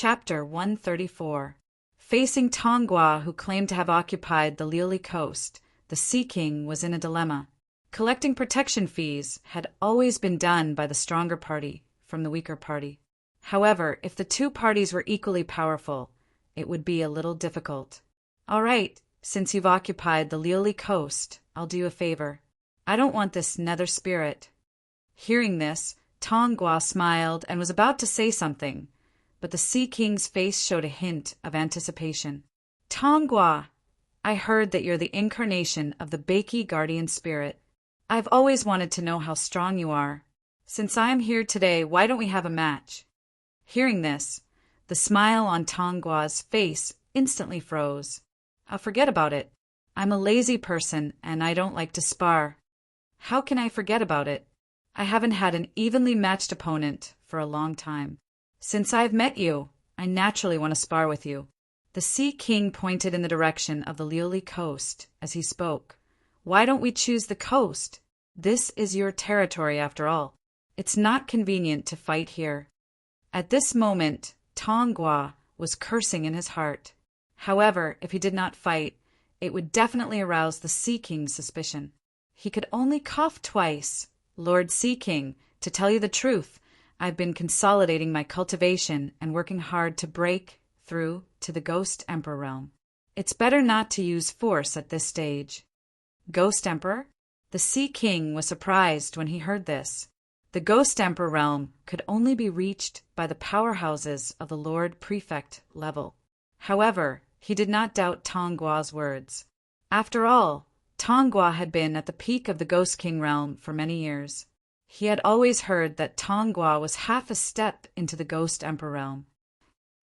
Chapter 134. Facing Tongua, who claimed to have occupied the Liuli coast, the Sea King was in a dilemma. Collecting protection fees had always been done by the stronger party from the weaker party. However, if the two parties were equally powerful, it would be a little difficult. All right, since you've occupied the Liuli coast, I'll do you a favor. I don't want this nether spirit. Hearing this, Tongua smiled and was about to say something, but the Sea King's face showed a hint of anticipation. Tongua, I heard that you're the incarnation of the Baki guardian spirit. I've always wanted to know how strong you are. Since I am here today, why don't we have a match? Hearing this, the smile on Tongua's face instantly froze. I'll forget about it. I'm a lazy person and I don't like to spar. How can I forget about it? I haven't had an evenly matched opponent for a long time. Since I've met you, I naturally want to spar with you. The Sea King pointed in the direction of the Liuli coast as he spoke. Why don't we choose the coast? This is your territory after all. It's not convenient to fight here. At this moment, Tongua was cursing in his heart. However, if he did not fight, it would definitely arouse the Sea King's suspicion. He could only cough twice. Lord Sea King, to tell you the truth, I've been consolidating my cultivation and working hard to break through to the Ghost Emperor realm. It's better not to use force at this stage. Ghost Emperor? The Sea King was surprised when he heard this. The Ghost Emperor realm could only be reached by the powerhouses of the Lord Prefect level. However, he did not doubt Tongua's words. After all, Tongua had been at the peak of the Ghost King realm for many years. He had always heard that Tongua was half a step into the Ghost Emperor realm.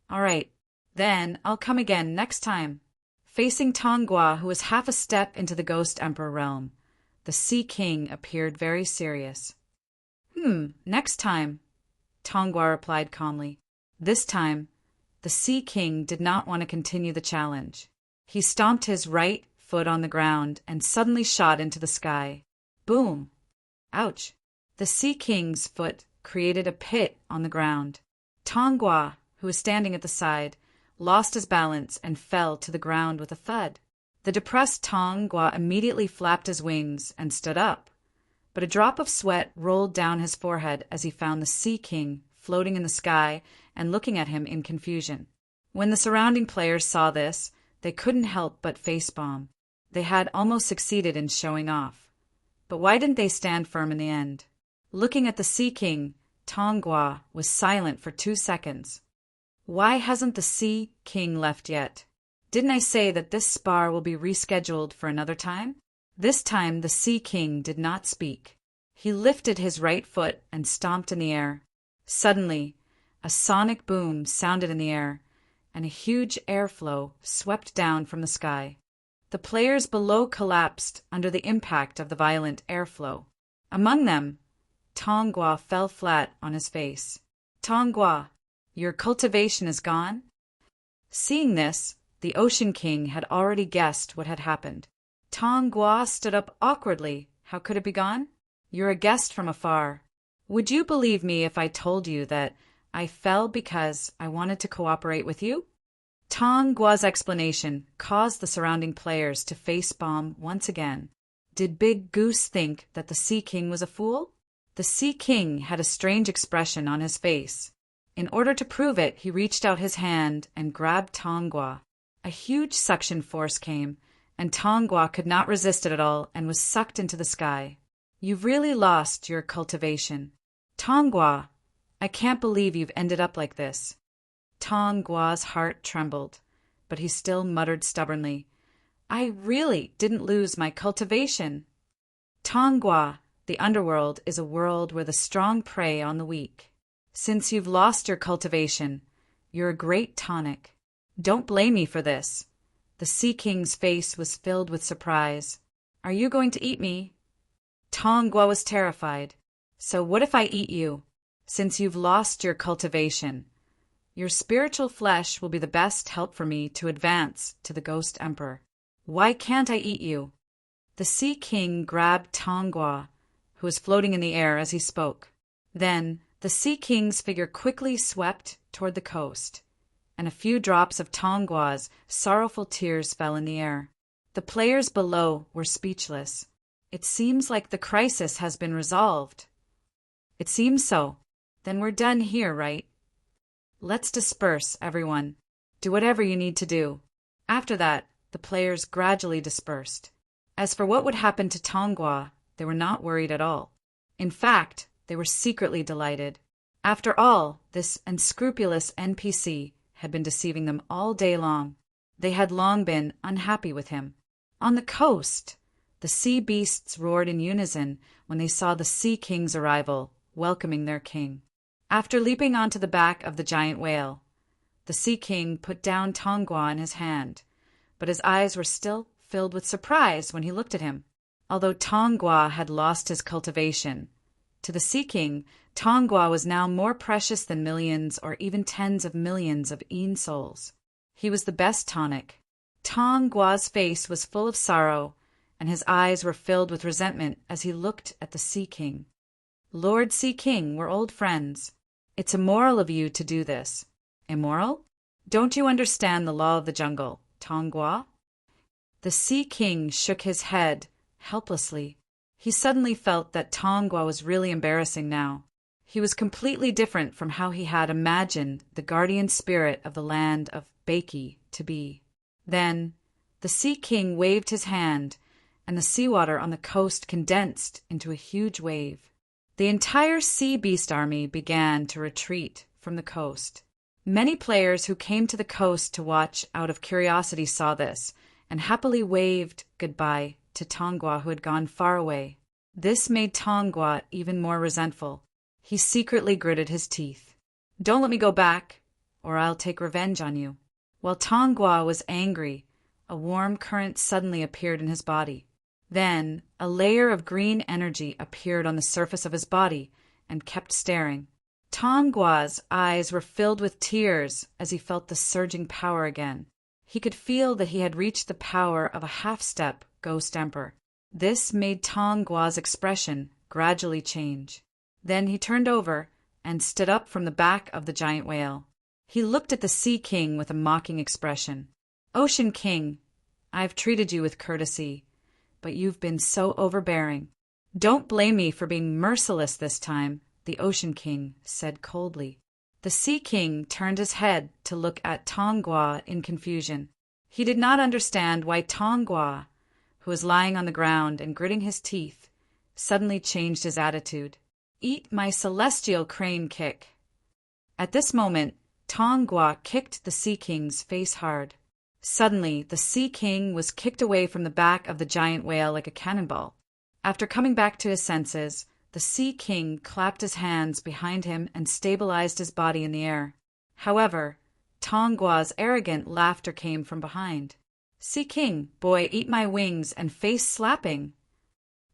All right, then I'll come again next time. Facing Tongua, who was half a step into the Ghost Emperor realm, the Sea King appeared very serious. Next time, Tongua replied calmly. This time, the Sea King did not want to continue the challenge. He stomped his right foot on the ground and suddenly shot into the sky. Boom! Ouch! The Sea King's foot created a pit on the ground. Tongua, who was standing at the side, lost his balance and fell to the ground with a thud. The depressed Tongua immediately flapped his wings and stood up, but a drop of sweat rolled down his forehead as he found the Sea King floating in the sky and looking at him in confusion. When the surrounding players saw this, they couldn't help but facepalm. They had almost succeeded in showing off. But why didn't they stand firm in the end? Looking at the Sea King, Tongua was silent for 2 seconds. Why hasn't the Sea King left yet? Didn't I say that this spar will be rescheduled for another time? This time the Sea King did not speak. He lifted his right foot and stomped in the air. Suddenly, a sonic boom sounded in the air, and a huge airflow swept down from the sky. The players below collapsed under the impact of the violent airflow. Among them, Tongua fell flat on his face. Tongua, your cultivation is gone? Seeing this, the Ocean King had already guessed what had happened. Tongua stood up awkwardly. How could it be gone? You're a guest from afar. Would you believe me if I told you that I fell because I wanted to cooperate with you? Tongua's explanation caused the surrounding players to facepalm once again. Did Big Goose think that the Sea King was a fool? The Sea King had a strange expression on his face. In order to prove it, he reached out his hand and grabbed Tongua. A huge suction force came, and Tongua could not resist it at all and was sucked into the sky. You've really lost your cultivation. Tongua, I can't believe you've ended up like this. Tongua's heart trembled, but he still muttered stubbornly, I really didn't lose my cultivation. Tongua, the underworld is a world where the strong prey on the weak. Since you've lost your cultivation, you're a great tonic. Don't blame me for this. The Sea King's face was filled with surprise. Are you going to eat me? Tongua was terrified. So what if I eat you? Since you've lost your cultivation, your spiritual flesh will be the best help for me to advance to the Ghost Emperor. Why can't I eat you? The Sea King grabbed Tongua, who was floating in the air as he spoke. Then the Sea King's figure quickly swept toward the coast. and a few drops of Tonggua's sorrowful tears fell in the air. The players below were speechless. It seems like the crisis has been resolved. It seems so. Then we're done here, right? Let's disperse, everyone. Do whatever you need to do. After that, the players gradually dispersed. As for what would happen to Tonggua, they were not worried at all. In fact, they were secretly delighted. After all, this unscrupulous NPC had been deceiving them all day long. They had long been unhappy with him. On the coast, the sea beasts roared in unison when they saw the Sea King's arrival, welcoming their king. After leaping onto the back of the giant whale, the Sea King put down Tonggua in his hand, but his eyes were still filled with surprise when he looked at him. Although Tonggua had lost his cultivation, to the Sea King, Tonggua was now more precious than millions or even tens of millions of souls. He was the best tonic. Tonggua's face was full of sorrow, and his eyes were filled with resentment as he looked at the Sea King. Lord Sea King, we're old friends. It's immoral of you to do this. Immoral? Don't you understand the law of the jungle, Tonggua? The Sea King shook his head helplessly. He suddenly felt that Tonggua was really embarrassing now. He was completely different from how he had imagined the guardian spirit of the land of Baki to be. Then, the Sea King waved his hand, and the seawater on the coast condensed into a huge wave. The entire sea beast army began to retreat from the coast. Many players who came to the coast to watch out of curiosity saw this, and happily waved goodbye to Tonggua, who had gone far away. This made Tonggua even more resentful. He secretly gritted his teeth. Don't let me go back, or I'll take revenge on you. While Tonggua was angry, a warm current suddenly appeared in his body. Then a layer of green energy appeared on the surface of his body and kept staring. Tonggua's eyes were filled with tears as he felt the surging power again. He could feel that he had reached the power of a half-step ghost emperor. This made Tonggua's expression gradually change. Then he turned over and stood up from the back of the giant whale. He looked at the Sea King with a mocking expression. Ocean King, I've treated you with courtesy, but you've been so overbearing. Don't blame me for being merciless this time, the Ocean King said coldly. The Sea King turned his head to look at Tonggua in confusion. He did not understand why Tonggua, who was lying on the ground and gritting his teeth, suddenly changed his attitude. Eat my celestial crane kick. At this moment, Tonggua kicked the Sea King's face hard. Suddenly, the Sea King was kicked away from the back of the giant whale like a cannonball. After coming back to his senses, the Sea King clapped his hands behind him and stabilized his body in the air. However, Tonggua's arrogant laughter came from behind. Sea King, boy, eat my wings and face slapping.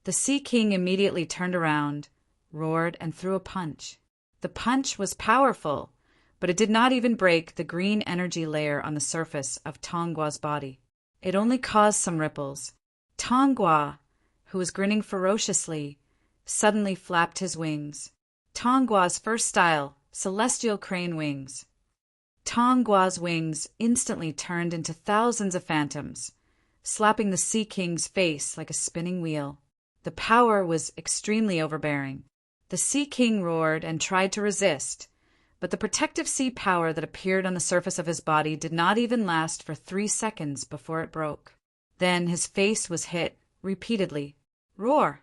The Sea King immediately turned around, roared, and threw a punch. The punch was powerful, but it did not even break the green energy layer on the surface of Tonggua's body. It only caused some ripples. Tonggua, who was grinning ferociously, suddenly flapped his wings. Tonggua's first style, celestial crane wings. Tonggua's wings instantly turned into thousands of phantoms, slapping the Sea King's face like a spinning wheel. The power was extremely overbearing. The Sea King roared and tried to resist, but the protective sea power that appeared on the surface of his body did not even last for 3 seconds before it broke. Then his face was hit repeatedly. Roar!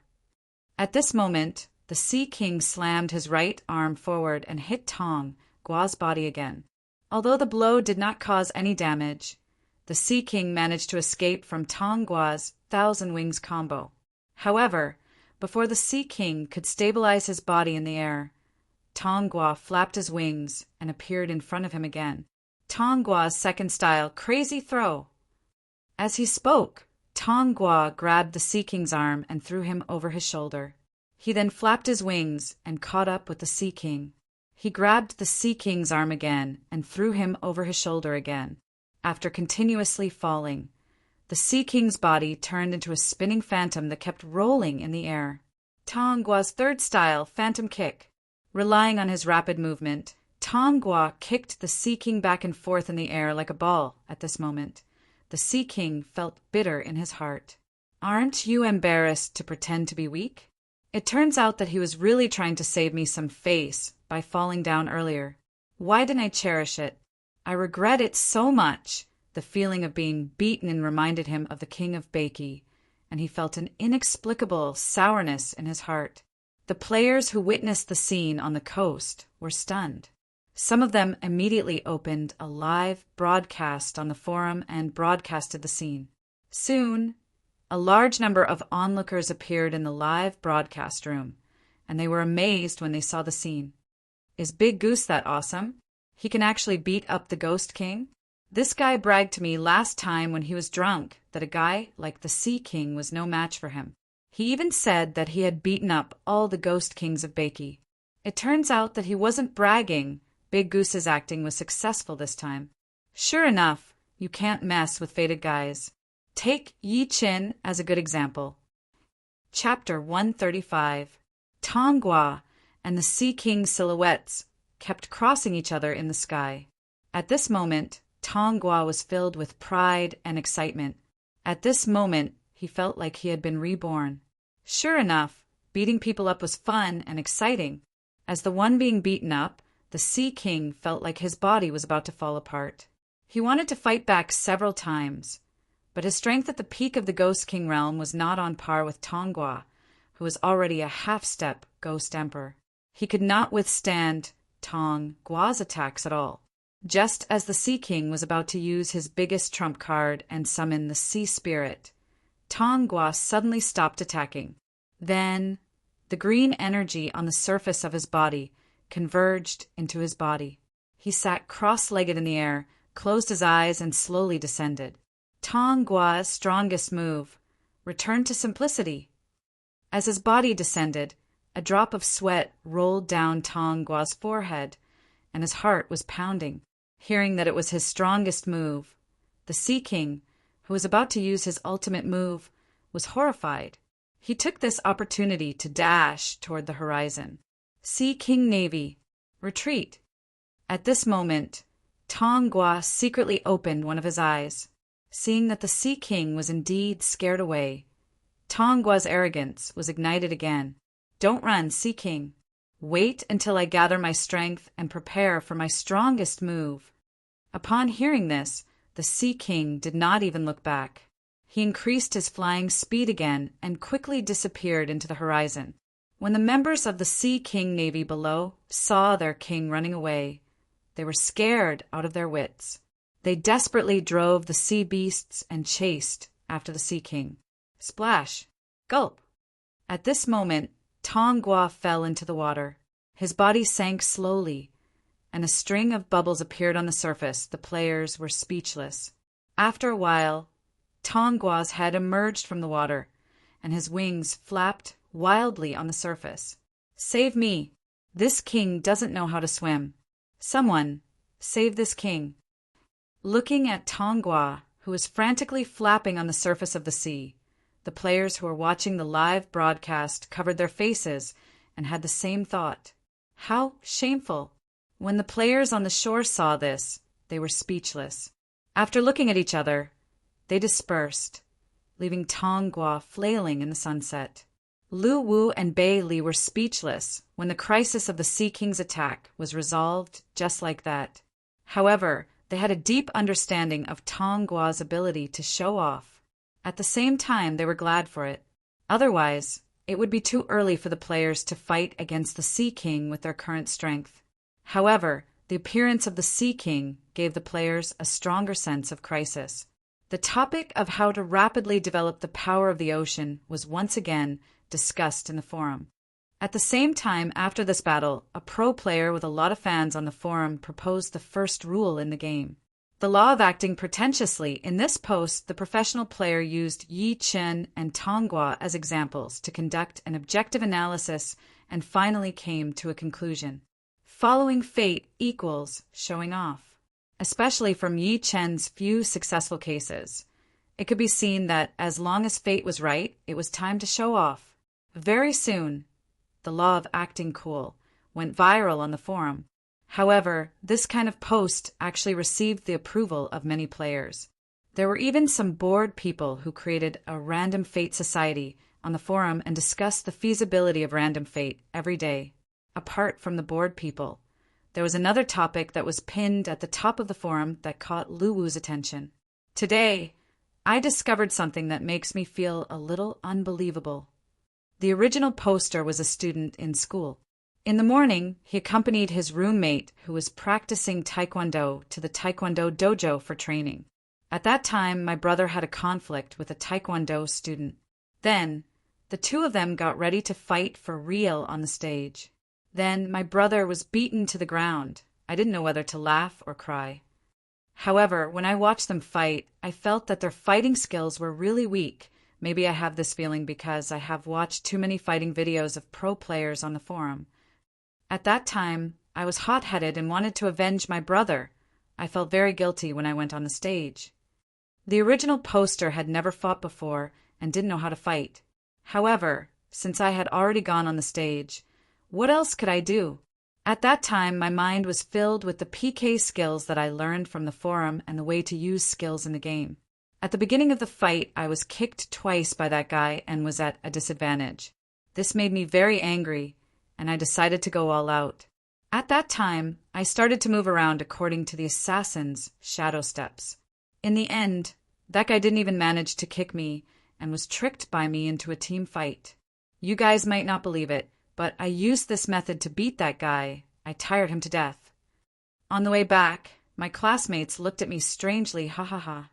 At this moment, the Sea King slammed his right arm forward and hit Tonggua's body again. Although the blow did not cause any damage, the Sea King managed to escape from Tonggua's Thousand Wings combo. However, before the Sea King could stabilize his body in the air, Tonggua flapped his wings and appeared in front of him again. Tonggua's second style, crazy throw. As he spoke, Tonggua grabbed the Sea King's arm and threw him over his shoulder. He then flapped his wings and caught up with the Sea King. He grabbed the Sea King's arm again and threw him over his shoulder again. After continuously falling, the Sea King's body turned into a spinning phantom that kept rolling in the air. Tonggua's third style, phantom kick. Relying on his rapid movement, Tongua kicked the Sea King back and forth in the air like a ball at this moment. The Sea King felt bitter in his heart. Aren't you embarrassed to pretend to be weak? It turns out that he was really trying to save me some face by falling down earlier. Why didn't I cherish it? I regret it so much. The feeling of being beaten reminded him of the King of Bakey, and he felt an inexplicable sourness in his heart. The players who witnessed the scene on the coast were stunned. Some of them immediately opened a live broadcast on the forum and broadcasted the scene. Soon, a large number of onlookers appeared in the live broadcast room, and they were amazed when they saw the scene. Is Big Goose that awesome? He can actually beat up the Ghost King? This guy bragged to me last time when he was drunk that a guy like the Sea King was no match for him. He even said that he had beaten up all the Ghost Kings of Bakey. It turns out that he wasn't bragging. Big Goose's acting was successful this time. Sure enough, you can't mess with fated guys. Take Yi Chin as a good example. Chapter 135. Tongua and the Sea King silhouettes kept crossing each other in the sky. At this moment, Tongua was filled with pride and excitement. At this moment, he felt like he had been reborn. Sure enough, beating people up was fun and exciting. As the one being beaten up, the Sea King felt like his body was about to fall apart. He wanted to fight back several times, but his strength at the peak of the Ghost King realm was not on par with Tongua, who was already a half-step Ghost Emperor. He could not withstand Tonggua's attacks at all. Just as the Sea King was about to use his biggest trump card and summon the Sea Spirit, Tonggua suddenly stopped attacking. Then, the green energy on the surface of his body converged into his body. He sat cross-legged in the air, closed his eyes, and slowly descended. Tonggua's strongest move returned to simplicity. As his body descended, a drop of sweat rolled down Tonggua's forehead, and his heart was pounding. Hearing that it was his strongest move, the Sea King, who was about to use his ultimate move, was horrified. He took this opportunity to dash toward the horizon. Sea King Navy, retreat. At this moment, Tonggua secretly opened one of his eyes. Seeing that the Sea King was indeed scared away, Tonggua's arrogance was ignited again. Don't run, Sea King. Wait until I gather my strength and prepare for my strongest move. Upon hearing this, the Sea King did not even look back. He increased his flying speed again and quickly disappeared into the horizon. When the members of the Sea King Navy below saw their king running away, they were scared out of their wits. They desperately drove the sea beasts and chased after the Sea King. Splash! Gulp! At this moment, Tonggua fell into the water. His body sank slowly, and a string of bubbles appeared on the surface. The players were speechless. After a while, Tonggua's head emerged from the water, and his wings flapped wildly on the surface. Save me! This king doesn't know how to swim. Someone, save this king. Looking at Tonggua, who was frantically flapping on the surface of the sea, the players who were watching the live broadcast covered their faces and had the same thought. How shameful! When the players on the shore saw this, they were speechless. After looking at each other, they dispersed, leaving Tonggua flailing in the sunset. Lu Wu and Bei Li were speechless when the crisis of the Sea King's attack was resolved just like that. However, they had a deep understanding of Tonggua's ability to show off. At the same time, they were glad for it. Otherwise, it would be too early for the players to fight against the Sea King with their current strength. However, the appearance of the Sea King gave the players a stronger sense of crisis. The topic of how to rapidly develop the power of the ocean was once again discussed in the forum. At the same time, after this battle, a pro player with a lot of fans on the forum proposed the first rule in the game. The law of acting pretentiously. In this post, the professional player used Yi Chen and Tonggua as examples to conduct an objective analysis and finally came to a conclusion. Following fate equals showing off. Especially from Yi Chen's few successful cases, it could be seen that as long as fate was right, it was time to show off. Very soon, the law of acting cool went viral on the forum. However, this kind of post actually received the approval of many players. There were even some bored people who created a random fate society on the forum and discussed the feasibility of random fate every day. Apart from the bored people, there was another topic that was pinned at the top of the forum that caught Luwu's attention. Today, I discovered something that makes me feel a little unbelievable. The original poster was a student in school. In the morning, he accompanied his roommate who was practicing Taekwondo to the Taekwondo dojo for training. At that time, my brother had a conflict with a Taekwondo student. Then, the two of them got ready to fight for real on the stage. Then, my brother was beaten to the ground. I didn't know whether to laugh or cry. However, when I watched them fight, I felt that their fighting skills were really weak. Maybe I have this feeling because I have watched too many fighting videos of pro players on the forum. At that time, I was hot-headed and wanted to avenge my brother. I felt very guilty when I went on the stage. The original poster had never fought before and didn't know how to fight. However, since I had already gone on the stage, what else could I do? At that time, my mind was filled with the PK skills that I learned from the forum and the way to use skills in the game. At the beginning of the fight, I was kicked twice by that guy and was at a disadvantage. This made me very angry, and I decided to go all out. At that time, I started to move around according to the assassin's shadow steps. In the end, that guy didn't even manage to kick me and was tricked by me into a team fight. You guys might not believe it, but I used this method to beat that guy. I tired him to death. On the way back, my classmates looked at me strangely, ha ha ha.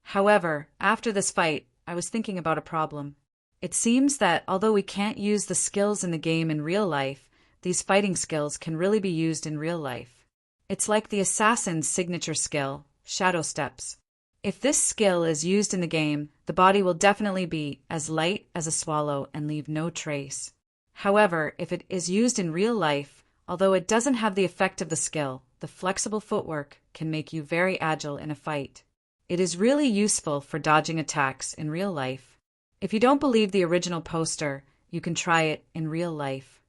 However, after this fight, I was thinking about a problem. It seems that although we can't use the skills in the game in real life, these fighting skills can really be used in real life. It's like the assassin's signature skill, shadow steps. If this skill is used in the game, the body will definitely be as light as a swallow and leave no trace. However, if it is used in real life, although it doesn't have the effect of the skill, the flexible footwork can make you very agile in a fight. It is really useful for dodging attacks in real life. If you don't believe the original poster, you can try it in real life.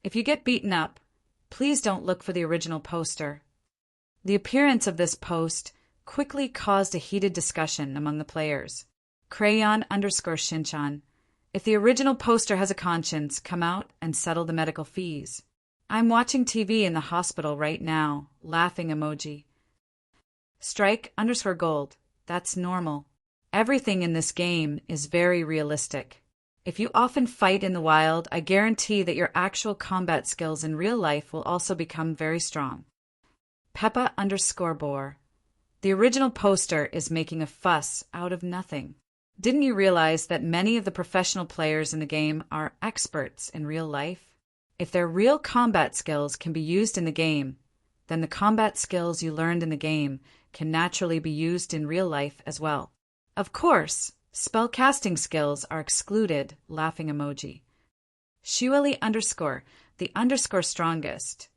If you get beaten up, please don't look for the original poster. The appearance of this post quickly caused a heated discussion among the players. Crayon_Shinchan. If the original poster has a conscience, come out and settle the medical fees. I'm watching TV in the hospital right now. Laughing emoji. Strike_Gold. That's normal. Everything in this game is very realistic. If you often fight in the wild, I guarantee that your actual combat skills in real life will also become very strong. Peppa_Boar. The original poster is making a fuss out of nothing. Didn't you realize that many of the professional players in the game are experts in real life? If their real combat skills can be used in the game, then the combat skills you learned in the game can naturally be used in real life as well. Of course, spellcasting skills are excluded, laughing emoji. Shueli_, the underscore strongest.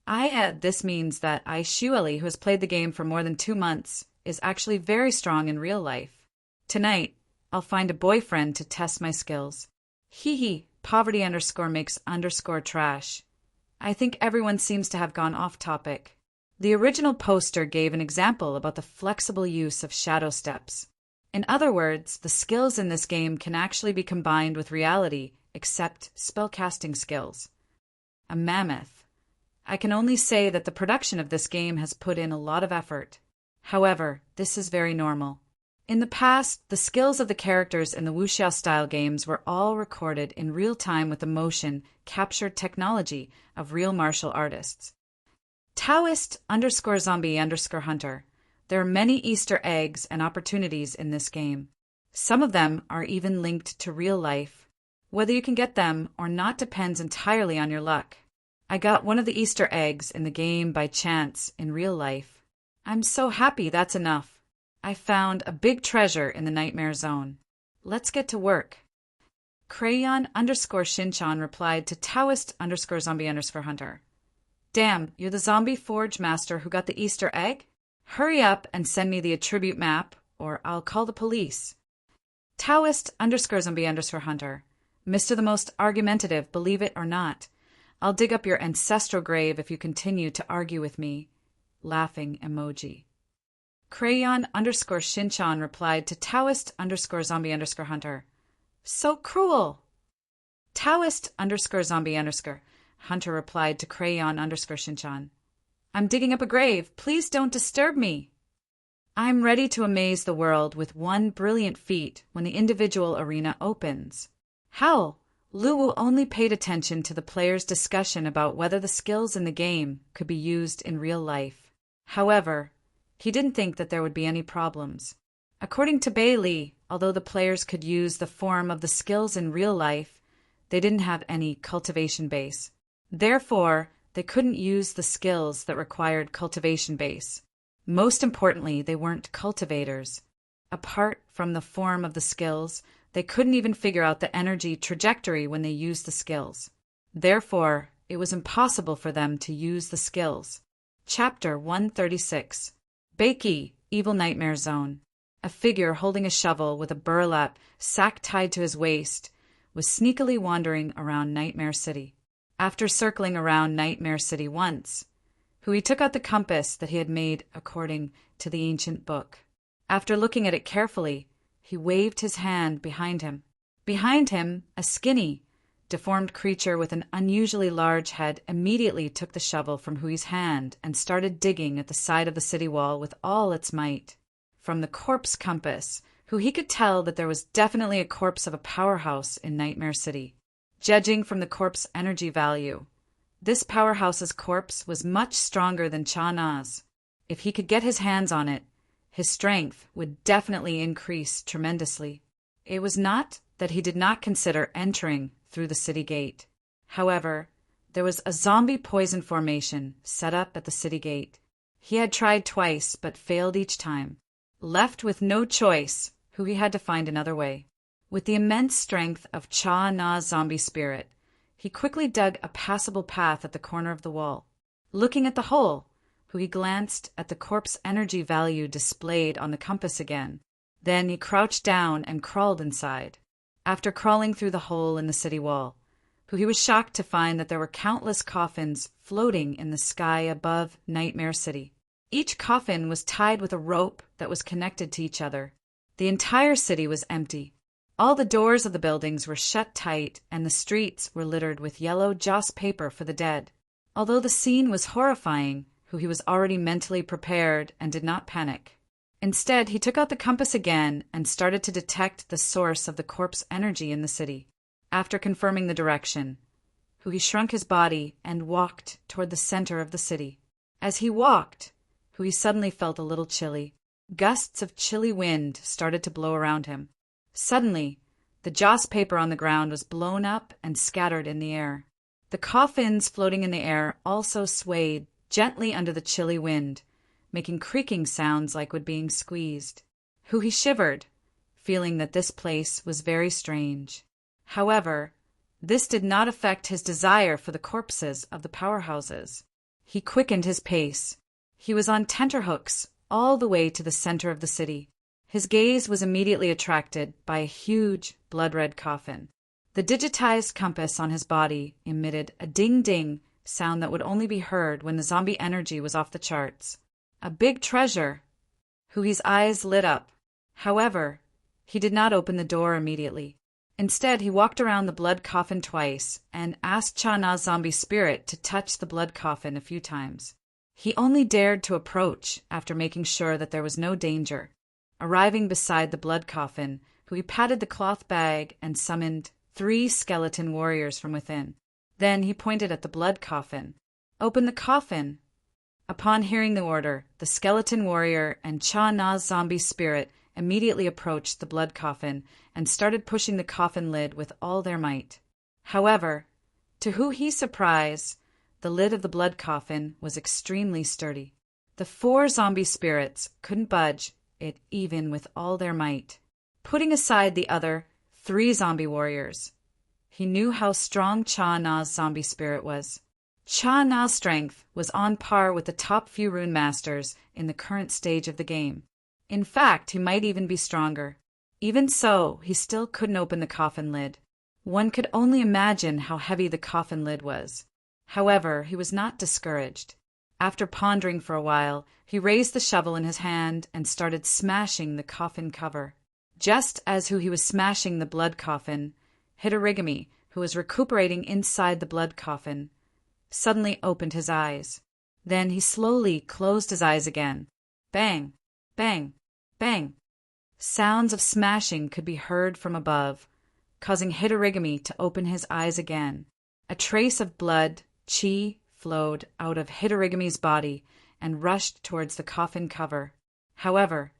This means that Shueli, who has played the game for more than 2 months, is actually very strong in real life. Tonight, I'll find a boyfriend to test my skills. Hee poverty_makes_trash. I think everyone seems to have gone off topic. The original poster gave an example about the flexible use of shadow steps. In other words, the skills in this game can actually be combined with reality, except spellcasting skills. A mammoth. I can only say that the production of this game has put in a lot of effort. However, this is very normal. In the past, the skills of the characters in the wuxia-style games were all recorded in real time with the motion captured technology of real martial artists. Taoist_zombie_hunter. There are many Easter eggs and opportunities in this game. Some of them are even linked to real life. Whether you can get them or not depends entirely on your luck. I got one of the Easter eggs in the game by chance in real life. I'm so happy that's enough. I found a big treasure in the Nightmare Zone. Let's get to work. Crayon_Shinchan replied to Taoist_zombie_hunter. Damn, you're the zombie forge master who got the Easter egg? Hurry up and send me the attribute map, or I'll call the police. Taoist_zombie_hunter. Mr. the most argumentative, believe it or not. I'll dig up your ancestral grave if you continue to argue with me. Laughing emoji. Crayon_Shinchan replied to Taoist_zombie_hunter. So cruel! Taoist_zombie_hunter replied to Crayon_Shinchan. I'm digging up a grave. Please don't disturb me. I'm ready to amaze the world with one brilliant feat when the individual arena opens. Hell, Luwu only paid attention to the players' discussion about whether the skills in the game could be used in real life. However, he didn't think that there would be any problems. According to Bailey, although the players could use the form of the skills in real life, they didn't have any cultivation base. Therefore, they couldn't use the skills that required cultivation base. Most importantly, they weren't cultivators. Apart from the form of the skills, they couldn't even figure out the energy trajectory when they used the skills. Therefore, it was impossible for them to use the skills. Chapter 136. Bakey, Evil Nightmare Zone. A figure holding a shovel with a burlap sack tied to his waist was sneakily wandering around Nightmare City. After circling around Nightmare City once, Hui took out the compass that he had made according to the ancient book. After looking at it carefully, he waved his hand behind him. Behind him, a skinny, deformed creature with an unusually large head immediately took the shovel from Hui's hand and started digging at the side of the city wall with all its might. From the corpse compass, Hui could tell that there was definitely a corpse of a powerhouse in Nightmare City. Judging from the corpse energy value, this powerhouse's corpse was much stronger than Cha Na's. If he could get his hands on it, his strength would definitely increase tremendously. It was not that he did not consider entering through the city gate. However, there was a zombie poison formation set up at the city gate. He had tried twice but failed each time. Left with no choice, Hui had to find another way. With the immense strength of Cha Na's zombie spirit, he quickly dug a passable path at the corner of the wall. Looking at the hole, Hui glanced at the corpse energy value displayed on the compass again. Then he crouched down and crawled inside. After crawling through the hole in the city wall, Hui was shocked to find that there were countless coffins floating in the sky above Nightmare City. Each coffin was tied with a rope that was connected to each other. The entire city was empty. All the doors of the buildings were shut tight, and the streets were littered with yellow joss paper for the dead. Although the scene was horrifying, Hui was already mentally prepared and did not panic. Instead, he took out the compass again and started to detect the source of the corpse energy in the city. After confirming the direction, Hui shrunk his body and walked toward the center of the city. As he walked, Hui suddenly felt a little chilly. Gusts of chilly wind started to blow around him. Suddenly, the joss paper on the ground was blown up and scattered in the air. The coffins floating in the air also swayed gently under the chilly wind, making creaking sounds like wood being squeezed. Hui shivered, feeling that this place was very strange. However, this did not affect his desire for the corpses of the powerhouses. He quickened his pace. He was on tenterhooks all the way to the center of the city. His gaze was immediately attracted by a huge blood-red coffin. The digitized compass on his body emitted a ding-ding sound that would only be heard when the zombie energy was off the charts. A big treasure. Hui's eyes lit up. However, he did not open the door immediately. Instead, he walked around the blood coffin twice and asked Cha Na's zombie spirit to touch the blood coffin a few times. He only dared to approach after making sure that there was no danger. Arriving beside the blood coffin, Hui patted the cloth bag and summoned 3 skeleton warriors from within. Then he pointed at the blood coffin. "Open the coffin." Upon hearing the order, the skeleton warrior and Cha Na's zombie spirit immediately approached the blood coffin and started pushing the coffin lid with all their might. However, to Hui's surprise, the lid of the blood coffin was extremely sturdy. The 4 zombie spirits couldn't budge it even with all their might. Putting aside the other 3 zombie warriors, he knew how strong Cha Na's zombie spirit was. Cha Na's strength was on par with the top few rune masters in the current stage of the game. In fact, he might even be stronger. Even so, he still couldn't open the coffin lid. One could only imagine how heavy the coffin lid was. However, he was not discouraged. After pondering for a while, he raised the shovel in his hand and started smashing the coffin cover. Just as he was smashing the blood coffin, Hitorigami, who was recuperating inside the blood coffin, suddenly opened his eyes. Then he slowly closed his eyes again. Bang! Bang! Bang! Sounds of smashing could be heard from above, causing Hitorigami to open his eyes again. A trace of blood, chi, flowed out of Hitorigami's body and rushed towards the coffin cover. However,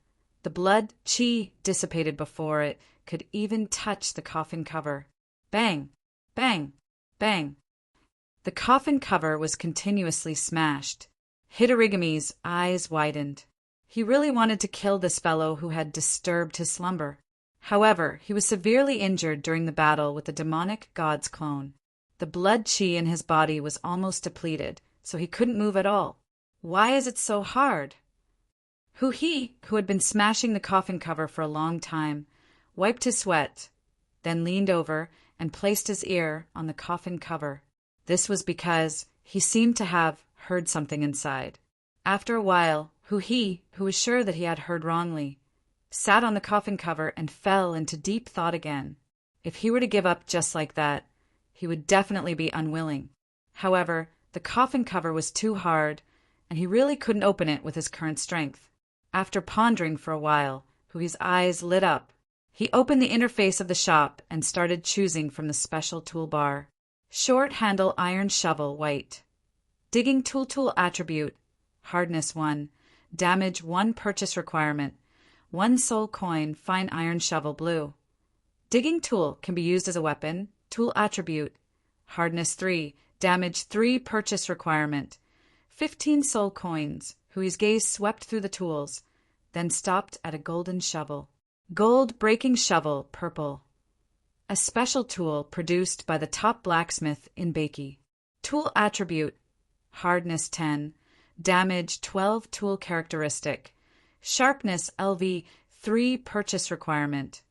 the blood chi dissipated before it could even touch the coffin cover. Bang! Bang! Bang! The coffin cover was continuously smashed. Hitorigami's eyes widened. He really wanted to kill this fellow who had disturbed his slumber. However, he was severely injured during the battle with the demonic god's clone. The blood chi in his body was almost depleted, so he couldn't move at all. Why is it so hard? Who had been smashing the coffin cover for a long time, wiped his sweat, then leaned over and placed his ear on the coffin cover. This was because he seemed to have heard something inside. After a while, who was sure that he had heard wrongly, sat on the coffin cover and fell into deep thought again. If he were to give up just like that, he would definitely be unwilling. However, the coffin cover was too hard, and he really couldn't open it with his current strength. After pondering for a while, Hui's eyes lit up. He opened the interface of the shop and started choosing from the special toolbar. Short handle iron shovel, white. Digging tool attribute, hardness 1, damage 1 purchase requirement, 1 soul coin, fine iron shovel, blue. Digging tool can be used as a weapon, tool attribute, hardness 3, damage 3 purchase requirement, 15 soul coins. Hui's gaze swept through the tools, then stopped at a golden shovel. Gold breaking shovel, purple. A special tool produced by the top blacksmith in Bakey. Tool attribute, hardness 10, damage 12 tool characteristic, sharpness LV 3 purchase requirement,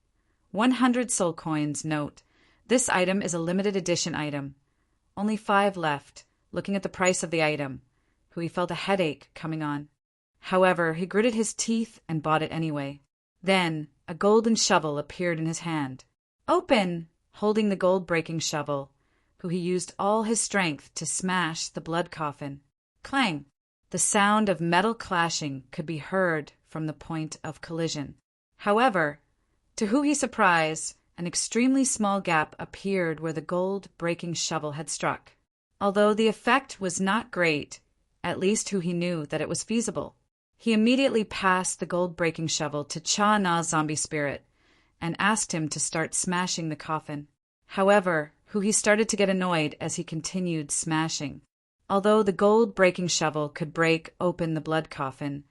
100 soul coins. Note, this item is a limited edition item. Only 5 left. Looking at the price of the item, Hui felt a headache coming on. However, he gritted his teeth and bought it anyway. Then, a golden shovel appeared in his hand. Open! Holding the gold-breaking shovel, Hui used all his strength to smash the blood coffin. Clang! The sound of metal clashing could be heard from the point of collision. However, to Hui's surprise, an extremely small gap appeared where the gold-breaking shovel had struck. Although the effect was not great, at least Hui knew that it was feasible. He immediately passed the gold-breaking shovel to Cha Na's zombie spirit and asked him to start smashing the coffin. However, Hui started to get annoyed as he continued smashing. Although the gold-breaking shovel could break open the blood coffin,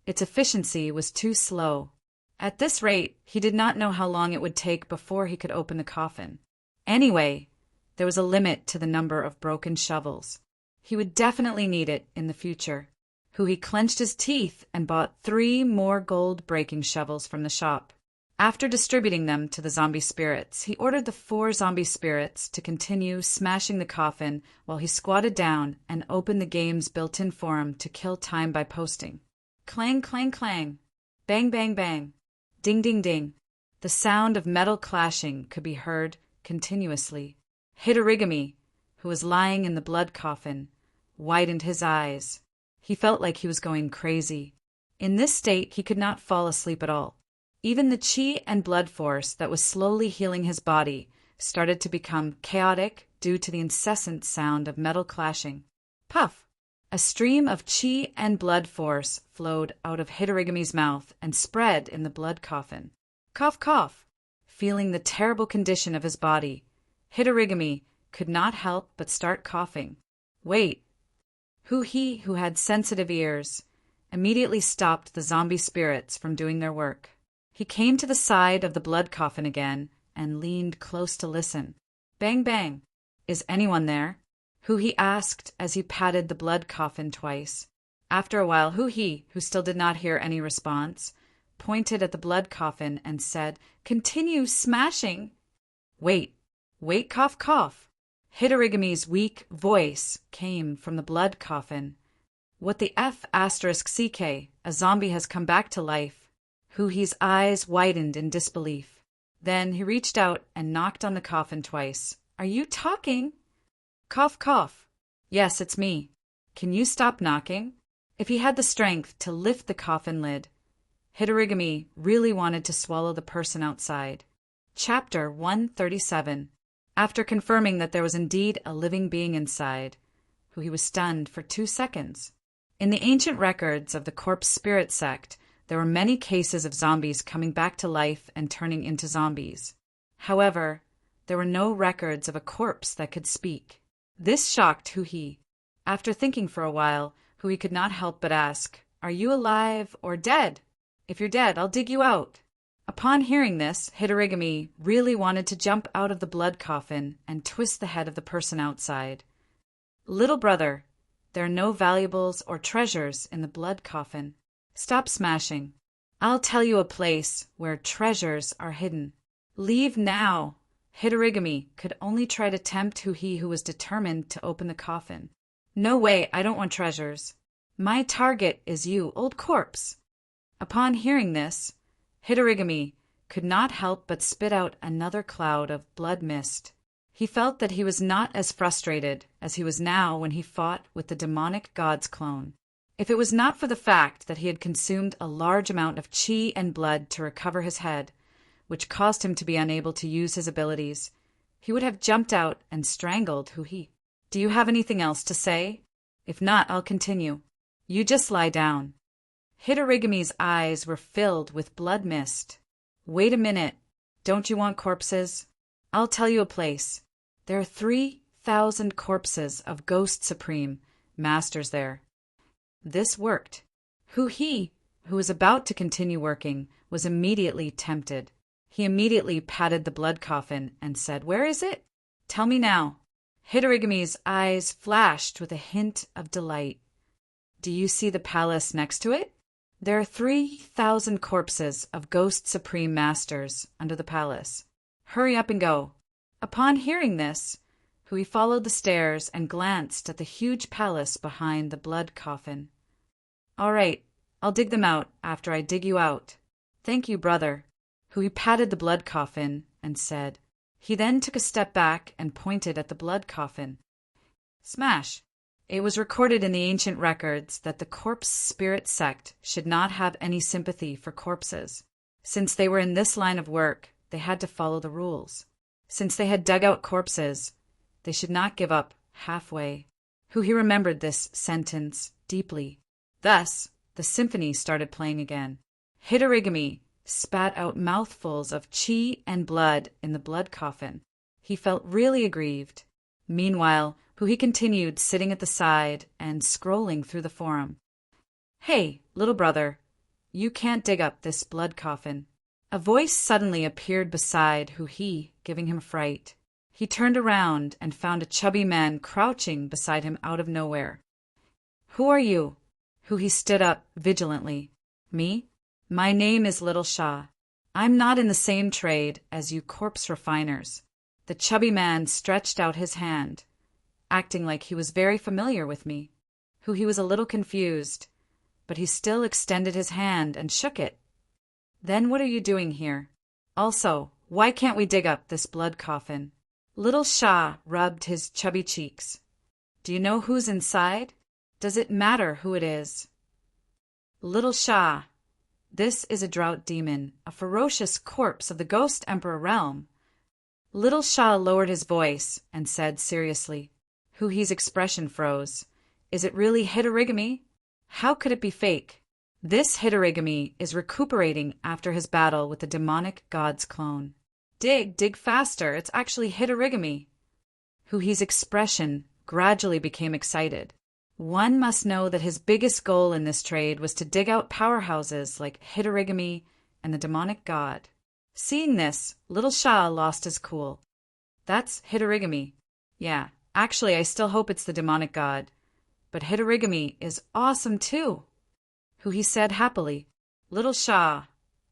its efficiency was too slow. At this rate, he did not know how long it would take before he could open the coffin. Anyway, there was a limit to the number of broken shovels. He would definitely need it in the future. Hui clenched his teeth and bought 3 more gold-breaking shovels from the shop. After distributing them to the zombie spirits, he ordered the 4 zombie spirits to continue smashing the coffin while he squatted down and opened the game's built-in forum to kill time by posting. Clang, clang, clang. Bang, bang, bang. Ding, ding, ding. The sound of metal clashing could be heard continuously. Hitorigami, who was lying in the blood coffin, widened his eyes. He felt like he was going crazy. In this state, he could not fall asleep at all. Even the chi and blood force that was slowly healing his body started to become chaotic due to the incessant sound of metal clashing. Puff! A stream of chi and blood force flowed out of Hitorigami's mouth and spread in the blood coffin. Cough, cough! Feeling the terrible condition of his body, Hitorigami could not help but start coughing. Wait! Hui, who had sensitive ears, immediately stopped the zombie spirits from doing their work. He came to the side of the blood coffin again and leaned close to listen. Bang, bang. Is anyone there? Hui asked as he patted the blood coffin twice. After a while, Hui, who still did not hear any response, pointed at the blood coffin and said, Continue smashing. Wait, cough, cough. Hitorigami's weak voice came from the blood coffin. What the F*CK, a zombie has come back to life. Huhi's eyes widened in disbelief. Then he reached out and knocked on the coffin twice. Are you talking? Cough, cough. Yes, it's me. Can you stop knocking? If he had the strength to lift the coffin lid, Hitorigami really wanted to swallow the person outside. Chapter 137. After confirming that there was indeed a living being inside, he was stunned for 2 seconds. In the ancient records of the corpse spirit sect, there were many cases of zombies coming back to life and turning into zombies. However, there were no records of a corpse that could speak. This shocked Hui. After thinking for a while, Hui could not help but ask, Are you alive or dead? If you're dead, I'll dig you out. Upon hearing this, Hitorigami really wanted to jump out of the blood coffin and twist the head of the person outside. Little brother, there are no valuables or treasures in the blood coffin. Stop smashing. I'll tell you a place where treasures are hidden. Leave now. Hitorigami could only try to tempt Hui, who was determined to open the coffin. No way, I don't want treasures. My target is you, old corpse. Upon hearing this, Hitorigami could not help but spit out another cloud of blood mist. He felt that he was not as frustrated as he was now when he fought with the demonic god's clone. If it was not for the fact that he had consumed a large amount of chi and blood to recover his head, which caused him to be unable to use his abilities, he would have jumped out and strangled Hui. Do you have anything else to say? If not, I'll continue. You just lie down. Hitorigami's eyes were filled with blood mist. Wait a minute. Don't you want corpses? I'll tell you a place. There are 3,000 corpses of Ghost Supreme masters there. This worked. Hui, who was about to continue working, was immediately tempted. He immediately patted the blood coffin and said, Where is it? Tell me now. Hitorigami's eyes flashed with a hint of delight. Do you see the palace next to it? There are 3,000 corpses of Ghost Supreme Masters under the palace. Hurry up and go. Upon hearing this, Hui followed the stairs and glanced at the huge palace behind the blood coffin. All right, I'll dig them out after I dig you out. Thank you, brother. Hui patted the blood coffin and said. He then took a step back and pointed at the blood coffin. Smash! It was recorded in the ancient records that the corpse spirit sect should not have any sympathy for corpses. Since they were in this line of work, they had to follow the rules. Since they had dug out corpses, they should not give up halfway. Hui remembered this sentence deeply. Thus, the symphony started playing again. Hitorigami spat out mouthfuls of chi and blood in the blood coffin. He felt really aggrieved. Meanwhile, Hui continued sitting at the side and scrolling through the forum. Hey, little brother, you can't dig up this blood coffin. A voice suddenly appeared beside Hui, giving him fright. He turned around and found a chubby man crouching beside him out of nowhere. Who are you? Hui stood up vigilantly. Me? My name is Little Shah. I'm not in the same trade as you corpse refiners. The chubby man stretched out his hand, acting like he was very familiar with me. Hui was a little confused, but he still extended his hand and shook it. Then what are you doing here? Also, why can't we dig up this blood coffin? Little Shah rubbed his chubby cheeks. Do you know who's inside? Does it matter who it is? Little Shah, this is a drought demon, a ferocious corpse of the Ghost Emperor realm. Little Shah lowered his voice and said seriously. Hui's expression froze. Is it really Hitorigami? How could it be fake? This Hitorigami is recuperating after his battle with the demonic god's clone. Dig faster, it's actually Hitorigami. Hui's expression gradually became excited. One must know that his biggest goal in this trade was to dig out powerhouses like Hitorigami and the demonic god. Seeing this, Little Shah lost his cool. That's Hitorigami. Yeah, actually I still hope it's the demonic god. But Hitorigami is awesome too. Hui said happily. Little Shah,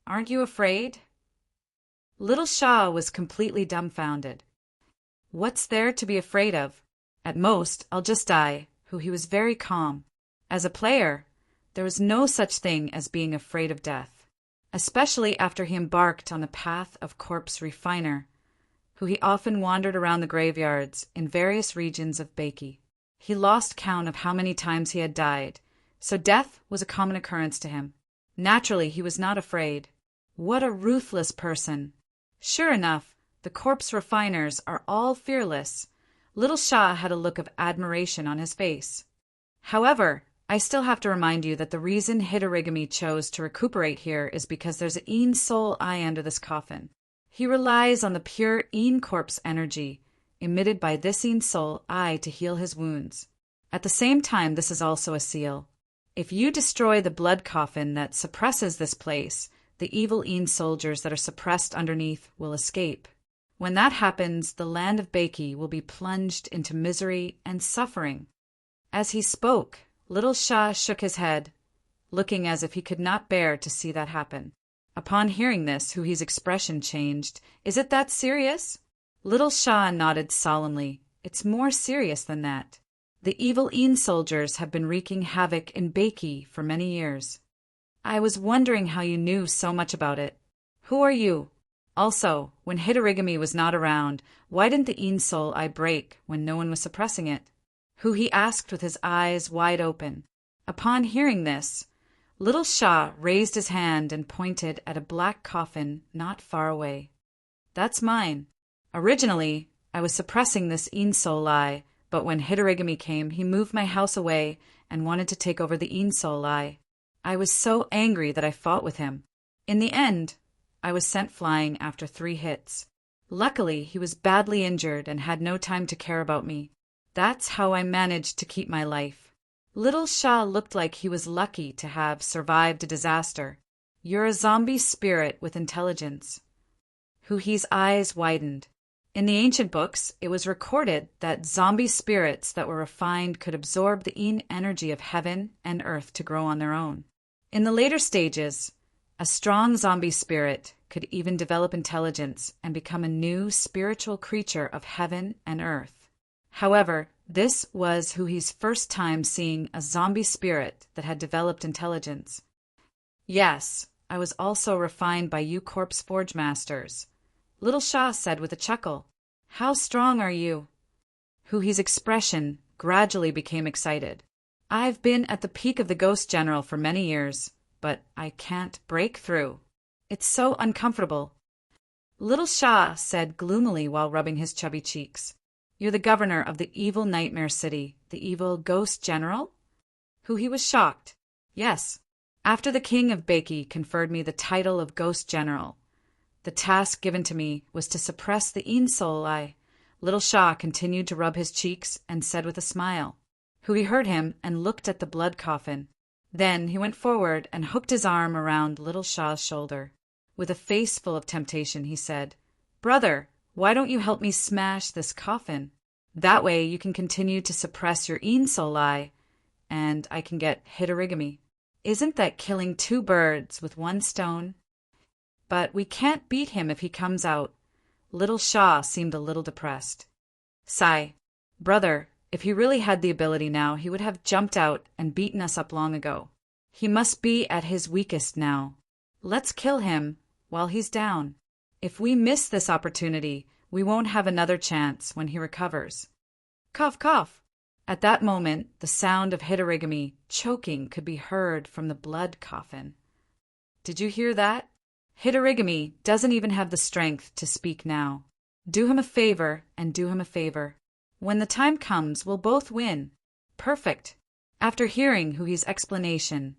aren't you afraid? Little Shah was completely dumbfounded. What's there to be afraid of? At most, I'll just die. He was very calm. As a player, there was no such thing as being afraid of death, especially after he embarked on the path of corpse refiner. He often wandered around the graveyards in various regions of Beiki. He lost count of how many times he had died, so death was a common occurrence to him. Naturally, he was not afraid. What a ruthless person! Sure enough, the corpse refiners are all fearless. Little Shah had a look of admiration on his face. However, I still have to remind you that the reason Hidorigami chose to recuperate here is because there's an Een soul eye under this coffin. He relies on the pure Een corpse energy emitted by this Een soul eye to heal his wounds. At the same time, this is also a seal. If you destroy the blood coffin that suppresses this place, the evil Een soldiers that are suppressed underneath will escape. When that happens, the land of Beiki will be plunged into misery and suffering. As he spoke, Little Shah shook his head, looking as if he could not bear to see that happen. Upon hearing this, Huhi's expression changed. Is it that serious? Little Shah nodded solemnly. It's more serious than that. The evil Een soldiers have been wreaking havoc in Beiki for many years. I was wondering how you knew so much about it. Who are you? Also, when Hidorigami was not around, why didn't the Een soul eye break when no one was suppressing it? Huhi asked with his eyes wide open. Upon hearing this, Little Shah raised his hand and pointed at a black coffin not far away. That's mine. Originally, I was suppressing this Een soul eye, but when Hidorigami came, he moved my house away and wanted to take over the Een soul eye. I was so angry that I fought with him. In the end, I was sent flying after 3 hits. Luckily, he was badly injured and had no time to care about me. That's how I managed to keep my life. Little Shah looked like he was lucky to have survived a disaster. You're a zombie spirit with intelligence. Huhi's eyes widened. In the ancient books, it was recorded that zombie spirits that were refined could absorb the Een energy of heaven and earth to grow on their own. In the later stages, a strong zombie spirit could even develop intelligence and become a new spiritual creature of heaven and earth. However, this was Huhi's first time seeing a zombie spirit that had developed intelligence. Yes, I was also refined by you corpse forge masters, Little Shah said with a chuckle. How strong are you? Huhi's expression gradually became excited. I've been at the peak of the Ghost General for many years, but I can't break through. It's so uncomfortable. Little Shah said gloomily while rubbing his chubby cheeks. You're the governor of the evil nightmare city, the evil Ghost General? Huhi was shocked. Yes. After the king of Beiki conferred me the title of Ghost General, the task given to me was to suppress the Een soul eye. Little Shah continued to rub his cheeks and said with a smile. Huhi heard him and looked at the blood coffin. Then he went forward and hooked his arm around Little Shah's shoulder. With a face full of temptation, he said, Brother, why don't you help me smash this coffin? That way you can continue to suppress your Een soul eye, and I can get Hidorigami. Isn't that killing 2 birds with 1 stone? But we can't beat him if he comes out. Little Shah seemed a little depressed. Sigh, brother, if he really had the ability now, he would have jumped out and beaten us up long ago. He must be at his weakest now. Let's kill him while he's down. If we miss this opportunity, we won't have another chance when he recovers. Cough, cough. At that moment, the sound of Hidorigami choking could be heard from the blood coffin. Did you hear that? Hidorigami doesn't even have the strength to speak now. Do him a favor and do him a favor. When the time comes, we'll both win. Perfect. After hearing Huhi's explanation,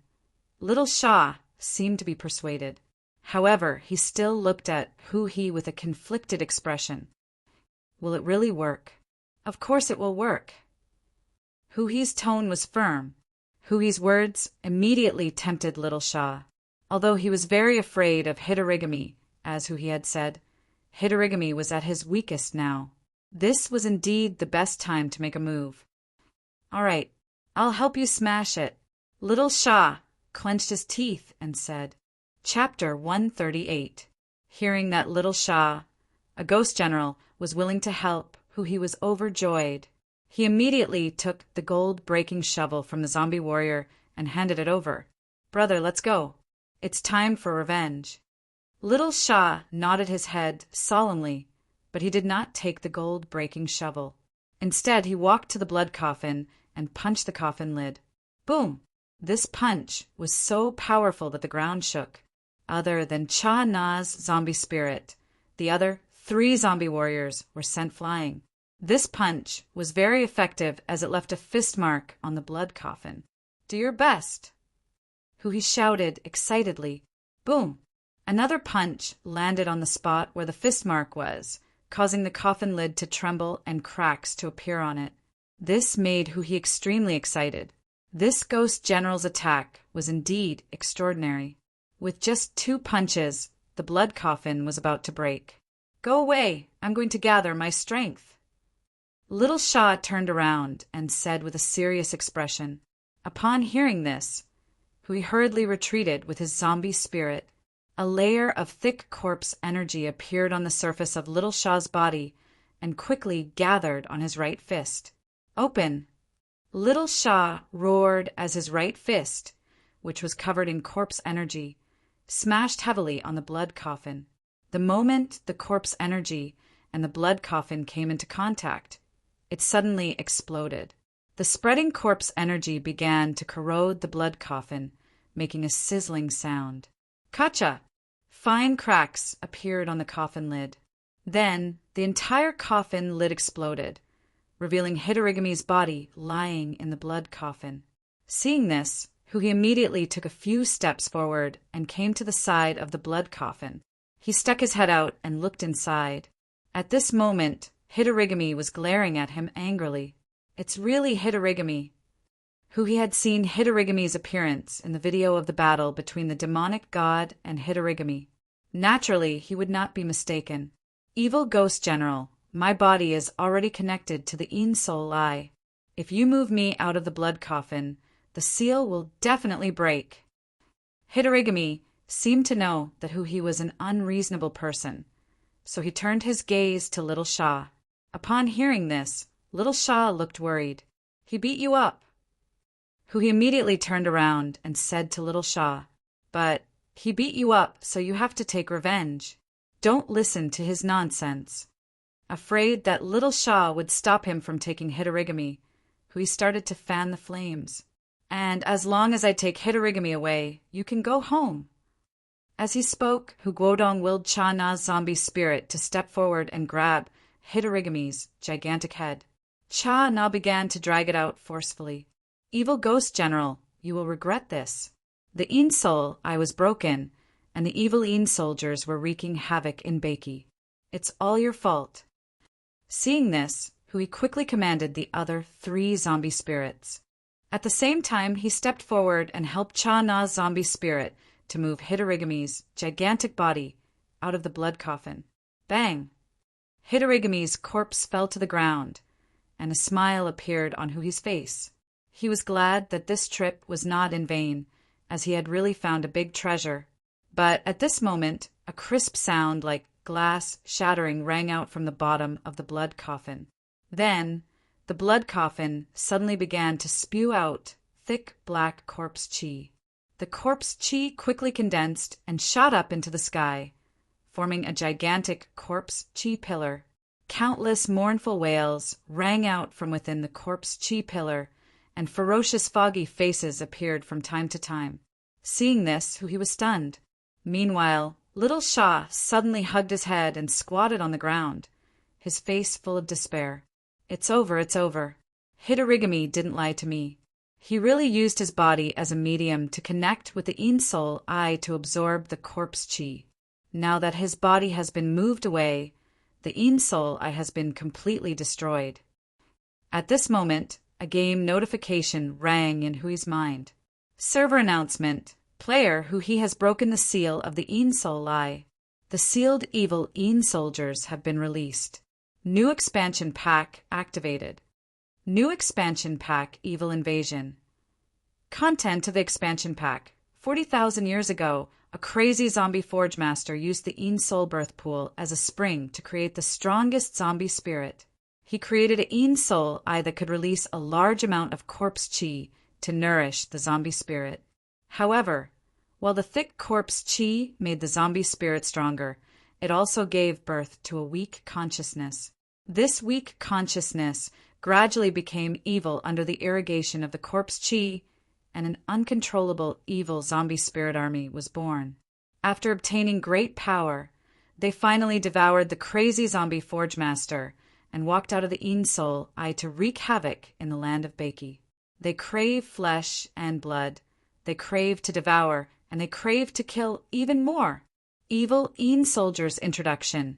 Little Shah seemed to be persuaded. However, he still looked at Huhi with a conflicted expression. Will it really work? Of course it will work. Huhi's tone was firm. Huhi's words immediately tempted Little Shah. Although he was very afraid of Hidorigami, as Huhi had said, Hidorigami was at his weakest now. This was indeed the best time to make a move. All right, I'll help you smash it. Little Shah clenched his teeth and said, Chapter 138. Hearing that Little Shah, a ghost general, was willing to help, who he was overjoyed. He immediately took the gold-breaking shovel from the zombie warrior and handed it over. "Brother, let's go. It's time for revenge." Little Shah nodded his head solemnly, but he did not take the gold-breaking shovel. Instead, he walked to the blood coffin and punched the coffin lid. Boom! This punch was so powerful that the ground shook. Other than Cha Na's zombie spirit, the other 3 zombie warriors were sent flying. This punch was very effective as it left a fist mark on the blood coffin. "Do your best," who he shouted excitedly. Boom! Another punch landed on the spot where the fist mark was, causing the coffin lid to tremble and cracks to appear on it. This made Hu He extremely excited. This ghost general's attack was indeed extraordinary. With just 2 punches, the blood coffin was about to break. "Go away! I'm going to gather my strength." Little Shah turned around and said with a serious expression. Upon hearing this, Hu He hurriedly retreated with his zombie spirit. A layer of thick corpse energy appeared on the surface of Little Shah's body and quickly gathered on his right fist. "Open!" Little Shah roared as his right fist, which was covered in corpse energy, smashed heavily on the blood coffin. The moment the corpse energy and the blood coffin came into contact, it suddenly exploded. The spreading corpse energy began to corrode the blood coffin, making a sizzling sound. Kacha! Fine cracks appeared on the coffin lid. Then the entire coffin lid exploded, revealing Hitorigami's body lying in the blood coffin. Seeing this, Hu He immediately took a few steps forward and came to the side of the blood coffin. He stuck his head out and looked inside. At this moment, Hitorigami was glaring at him angrily. It's really Hitorigami. Hu He had seen Hitorigami's appearance in the video of the battle between the demonic god and Hitorigami. Naturally, he would not be mistaken. "Evil Ghost General, my body is already connected to the Ein Soul Eye. If you move me out of the blood coffin, the seal will definitely break." Hitorigami seemed to know that Hu He was an unreasonable person, so he turned his gaze to Little Shah. Upon hearing this, Little Shah looked worried. "He beat you up." Hu He immediately turned around and said to Little Shah, "But he beat you up, so you have to take revenge. Don't listen to his nonsense." Afraid that Little Shah would stop him from taking Hitorigami, Hu He started to fan the flames. "And as long as I take Hitorigami away, you can go home." As he spoke, Hu Guodong willed Cha Na's zombie spirit to step forward and grab Hitorigami's gigantic head. Cha Na began to drag it out forcefully. "Evil Ghost General, you will regret this. The Ein Soul Eye was broken, and the evil Ein soldiers were wreaking havoc in Beiki. It's all your fault." Seeing this, Hu He quickly commanded the other 3 zombie spirits. At the same time, he stepped forward and helped Cha Na's zombie spirit to move Hitorigami's gigantic body out of the blood coffin. Bang! Hitorigami's corpse fell to the ground, and a smile appeared on Hu He's face. He was glad that this trip was not in vain, as he had really found a big treasure. But at this moment, a crisp sound like glass shattering rang out from the bottom of the blood coffin. Then, the blood coffin suddenly began to spew out thick black corpse chi. The corpse chi quickly condensed and shot up into the sky, forming a gigantic corpse chi pillar. Countless mournful wails rang out from within the corpse chi pillar, and ferocious foggy faces appeared from time to time. Seeing this, Hu He was stunned. Meanwhile, Little Shah suddenly hugged his head and squatted on the ground, his face full of despair. "It's over, it's over. Hitorigami didn't lie to me. He really used his body as a medium to connect with the Ein Soul Eye to absorb the corpse chi. Now that his body has been moved away, the Ein Soul Eye has been completely destroyed." At this moment, a game notification rang in Hu He's mind. Server announcement. Player Hu He has broken the seal of the Ein Soul Eye. The sealed evil Ein soldiers have been released. New expansion pack activated. New expansion pack Evil Invasion. Content of the expansion pack. 40,000 years ago, a crazy zombie forge master used the Ein Soul birth pool as a spring to create the strongest zombie spirit. He created a Een soul eye that could release a large amount of corpse chi to nourish the zombie spirit. However, while the thick corpse chi made the zombie spirit stronger, it also gave birth to a weak consciousness. This weak consciousness gradually became evil under the irrigation of the corpse chi, and an uncontrollable evil zombie spirit army was born. After obtaining great power, they finally devoured the crazy zombie Forge Master and walked out of the Een soul eye to wreak havoc in the land of Bakey. They crave flesh and blood. They crave to devour, and they crave to kill even more. Evil Een Soldier's introduction.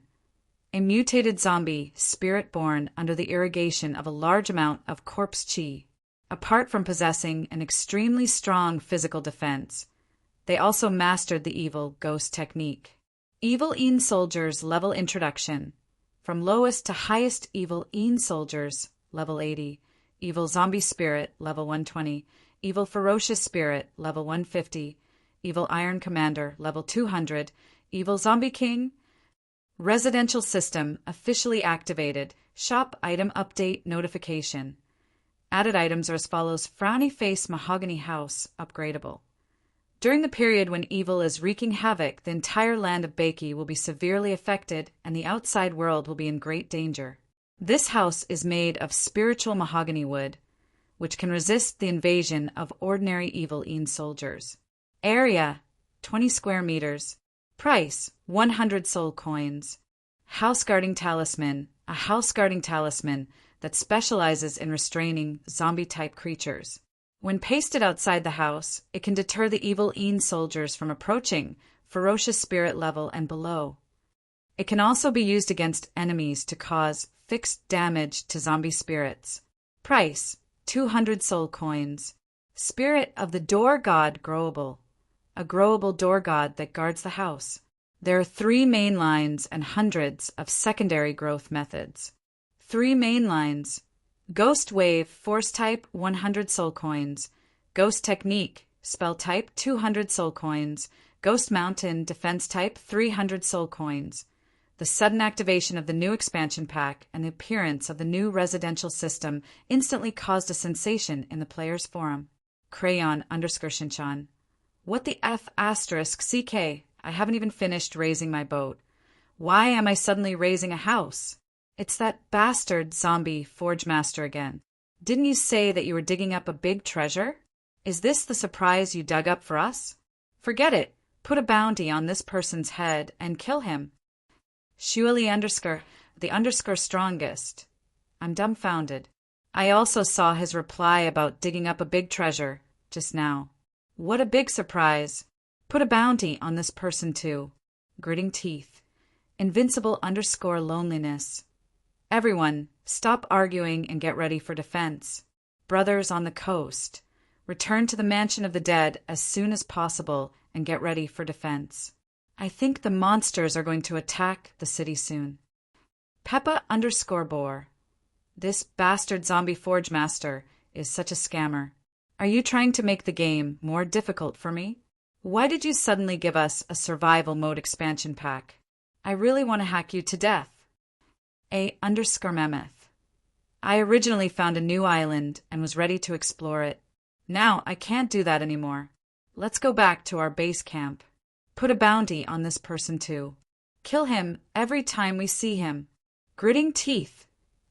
A mutated zombie, spirit born under the irrigation of a large amount of corpse chi. Apart from possessing an extremely strong physical defense, they also mastered the evil ghost technique. Evil Een Soldier's level introduction. From lowest to highest evil Een Soldiers, level 80. Evil Zombie Spirit, level 120. Evil Ferocious Spirit, level 150. Evil Iron Commander, level 200. Evil Zombie King. Residential system officially activated. Shop item update notification. Added items are as follows: Frowny Face Mahogany House, upgradable. During the period when evil is wreaking havoc, the entire land of Bakey will be severely affected and the outside world will be in great danger. This house is made of spiritual mahogany wood, which can resist the invasion of ordinary evil Een soldiers. Area, 20 square meters. Price, 100 soul coins. House Guarding Talisman, a house guarding talisman that specializes in restraining zombie-type creatures. When pasted outside the house, it can deter the evil Een soldiers from approaching ferocious spirit level and below. It can also be used against enemies to cause fixed damage to zombie spirits. Price, 200 soul coins. Spirit of the Door God Growable, a growable door god that guards the house. There are 3 main lines and hundreds of secondary growth methods. 3 main lines. Ghost Wave, Force Type, 100 soul coins. Ghost Technique, Spell Type, 200 soul coins. Ghost Mountain, Defense Type, 300 soul coins. The sudden activation of the new expansion pack and the appearance of the new residential system instantly caused a sensation in the players' forum. Crayon_Shinchan. What the F*** CK? I haven't even finished raising my boat. Why am I suddenly raising a house? It's that bastard zombie Forge Master again. Didn't you say that you were digging up a big treasure? Is this the surprise you dug up for us? Forget it. Put a bounty on this person's head and kill him. Shuali_ the underscore strongest. I'm dumbfounded. I also saw his reply about digging up a big treasure just now. What a big surprise. Put a bounty on this person too. Gritting teeth. Invincible_ loneliness. Everyone, stop arguing and get ready for defense. Brothers on the coast, return to the mansion of the dead as soon as possible and get ready for defense. I think the monsters are going to attack the city soon. Peppa_Boar. This bastard zombie Forge Master is such a scammer. Are you trying to make the game more difficult for me? Why did you suddenly give us a survival mode expansion pack? I really want to hack you to death. A_Mammoth. I originally found a new island and was ready to explore it. Now I can't do that anymore. Let's go back to our base camp. Put a bounty on this person too. Kill him every time we see him. Gritting teeth.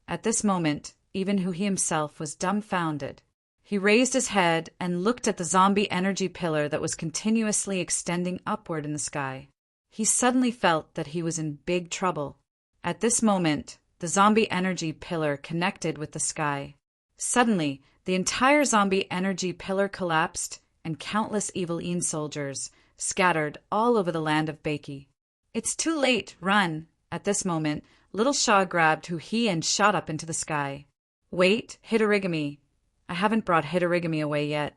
At this moment, even he himself was dumbfounded. He raised his head and looked at the zombie energy pillar that was continuously extending upward in the sky. He suddenly felt that he was in big trouble. At this moment, the zombie energy pillar connected with the sky. Suddenly, the entire zombie energy pillar collapsed and countless evil Een soldiers scattered all over the land of Bakey. It's too late, run! At this moment, Little Shaw grabbed Huhi and shot up into the sky. Wait, Hitorigami. I haven't brought Hitorigami away yet.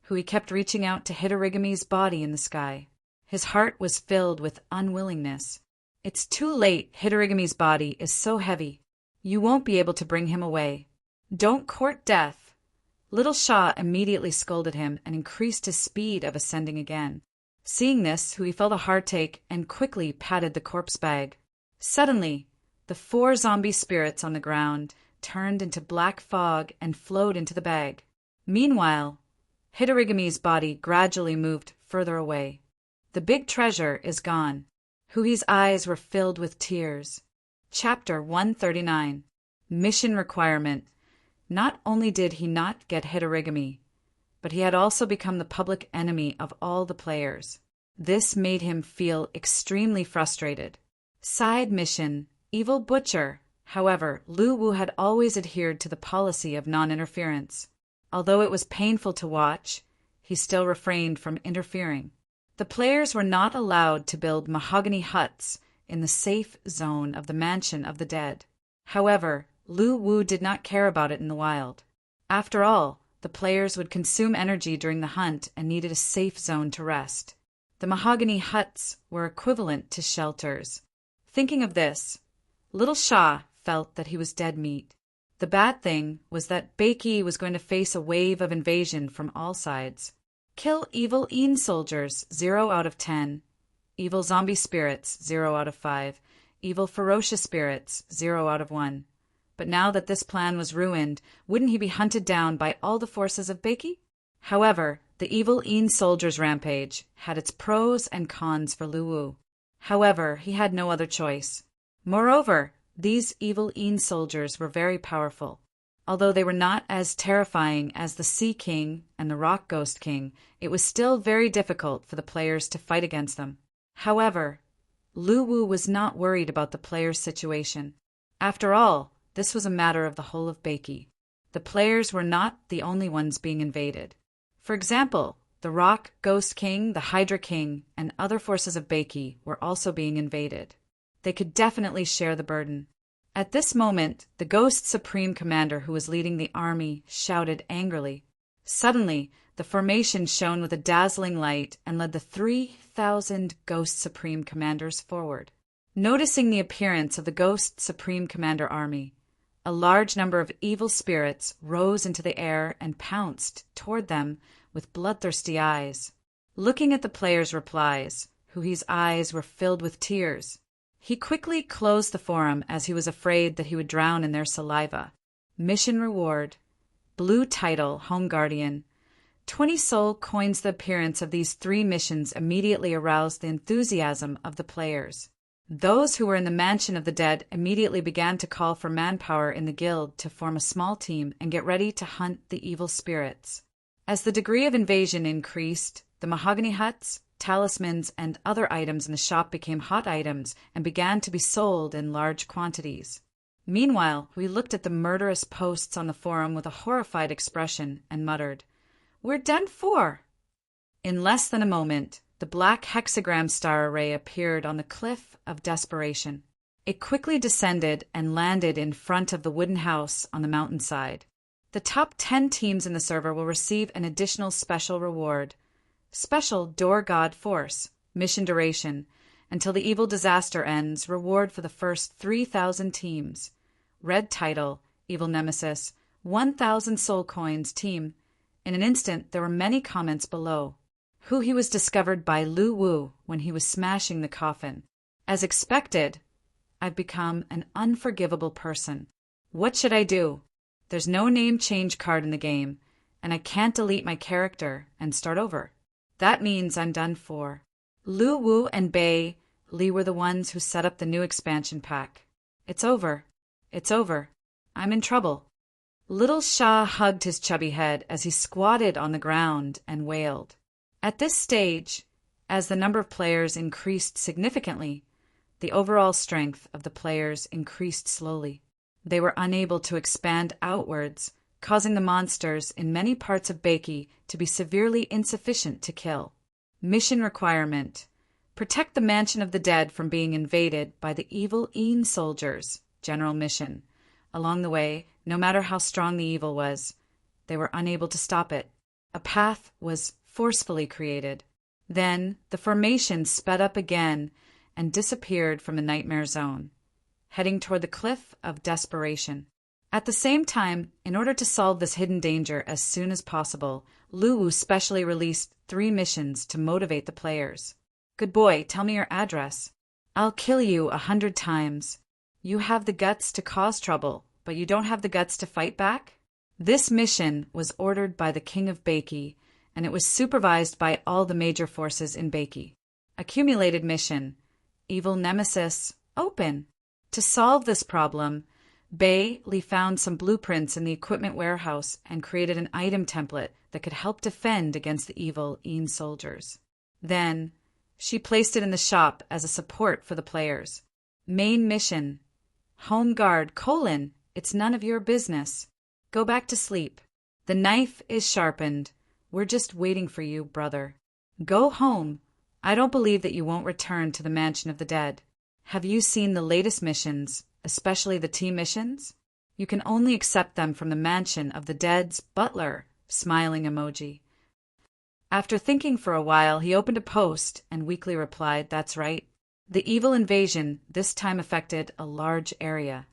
Hui kept reaching out to Hitorigami's body in the sky. His heart was filled with unwillingness. It's too late, Hitorigami's body is so heavy. You won't be able to bring him away. Don't court death. Little Shaw immediately scolded him and increased his speed of ascending again. Seeing this, Hui felt a heartache and quickly patted the corpse bag. Suddenly, the 4 zombie spirits on the ground turned into black fog and flowed into the bag. Meanwhile, Hitorigami's body gradually moved further away. The big treasure is gone. Hui's eyes were filled with tears. Chapter 139. Mission Requirement. Not only did he not get Hitorigami, but he had also become the public enemy of all the players. This made him feel extremely frustrated. Side mission, Evil Butcher. However, Lu Wu had always adhered to the policy of non-interference. Although it was painful to watch, he still refrained from interfering. The players were not allowed to build mahogany huts in the safe zone of the Mansion of the Dead. However, Lu Wu did not care about it in the wild. After all, the players would consume energy during the hunt and needed a safe zone to rest. The mahogany huts were equivalent to shelters. Thinking of this, Little Shah felt that he was dead meat. The bad thing was that Beiki was going to face a wave of invasion from all sides. Kill evil Een soldiers, 0 out of 10. Evil zombie spirits, 0 out of 5. Evil ferocious spirits, 0 out of 1. But now that this plan was ruined, wouldn't he be hunted down by all the forces of Beiki? However, the evil Een soldiers' rampage had its pros and cons for Lu Wu. However, he had no other choice. Moreover, these evil Een soldiers were very powerful. Although they were not as terrifying as the Sea King and the Rock Ghost King, it was still very difficult for the players to fight against them. However, Lu Wu was not worried about the players' situation. After all, this was a matter of the whole of Beiki. The players were not the only ones being invaded. For example, the Rock Ghost King, the Hydra King, and other forces of Beiki were also being invaded. They could definitely share the burden. At this moment, the Ghost Supreme Commander who was leading the army shouted angrily. Suddenly, the formation shone with a dazzling light and led the 3,000 Ghost Supreme Commanders forward. Noticing the appearance of the Ghost Supreme Commander army, a large number of evil spirits rose into the air and pounced toward them with bloodthirsty eyes. Looking at the players' replies, Hui's eyes were filled with tears. He quickly closed the forum as he was afraid that he would drown in their saliva. Mission reward. Blue title, Home Guardian. 20 soul coins. The appearance of these 3 missions immediately aroused the enthusiasm of the players. Those who were in the Mansion of the Dead immediately began to call for manpower in the guild to form a small team and get ready to hunt the evil spirits. As the degree of invasion increased, the mahogany huts, talismans, and other items in the shop became hot items and began to be sold in large quantities. Meanwhile, we looked at the murderous posts on the forum with a horrified expression and muttered, "We're done for!" In less than a moment, the black hexagram star array appeared on the Cliff of Desperation. It quickly descended and landed in front of the wooden house on the mountainside. The top 10 teams in the server will receive an additional special reward. Special Door God Force. Mission duration. Until the evil disaster ends, reward for the first 3,000 teams. Red title, Evil Nemesis, 1,000 soul coins team. In an instant, there were many comments below. He was discovered by Lu Wu when he was smashing the coffin. As expected, I've become an unforgivable person. What should I do? There's no name change card in the game, and I can't delete my character and start over. That means I'm done for. Lu Wu and Bei Li were the ones who set up the new expansion pack. It's over. It's over. I'm in trouble. Little Shah hugged his chubby head as he squatted on the ground and wailed. At this stage, as the number of players increased significantly, the overall strength of the players increased slowly. They were unable to expand outwards, causing the monsters in many parts of Beiki to be severely insufficient to kill. Mission requirement. Protect the Mansion of the Dead from being invaded by the evil Een soldiers. General mission. Along the way, no matter how strong the evil was, they were unable to stop it. A path was forcefully created. Then the formation sped up again and disappeared from the nightmare zone, heading toward the Cliff of Desperation. At the same time, in order to solve this hidden danger as soon as possible, Lu Wu specially released 3 missions to motivate the players. Good boy, tell me your address. I'll kill you 100 times. You have the guts to cause trouble. but you don't have the guts to fight back? This mission was ordered by the King of Bakey, and it was supervised by all the major forces in Bakey. Accumulated mission. Evil nemesis. Open. To solve this problem, Bailey found some blueprints in the equipment warehouse and created an item template that could help defend against the evil Een soldiers. Then, she placed it in the shop as a support for the players. Main mission. Home guard, it's none of your business. Go back to sleep. The knife is sharpened. We're just waiting for you, brother. Go home. I don't believe that you won't return to the Mansion of the Dead. Have you seen the latest missions, especially the team missions? You can only accept them from the Mansion of the Dead's butler, smiling emoji. After thinking for a while, he opened a post and weakly replied, "That's right." The evil invasion this time affected a large area.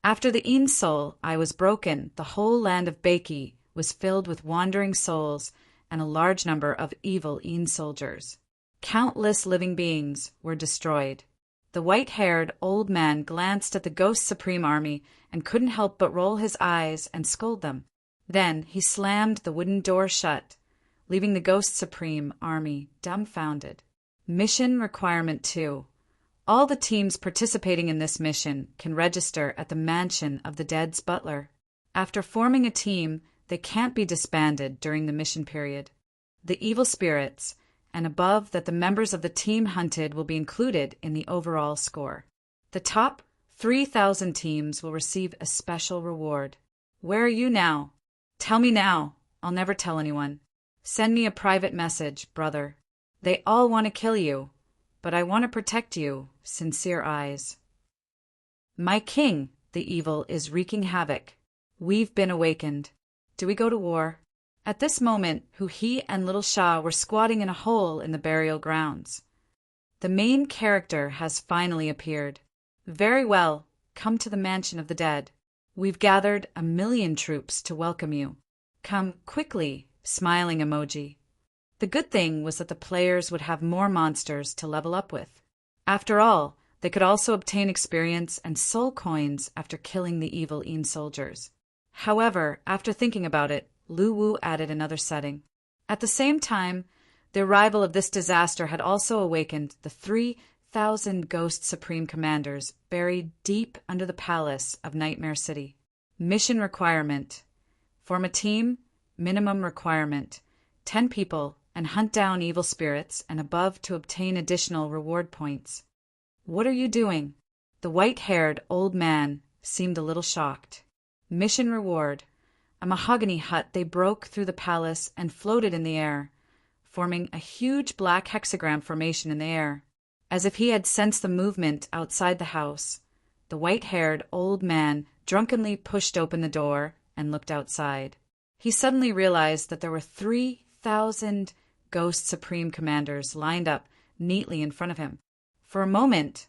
After the Een Sol eye was broken, the whole land of Bakey was filled with wandering souls and a large number of evil Een soldiers. Countless living beings were destroyed. The white-haired old man glanced at the Ghost Supreme army and couldn't help but roll his eyes and scold them. Then he slammed the wooden door shut, leaving the Ghost Supreme army dumbfounded. Mission Requirement 2. All the teams participating in this mission can register at the Mansion of the Dead's butler. After forming a team, they can't be disbanded during the mission period. The evil spirits, and above that the members of the team hunted will be included in the overall score. The top 3,000 teams will receive a special reward. Where are you now? Tell me now. I'll never tell anyone. Send me a private message, brother. They all want to kill you, but I want to protect you. Sincere eyes. My king, the evil is wreaking havoc. We've been awakened. Do we go to war? At this moment, he and Little Shah were squatting in a hole in the burial grounds. The main character has finally appeared. Very well, come to the Mansion of the Dead. We've gathered 1,000,000 troops to welcome you. Come quickly, smiling emoji. The good thing was that the players would have more monsters to level up with. After all, they could also obtain experience and soul coins after killing the evil Een soldiers. However, after thinking about it, Lu Wu added another setting. At the same time, the arrival of this disaster had also awakened the 3,000 Ghost Supreme Commanders buried deep under the palace of Nightmare City. Mission requirement. Form a team, minimum requirement. 10 people, and hunt down evil spirits and above to obtain additional reward points. What are you doing? The white-haired old man seemed a little shocked. Mission reward. A mahogany hut, they broke through the palace and floated in the air, forming a huge black hexagram formation in the air. As if he had sensed the movement outside the house, the white-haired old man drunkenly pushed open the door and looked outside. He suddenly realized that there were 3,000 Ghost Supreme Commanders lined up neatly in front of him. For a moment,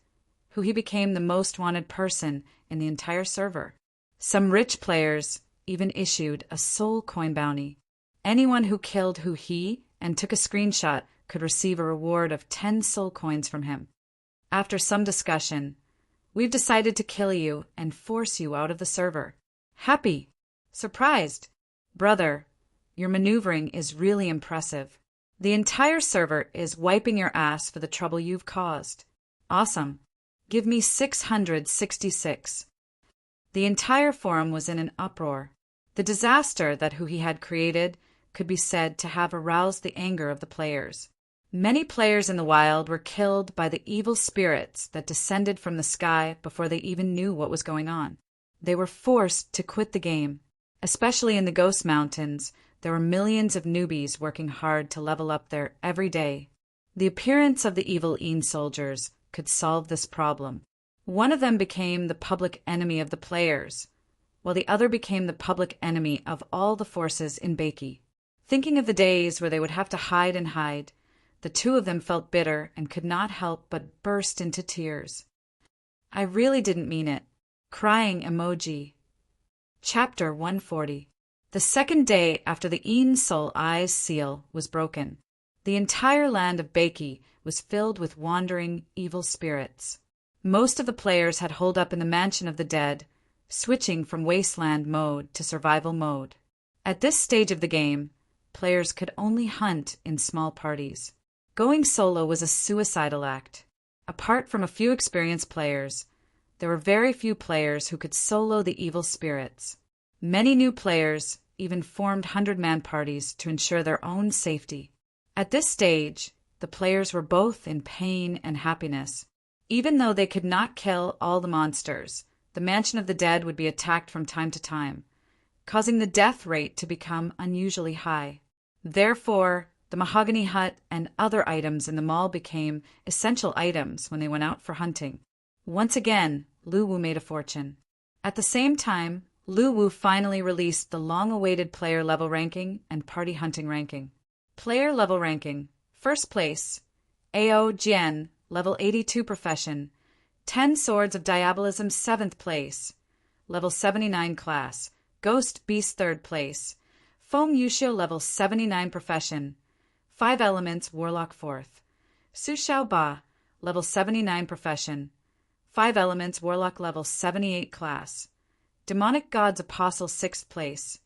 he became the most wanted person in the entire server. Some rich players even issued a soul coin bounty. Anyone who killed he and took a screenshot could receive a reward of 10 soul coins from him. After some discussion, we've decided to kill you and force you out of the server. Happy. Surprised. Brother, your maneuvering is really impressive. The entire server is wiping your ass for the trouble you've caused. Awesome. Give me 666. The entire forum was in an uproar. The disaster that he had created could be said to have aroused the anger of the players. Many players in the wild were killed by the evil spirits that descended from the sky before they even knew what was going on. They were forced to quit the game. Especially in the Ghost Mountains, there were millions of newbies working hard to level up there every day. The appearance of the evil Een soldiers could solve this problem. One of them became the public enemy of the players, while the other became the public enemy of all the forces in Bakey. Thinking of the days where they would have to hide and hide, the two of them felt bitter and could not help but burst into tears. I really didn't mean it. Crying emoji. Chapter 140. The second day after the Een Sol Eye's seal was broken, the entire land of Bakey was filled with wandering evil spirits. Most of the players had holed up in the Mansion of the Dead, switching from wasteland mode to survival mode. At this stage of the game, players could only hunt in small parties. Going solo was a suicidal act. Apart from a few experienced players, there were very few players who could solo the evil spirits. Many new players even formed 100-man parties to ensure their own safety. At this stage, the players were both in pain and happiness. Even though they could not kill all the monsters, the Mansion of the Dead would be attacked from time to time, causing the death rate to become unusually high. Therefore, the mahogany hut and other items in the mall became essential items when they went out for hunting. Once again, Luwu made a fortune. At the same time, Luwu finally released the long-awaited player level ranking and party hunting ranking. Player level ranking. First place, Ao Jian, level 82 profession. 10 Swords of Diabolism 7th place. Level 79 class. Ghost Beast 3rd place. Foam Yushio level 79 profession. 5 Elements Warlock 4th. Su Xiao Ba, level 79 profession. 5 Elements Warlock level 78 class. Demonic Gods Apostle 6th place.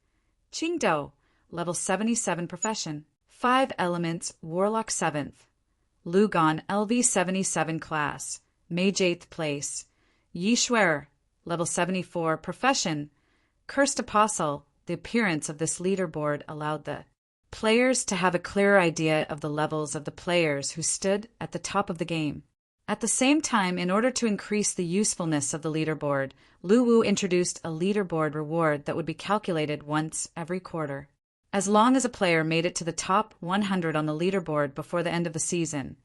Qing Do, level 77 profession. 5 Elements Warlock 7th. Lugon LV 77 class. Mage 8th place. Yi Shuer, level 74 profession. Cursed Apostle. The appearance of this leaderboard allowed the players to have a clearer idea of the levels of the players who stood at the top of the game. At the same time, in order to increase the usefulness of the leaderboard, Luwu introduced a leaderboard reward that would be calculated once every quarter. As long as a player made it to the top 100 on the leaderboard before the end of the season,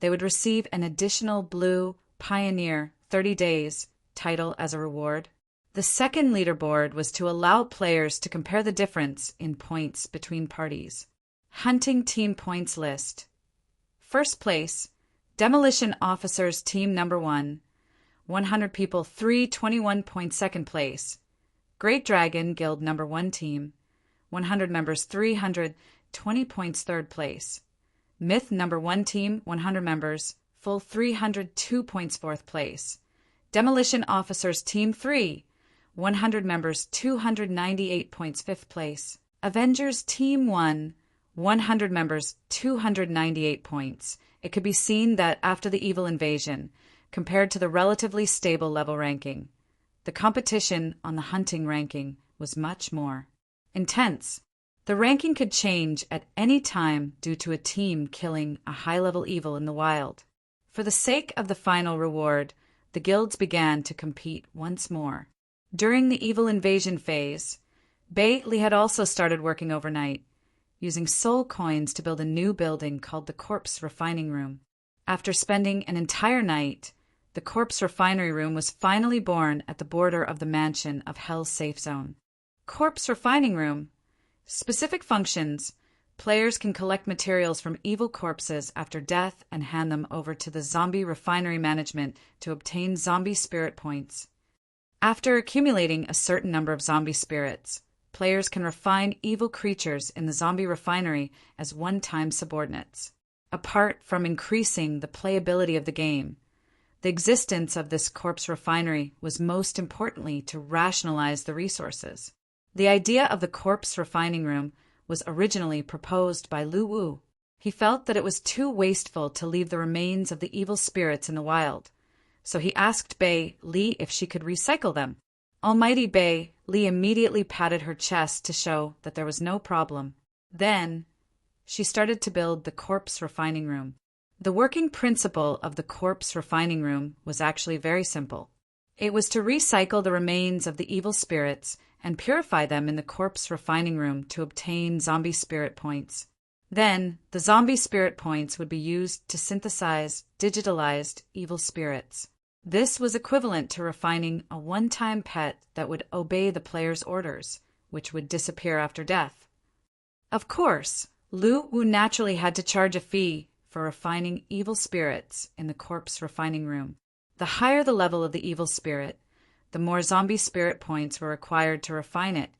they would receive an additional Blue Pioneer 30 Days title as a reward. The second leaderboard was to allow players to compare the difference in points between parties. Hunting Team Points List. First place, Demolition Officers Team Number 1, 100 people 321 points. Second place, Great Dragon Guild Number 1 Team, 100 members 320 points. Third place, Myth Number 1 Team, 100 members, full 302 points. Fourth place, Demolition Officers Team 3, 100 members 298 points. Fifth place, Avengers Team 1, 100 members 298 points. It could be seen that after the evil invasion, compared to the relatively stable level ranking, the competition on the hunting ranking was much more intense. The ranking could change at any time due to a team killing a high-level evil in the wild. For the sake of the final reward, the guilds began to compete once more. During the evil invasion phase, Bei Li had also started working overnight, using soul coins to build a new building called the Corpse Refining Room. After spending an entire night, the Corpse Refinery Room was finally born at the border of the mansion of Hell's Safe Zone. Corpse Refining Room. Specific functions. Players can collect materials from evil corpses after death and hand them over to the Zombie Refinery Management to obtain zombie spirit points. After accumulating a certain number of zombie spirits, players can refine evil creatures in the zombie refinery as one-time subordinates. Apart from increasing the playability of the game, the existence of this corpse refinery was most importantly to rationalize the resources. The idea of the corpse refining room was originally proposed by Luwu. He felt that it was too wasteful to leave the remains of the evil spirits in the wild, so he asked Bei Li if she could recycle them. Almighty Bei Li immediately patted her chest to show that there was no problem. Then, she started to build the corpse refining room. The working principle of the corpse refining room was actually very simple. It was to recycle the remains of the evil spirits and purify them in the corpse refining room to obtain zombie spirit points. Then, the zombie spirit points would be used to synthesize digitalized evil spirits. This was equivalent to refining a one-time pet that would obey the player's orders, which would disappear after death. Of course, Luwu naturally had to charge a fee for refining evil spirits in the corpse refining room. The higher the level of the evil spirit, the more zombie spirit points were required to refine it,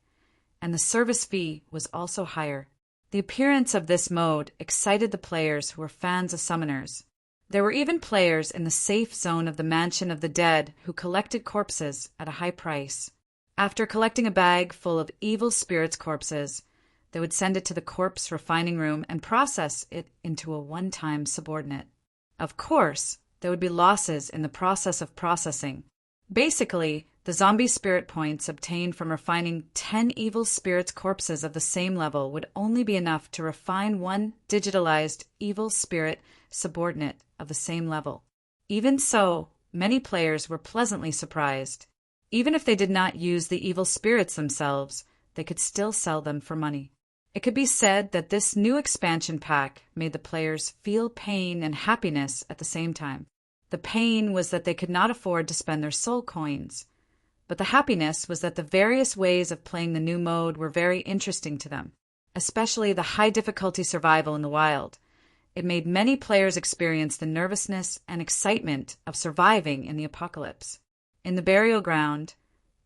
and the service fee was also higher. The appearance of this mode excited the players who were fans of summoners. There were even players in the safe zone of the Mansion of the Dead who collected corpses at a high price. After collecting a bag full of evil spirits' corpses, they would send it to the corpse refining room and process it into a one-time subordinate. Of course, there would be losses in the process of processing. Basically, the zombie spirit points obtained from refining 10 evil spirits' corpses of the same level would only be enough to refine one digitalized evil spirit subordinate of the same level. Even so, many players were pleasantly surprised. Even if they did not use the evil spirits themselves, they could still sell them for money. It could be said that this new expansion pack made the players feel pain and happiness at the same time. The pain was that they could not afford to spend their soul coins, but the happiness was that the various ways of playing the new mode were very interesting to them, especially the high difficulty survival in the wild. It made many players experience the nervousness and excitement of surviving in the apocalypse. In the burial ground,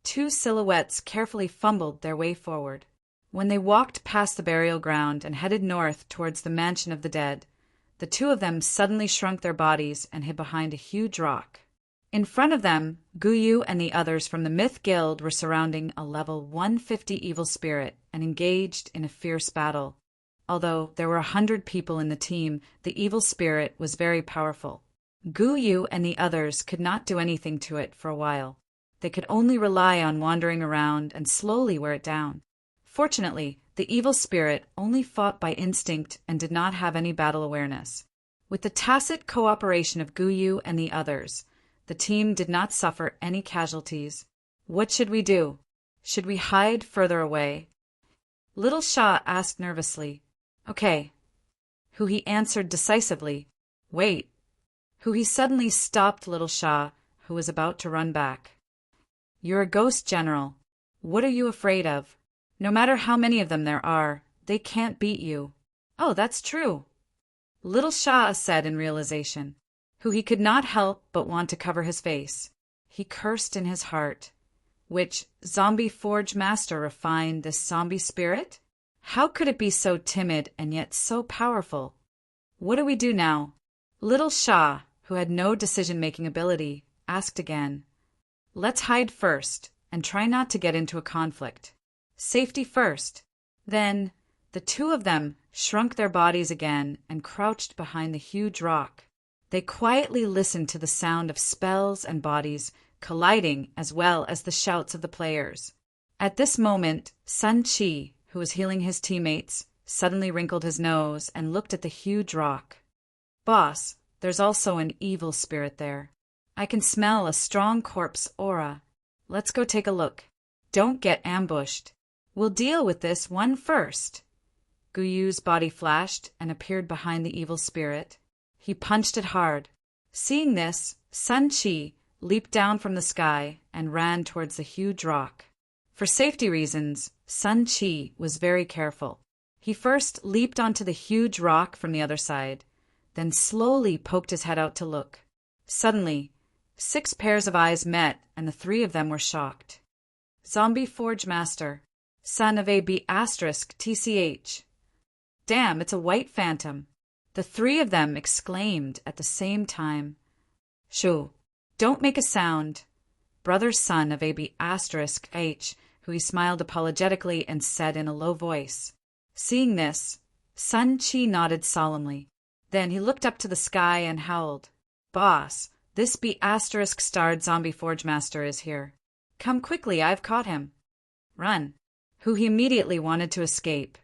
two silhouettes carefully fumbled their way forward. When they walked past the burial ground and headed north towards the Mansion of the Dead, the two of them suddenly shrunk their bodies and hid behind a huge rock. In front of them, Guyu and the others from the Myth Guild were surrounding a level 150 evil spirit and engaged in a fierce battle. Although there were 100 people in the team, the evil spirit was very powerful. Guyu and the others could not do anything to it for a while. They could only rely on wandering around and slowly wear it down. Fortunately, the evil spirit only fought by instinct and did not have any battle awareness. With the tacit cooperation of Guyu and the others, the team did not suffer any casualties. What should we do? Should we hide further away? Little Shah asked nervously. Okay. Huhi answered decisively. Wait. Huhi suddenly stopped Little Shah, who was about to run back. You're a ghost, General. What are you afraid of? No matter how many of them there are, they can't beat you. Oh, that's true. Little Shah said in realization, who he could not help but want to cover his face. He cursed in his heart. Which zombie forge master refined this zombie spirit? How could it be so timid and yet so powerful? What do we do now? Little Shah, who had no decision-making ability, asked again. Let's hide first and try not to get into a conflict. Safety first. Then the two of them shrunk their bodies again and crouched behind the huge rock. They quietly listened to the sound of spells and bodies colliding as well as the shouts of the players. At this moment, Sun Chi, who was healing his teammates, suddenly wrinkled his nose and looked at the huge rock. Boss, there's also an evil spirit there. I can smell a strong corpse aura. Let's go take a look. Don't get ambushed. We'll deal with this one first. Guyu's body flashed and appeared behind the evil spirit. He punched it hard. Seeing this, Sun Chi leaped down from the sky and ran towards the huge rock. For safety reasons, Sun Chi was very careful. He first leaped onto the huge rock from the other side, then slowly poked his head out to look. Suddenly, 6 pairs of eyes met, and the 3 of them were shocked. Zombie Forge Master, son of a B***TCH. Damn, it's a white phantom. The 3 of them exclaimed at the same time. Shoo, don't make a sound. Brother's son of a B***H, who he smiled apologetically and said in a low voice. Seeing this, Sun Chi nodded solemnly. Then he looked up to the sky and howled. Boss, this B***starred zombie forge master is here. Come quickly, I've caught him. Run. Who he immediately wanted to escape.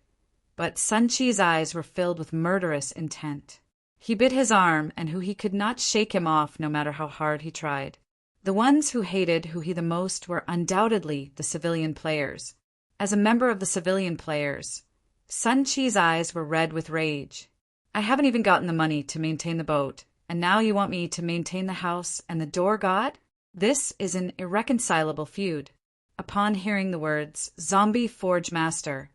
But Sun Chi's eyes were filled with murderous intent. He bit his arm, and Who he could not shake him off no matter how hard he tried. The ones who hated Who he the most were undoubtedly the civilian players. As a member of the civilian players, Sun Chi's eyes were red with rage. I haven't even gotten the money to maintain the boat, and now you want me to maintain the house and the door god? This is an irreconcilable feud. Upon hearing the words, Zombie Forge Master,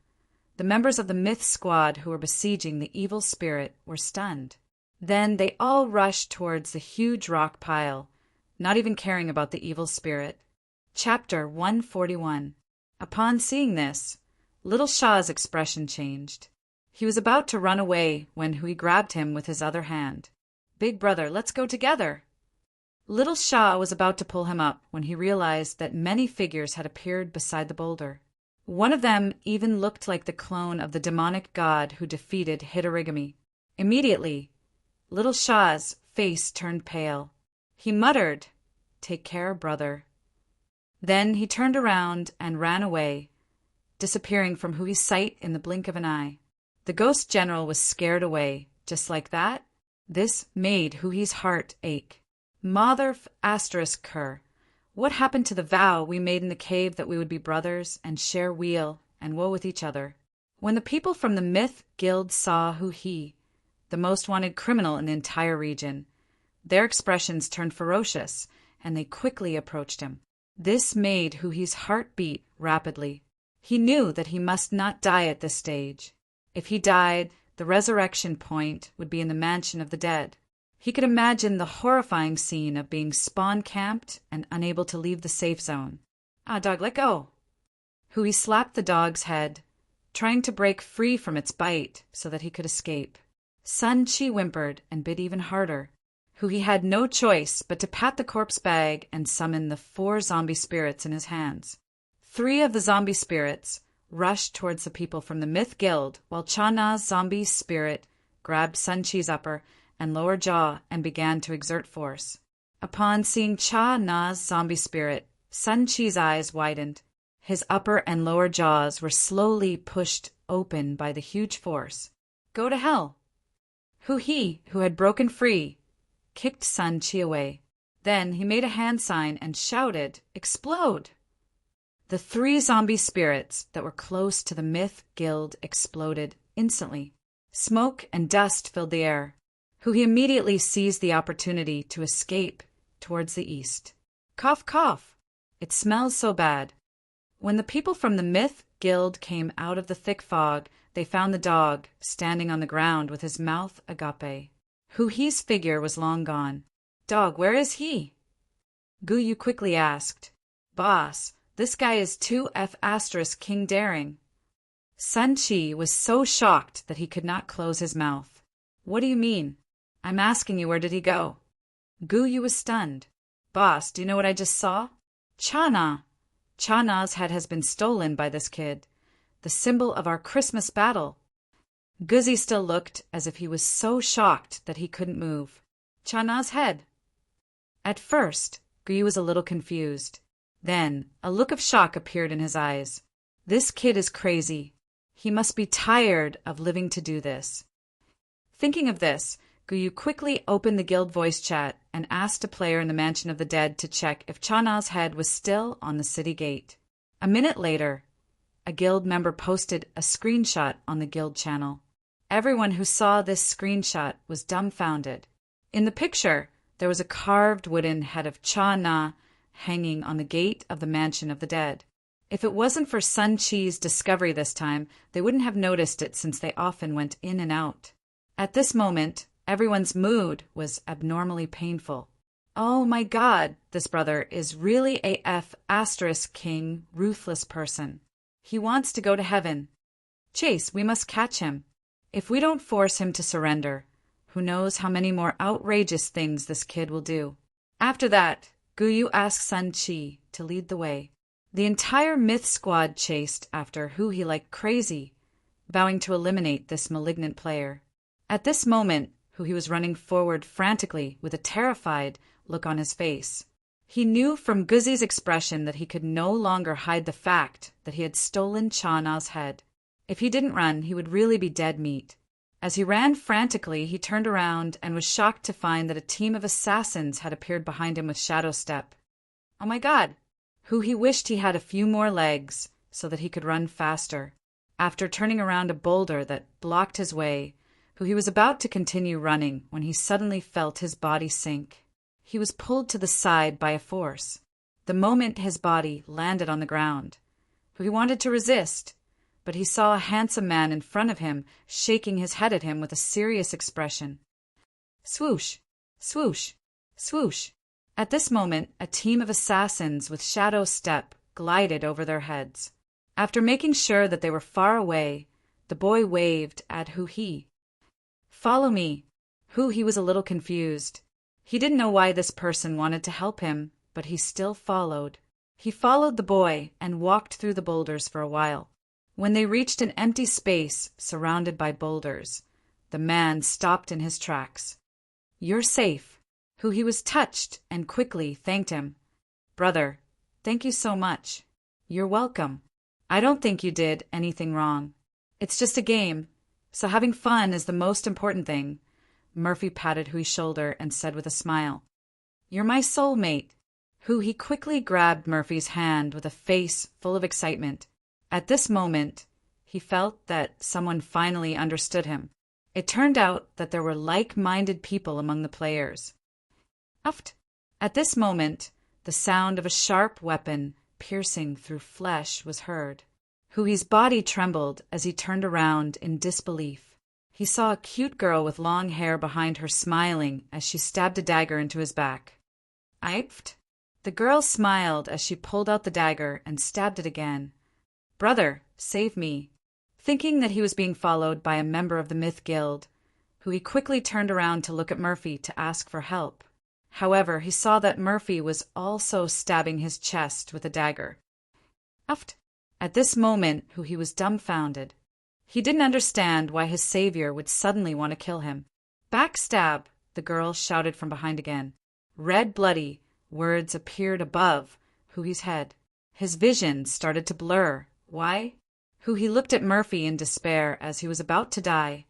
the members of the Myth Squad who were besieging the evil spirit were stunned. Then they all rushed towards the huge rock pile, not even caring about the evil spirit. Chapter 141. Upon seeing this, Little Shah's expression changed. He was about to run away when Hui grabbed him with his other hand. Big brother, let's go together. Little Shah was about to pull him up when he realized that many figures had appeared beside the boulder. One of them even looked like the clone of the demonic god who defeated Hitorigami. Immediately, Little Shah's face turned pale. He muttered, "Take care, brother." Then he turned around and ran away, disappearing from Hui's sight in the blink of an eye. The ghost general was scared away, just like that. This made Hui's heart ache. Mother asterisk her. What happened to the vow we made in the cave that we would be brothers and share weal and woe with each other? When the people from the Myth Guild saw Hui, the most wanted criminal in the entire region, their expressions turned ferocious, and they quickly approached him. This made Hui's heart beat rapidly. He knew that he must not die at this stage. If he died, the resurrection point would be in the mansion of the dead. He could imagine the horrifying scene of being spawn-camped and unable to leave the safe zone. "Ah, dog, let go." Hui slapped the dog's head, trying to break free from its bite so that he could escape. Sun Chi whimpered and bit even harder. Hui had no choice but to pat the corpse bag and summon the 4 zombie spirits in his hands. 3 of the zombie spirits rushed towards the people from the Myth Guild, while Cha Na's zombie spirit grabbed Sun Chi's upper and lower jaw and began to exert force. Upon seeing Cha Na's zombie spirit, Sun Chi's eyes widened. His upper and lower jaws were slowly pushed open by the huge force. "Go to hell!" Hui, who had broken free, kicked Sun Chi away. Then he made a hand sign and shouted, "Explode!" The 3 zombie spirits that were close to the Myth Guild exploded instantly. Smoke and dust filled the air. Hui immediately seized the opportunity to escape towards the east. Cough, cough! It smells so bad. When the people from the Myth Guild came out of the thick fog, they found the dog standing on the ground with his mouth agape. Hui's figure was long gone. "Dog, where is he?" Guyu quickly asked. "Boss, this guy is 2F asterisk King Daring." Sun Chi was so shocked that he could not close his mouth. "What do you mean? I'm asking you, where did he go?" Guyu was stunned. "Boss, do you know what I just saw? Cha Na. Cha Na's head has been stolen by this kid, the symbol of our Christmas battle." Guzzi still looked as if he was so shocked that he couldn't move. "Cha Na's head." At first, Guyu was a little confused. Then, a look of shock appeared in his eyes. This kid is crazy. He must be tired of living to do this. Thinking of this, Guyu quickly opened the guild voice chat and asked a player in the Mansion of the Dead to check if Cha Na's head was still on the city gate. A minute later, a guild member posted a screenshot on the guild channel. Everyone who saw this screenshot was dumbfounded. In the picture, there was a carved wooden head of Cha Na hanging on the gate of the Mansion of the Dead. If it wasn't for Sun Chi's discovery this time, they wouldn't have noticed it since they often went in and out. At this moment, everyone's mood was abnormally painful. "Oh my God, this brother is really a F asterisk king, ruthless person. He wants to go to heaven. Chase, we must catch him. If we don't force him to surrender, who knows how many more outrageous things this kid will do." After that, Guyu asked Sun Chi to lead the way. The entire Myth squad chased after Hui like crazy, vowing to eliminate this malignant player. At this moment, Hui was running forward frantically with a terrified look on his face. He knew from Guzzi's expression that he could no longer hide the fact that he had stolen Cha Na's head. If he didn't run, he would really be dead meat. As he ran frantically, he turned around and was shocked to find that a team of assassins had appeared behind him with shadow step. Oh my God! Hui wished he had a few more legs so that he could run faster. After turning around a boulder that blocked his way, Hui was about to continue running when he suddenly felt his body sink. He was pulled to the side by a force. The moment his body landed on the ground, Hui wanted to resist, but he saw a handsome man in front of him shaking his head at him with a serious expression. Swoosh! Swoosh! Swoosh! At this moment, a team of assassins with shadow step glided over their heads. After making sure that they were far away, the boy waved at Hui. "Follow me." He was a little confused. He didn't know why this person wanted to help him, but he still followed. He followed the boy and walked through the boulders for a while. When they reached an empty space surrounded by boulders, the man stopped in his tracks. "You're safe." He was touched and quickly thanked him. "Brother, thank you so much." "You're welcome. I don't think you did anything wrong. It's just a game, so having fun is the most important thing." Murphy patted Hui's shoulder and said with a smile, "You're my soulmate." He quickly grabbed Murphy's hand with a face full of excitement. At this moment, he felt that someone finally understood him. It turned out that there were like-minded people among the players. At this moment, the sound of a sharp weapon piercing through flesh was heard. Hui's body trembled as he turned around in disbelief. He saw a cute girl with long hair behind her smiling as she stabbed a dagger into his back. The girl smiled as she pulled out the dagger and stabbed it again. "Brother, save me." Thinking that he was being followed by a member of the Myth Guild, Hui quickly turned around to look at Murphy to ask for help. However, he saw that Murphy was also stabbing his chest with a dagger. At this moment, Hui was dumbfounded. He didn't understand why his savior would suddenly want to kill him. "Backstab!" the girl shouted from behind again. Red, bloody words appeared above Hui's head. His vision started to blur. Why? Hui looked at Murphy in despair as he was about to die.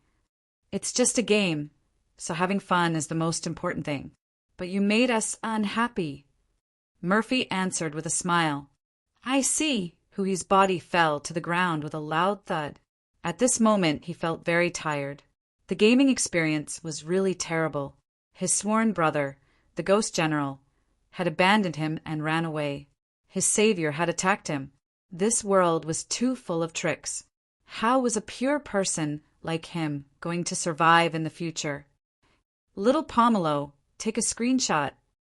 "It's just a game, so having fun is the most important thing. But you made us unhappy." Murphy answered with a smile. "I see." Hui's body fell to the ground with a loud thud. At this moment, he felt very tired. The gaming experience was really terrible. His sworn brother, the Ghost General, had abandoned him and ran away. His savior had attacked him. This world was too full of tricks. How was a pure person like him going to survive in the future? "Little Pomelo, take a screenshot."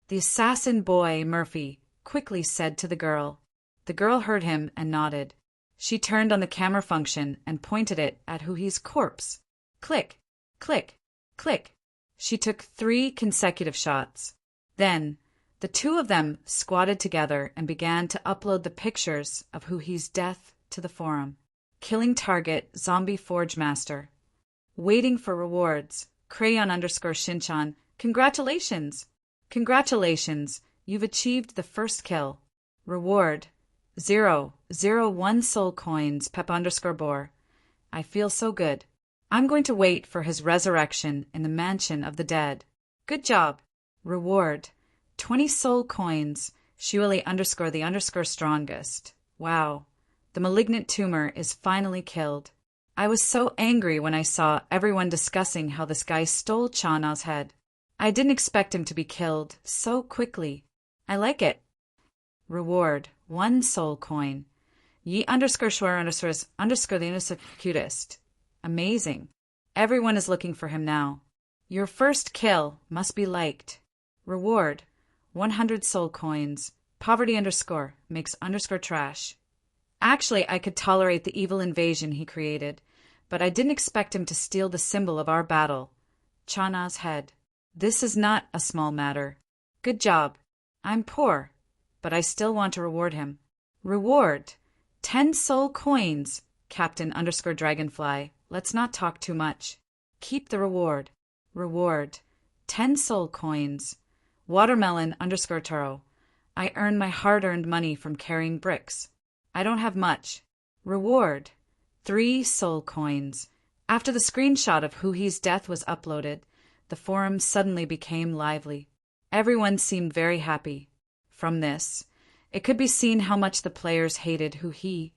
The assassin boy, Murphy, quickly said to the girl. The girl heard him and nodded. She turned on the camera function and pointed it at Hui's corpse. Click, click, click. She took 3 consecutive shots. Then, the two of them squatted together and began to upload the pictures of Hui's death to the forum. Killing target, Zombie Forge Master. Waiting for rewards, Crayon_Shinchan. Congratulations! Congratulations, you've achieved the first kill. Reward, 0.01 soul coins, Pep_Bor. I feel so good. I'm going to wait for his resurrection in the mansion of the dead. Good job. Reward, 20 soul coins, Shuali_the_strongest. Wow. The malignant tumor is finally killed. I was so angry when I saw everyone discussing how this guy stole Chana's head. I didn't expect him to be killed so quickly. I like it. Reward, 1 soul coin. Yi_Schwer_the cutest. Amazing. Everyone is looking for him now. Your first kill must be liked. Reward, 100 soul coins. Poverty_ makes _trash. Actually, I could tolerate the evil invasion he created, but I didn't expect him to steal the symbol of our battle, Chana's head. This is not a small matter. Good job. I'm poor, but I still want to reward him. Reward, 10 soul coins, Captain_Dragonfly. Let's not talk too much. Keep the reward. Reward, 10 soul coins. Watermelon_Turo. I earn my hard-earned money from carrying bricks. I don't have much. Reward, 3 soul coins. After the screenshot of Hui's death was uploaded, the forum suddenly became lively. Everyone seemed very happy. From this, it could be seen how much the players hated Hui,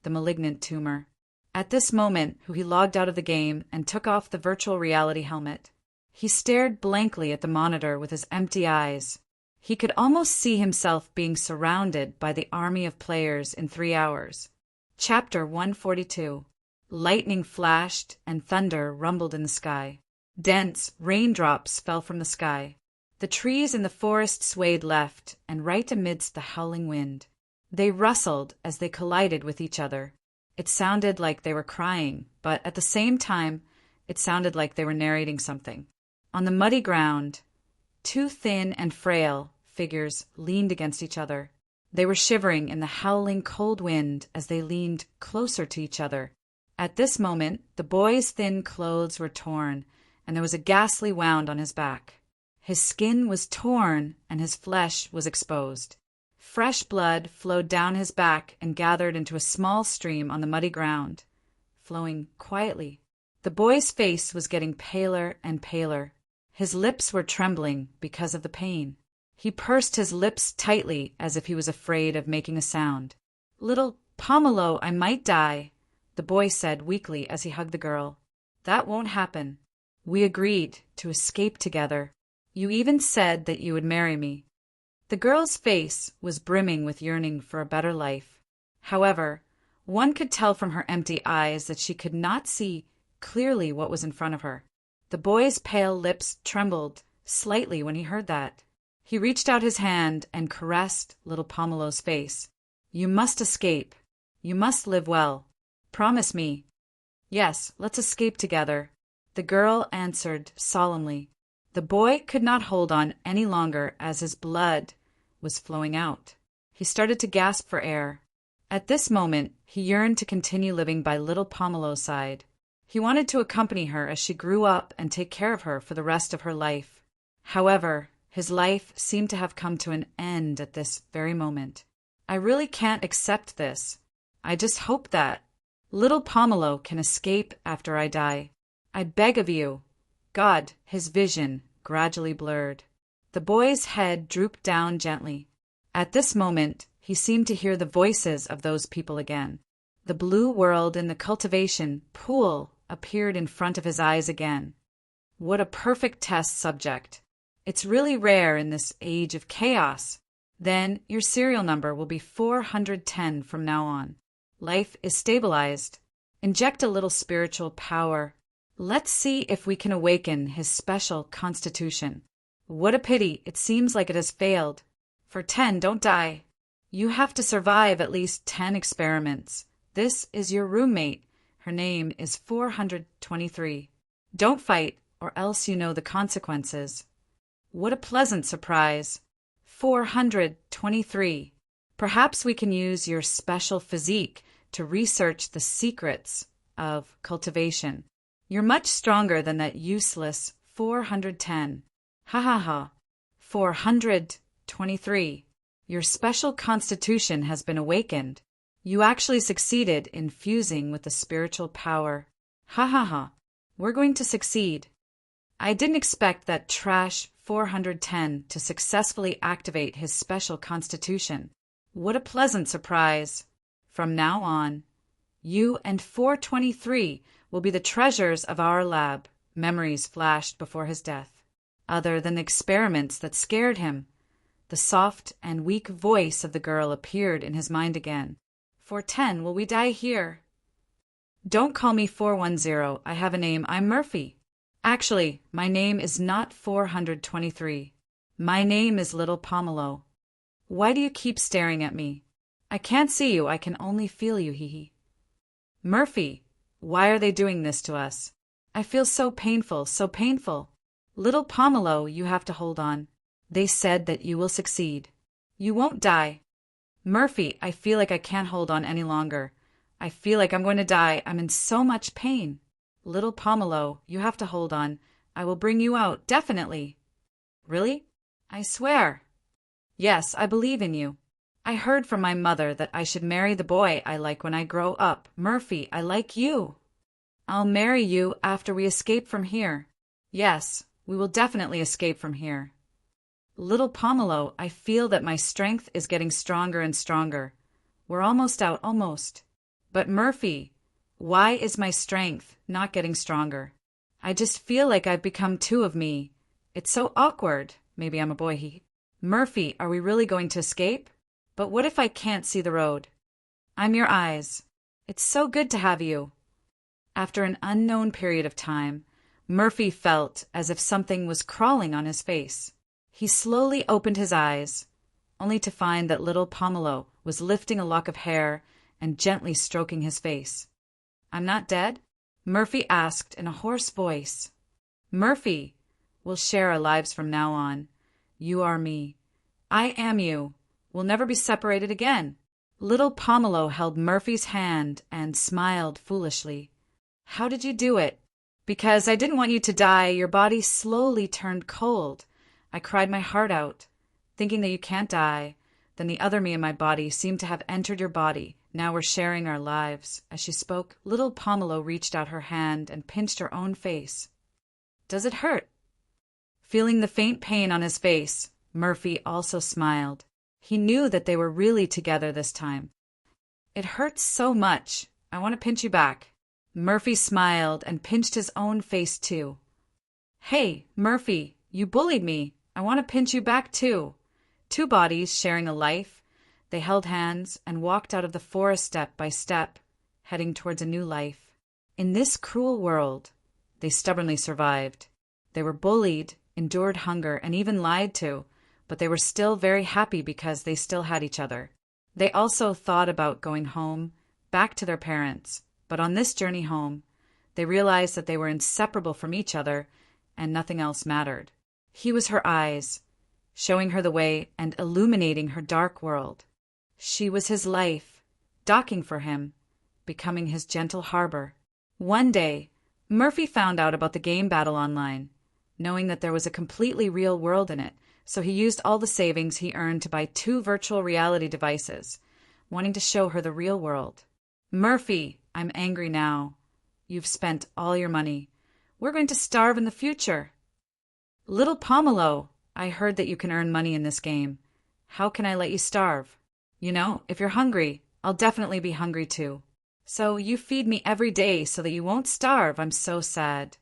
the malignant tumor. At this moment, Hui logged out of the game and took off the virtual reality helmet. He stared blankly at the monitor with his empty eyes. He could almost see himself being surrounded by the army of players in 3 hours. Chapter 142. Lightning flashed and thunder rumbled in the sky. Dense raindrops fell from the sky. The trees in the forest swayed left and right amidst the howling wind. They rustled as they collided with each other. It sounded like they were crying, but at the same time, it sounded like they were narrating something. On the muddy ground, two thin and frail figures leaned against each other. They were shivering in the howling cold wind as they leaned closer to each other. At this moment, the boy's thin clothes were torn, and there was a ghastly wound on his back. His skin was torn, and his flesh was exposed. Fresh blood flowed down his back and gathered into a small stream on the muddy ground, flowing quietly. The boy's face was getting paler and paler. His lips were trembling because of the pain. He pursed his lips tightly as if he was afraid of making a sound. "Little Pomelo, I might die," the boy said weakly as he hugged the girl. "That won't happen. We agreed to escape together. You even said that you would marry me." The girl's face was brimming with yearning for a better life. However, one could tell from her empty eyes that she could not see clearly what was in front of her. The boy's pale lips trembled slightly when he heard that. He reached out his hand and caressed little Pomelo's face. "You must escape. You must live well. Promise me." "Yes, let's escape together," the girl answered solemnly. The boy could not hold on any longer as his blood was flowing out. He started to gasp for air. At this moment, he yearned to continue living by little Pomelo's side. He wanted to accompany her as she grew up and take care of her for the rest of her life. However, his life seemed to have come to an end at this very moment. "I really can't accept this. I just hope that little Pomelo can escape after I die. I beg of you." God, his vision gradually blurred. The boy's head drooped down gently. At this moment, he seemed to hear the voices of those people again. The blue world in the cultivation pool appeared in front of his eyes again. What a perfect test subject. It's really rare in this age of chaos. Then your serial number will be 410 from now on. Life is stabilized. Inject a little spiritual power. Let's see if we can awaken his special constitution. What a pity, it seems like it has failed. For 10, don't die. You have to survive at least 10 experiments. This is your roommate. Her name is 423. Don't fight, or else you know the consequences. What a pleasant surprise. 423. Perhaps we can use your special physique to research the secrets of cultivation. You're much stronger than that useless 410. Ha ha ha. 423. Your special constitution has been awakened. You actually succeeded in fusing with the spiritual power. Ha ha ha. We're going to succeed. I didn't expect that trash 410 to successfully activate his special constitution. What a pleasant surprise. From now on, you and 423 will be the treasures of our lab. Memories flashed before his death. Other than the experiments that scared him, the soft and weak voice of the girl appeared in his mind again. 410, will we die here? Don't call me 410. I have a name. I'm Murphy. Actually, my name is not 423. My name is Little Pomelo. Why do you keep staring at me? I can't see you. I can only feel you, hee. Murphy, why are they doing this to us? I feel so painful, so painful. Little Pomelo, you have to hold on. They said that you will succeed. You won't die. Murphy, I feel like I can't hold on any longer. I feel like I'm going to die. I'm in so much pain. Little Pomelo, you have to hold on. I will bring you out, definitely. Really? I swear. Yes, I believe in you. I heard from my mother that I should marry the boy I like when I grow up. Murphy, I like you. I'll marry you after we escape from here. Yes, we will definitely escape from here. Little Pomelo, I feel that my strength is getting stronger and stronger. We're almost out, almost. But Murphy, why is my strength not getting stronger? I just feel like I've become two of me. It's so awkward. Maybe I'm a boy. Murphy, are we really going to escape? But what if I can't see the road? I'm your eyes. It's so good to have you. After an unknown period of time, Murphy felt as if something was crawling on his face. He slowly opened his eyes, only to find that little Pomelo was lifting a lock of hair and gently stroking his face. I'm not dead? Murphy asked in a hoarse voice. Murphy, We'll share our lives from now on. You are me. I am you. We'll never be separated again. Little Pomelo held Murphy's hand and smiled foolishly. How did you do it? Because I didn't want you to die, your body slowly turned cold. I cried my heart out, thinking that you can't die. Then the other me in my body seemed to have entered your body. Now we're sharing our lives. As she spoke, little Pomelo reached out her hand and pinched her own face. Does it hurt? Feeling the faint pain on his face, Murphy also smiled. He knew that they were really together this time. It hurts so much. I want to pinch you back. Murphy smiled and pinched his own face too. Hey, Murphy, you bullied me. I want to pinch you back too. Two bodies sharing a life. They held hands and walked out of the forest step by step, heading towards a new life. In this cruel world, they stubbornly survived. They were bullied, endured hunger, and even lied to, but they were still very happy because they still had each other. They also thought about going home, back to their parents, but on this journey home, they realized that they were inseparable from each other and nothing else mattered. He was her eyes, showing her the way and illuminating her dark world. She was his life, docking for him, becoming his gentle harbor. One day, Murphy found out about the game battle online, knowing that there was a completely real world in it, so he used all the savings he earned to buy 2 virtual reality devices, wanting to show her the real world. Murphy, I'm angry now. You've spent all your money. We're going to starve in the future. Little Pomelo, I heard that you can earn money in this game. How can I let you starve? You know, if you're hungry, I'll definitely be hungry too. So you feed me every day so that you won't starve. I'm so sad.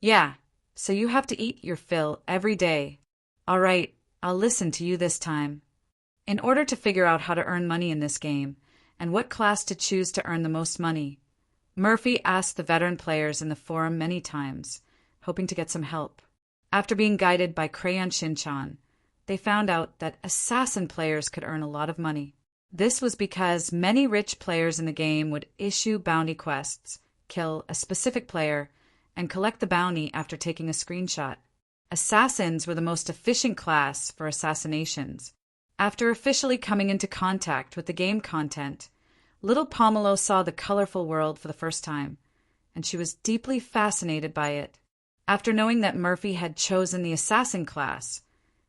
Yeah, so you have to eat your fill every day. All right, I'll listen to you this time. In order to figure out how to earn money in this game, and what class to choose to earn the most money, Murphy asked the veteran players in the forum many times, hoping to get some help. After being guided by Crayon Shin-chan, they found out that assassin players could earn a lot of money. This was because many rich players in the game would issue bounty quests, kill a specific player, and collect the bounty after taking a screenshot. Assassins were the most efficient class for assassinations. After officially coming into contact with the game content, little Pomelo saw the colorful world for the first time, and she was deeply fascinated by it. After knowing that Murphy had chosen the assassin class,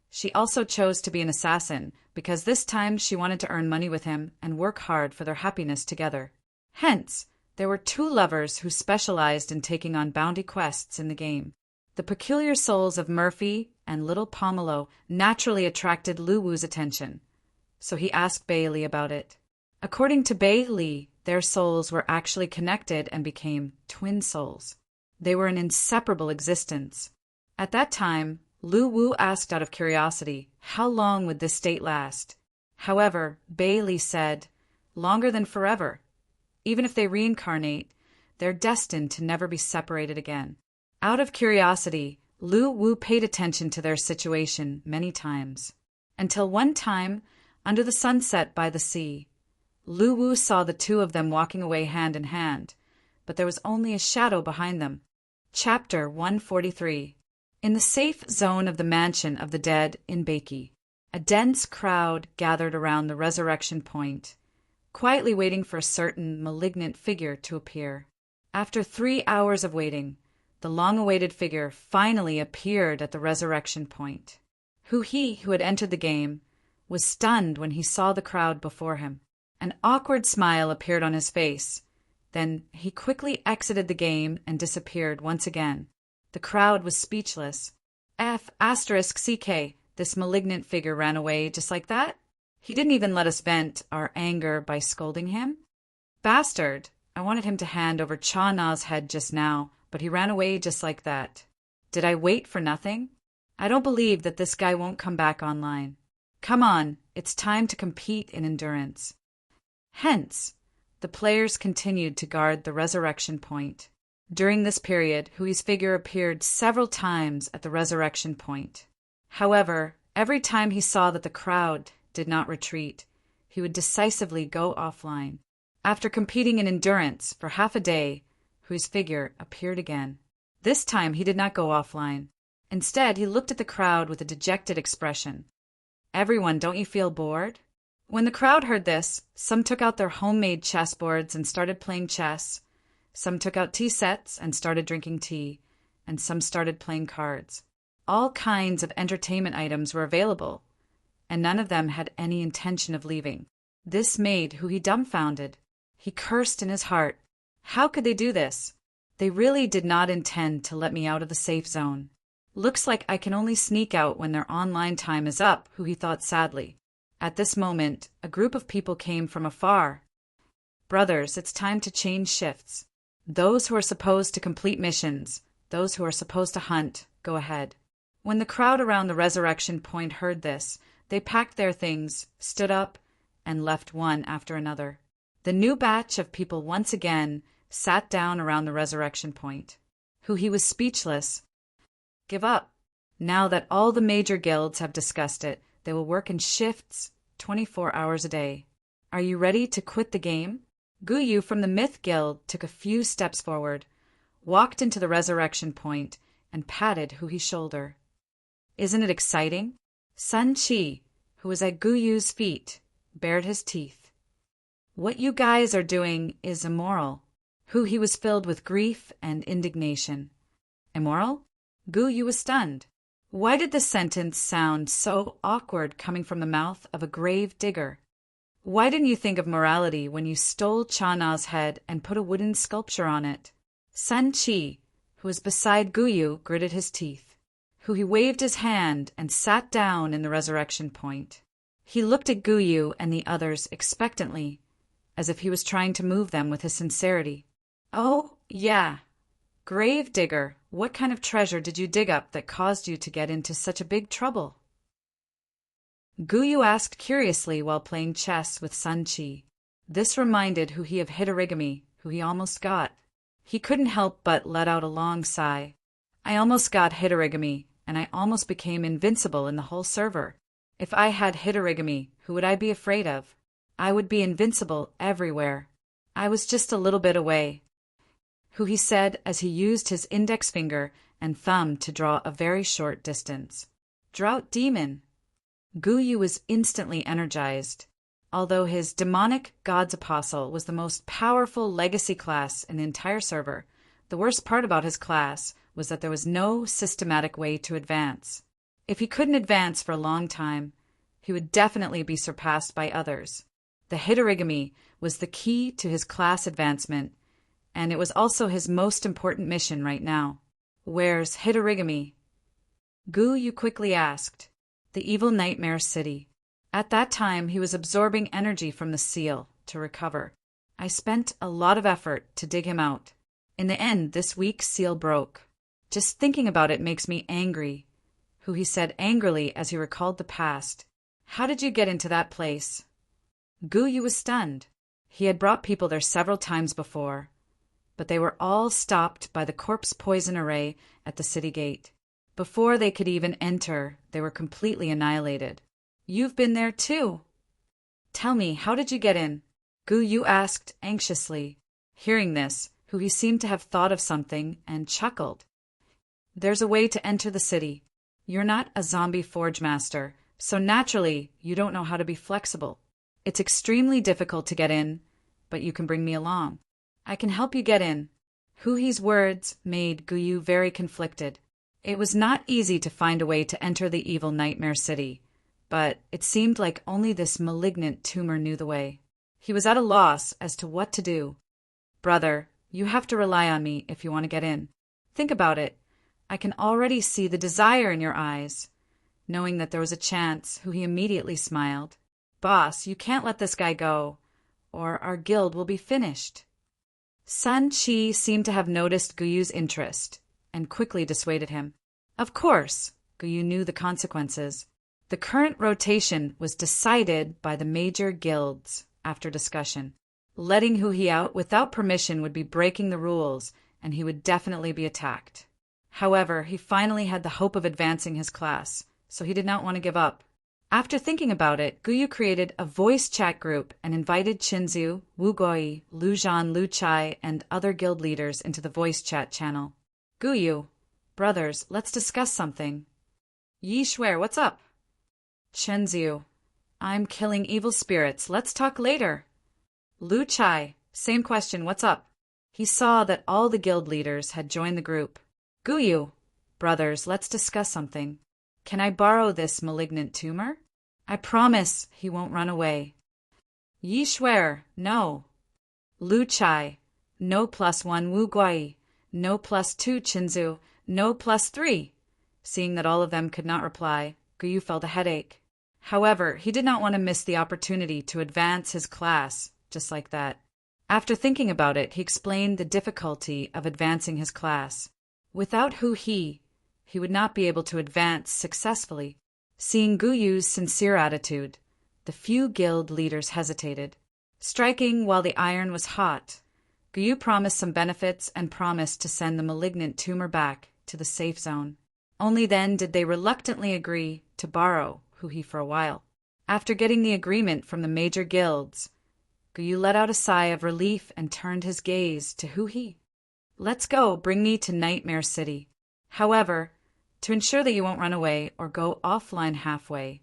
she also chose to be an assassin because this time she wanted to earn money with him and work hard for their happiness together. Hence, there were 2 lovers who specialized in taking on bounty quests in the game. The peculiar souls of Murphy and little Pomelo naturally attracted Lu Wu's attention, so he asked Bailey about it. According to Bailey, their souls were actually connected and became twin souls. They were an inseparable existence. At that time, Lu Wu asked out of curiosity, how long would this state last? However, Bailey said, longer than forever. Even if they reincarnate, they're destined to never be separated again. Out of curiosity, Lu Wu paid attention to their situation many times, until one time, under the sunset by the sea, Lu Wu saw the 2 of them walking away hand in hand, but there was only a shadow behind them. Chapter 143. In the safe zone of the mansion of the dead in Baiki, a dense crowd gathered around the resurrection point, quietly waiting for a certain malignant figure to appear. After 3 hours of waiting, the long-awaited figure finally appeared at the resurrection point. He who had entered the game, was stunned when he saw the crowd before him. An awkward smile appeared on his face. Then he quickly exited the game and disappeared once again. The crowd was speechless. *CK, this malignant figure ran away just like that? He didn't even let us vent our anger by scolding him? Bastard! I wanted him to hand over Cha Na's head just now, but he ran away just like that. Did I wait for nothing? I don't believe that this guy won't come back online. Come on, it's time to compete in endurance. Hence, the players continued to guard the resurrection point. During this period, Hui's figure appeared several times at the resurrection point. However, every time he saw that the crowd did not retreat, he would decisively go offline. After competing in endurance for half a day, Hui's figure appeared again. This time he did not go offline. Instead, he looked at the crowd with a dejected expression. Everyone, don't you feel bored? When the crowd heard this, some took out their homemade chessboards and started playing chess. Some took out tea sets and started drinking tea, and some started playing cards. All kinds of entertainment items were available, and none of them had any intention of leaving. This made Hui dumbfounded. He cursed in his heart. How could they do this? They really did not intend to let me out of the safe zone. Looks like I can only sneak out when their online time is up, Hui thought sadly. At this moment, a group of people came from afar. Brothers, it's time to change shifts. Those who are supposed to complete missions, those who are supposed to hunt, go ahead. When the crowd around the resurrection point heard this, they packed their things, stood up, and left one after another. The new batch of people once again sat down around the resurrection point. Hui was speechless. Give up. Now that all the major guilds have discussed it, they will work in shifts, 24 hours a day. Are you ready to quit the game? Guyu from the Myth Guild took a few steps forward, walked into the resurrection point, and patted Hui's shoulder. Isn't it exciting? Sun Chi, who was at Guyu's feet, bared his teeth. What you guys are doing is immoral. Hui was filled with grief and indignation. Immoral? Guyu was stunned. Why did the sentence sound so awkward coming from the mouth of a grave digger? Why didn't you think of morality when you stole Chana's head and put a wooden sculpture on it? Sun Chi, who was beside Guyu, gritted his teeth. Hui waved his hand and sat down in the resurrection point. He looked at Guyu and the others expectantly, as if he was trying to move them with his sincerity. Oh, yeah. Grave digger, what kind of treasure did you dig up that caused you to get into such a big trouble? Guyu asked curiously while playing chess with Sun Chi. This reminded Hui of Hitorigami, who he almost got. He couldn't help but let out a long sigh. I almost got Hitorigami, and I almost became invincible in the whole server. If I had Hitorigami, who would I be afraid of? I would be invincible everywhere. I was just a little bit away. Hui said as he used his index finger and thumb to draw a very short distance. Drought Demon. Guyu was instantly energized. Although his demonic God's Apostle was the most powerful legacy class in the entire server, the worst part about his class was that there was no systematic way to advance. If he couldn't advance for a long time, he would definitely be surpassed by others. The Hitorigami was the key to his class advancement, and it was also his most important mission right now. Where's Hitorigami? Guyu quickly asked. The evil nightmare city. At that time, he was absorbing energy from the seal to recover. I spent a lot of effort to dig him out. In the end, this weak seal broke. Just thinking about it makes me angry, Hui said angrily as he recalled the past. How did you get into that place? Guyu was stunned. He had brought people there several times before, but they were all stopped by the corpse poison array at the city gate. Before they could even enter, they were completely annihilated. You've been there too. Tell me, how did you get in? Guyu asked anxiously. Hearing this, Hui seemed to have thought of something and chuckled. There's a way to enter the city. You're not a zombie forge master, so naturally you don't know how to be flexible. It's extremely difficult to get in, but you can bring me along. I can help you get in. Hui's words made Guyu very conflicted. It was not easy to find a way to enter the evil nightmare city, but it seemed like only this malignant tumor knew the way. He was at a loss as to what to do. Brother, you have to rely on me if you want to get in. Think about it. I can already see the desire in your eyes. Knowing that there was a chance, Hui immediately smiled. Boss, you can't let this guy go, or our guild will be finished. Sun Chi seemed to have noticed Guyu's interest and quickly dissuaded him. Of course, Guyu knew the consequences. The current rotation was decided by the major guilds after discussion. Letting Hui out without permission would be breaking the rules, and he would definitely be attacked. However, he finally had the hope of advancing his class, so he did not want to give up. After thinking about it, Guyu created a voice chat group and invited Chinzu, Wu Gui, Lu Zhan, Lu Chai, and other guild leaders into the voice chat channel. Guyu, brothers, let's discuss something. Yi Shuer, what's up? Chenziu, I'm killing evil spirits, let's talk later. Lu Chai, same question, what's up? He saw that all the guild leaders had joined the group. Guyu, brothers, let's discuss something. Can I borrow this malignant tumor? I promise he won't run away. Yi Shuer, no. Lu Chai, no +1 Wu Guai, no +2 Chinzu, no +3. Seeing that all of them could not reply, Guyu felt a headache. However, he did not want to miss the opportunity to advance his class just like that. After thinking about it, he explained the difficulty of advancing his class. Without he would not be able to advance successfully. Seeing Guyu's sincere attitude, the few guild leaders hesitated. Striking while the iron was hot, Guyu promised some benefits and promised to send the malignant tumor back to the safe zone. Only then did they reluctantly agree to borrow Hu-He for a while. After getting the agreement from the major guilds, Guyu let out a sigh of relief and turned his gaze to Hu-He. Let's go, bring me to Nightmare City. However, to ensure that you won't run away or go offline halfway,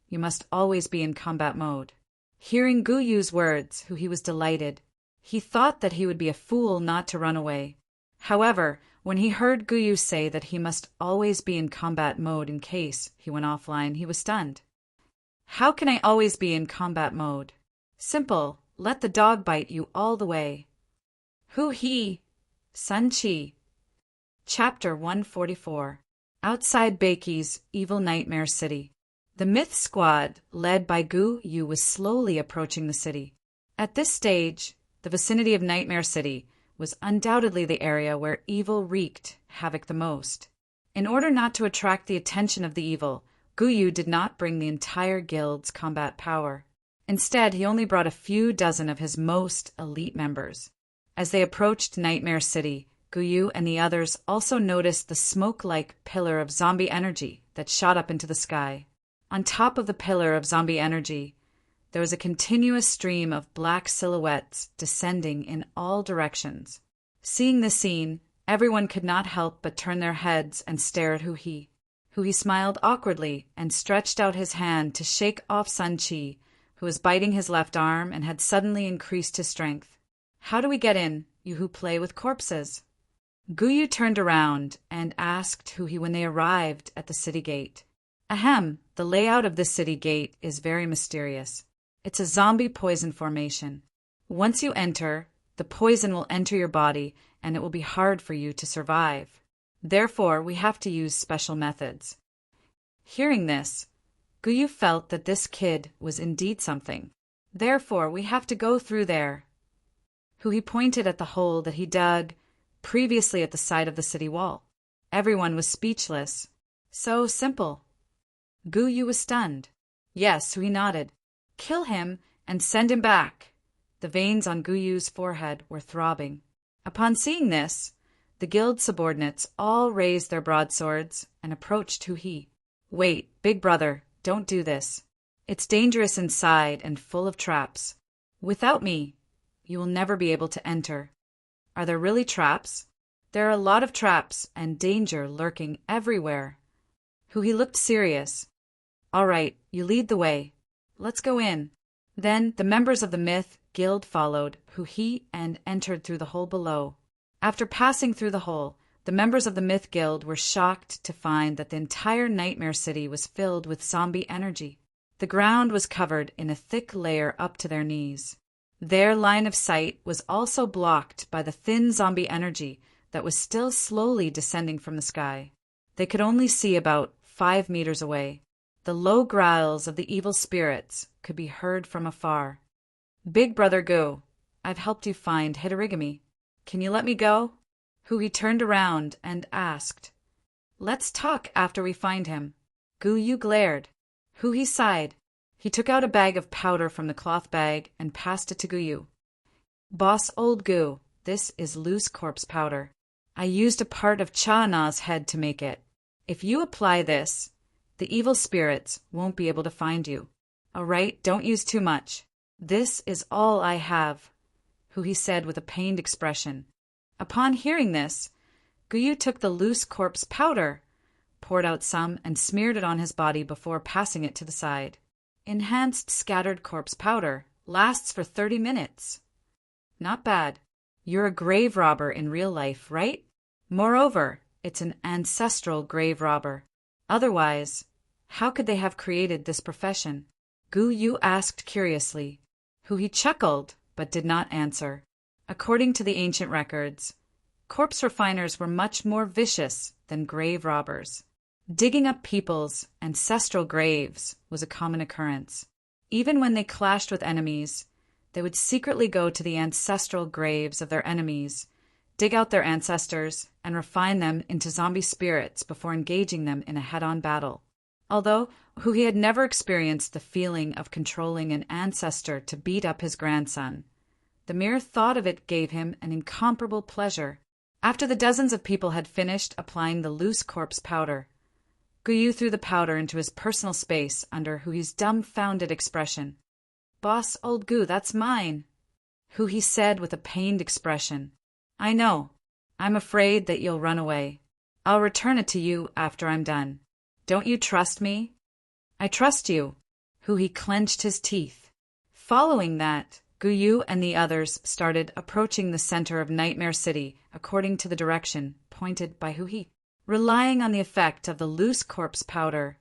you must always be in combat mode. Hearing Guyu's words, Hu-He was delighted. He thought that he would be a fool not to run away. However, when he heard Guyu say that he must always be in combat mode in case he went offline, he was stunned. How can I always be in combat mode? Simple, let the dog bite you all the way. Hu-He, Sun Chi. Chapter 144. Outside Bakey's Evil Nightmare City. The Myth Squad, led by Guyu, was slowly approaching the city. At this stage, the vicinity of Nightmare City was undoubtedly the area where evil wreaked havoc the most. In order not to attract the attention of the evil, Guyu did not bring the entire guild's combat power. Instead, he only brought a few dozen of his most elite members. As they approached Nightmare City, Guyu and the others also noticed the smoke-like pillar of zombie energy that shot up into the sky. On top of the pillar of zombie energy, there was a continuous stream of black silhouettes descending in all directions. Seeing this scene, everyone could not help but turn their heads and stare at Hu-He. Hu-He smiled awkwardly and stretched out his hand to shake off Sun Chi, who was biting his left arm and had suddenly increased his strength. How do we get in, you who play with corpses? Guyu turned around and asked Hu-He when they arrived at the city gate. Ahem, the layout of this city gate is very mysterious. It's a zombie poison formation. Once you enter, the poison will enter your body and it will be hard for you to survive. Therefore, we have to use special methods. Hearing this, Guyu felt that this kid was indeed something. Therefore, we have to go through there. Hu-He pointed at the hole that he dug previously at the side of the city wall. Everyone was speechless. So simple. Guyu was stunned. Yes, Hu-He nodded. Kill him and send him back. The veins on Guyu's forehead were throbbing. Upon seeing this, the guild subordinates all raised their broadswords and approached Hu-He. Wait, big brother, don't do this. It's dangerous inside and full of traps. Without me, you will never be able to enter. Are there really traps? There are a lot of traps and danger lurking everywhere. Hu-He looked serious. All right, you lead the way. Let's go in. Then the members of the Myth Guild followed Hu-He and entered through the hole below. After passing through the hole, the members of the Myth Guild were shocked to find that the entire Nightmare City was filled with zombie energy. The ground was covered in a thick layer up to their knees. Their line of sight was also blocked by the thin zombie energy that was still slowly descending from the sky. They could only see about 5 meters away. The low growls of the evil spirits could be heard from afar. Big brother Gu, I've helped you find Hitorigami. Can you let me go? Hu-He turned around and asked. Let's talk after we find him. Guyu glared. Hu-He sighed. He took out a bag of powder from the cloth bag and passed it to Guyu. Boss old Gu, this is loose corpse powder. I used a part of Cha-Na's head to make it. If you apply this, the evil spirits won't be able to find you. All right, don't use too much. This is all I have, Hu-He said with a pained expression. Upon hearing this, Guyu took the loose corpse powder, poured out some, and smeared it on his body before passing it to the side. Enhanced scattered corpse powder lasts for 30 minutes. Not bad. You're a grave robber in real life, right? Moreover, it's an ancestral grave robber. Otherwise, how could they have created this profession? Guyu asked curiously, who he chuckled but did not answer. According to the ancient records, corpse refiners were much more vicious than grave robbers. Digging up people's ancestral graves was a common occurrence. Even when they clashed with enemies, they would secretly go to the ancestral graves of their enemies, dig out their ancestors, and refine them into zombie spirits before engaging them in a head-on battle. Although he had never experienced the feeling of controlling an ancestor to beat up his grandson, the mere thought of it gave him an incomparable pleasure. After the dozens of people had finished applying the loose corpse powder, Guyu threw the powder into his personal space under Hui's dumbfounded expression. "Boss, old Gu, that's mine," Hui said with a pained expression. "I know. I'm afraid that you'll run away. I'll return it to you after I'm done. Don't you trust me?" "I trust you." Hui clenched his teeth. Following that, Guyu and the others started approaching the center of Nightmare City according to the direction pointed by Hui. Relying on the effect of the loose corpse powder,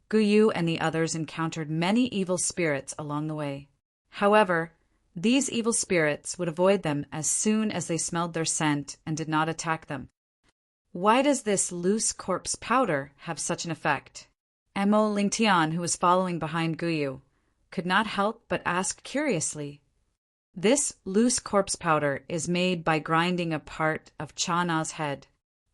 Guyu and the others encountered many evil spirits along the way. However, these evil spirits would avoid them as soon as they smelled their scent and did not attack them. Why does this loose corpse powder have such an effect? Mo Lingtian, who was following behind Guyu, could not help but ask curiously. This loose corpse powder is made by grinding a part of Chana's head.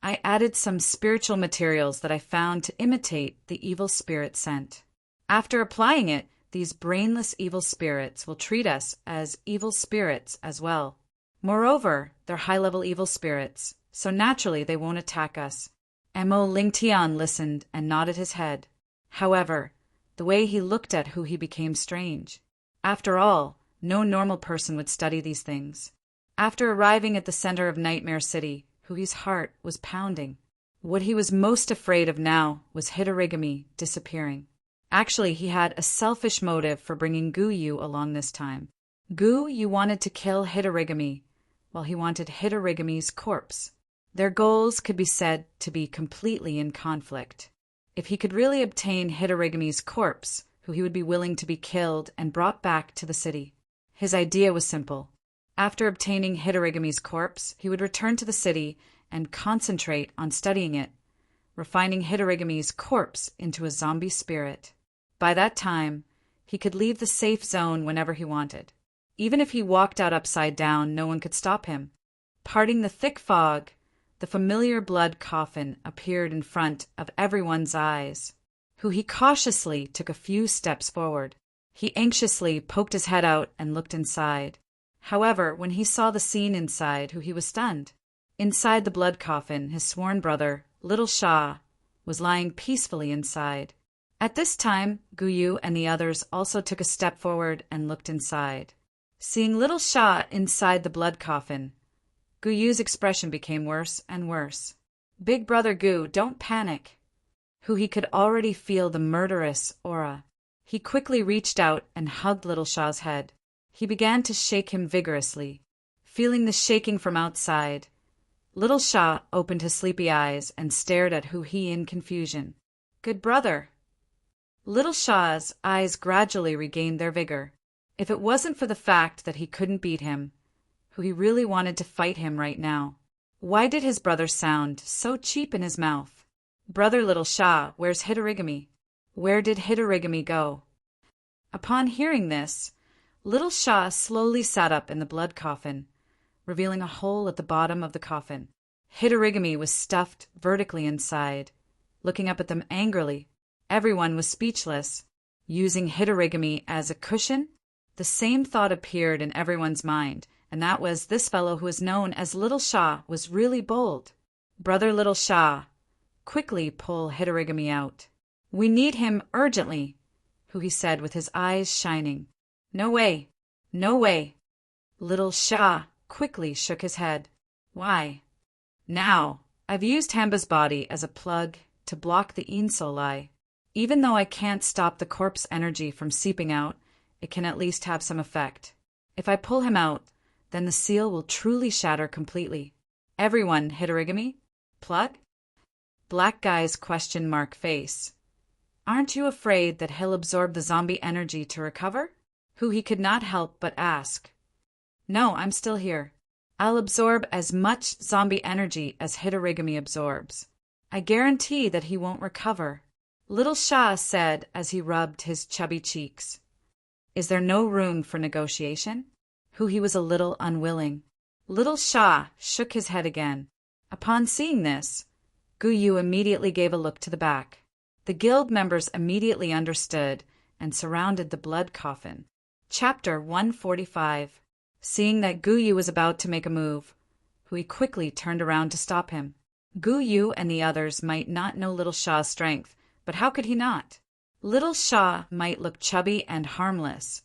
I added some spiritual materials that I found to imitate the evil spirit scent. After applying it, these brainless evil spirits will treat us as evil spirits as well. Moreover, they're high-level evil spirits, so naturally they won't attack us. Mo Lingtian listened and nodded his head. However, the way he looked at Hui became strange. After all, no normal person would study these things. After arriving at the center of Nightmare City, Hui's heart was pounding. What he was most afraid of now was Hitorigami disappearing. Actually, he had a selfish motive for bringing Guyu along this time. Guyu wanted to kill Hitorigami, while he wanted Hitorigami's corpse. Their goals could be said to be completely in conflict. If he could really obtain Hitorigami's corpse, Hui would be willing to be killed and brought back to the city. His idea was simple. After obtaining Hitorigami's corpse, he would return to the city and concentrate on studying it, refining Hitorigami's corpse into a zombie spirit. By that time, he could leave the safe zone whenever he wanted. Even if he walked out upside down, no one could stop him. Parting the thick fog, the familiar blood coffin appeared in front of everyone's eyes. Hui cautiously took a few steps forward. He anxiously poked his head out and looked inside. However, when he saw the scene inside, Hui was stunned. Inside the blood coffin, his sworn brother, Little Shah, was lying peacefully inside. At this time, Guyu and the others also took a step forward and looked inside. Seeing Little Shah inside the blood coffin, Guyu's expression became worse and worse. "Big brother Gu, don't panic." Hui could already feel the murderous aura. He quickly reached out and hugged Little Shah's head. He began to shake him vigorously. Feeling the shaking from outside, Little Shah opened his sleepy eyes and stared at Hui in confusion. "Good brother." Little Shah's eyes gradually regained their vigor. If it wasn't for the fact that he couldn't beat him, Hui really wanted to fight him right now. Why did his brother sound so cheap in his mouth? "Brother Little Shah, where's Hitorigami? Where did Hitorigami go?" Upon hearing this, Little Shah slowly sat up in the blood coffin, revealing a hole at the bottom of the coffin. Hitorigami was stuffed vertically inside, looking up at them angrily. Everyone was speechless. Using Hitorigami as a cushion? The same thought appeared in everyone's mind, and that was this fellow who was known as Little Shah was really bold. "Brother Little Shah, quickly pull Hitorigami out. We need him urgently," Hui said with his eyes shining. "No way. No way." Little Shah quickly shook his head. "Why? Now. I've used Hamba's body as a plug to block the Insol eye. Even though I can't stop the corpse energy from seeping out, it can at least have some effect. If I pull him out, then the seal will truly shatter completely. Everyone, Hitorigami? Plug? Black guy's question mark face. Aren't you afraid that he'll absorb the zombie energy to recover? Who he could not help but ask. No, I'm still here. I'll absorb as much zombie energy as Hitorigami absorbs. I guarantee that he won't recover, Little Shah said as he rubbed his chubby cheeks. Is there no room for negotiation? He was a little unwilling. Little Shah shook his head again. Upon seeing this, Guyu immediately gave a look to the back. The guild members immediately understood and surrounded the blood coffin. Chapter 145. Seeing that Guyu was about to make a move, Hui quickly turned around to stop him. Guyu and the others might not know Little Shah's strength, but how could he not? Little Shah might look chubby and harmless,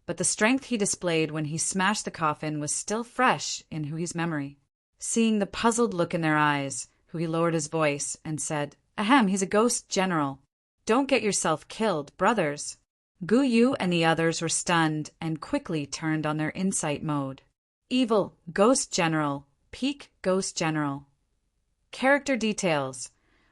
but the strength he displayed when he smashed the coffin was still fresh in Hui's memory. Seeing the puzzled look in their eyes, Hui lowered his voice and said, Ahem, he's a ghost general. Don't get yourself killed, brothers. Guyu and the others were stunned and quickly turned on their insight mode. Evil, Ghost General, Peak Ghost General. Character details.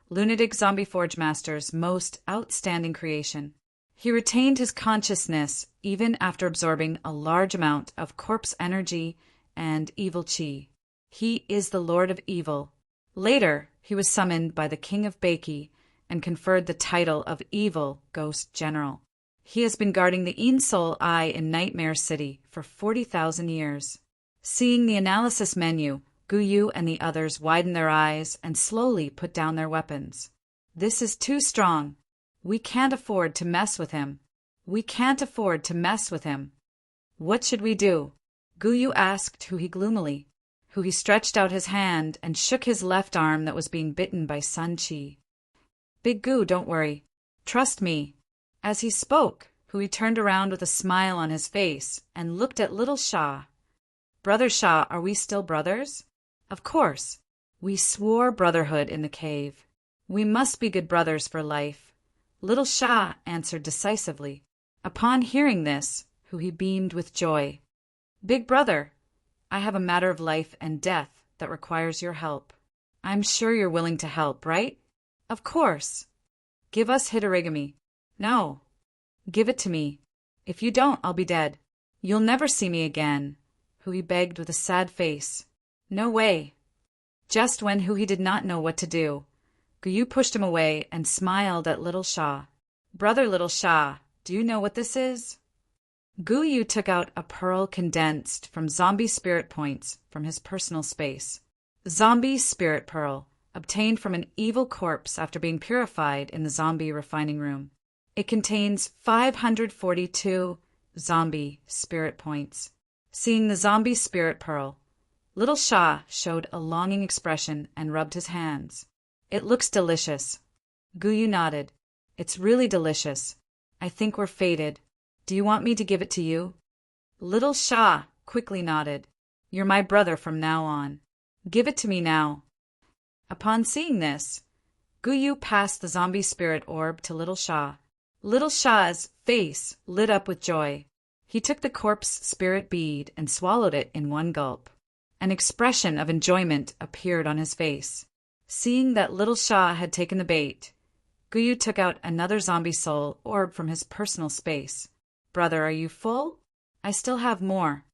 Lunatic Zombie Forge Master's most outstanding creation. He retained his consciousness even after absorbing a large amount of corpse energy and evil chi. He is the Lord of Evil. Later, he was summoned by the King of Baki and conferred the title of Evil Ghost General. He has been guarding the Insol Eye in Nightmare City for 40,000 years. Seeing the analysis menu, Guyu and the others widened their eyes and slowly put down their weapons. This is too strong. We can't afford to mess with him. We can't afford to mess with him. What should we do? Guyu asked Hui gloomily. Hui stretched out his hand and shook his left arm that was being bitten by Sun Chi. Big Gu, don't worry. Trust me. As he spoke, Hui turned around with a smile on his face and looked at Little Shah. Brother Shah, are we still brothers? Of course. We swore brotherhood in the cave. We must be good brothers for life. Little Shah answered decisively. Upon hearing this, Hui beamed with joy. Big brother, I have a matter of life and death that requires your help. I'm sure you're willing to help, right? Of course. Give us Hitorigami. No. Give it to me. If you don't, I'll be dead. You'll never see me again, Hui begged with a sad face. No way. Just when Hui did not know what to do, Guyu pushed him away and smiled at Little Shah. Brother Little Shah, do you know what this is? Guyu took out a pearl condensed from zombie spirit points from his personal space. Zombie spirit pearl, obtained from an evil corpse after being purified in the zombie refining room. It contains 542 zombie spirit points. Seeing the zombie spirit pearl, Little Shah showed a longing expression and rubbed his hands. It looks delicious. Guyu nodded. It's really delicious. I think we're fated. Do you want me to give it to you? Little Shah quickly nodded. You're my brother from now on. Give it to me now. Upon seeing this, Guyu passed the zombie spirit orb to Little Shah. Little Shah's face lit up with joy. He took the corpse spirit bead and swallowed it in one gulp. An expression of enjoyment appeared on his face. Seeing that Little Shah had taken the bait, Guyu took out another zombie soul orb from his personal space. Brother, are you full? I still have more.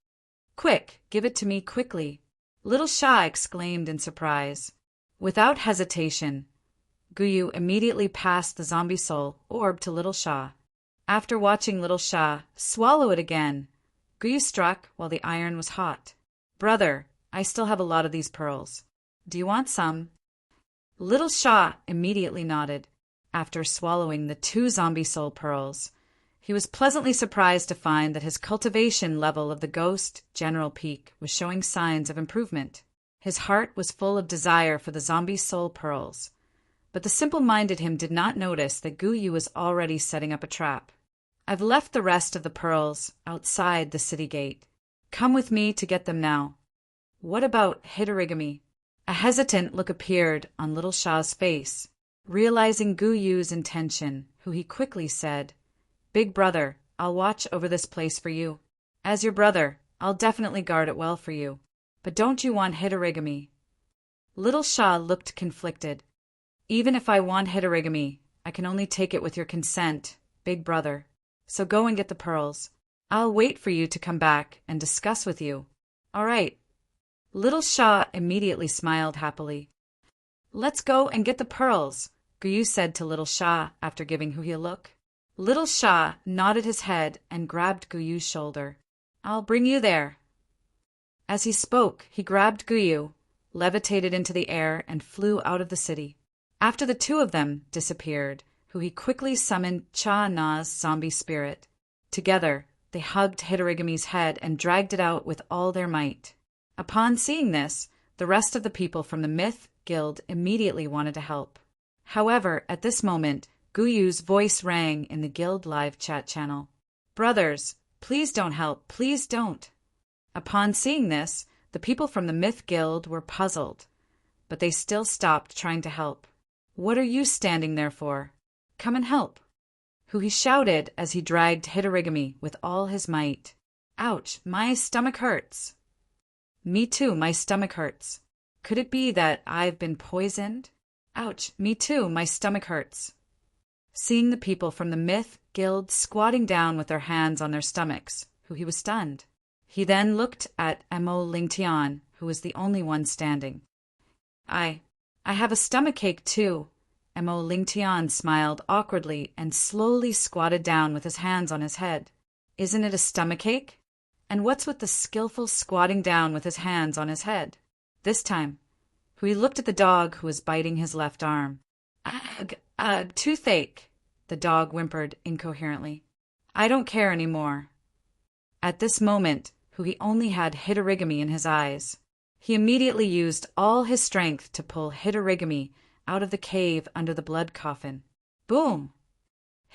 Quick, give it to me quickly. Little Shah exclaimed in surprise. Without hesitation, Guyu immediately passed the zombie soul orb to Little Shah. After watching Little Shah swallow it again, Guyu struck while the iron was hot. Brother, I still have a lot of these pearls. Do you want some? Little Shah immediately nodded. After swallowing the 2 zombie soul pearls, he was pleasantly surprised to find that his cultivation level of the Ghost General Peak was showing signs of improvement. His heart was full of desire for the zombie soul pearls, but the simple-minded him did not notice that Guyu was already setting up a trap. I've left the rest of the pearls outside the city gate. Come with me to get them now. What about Hitorigami? A hesitant look appeared on Little Shah's face. Realizing Gu Yu's intention, who he quickly said, "Big brother, I'll watch over this place for you. As your brother, I'll definitely guard it well for you. But don't you want Hitorigami?" Little Shah looked conflicted. "Even if I want Hitorigami, I can only take it with your consent, big brother. So go and get the pearls. I'll wait for you to come back and discuss with you." "All right." Little Shah immediately smiled happily. "Let's go and get the pearls," Guyu said to Little Shah after giving Huhi a look. Little Shah nodded his head and grabbed Guyu's shoulder. "I'll bring you there." As he spoke, he grabbed Guyu, levitated into the air, and flew out of the city. After the two of them disappeared, Huhi quickly summoned Cha-Na's zombie spirit. Together, they hugged Hitorigami's head and dragged it out with all their might. Upon seeing this, the rest of the people from the Myth Guild immediately wanted to help. However, at this moment, Guyu's voice rang in the guild live chat channel. "Brothers, please don't help, please don't." Upon seeing this, the people from the Myth Guild were puzzled, but they still stopped trying to help. "What are you standing there for? Come and help," Huhi shouted as he dragged Hitorigami with all his might. "Ouch, my stomach hurts." "Me too, my stomach hurts. Could it be that I've been poisoned? Ouch, me too, my stomach hurts." Seeing the people from the Myth Guild squatting down with their hands on their stomachs, Huhi was stunned. He then looked at Mo Lingtian, who was the only one standing. I have a stomachache too." Mo Lingtian smiled awkwardly and slowly squatted down with his hands on his head. "Isn't it a stomachache? And what's with the skillful squatting down with his hands on his head?" This time, Huhi looked at the dog who was biting his left arm. Ugh, toothache," the dog whimpered incoherently. "I don't care any more." At this moment, Huhi only had Hitorigami in his eyes. He immediately used all his strength to pull Hitorigami out of the cave under the blood coffin. Boom!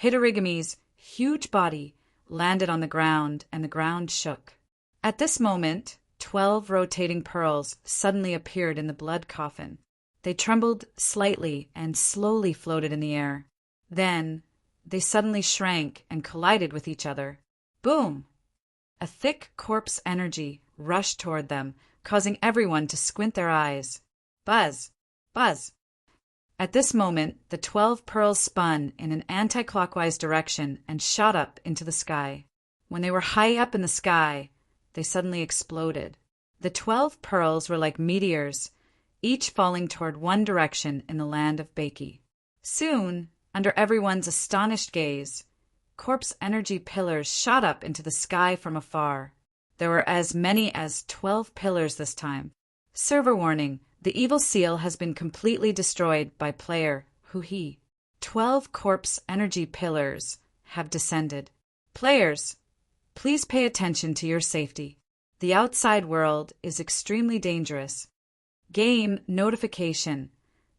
Hitorigami's huge body landed on the ground, and the ground shook. At this moment, 12 rotating pearls suddenly appeared in the blood coffin. They trembled slightly and slowly floated in the air. Then, they suddenly shrank and collided with each other. Boom! A thick corpse energy rushed toward them, causing everyone to squint their eyes. Buzz! Buzz! At this moment, the 12 pearls spun in an anti-clockwise direction and shot up into the sky. When they were high up in the sky, they suddenly exploded. The 12 pearls were like meteors, each falling toward one direction in the land of Beiki. Soon, under everyone's astonished gaze, corpse energy pillars shot up into the sky from afar. There were as many as 12 pillars this time. Server warning: the evil seal has been completely destroyed by player Huhi. 12 corpse energy pillars have descended. Players, please pay attention to your safety. The outside world is extremely dangerous. Game notification: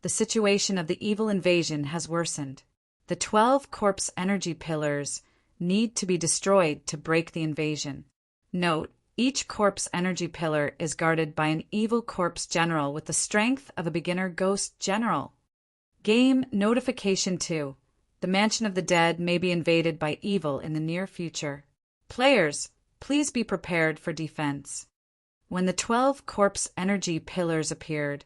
the situation of the evil invasion has worsened. The 12 corpse energy pillars need to be destroyed to break the invasion. Note: each corpse energy pillar is guarded by an evil corpse general with the strength of a beginner ghost general. Game notification 2: the mansion of the dead may be invaded by evil in the near future. Players, please be prepared for defense. When the 12 corpse energy pillars appeared,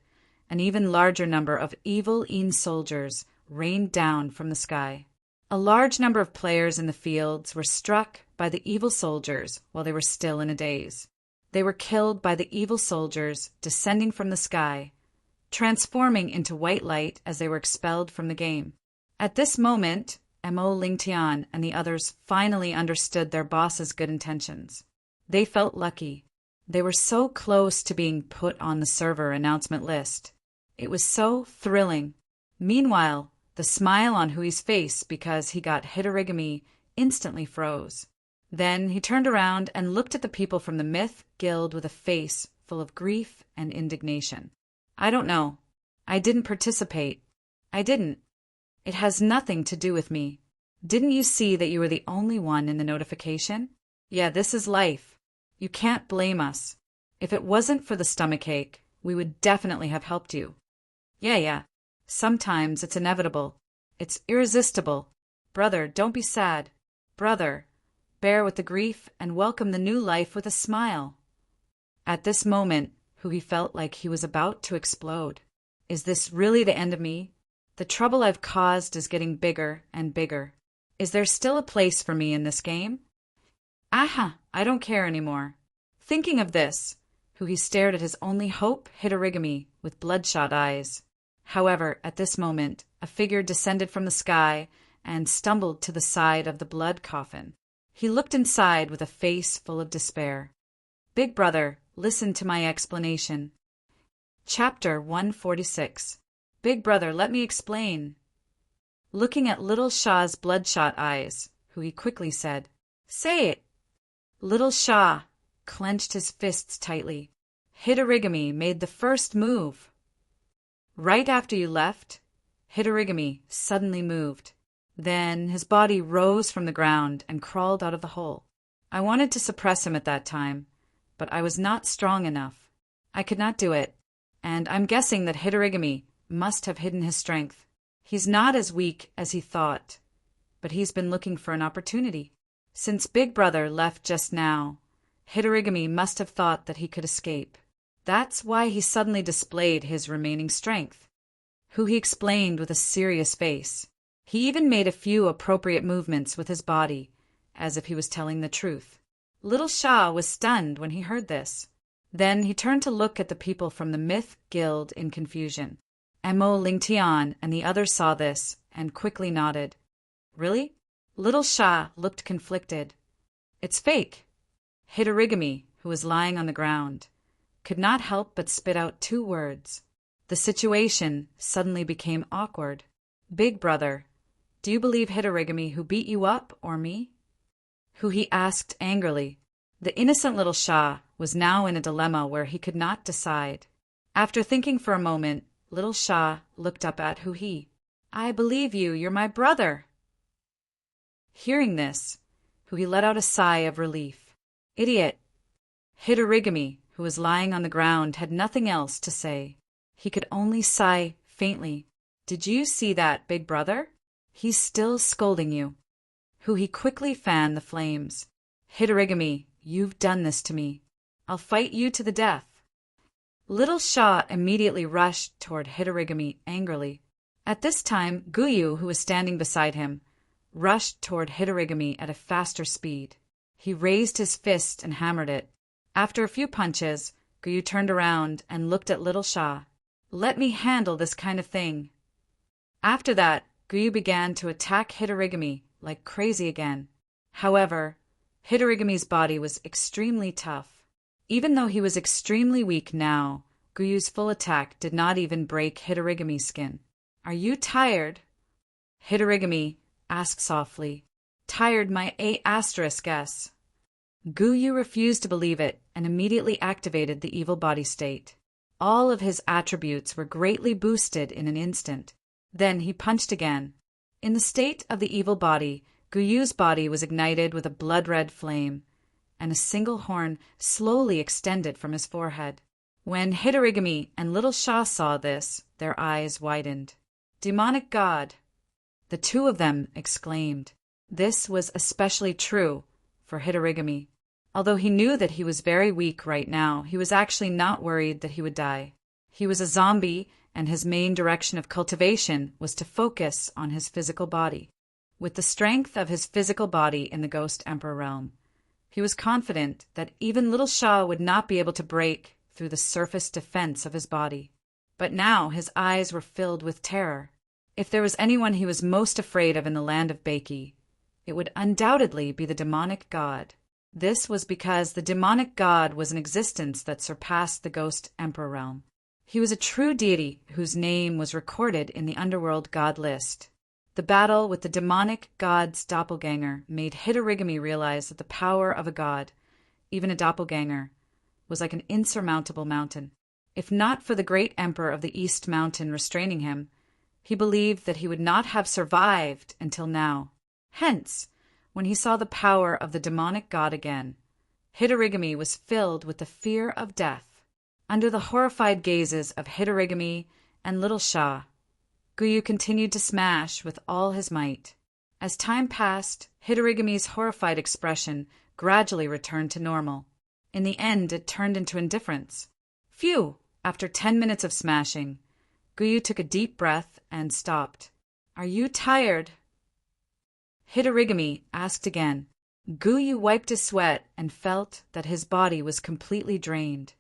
an even larger number of evil Een soldiers rained down from the sky. A large number of players in the fields were struck by the evil soldiers while they were still in a daze. They were killed by the evil soldiers descending from the sky, transforming into white light as they were expelled from the game. At this moment, Mo Lingtian and the others finally understood their boss's good intentions. They felt lucky. They were so close to being put on the server announcement list. It was so thrilling. Meanwhile, the smile on Hui's face because he got Hitorigami instantly froze. Then he turned around and looked at the people from the Myth Guild with a face full of grief and indignation. I don't know. I didn't participate. I didn't. It has nothing to do with me. Didn't you see that you were the only one in the notification? Yeah, this is life. You can't blame us. If it wasn't for the stomachache, we would definitely have helped you. Yeah. Sometimes it's inevitable. It's irresistible. Brother, don't be sad. Brother, bear with the grief and welcome the new life with a smile. At this moment, he felt like he was about to explode. Is this really the end of me? The trouble I've caused is getting bigger and bigger. Is there still a place for me in this game? Aha, I don't care anymore. Thinking of this, he stared at his only hope, Hitorigami, with bloodshot eyes. However, at this moment, a figure descended from the sky and stumbled to the side of the blood coffin. He looked inside with a face full of despair. Big brother, listen to my explanation. Chapter 146. Big brother, let me explain. Looking at little Shah's bloodshot eyes, he quickly said, Say it. Little Shah clenched his fists tightly. Hitorigami made the first move. Right after you left, Hitorigami suddenly moved. Then his body rose from the ground and crawled out of the hole. I wanted to suppress him at that time, but I was not strong enough. I could not do it, and I'm guessing that Hitorigami must have hidden his strength. He's not as weak as he thought, but he's been looking for an opportunity. Since Big Brother left just now, Hitorigami must have thought that he could escape. That's why he suddenly displayed his remaining strength, he explained with a serious face. He even made a few appropriate movements with his body, as if he was telling the truth. Little Shah was stunned when he heard this. Then he turned to look at the people from the Myth Guild in confusion. Mo Lingtian and the others saw this and quickly nodded. Really? Little Shah looked conflicted. It's fake. Hitorigami, who was lying on the ground, could not help but spit out 2 words. The situation suddenly became awkward. Big brother, do you believe Hitorigami who beat you up or me? He asked angrily. The innocent little Shah was now in a dilemma where he could not decide. After thinking for a moment, little Shah looked up at he. I believe you, you're my brother. Hearing this, he let out a sigh of relief. Idiot. Hitorigami, who was lying on the ground, had nothing else to say. He could only sigh faintly. Did you see that, big brother? He's still scolding you. He quickly fanned the flames. Hitorigami, you've done this to me. I'll fight you to the death. Little Shah immediately rushed toward Hitorigami angrily. At this time, Guyu, who was standing beside him, rushed toward Hitorigami at a faster speed. He raised his fist and hammered it. After a few punches, Guyu turned around and looked at little Shah. Let me handle this kind of thing. After that, Guyu began to attack Hitorigami like crazy again. However, Hitorigami's body was extremely tough. Even though he was extremely weak now, Guyu's full attack did not even break Hitorigami's skin. Are you tired? Hitorigami asked softly. Tired my A** guess. Guyu refused to believe it and immediately activated the evil body state. All of his attributes were greatly boosted in an instant. Then he punched again. In the state of the evil body, Guyu's body was ignited with a blood-red flame, and a single horn slowly extended from his forehead. When Hitorigami and little Shah saw this, their eyes widened. Demonic god! The 2 of them exclaimed. This was especially true for Hitorigami. Although he knew that he was very weak right now, he was actually not worried that he would die. He was a zombie, and his main direction of cultivation was to focus on his physical body. With the strength of his physical body in the Ghost Emperor realm, he was confident that even little Shah would not be able to break through the surface defense of his body. But now his eyes were filled with terror. If there was anyone he was most afraid of in the land of Baki, it would undoubtedly be the demonic god. This was because the demonic god was an existence that surpassed the Ghost Emperor realm. He was a true deity whose name was recorded in the underworld god list. The battle with the demonic god's doppelganger made Hitorigami realize that the power of a god, even a doppelganger, was like an insurmountable mountain. If not for the great emperor of the East Mountain restraining him, he believed that he would not have survived until now. Hence, when he saw the power of the demonic god again, Hitorigami was filled with the fear of death. Under the horrified gazes of Hitorigami and Little Shah, Guyu continued to smash with all his might. As time passed, Hitorigami's horrified expression gradually returned to normal. In the end, it turned into indifference. Phew! After 10 minutes of smashing, Guyu took a deep breath and stopped. Are you tired? Hitorigami asked again. Guyu wiped his sweat and felt that his body was completely drained.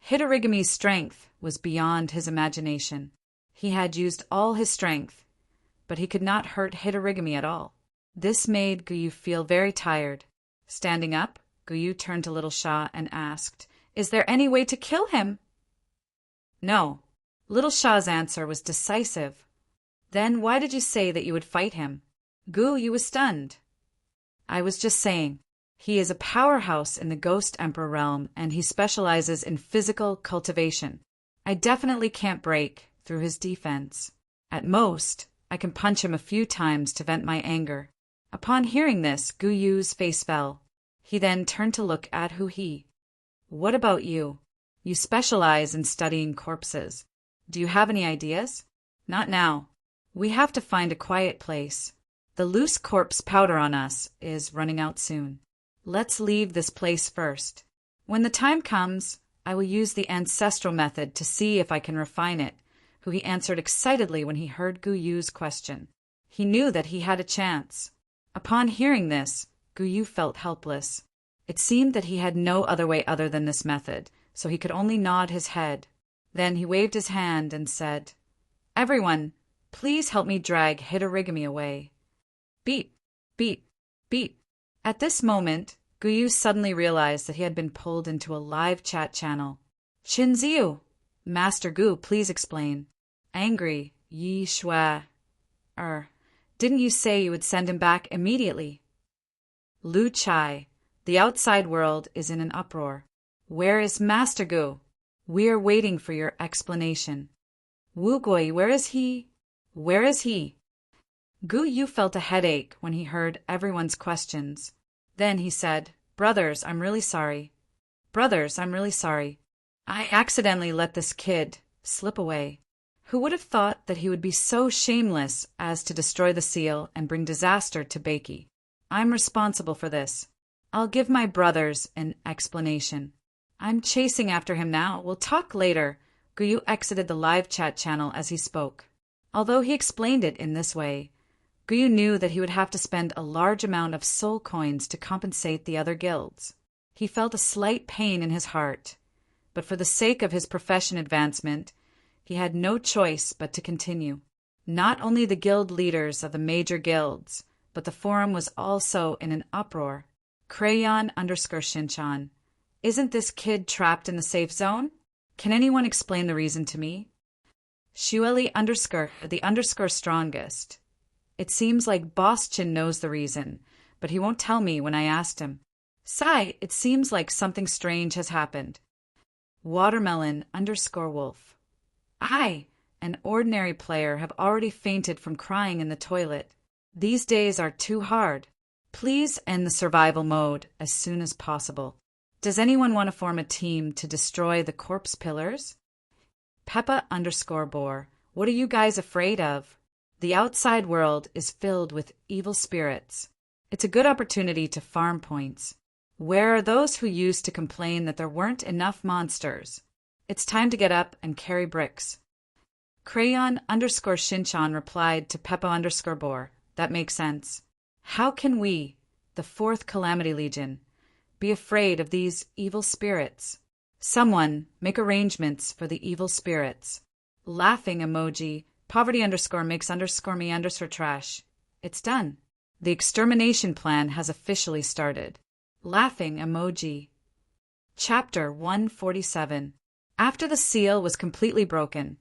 Hitorigami's strength was beyond his imagination. He had used all his strength, but he could not hurt Hitorigami at all. This made Guyu feel very tired. Standing up, Guyu turned to Little Shah and asked, Is there any way to kill him? No. Little Shah's answer was decisive. Then why did you say that you would fight him? Guyu was stunned. I was just saying. He is a powerhouse in the Ghost Emperor realm, and he specializes in physical cultivation. I definitely can't break through his defense. At most, I can punch him a few times to vent my anger. Upon hearing this, Guyu's face fell. He then turned to look at Hu-He. What about you? You specialize in studying corpses. Do you have any ideas? Not now. We have to find a quiet place. The loose corpse powder on us is running out soon. Let's leave this place first. When the time comes, I will use the ancestral method to see if I can refine it, Hu-He answered excitedly when he heard Guyu's question. He knew that he had a chance. Upon hearing this, Guyu felt helpless. It seemed that he had no other way other than this method, so he could only nod his head. Then he waved his hand and said, Everyone, please help me drag Hitorigami away. Beep, beep, beep. At this moment, Guyu suddenly realized that he had been pulled into a live chat channel. Shinziu! Master Gu, please explain. Angry, Yi Shue. Didn't you say you would send him back immediately? Lu Chai, the outside world is in an uproar. Where is Master Gu? We are waiting for your explanation. Wu Gui, where is he? Where is he? Guyu felt a headache when he heard everyone's questions. Then he said, Brothers, I'm really sorry. Brothers, I'm really sorry. I accidentally let this kid slip away. Who would have thought that he would be so shameless as to destroy the seal and bring disaster to Beiki? I'm responsible for this. I'll give my brothers an explanation. I'm chasing after him now. We'll talk later. Guyu exited the live chat channel as he spoke. Although he explained it in this way, Guyu knew that he would have to spend a large amount of soul coins to compensate the other guilds. He felt a slight pain in his heart, but for the sake of his profession advancement, he had no choice but to continue. Not only the guild leaders of the major guilds, but the forum was also in an uproar. Crayon_Shinchan. Isn't this kid trapped in the safe zone? Can anyone explain the reason to me? Shueli_, the strongest. It seems like Boss Chin knows the reason, but he won't tell me when I asked him. Sai, it seems like something strange has happened. Watermelon_Wolf. I, an ordinary player, have already fainted from crying in the toilet. These days are too hard. Please end the survival mode as soon as possible. Does anyone want to form a team to destroy the corpse pillars? Peppa_Boar. What are you guys afraid of? The outside world is filled with evil spirits. It's a good opportunity to farm points. Where are those who used to complain that there weren't enough monsters? It's time to get up and carry bricks. Crayon_Shinchan replied to Peppa_Boar. That makes sense. How can we, the 4th Calamity Legion, be afraid of these evil spirits? Someone make arrangements for the evil spirits. Laughing emoji. Poverty_makes_me_trash. It's done. The extermination plan has officially started. Laughing emoji. Chapter 147. After the seal was completely broken,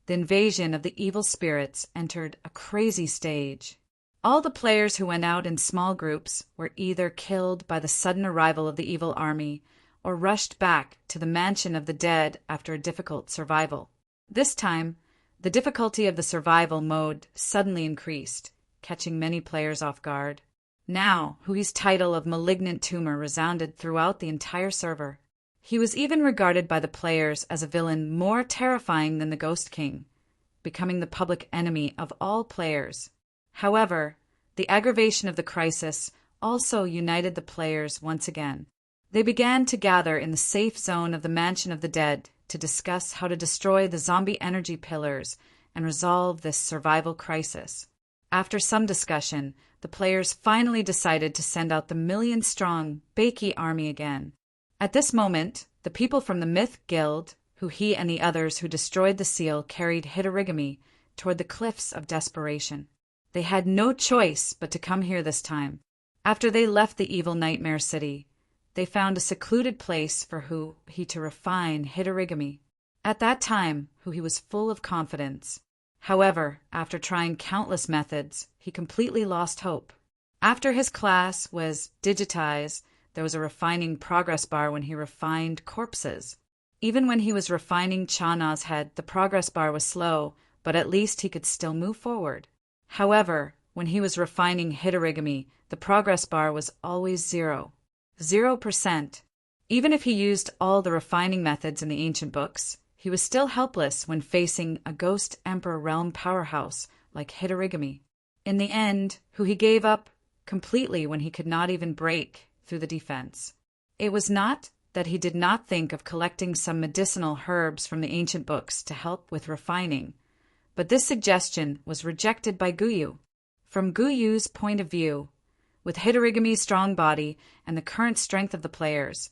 the invasion of the evil spirits entered a crazy stage. All the players who went out in small groups were either killed by the sudden arrival of the evil army or rushed back to the mansion of the dead after a difficult survival. This time, the difficulty of the survival mode suddenly increased, catching many players off guard. Now, Hu-He's title of malignant tumor resounded throughout the entire server. He was even regarded by the players as a villain more terrifying than the Ghost King, becoming the public enemy of all players. However, the aggravation of the crisis also united the players once again. They began to gather in the safe zone of the Mansion of the Dead to discuss how to destroy the zombie energy pillars and resolve this survival crisis. After some discussion, the players finally decided to send out the million-strong Bakey army again. At this moment, the people from the Myth Guild, who he and the others who destroyed the seal carried Hitorigami toward the cliffs of desperation. They had no choice but to come here this time. After they left the evil nightmare city, they found a secluded place for he to refine Hitorigami. At that time, he was full of confidence. However, after trying countless methods, he completely lost hope. After his class was digitized, there was a refining progress bar when he refined corpses. Even when he was refining Chana's head, the progress bar was slow, but at least he could still move forward. However, when he was refining Hitorigami, the progress bar was always 0%. Even if he used all the refining methods in the ancient books, he was still helpless when facing a Ghost Emperor realm powerhouse like Hitorigami. In the end, he gave up completely when he could not even break through the defense. It was not that he did not think of collecting some medicinal herbs from the ancient books to help with refining, but this suggestion was rejected by Guyu. From Guyu's point of view, with Hitorigami's strong body and the current strength of the players,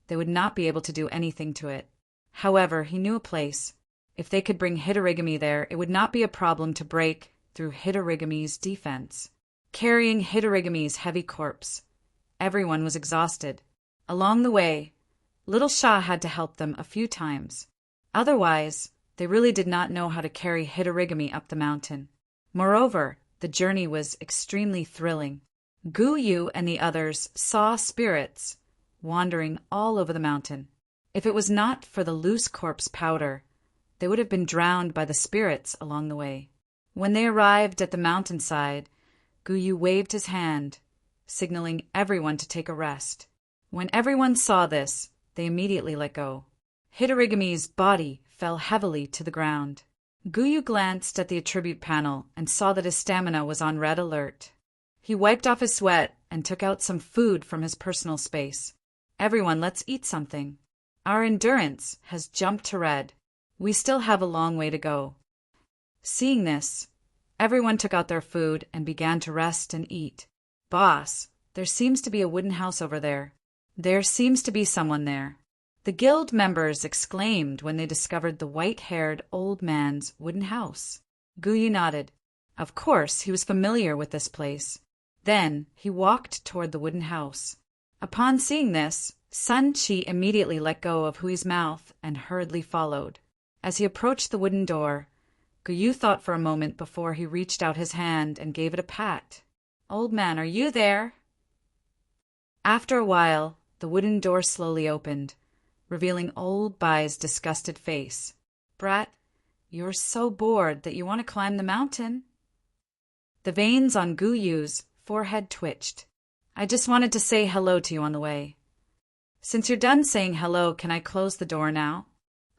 they would not be able to do anything to it. However, he knew a place. If they could bring Hitorigami there, it would not be a problem to break through Hitorigami's defense. Carrying Hitorigami's heavy corpse, everyone was exhausted. Along the way, Little Shah had to help them a few times. Otherwise, they really did not know how to carry Hitorigami up the mountain. Moreover, the journey was extremely thrilling. Guyu and the others saw spirits wandering all over the mountain. If it was not for the loose corpse powder, they would have been drowned by the spirits along the way. When they arrived at the mountainside, Guyu waved his hand, signaling everyone to take a rest. When everyone saw this, they immediately let go. Hitorigami's body fell heavily to the ground. Guyu glanced at the attribute panel and saw that his stamina was on red alert. He wiped off his sweat and took out some food from his personal space. Everyone, let's eat something. Our endurance has jumped to red. We still have a long way to go. Seeing this, everyone took out their food and began to rest and eat. Boss, there seems to be a wooden house over there. There seems to be someone there. The guild members exclaimed when they discovered the white-haired old man's wooden house. Guyu nodded. Of course, he was familiar with this place. Then he walked toward the wooden house. Upon seeing this, Sun Chi immediately let go of Hui's mouth and hurriedly followed. As he approached the wooden door, Guyu thought for a moment before he reached out his hand and gave it a pat. Old man, are you there? After a while, the wooden door slowly opened, revealing Old Bai's disgusted face. Brat, you're so bored that you want to climb the mountain. The veins on Guyu's forehead twitched. I just wanted to say hello to you on the way. Since you're done saying hello, can I close the door now?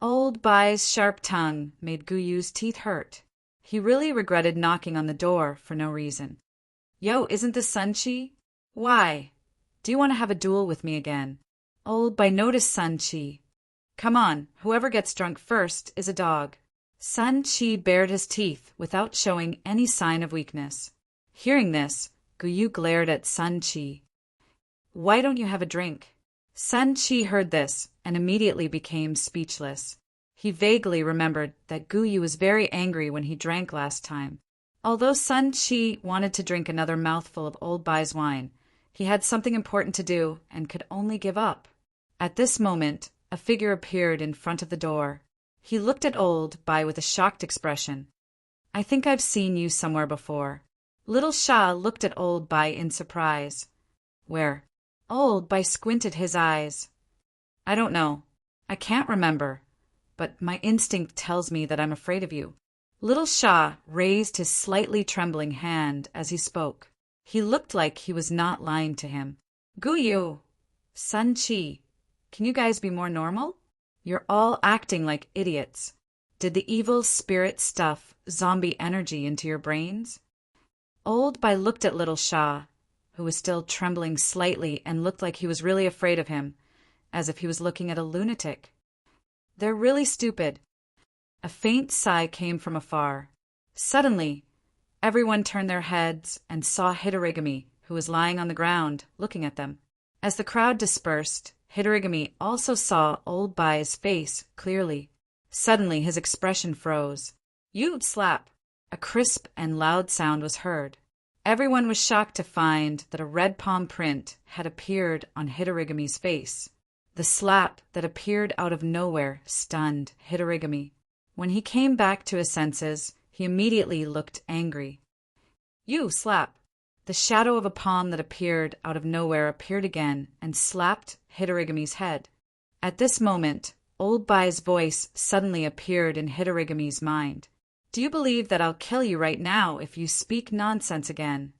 Old Bai's sharp tongue made Guyu's teeth hurt. He really regretted knocking on the door for no reason. Yo, isn't this Sun Chi? Why? Do you want to have a duel with me again? Old Bai noticed Sun Chi. Come on, whoever gets drunk first is a dog. Sun Chi bared his teeth without showing any sign of weakness. Hearing this, Guyu glared at Sun Chi. Why don't you have a drink? Sun Chi heard this and immediately became speechless. He vaguely remembered that Guyu was very angry when he drank last time. Although Sun Chi wanted to drink another mouthful of Old Bai's wine, he had something important to do and could only give up. At this moment, a figure appeared in front of the door. He looked at Old Bai with a shocked expression. I think I've seen you somewhere before. Little Shah looked at Old Bai in surprise. Where? Old Bai squinted his eyes. I don't know. I can't remember. But my instinct tells me that I'm afraid of you. Little Shah raised his slightly trembling hand as he spoke. He looked like he was not lying to him. Guyu! Sun Chi! Can you guys be more normal? You're all acting like idiots. Did the evil spirit stuff zombie energy into your brains? Old Bai looked at little Shah, who was still trembling slightly and looked like he was really afraid of him, as if he was looking at a lunatic. They're really stupid. A faint sigh came from afar. Suddenly, everyone turned their heads and saw Hitorigami, who was lying on the ground, looking at them. As the crowd dispersed, Hitorigami also saw Old Bai's face clearly. Suddenly his expression froze. "You slap!" A crisp and loud sound was heard. Everyone was shocked to find that a red palm print had appeared on Hitorigami's face. The slap that appeared out of nowhere stunned Hitorigami. When he came back to his senses, he immediately looked angry. "You slap!" The shadow of a palm that appeared out of nowhere appeared again and slapped Hitorigami's head. At this moment, Old Bai's voice suddenly appeared in Hitorigami's mind. "Do you believe that I'll kill you right now if you speak nonsense again?"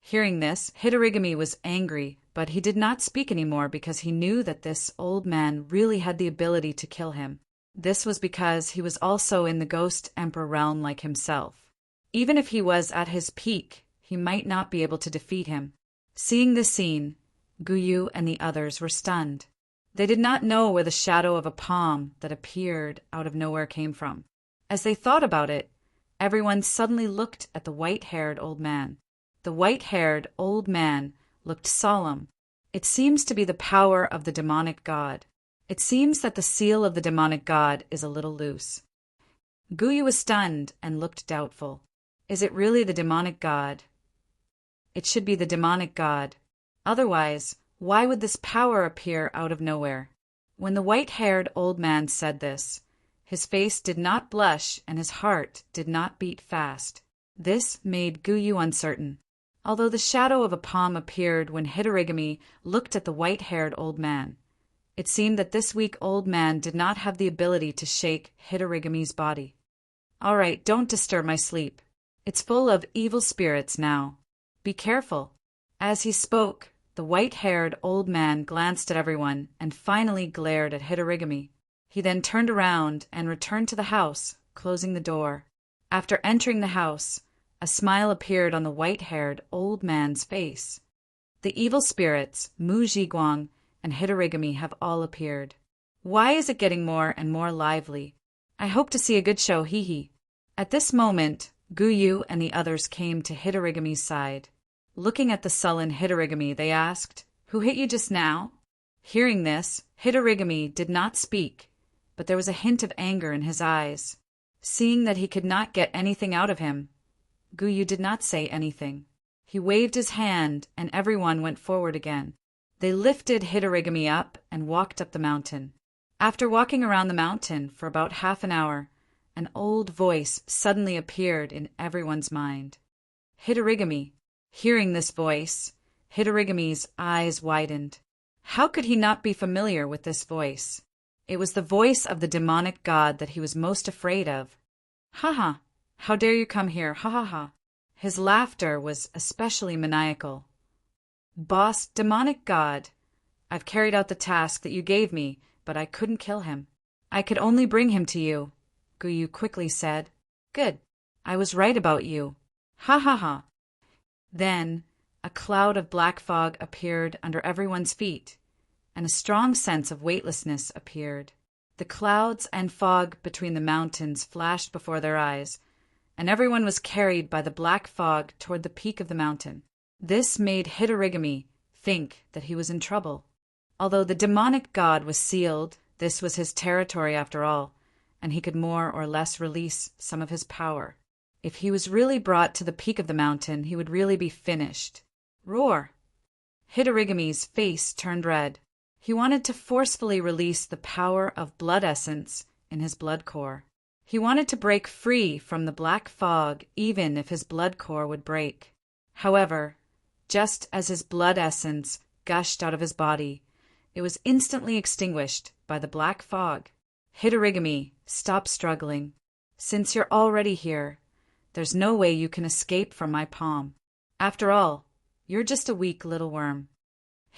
Hearing this, Hitorigami was angry, but he did not speak anymore because he knew that this old man really had the ability to kill him. This was because he was also in the Ghost Emperor realm like himself. Even if he was at his peak, he might not be able to defeat him. Seeing this scene, Guyu and the others were stunned. They did not know where the shadow of a palm that appeared out of nowhere came from. As they thought about it, everyone suddenly looked at the white-haired old man. The white-haired old man looked solemn. It seems to be the power of the demonic god. It seems that the seal of the demonic god is a little loose. Guyu was stunned and looked doubtful. Is it really the demonic god? It should be the demonic god. Otherwise, why would this power appear out of nowhere? When the white-haired old man said this, his face did not blush and his heart did not beat fast. This made Guyu uncertain. Although the shadow of a palm appeared when Hitorigami looked at the white-haired old man, it seemed that this weak old man did not have the ability to shake Hitorigami's body. "All right, don't disturb my sleep. It's full of evil spirits now. Be careful." As he spoke, the white-haired old man glanced at everyone and finally glared at Hitorigami. He then turned around and returned to the house, closing the door. After entering the house, a smile appeared on the white-haired old man's face. The evil spirits, Mu Zhiguang and Hitorigami, have all appeared. Why is it getting more and more lively? I hope to see a good show, hee. At this moment, Guyu and the others came to Hitorigami's side. Looking at the sullen Hitorigami, they asked, "Who hit you just now?" Hearing this, Hitorigami did not speak, but there was a hint of anger in his eyes. Seeing that he could not get anything out of him, Guyu did not say anything. He waved his hand and everyone went forward again. They lifted Hitorigami up and walked up the mountain. After walking around the mountain for about half an hour, an old voice suddenly appeared in everyone's mind. Hitorigami. Hearing this voice, Hitorigami's eyes widened. How could he not be familiar with this voice? It was the voice of the demonic god that he was most afraid of. "Ha! How dare you come here, ha! His laughter was especially maniacal. "Boss, demonic god, I've carried out the task that you gave me, but I couldn't kill him. I could only bring him to you," Guyu quickly said. "Good. I was right about you. Ha! Then, a cloud of black fog appeared under everyone's feet, and a strong sense of weightlessness appeared. The clouds and fog between the mountains flashed before their eyes, and everyone was carried by the black fog toward the peak of the mountain. This made Hitorigami think that he was in trouble. Although the demonic god was sealed, this was his territory after all, and he could more or less release some of his power. If he was really brought to the peak of the mountain, he would really be finished. Roar! Hitorigami's face turned red. He wanted to forcefully release the power of blood essence in his blood core. He wanted to break free from the black fog even if his blood core would break. However, just as his blood essence gushed out of his body, it was instantly extinguished by the black fog. Hitorigami, stop struggling. Since you're already here, there's no way you can escape from my palm. After all, you're just a weak little worm.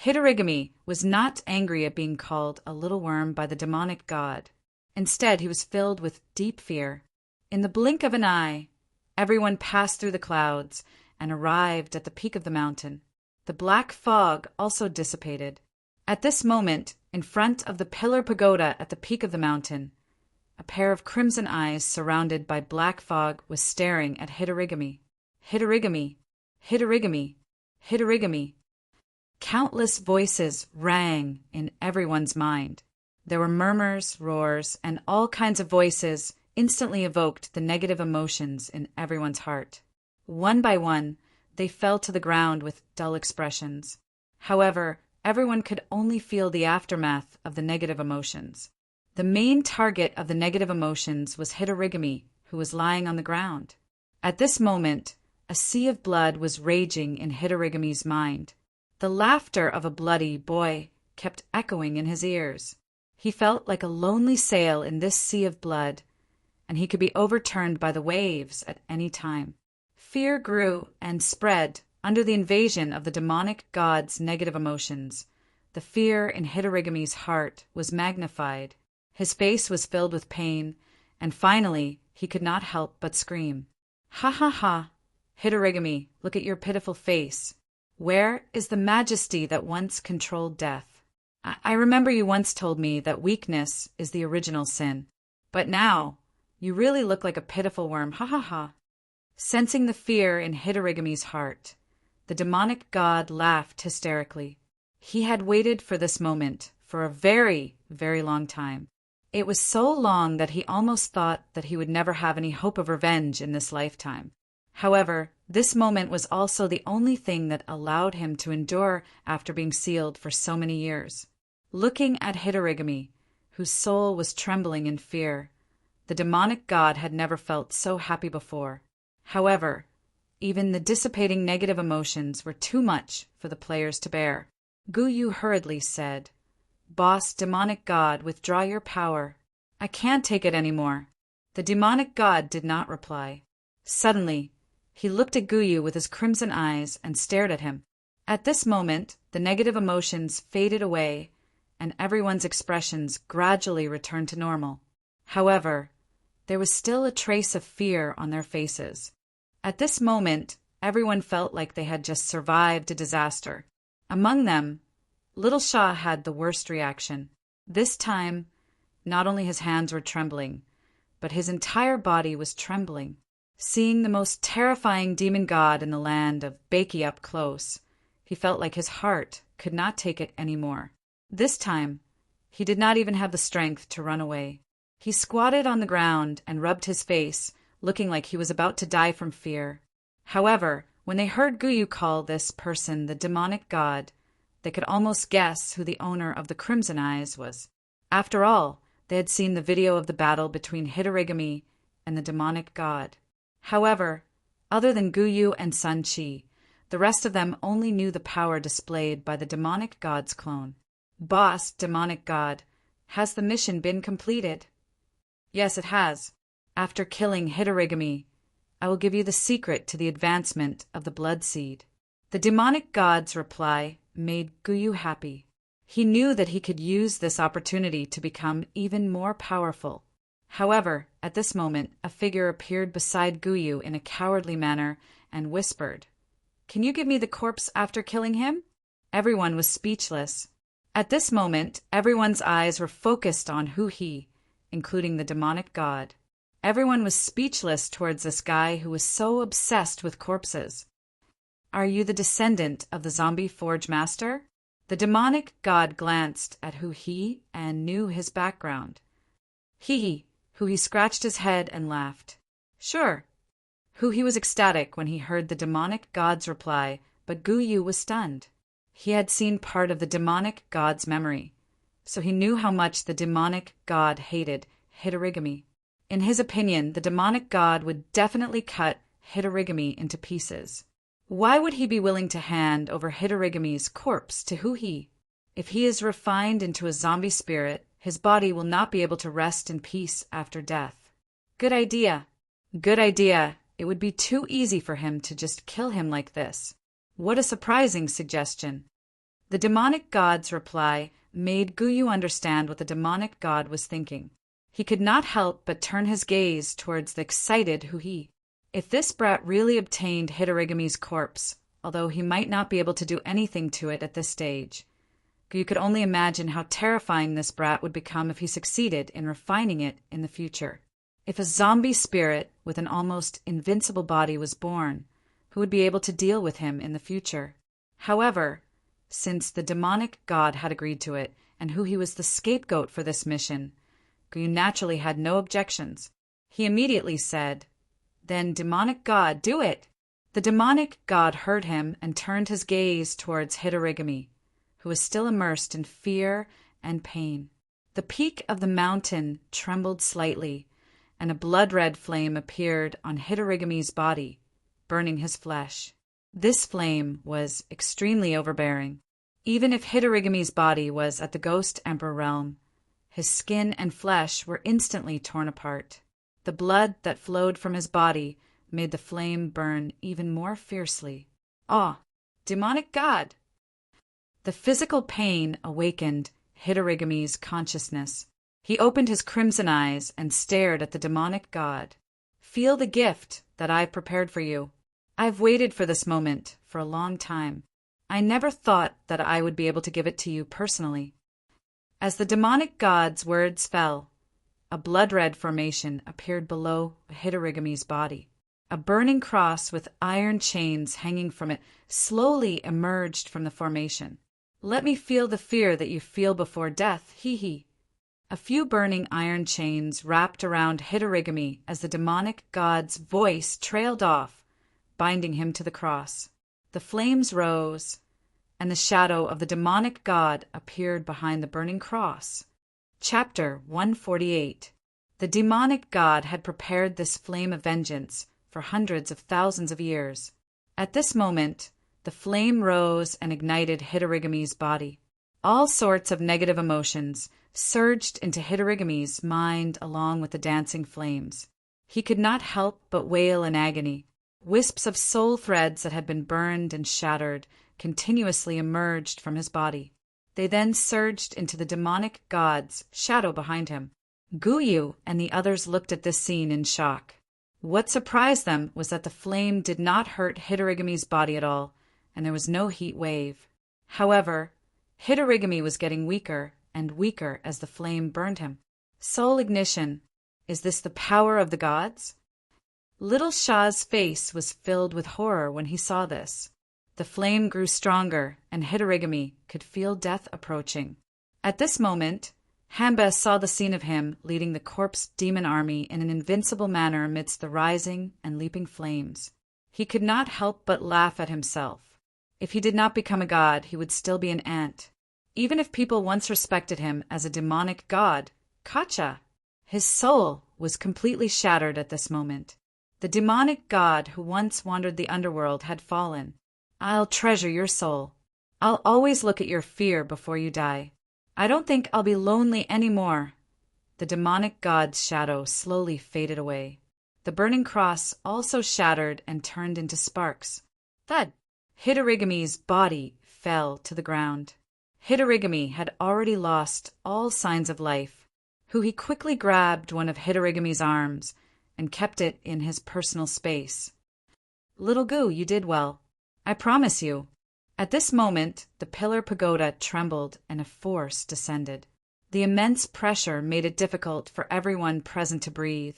Hitorigami was not angry at being called a little worm by the demonic god. Instead, he was filled with deep fear. In the blink of an eye, everyone passed through the clouds and arrived at the peak of the mountain. The black fog also dissipated. At this moment, in front of the pillar pagoda at the peak of the mountain, a pair of crimson eyes surrounded by black fog was staring at Hitorigami. Hitorigami, Hitorigami, Hitorigami. Countless voices rang in everyone's mind. There were murmurs, roars, and all kinds of voices instantly evoked the negative emotions in everyone's heart. One by one, they fell to the ground with dull expressions. However, everyone could only feel the aftermath of the negative emotions. The main target of the negative emotions was Hitorigami, who was lying on the ground. At this moment, a sea of blood was raging in Hitorigami's mind. The laughter of a bloody boy kept echoing in his ears. He felt like a lonely sail in this sea of blood, and he could be overturned by the waves at any time. Fear grew and spread under the invasion of the demonic god's negative emotions. The fear in Hitorigami's heart was magnified. His face was filled with pain, and finally he could not help but scream. Ha ha ha! Hitorigami, look at your pitiful face. Where is the majesty that once controlled death? I remember you once told me that weakness is the original sin. But now, you really look like a pitiful worm, ha ha ha. Sensing the fear in Hitorigami's heart, the demonic god laughed hysterically. He had waited for this moment for a very, very long time. It was so long that he almost thought that he would never have any hope of revenge in this lifetime. However, this moment was also the only thing that allowed him to endure after being sealed for so many years. Looking at Hitorigami, whose soul was trembling in fear, the demonic god had never felt so happy before. However, even the dissipating negative emotions were too much for the players to bear. Guyu hurriedly said, "Boss, demonic god, withdraw your power. I can't take it anymore." The demonic god did not reply. Suddenly, he looked at Guyu with his crimson eyes and stared at him. At this moment, the negative emotions faded away, and everyone's expressions gradually returned to normal. However, there was still a trace of fear on their faces. At this moment, everyone felt like they had just survived a disaster. Among them, Little Shah had the worst reaction. This time, not only his hands were trembling, but his entire body was trembling. Seeing the most terrifying demon god in the land of Bakey up close, he felt like his heart could not take it anymore. This time, he did not even have the strength to run away. He squatted on the ground and rubbed his face, looking like he was about to die from fear. However, when they heard Guyu call this person the demonic god, they could almost guess who the owner of the Crimson Eyes was. After all, they had seen the video of the battle between Hitorigami and the demonic god. However, other than Guyu and Sun Chi, the rest of them only knew the power displayed by the demonic god's clone. "Boss, demonic god, has the mission been completed?" "Yes, it has. After killing Hitorigami, I will give you the secret to the advancement of the blood seed." The demonic god's reply made Guyu happy. He knew that he could use this opportunity to become even more powerful. However, at this moment, a figure appeared beside Guyu in a cowardly manner and whispered, "Can you give me the corpse after killing him?" Everyone was speechless. At this moment, everyone's eyes were focused on Hu-He, including the demonic god. Everyone was speechless towards this guy who was so obsessed with corpses. "Are you the descendant of the zombie forge master?" The demonic god glanced at Hu-He and knew his background. Hu-He scratched his head and laughed. "Sure." Hu-He was ecstatic when he heard the demonic god's reply, but Guyu was stunned. He had seen part of the demonic god's memory, so he knew how much the demonic god hated Hitorigami. In his opinion, the demonic god would definitely cut Hitorigami into pieces. Why would he be willing to hand over Hitorigami's corpse to Hu-He? If he is refined into a zombie spirit, his body will not be able to rest in peace after death. Good idea. Good idea. It would be too easy for him to just kill him like this. What a surprising suggestion. The demonic god's reply made Guyu understand what the demonic god was thinking. He could not help but turn his gaze towards the excited Huhi. If this brat really obtained Hitorigami's corpse, although he might not be able to do anything to it at this stage, you could only imagine how terrifying this brat would become if he succeeded in refining it in the future. If a zombie spirit with an almost invincible body was born, who would be able to deal with him in the future? However, since the demonic god had agreed to it, and who he was the scapegoat for this mission, Guyu naturally had no objections. He immediately said, "Then, demonic god, do it!" The demonic god heard him and turned his gaze towards Hitorigami, who was still immersed in fear and pain. The peak of the mountain trembled slightly, and a blood-red flame appeared on Hitorigami's body, burning his flesh. This flame was extremely overbearing. Even if Hitorigami's body was at the Ghost Emperor realm, his skin and flesh were instantly torn apart. The blood that flowed from his body made the flame burn even more fiercely. Ah, demonic god! The physical pain awakened Hitorigami's consciousness. He opened his crimson eyes and stared at the demonic god. "Feel the gift that I've prepared for you. I've waited for this moment for a long time. I never thought that I would be able to give it to you personally." As the demonic god's words fell, a blood-red formation appeared below Hitorigami's body. A burning cross with iron chains hanging from it slowly emerged from the formation. "Let me feel the fear that you feel before death, hee." A few burning iron chains wrapped around Hitorigami as the demonic god's voice trailed off, binding him to the cross. The flames rose, and the shadow of the demonic god appeared behind the burning cross. Chapter 148. The demonic god had prepared this flame of vengeance for hundreds of thousands of years. At this moment, the flame rose and ignited Hitorigami's body. All sorts of negative emotions surged into Hitorigami's mind along with the dancing flames. He could not help but wail in agony. Wisps of soul threads that had been burned and shattered continuously emerged from his body. They then surged into the demonic god's shadow behind him. Guyu and the others looked at this scene in shock. What surprised them was that the flame did not hurt Hitorigami's body at all, and there was no heat wave. However, Hitorigami was getting weaker and weaker as the flame burned him. Soul ignition. Is this the power of the gods? Little Shah's face was filled with horror when he saw this. The flame grew stronger, and Hitorigami could feel death approaching. At this moment, Hanba saw the scene of him leading the corpse demon army in an invincible manner amidst the rising and leaping flames. He could not help but laugh at himself. If he did not become a god, he would still be an ant. Even if people once respected him as a demonic god, Kacha, his soul was completely shattered at this moment. The demonic god who once wandered the underworld had fallen. "I'll treasure your soul. I'll always look at your fear before you die. I don't think I'll be lonely anymore." The demonic god's shadow slowly faded away. The burning cross also shattered and turned into sparks. Thud! Hitorigami's body fell to the ground. Hitorigami had already lost all signs of life. He quickly grabbed one of Hitorigami's arms and kept it in his personal space. "Little Gu, you did well. I promise you." At this moment, the pillar pagoda trembled and a force descended. The immense pressure made it difficult for everyone present to breathe,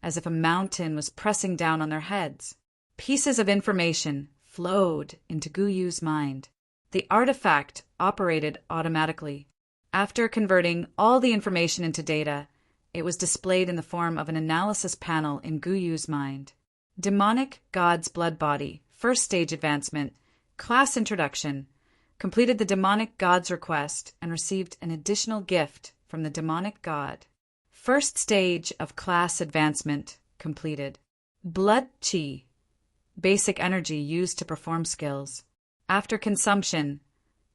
as if a mountain was pressing down on their heads. Pieces of information flowed into Guyu's mind. The artifact operated automatically. After converting all the information into data, it was displayed in the form of an analysis panel in Guyu's mind. Demonic God's Blood Body, first stage advancement, class introduction, completed the demonic god's request and received an additional gift from the demonic god. First stage of class advancement completed. Blood Chi, basic energy used to perform skills. After consumption,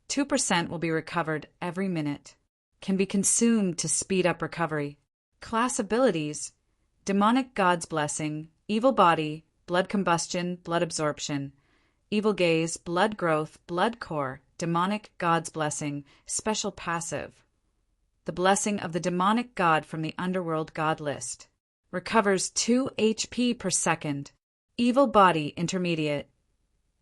2% will be recovered every minute. Can be consumed to speed up recovery. Class abilities: Demonic God's Blessing, Evil Body, Blood Combustion, Blood Absorption, Evil Gaze, Blood Growth, Blood Core, Demonic God's Blessing, Special Passive. The blessing of the demonic god from the underworld god list. Recovers 2 HP per second. Evil Body Intermediate.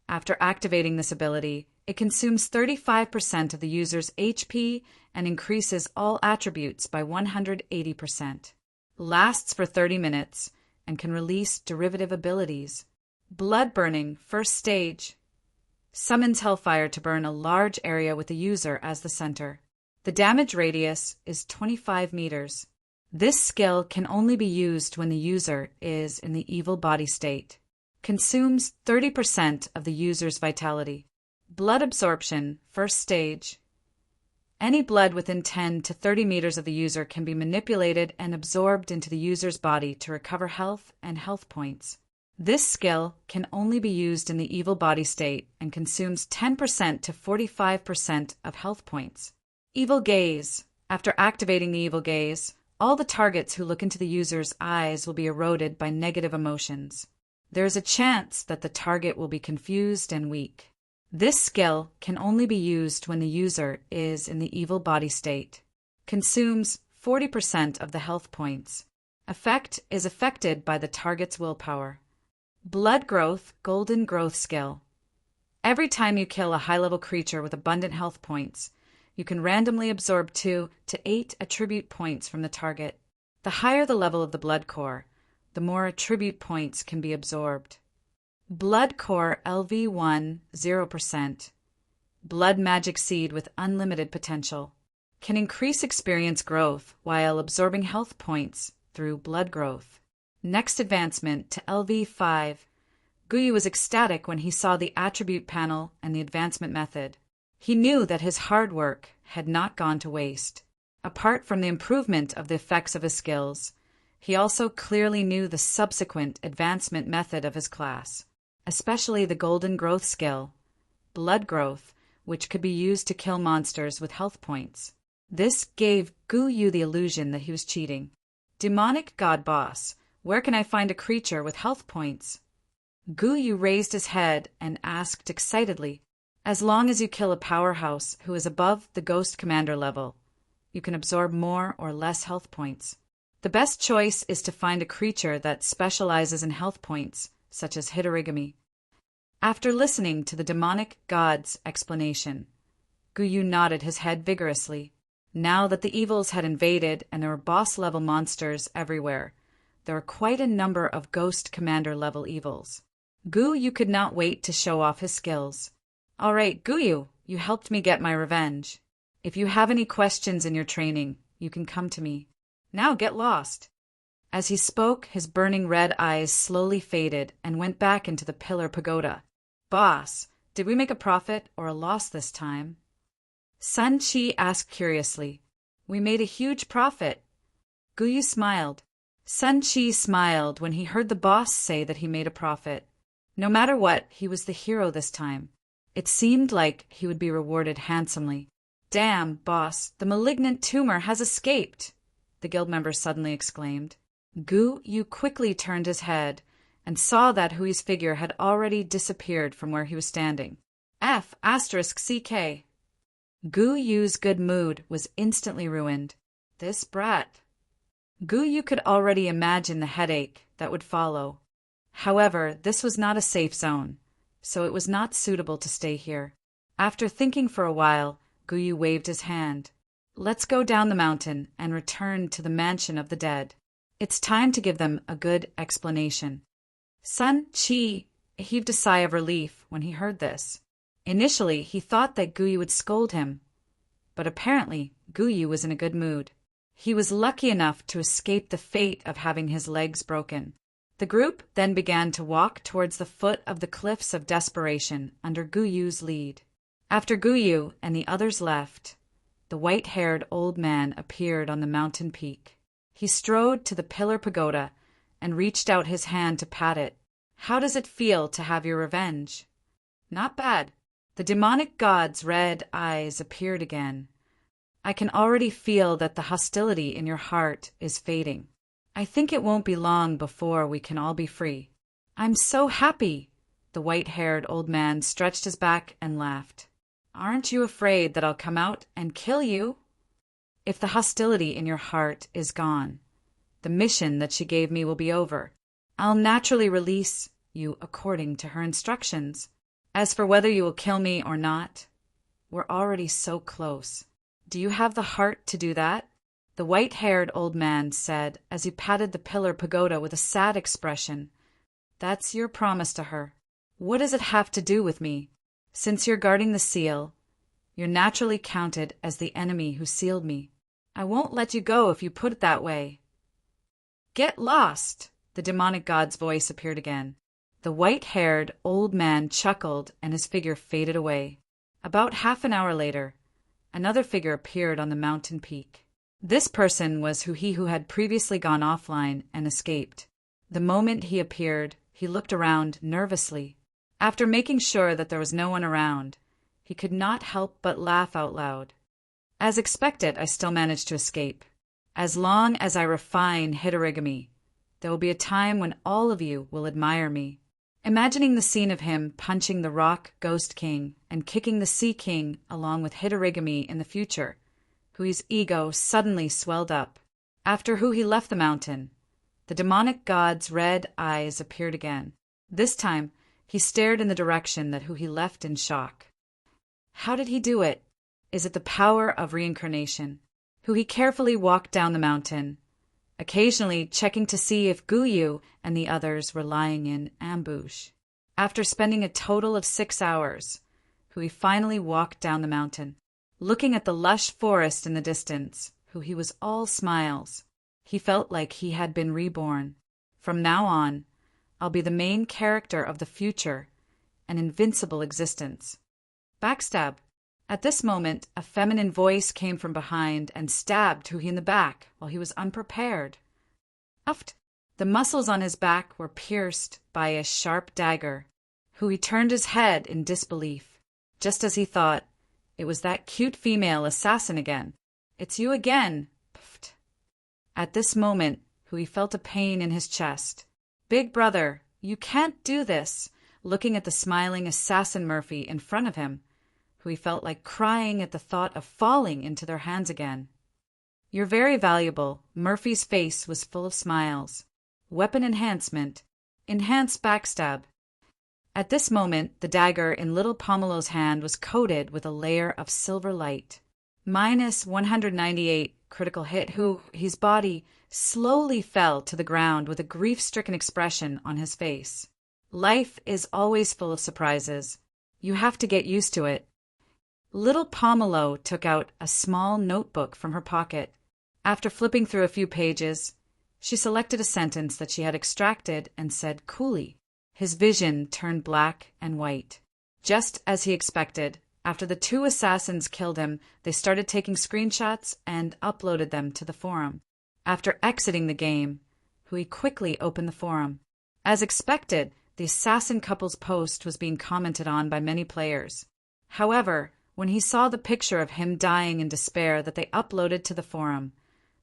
After activating this ability, it consumes 35% of the user's HP and increases all attributes by 180%. Lasts for 30 minutes and can release derivative abilities. Blood Burning First Stage. Summons Hellfire to burn a large area with the user as the center. The damage radius is 25 meters. This skill can only be used when the user is in the evil body state. Consumes 30% of the user's vitality. Blood Absorption First Stage. Any blood within 10 to 30 meters of the user can be manipulated and absorbed into the user's body to recover health and health points. This skill can only be used in the evil body state and consumes 10% to 45% of health points. Evil Gaze. After activating the Evil Gaze, all the targets who look into the user's eyes will be eroded by negative emotions. There is a chance that the target will be confused and weak. This skill can only be used when the user is in the evil body state. Consumes 40% of the health points. Effect is affected by the target's willpower. Blood Growth Golden Growth Skill. Every time you kill a high-level creature with abundant health points, you can randomly absorb 2 to 8 attribute points from the target. The higher the level of the blood core, the more attribute points can be absorbed. Blood Core LV1 0%. Blood Magic Seed with unlimited potential. Can increase experience growth while absorbing health points through blood growth. Next advancement to LV5. Guyu was ecstatic when he saw the attribute panel and the advancement method. He knew that his hard work had not gone to waste. Apart from the improvement of the effects of his skills, he also clearly knew the subsequent advancement method of his class, especially the Golden Growth skill, Blood Growth, which could be used to kill monsters with health points. This gave Guyu the illusion that he was cheating. Demonic God Boss. Where can I find a creature with health points? Guyu raised his head and asked excitedly, as long as you kill a powerhouse who is above the Ghost Commander level, you can absorb more or less health points. The best choice is to find a creature that specializes in health points, such as Hitorigami. After listening to the demonic god's explanation, Guyu nodded his head vigorously. Now that the evils had invaded and there were boss-level monsters everywhere, there were quite a number of Ghost Commander-level evils. Guyu could not wait to show off his skills. All right, Guyu, you helped me get my revenge. If you have any questions in your training, you can come to me. Now get lost. As he spoke, his burning red eyes slowly faded and went back into the pillar pagoda. Boss, did we make a profit or a loss this time? Sun Chi asked curiously. We made a huge profit. Guyu smiled. Sun Chi smiled when he heard the boss say that he made a profit. No matter what, he was the hero this time. It seemed like he would be rewarded handsomely. Damn, boss, the malignant tumor has escaped, the guild member suddenly exclaimed. Guyu quickly turned his head and saw that Hui's figure had already disappeared from where he was standing. F***CK. Guyu's good mood was instantly ruined. This brat. Guyu could already imagine the headache that would follow. However, this was not a safe zone, so it was not suitable to stay here. After thinking for a while, Guyu waved his hand. Let's go down the mountain and return to the mansion of the dead. It's time to give them a good explanation. Sun Chi heaved a sigh of relief when he heard this. Initially, he thought that Guyu would scold him, but apparently Guyu was in a good mood. He was lucky enough to escape the fate of having his legs broken. The group then began to walk towards the foot of the Cliffs of Desperation under Guyu's lead. After Guyu and the others left, the white-haired old man appeared on the mountain peak. He strode to the pillar pagoda and reached out his hand to pat it. How does it feel to have your revenge? Not bad. The demonic god's red eyes appeared again. I can already feel that the hostility in your heart is fading. I think it won't be long before we can all be free. I'm so happy. The white-haired old man stretched his back and laughed. Aren't you afraid that I'll come out and kill you? If the hostility in your heart is gone, the mission that she gave me will be over. I'll naturally release you according to her instructions. As for whether you will kill me or not, we're already so close. Do you have the heart to do that? The white-haired old man said as he patted the pillar pagoda with a sad expression. That's your promise to her. What does it have to do with me? Since you're guarding the seal, you're naturally counted as the enemy who sealed me. I won't let you go if you put it that way. Get lost! The demonic god's voice appeared again. The white-haired old man chuckled and his figure faded away. About half an hour later, another figure appeared on the mountain peak. This person was he who had previously gone offline and escaped. The moment he appeared, he looked around nervously. After making sure that there was no one around, he could not help but laugh out loud. As expected, I still managed to escape. As long as I refine hitorigami, there will be a time when all of you will admire me. Imagining the scene of him punching the rock ghost king and kicking the sea king along with hitorigami in the future, whose ego suddenly swelled up. After he left the mountain, the demonic god's red eyes appeared again. This time, he stared in the direction that he left in shock. How did he do it? Is it the power of reincarnation? He carefully walked down the mountain, occasionally checking to see if Guyu and the others were lying in ambush. After spending a total of 6 hours, he finally walked down the mountain. Looking at the lush forest in the distance, he was all smiles. He felt like he had been reborn. From now on, I'll be the main character of the future, an invincible existence. Backstab. At this moment, a feminine voice came from behind and stabbed Huhi in the back while he was unprepared. Uft! The muscles on his back were pierced by a sharp dagger. Huhi turned his head in disbelief. Just as he thought, it was that cute female assassin again. It's you again. Pft. At this moment, Huhi felt a pain in his chest. Big brother, you can't do this. Looking at the smiling assassin Murphy in front of him, Huhi felt like crying at the thought of falling into their hands again. You're very valuable. Murphy's face was full of smiles. Weapon enhancement. Enhanced backstab. At this moment, the dagger in little Pomelo's hand was coated with a layer of silver light. Minus 198 critical hit. His body slowly fell to the ground with a grief-stricken expression on his face. Life is always full of surprises. You have to get used to it. Little Pomelo took out a small notebook from her pocket. After flipping through a few pages, she selected a sentence that she had extracted and said coolly. His vision turned black and white. Just as he expected, after the 2 assassins killed him, they started taking screenshots and uploaded them to the forum. After exiting the game, Hui quickly opened the forum. As expected, the assassin couple's post was being commented on by many players. However, when he saw the picture of him dying in despair that they uploaded to the forum,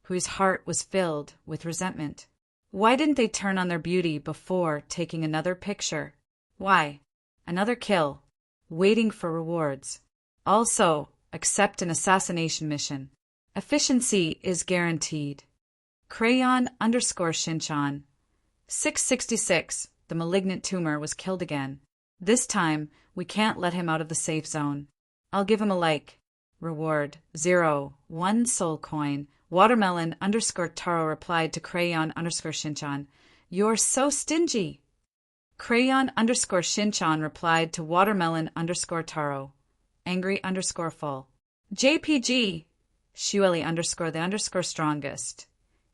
Hui's heart was filled with resentment. Why didn't they turn on their beauty before taking another picture? Why? Another kill. Waiting for rewards. Also, accept an assassination mission. Efficiency is guaranteed. Crayon_Shinchan. 666. The malignant tumor was killed again. This time, we can't let him out of the safe zone. I'll give him a like. Reward 0, 1 soul coin. Watermelon_Taro replied to Crayon_Shinchan. You're so stingy. Crayon_Shinchan replied to Watermelon_Taro. Angry_full. JPG. Shueli_ the strongest.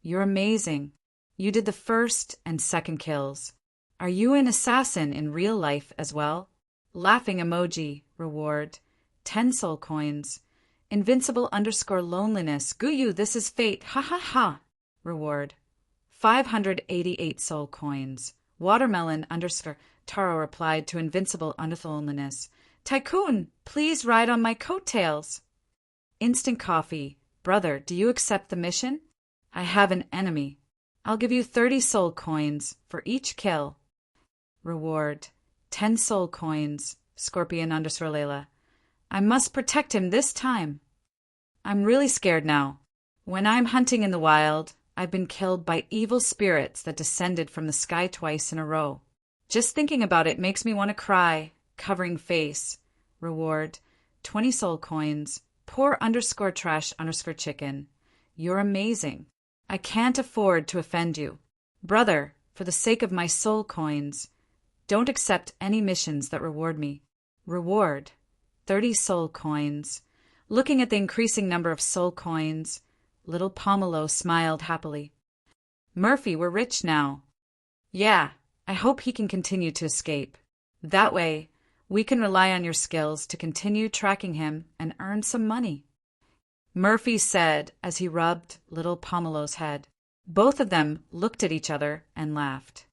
You're amazing. You did the first and second kills. Are you an assassin in real life as well? Laughing emoji. Reward 10 soul coins. Invincible_loneliness. Guyu, this is fate. Ha ha ha. Reward 588 soul coins. Watermelon_Taro replied to Invincible_loneliness. Tycoon, please ride on my coattails. Instant coffee. Brother, do you accept the mission? I have an enemy. I'll give you 30 soul coins for each kill. Reward 10 soul coins. Scorpion_Layla. I must protect him this time. I'm really scared now. When I'm hunting in the wild, I've been killed by evil spirits that descended from the sky twice in a row. Just thinking about it makes me want to cry. Covering face. Reward, 20 soul coins. Poor_trash_chicken. You're amazing. I can't afford to offend you. Brother, for the sake of my soul coins, don't accept any missions that reward me. Reward, 30 soul coins. Looking at the increasing number of soul coins, little Pomelo smiled happily. Murphy, we're rich now. Yeah, I hope he can continue to escape. That way, we can rely on your skills to continue tracking him and earn some money. Murphy said as he rubbed little Pomelo's head. Both of them looked at each other and laughed.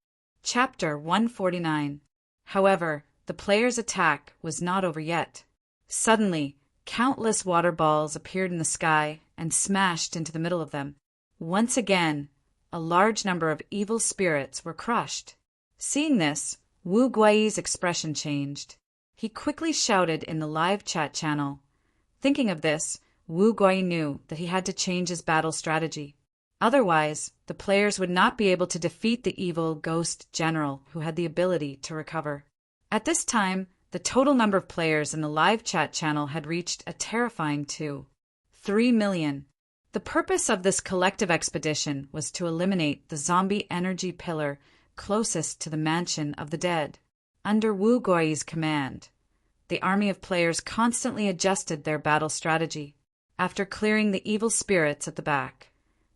Chapter 149. However, the players' attack was not over yet. Suddenly, countless water balls appeared in the sky and smashed into the middle of them. Once again, a large number of evil spirits were crushed. Seeing this, Wu Gui's expression changed. He quickly shouted in the live chat channel. Thinking of this, Wu Gui knew that he had to change his battle strategy. Otherwise, the players would not be able to defeat the evil ghost general who had the ability to recover. At this time, the total number of players in the live chat channel had reached a terrifying 3 million. The purpose of this collective expedition was to eliminate the zombie energy pillar closest to the mansion of the dead. Under Wu Gui's command, the army of players constantly adjusted their battle strategy. After clearing the evil spirits at the back,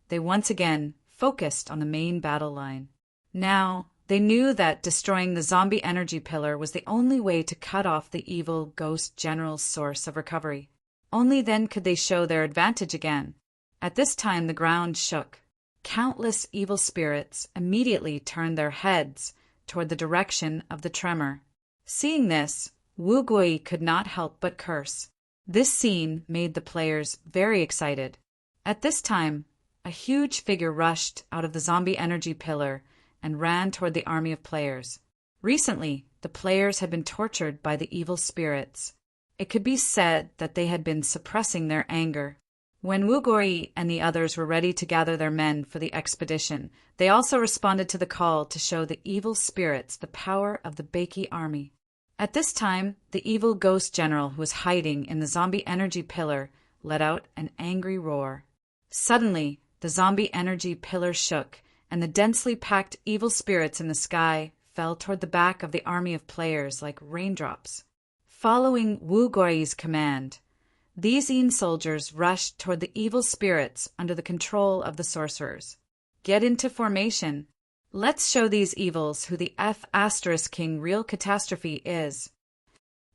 they once again focused on the main battle line. Now, they knew that destroying the zombie energy pillar was the only way to cut off the evil ghost general's source of recovery. Only then could they show their advantage again. At this time the ground shook. Countless evil spirits immediately turned their heads toward the direction of the tremor. Seeing this, Wu Gui could not help but curse. This scene made the players very excited. At this time, a huge figure rushed out of the zombie energy pillar and ran toward the army of players. Recently, the players had been tortured by the evil spirits. It could be said that they had been suppressing their anger. When Wu Gui and the others were ready to gather their men for the expedition, they also responded to the call to show the evil spirits the power of the Baki army. At this time, the evil ghost general who was hiding in the zombie energy pillar let out an angry roar. Suddenly, the zombie energy pillar shook, and the densely packed evil spirits in the sky fell toward the back of the army of players like raindrops. Following Wu Gui's command, these Yin soldiers rushed toward the evil spirits under the control of the sorcerers. Get into formation. Let's show these evils who the F*King real catastrophe is.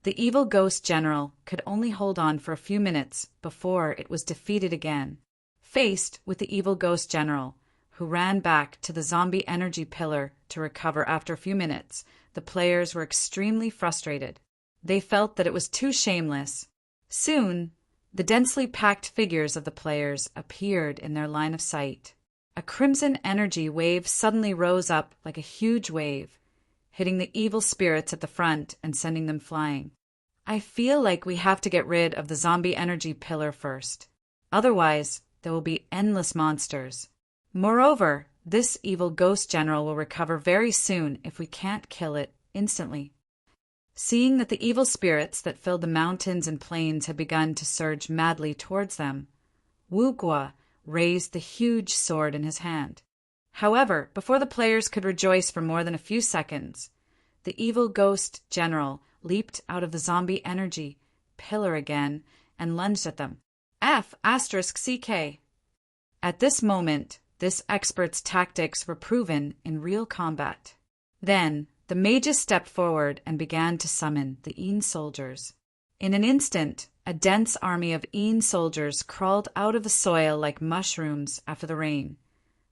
The evil ghost general could only hold on for a few minutes before it was defeated again. Faced with the evil ghost general, who ran back to the zombie energy pillar to recover after a few minutes, the players were extremely frustrated. They felt that it was too shameless. Soon, the densely packed figures of the players appeared in their line of sight. A crimson energy wave suddenly rose up like a huge wave, hitting the evil spirits at the front and sending them flying. I feel like we have to get rid of the zombie energy pillar first. Otherwise, there will be endless monsters. Moreover, this evil ghost general will recover very soon if we can't kill it instantly. Seeing that the evil spirits that filled the mountains and plains had begun to surge madly towards them, Wu Gui raised the huge sword in his hand. However, before the players could rejoice for more than a few seconds, the evil ghost general leaped out of the zombie energy pillar again and lunged at them. F***CK. At this moment, this expert's tactics were proven in real combat. Then, the mages stepped forward and began to summon the Yin soldiers. In an instant, a dense army of Yin soldiers crawled out of the soil like mushrooms after the rain,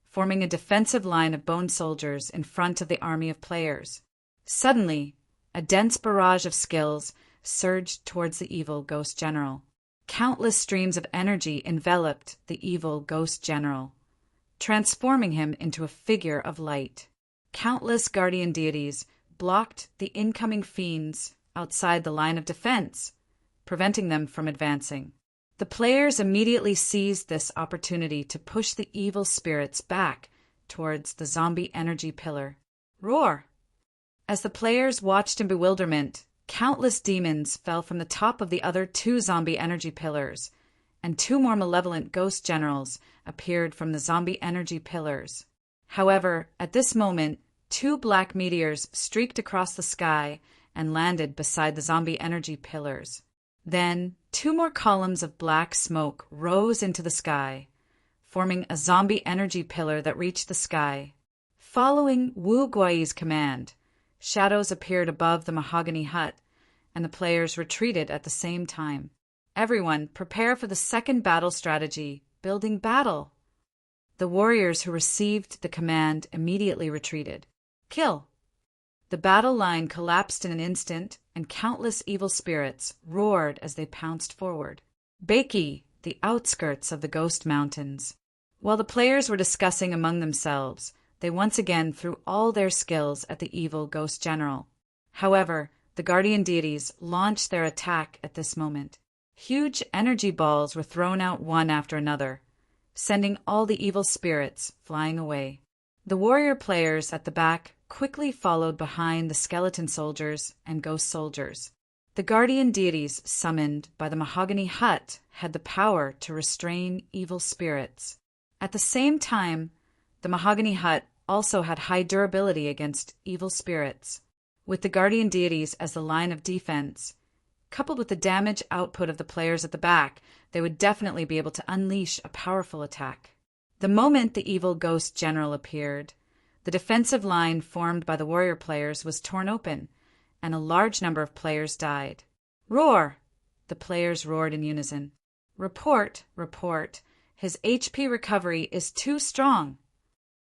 forming a defensive line of bone soldiers in front of the army of players. Suddenly, a dense barrage of skills surged towards the evil ghost general. Countless streams of energy enveloped the evil ghost general, transforming him into a figure of light. Countless guardian deities blocked the incoming fiends outside the line of defense, preventing them from advancing. The players immediately seized this opportunity to push the evil spirits back towards the zombie energy pillar. Roar! As the players watched in bewilderment, countless demons fell from the top of the other two zombie energy pillars, and two more malevolent ghost generals appeared from the zombie energy pillars. However, at this moment, two black meteors streaked across the sky and landed beside the zombie energy pillars. Then, two more columns of black smoke rose into the sky, forming a zombie energy pillar that reached the sky. Following Wu Guai's command, shadows appeared above the mahogany hut, and the players retreated at the same time. Everyone, prepare for the second battle strategy, building battle. The warriors who received the command immediately retreated. Kill! The battle line collapsed in an instant, and countless evil spirits roared as they pounced forward. Beiki, the outskirts of the Ghost Mountains. While the players were discussing among themselves, they once again threw all their skills at the evil Ghost General. However, the guardian deities launched their attack at this moment. Huge energy balls were thrown out one after another, sending all the evil spirits flying away. The warrior players at the back quickly followed behind the skeleton soldiers and ghost soldiers. The guardian deities summoned by the mahogany hut had the power to restrain evil spirits. At the same time, the mahogany hut also had high durability against evil spirits. With the guardian deities as the line of defense, coupled with the damage output of the players at the back, they would definitely be able to unleash a powerful attack. The moment the evil ghost general appeared, the defensive line formed by the warrior players was torn open, and a large number of players died. Roar! The players roared in unison. Report, report. His HP recovery is too strong.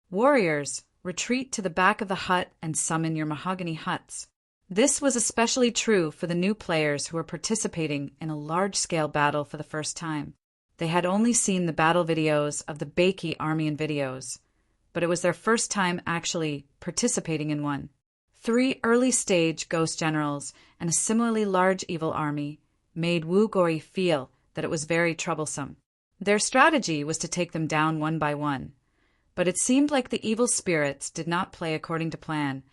Warriors, retreat to the back of the hut and summon your mahogany huts. This was especially true for the new players who were participating in a large-scale battle for the first time. They had only seen the battle videos of the Beiki army in videos, but it was their first time actually participating in one. 3 early-stage ghost generals and a similarly large evil army made Wu Gori feel that it was very troublesome. Their strategy was to take them down one by one, but it seemed like the evil spirits did not play according to plan,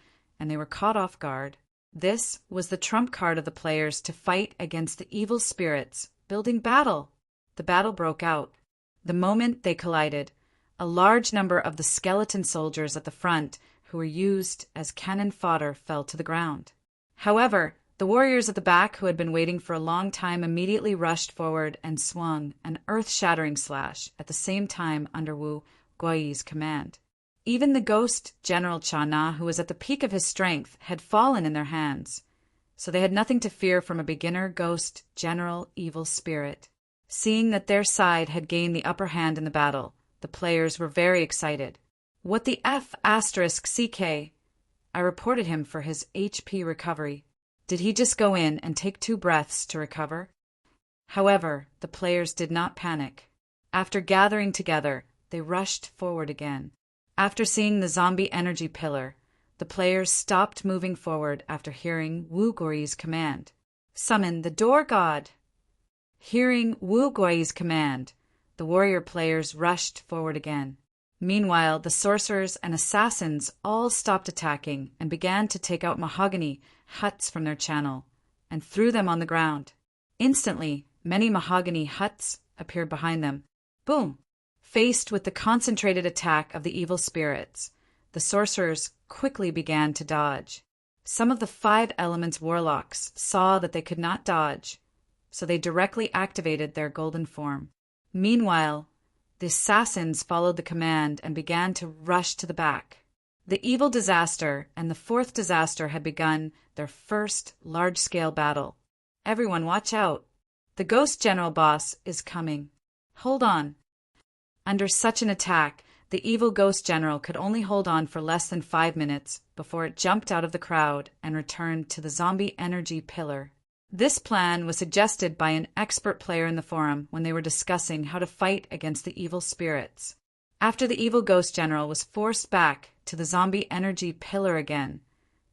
and they were caught off guard. This was the trump card of the players to fight against the evil spirits, building battle. The battle broke out. The moment they collided, a large number of the skeleton soldiers at the front who were used as cannon fodder fell to the ground. However, the warriors at the back who had been waiting for a long time immediately rushed forward and swung an earth-shattering slash at the same time under Wu Guai's command. Even the ghost General Cha Na, who was at the peak of his strength, had fallen in their hands, so they had nothing to fear from a beginner ghost general evil spirit. Seeing that their side had gained the upper hand in the battle, the players were very excited. What the F***CK? I reported him for his HP recovery. Did he just go in and take 2 breaths to recover? However, the players did not panic. After gathering together, they rushed forward again. After seeing the zombie energy pillar, the players stopped moving forward after hearing Wu Gui's command. Summon the door god! Hearing Wu Gui's command, the warrior players rushed forward again. Meanwhile, the sorcerers and assassins all stopped attacking and began to take out mahogany huts from their channel and threw them on the ground. Instantly, many mahogany huts appeared behind them. Boom! Faced with the concentrated attack of the evil spirits, the sorcerers quickly began to dodge. Some of the 5 elements warlocks saw that they could not dodge, so they directly activated their golden form. Meanwhile, the assassins followed the command and began to rush to the back. The evil disaster and the 4th disaster had begun their first large-scale battle. Everyone watch out. The ghost general boss is coming. Hold on. Under such an attack, the evil ghost general could only hold on for less than 5 minutes before it jumped out of the crowd and returned to the zombie energy pillar. This plan was suggested by an expert player in the forum when they were discussing how to fight against the evil spirits. After the evil ghost general was forced back to the zombie energy pillar again,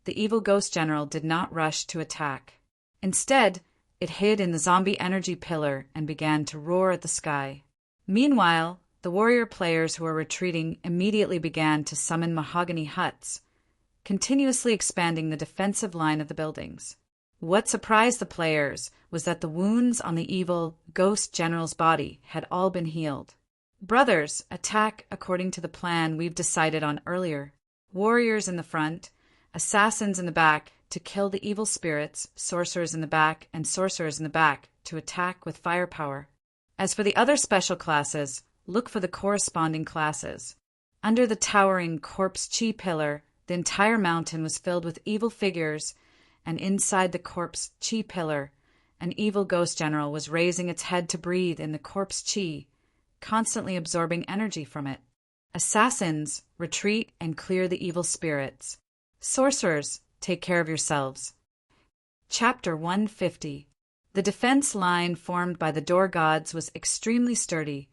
the evil ghost general did not rush to attack. Instead, It hid in the zombie energy pillar and began to roar at the sky. Meanwhile, the warrior players who were retreating immediately began to summon mahogany huts, continuously expanding the defensive line of the buildings. What surprised the players was that the wounds on the evil ghost general's body had all been healed. Brothers, attack according to the plan we've decided on earlier. Warriors in the front, assassins in the back to kill the evil spirits, sorcerers in the back, and sorcerers in the back to attack with firepower. As for the other special classes, look for the corresponding classes. Under the towering corpse chi pillar, the entire mountain was filled with evil figures, and inside the corpse chi pillar, an evil ghost general was raising its head to breathe in the corpse chi, constantly absorbing energy from it. Assassins, retreat and clear the evil spirits. Sorcerers, take care of yourselves. Chapter 150. The defense line formed by the door gods was extremely sturdy,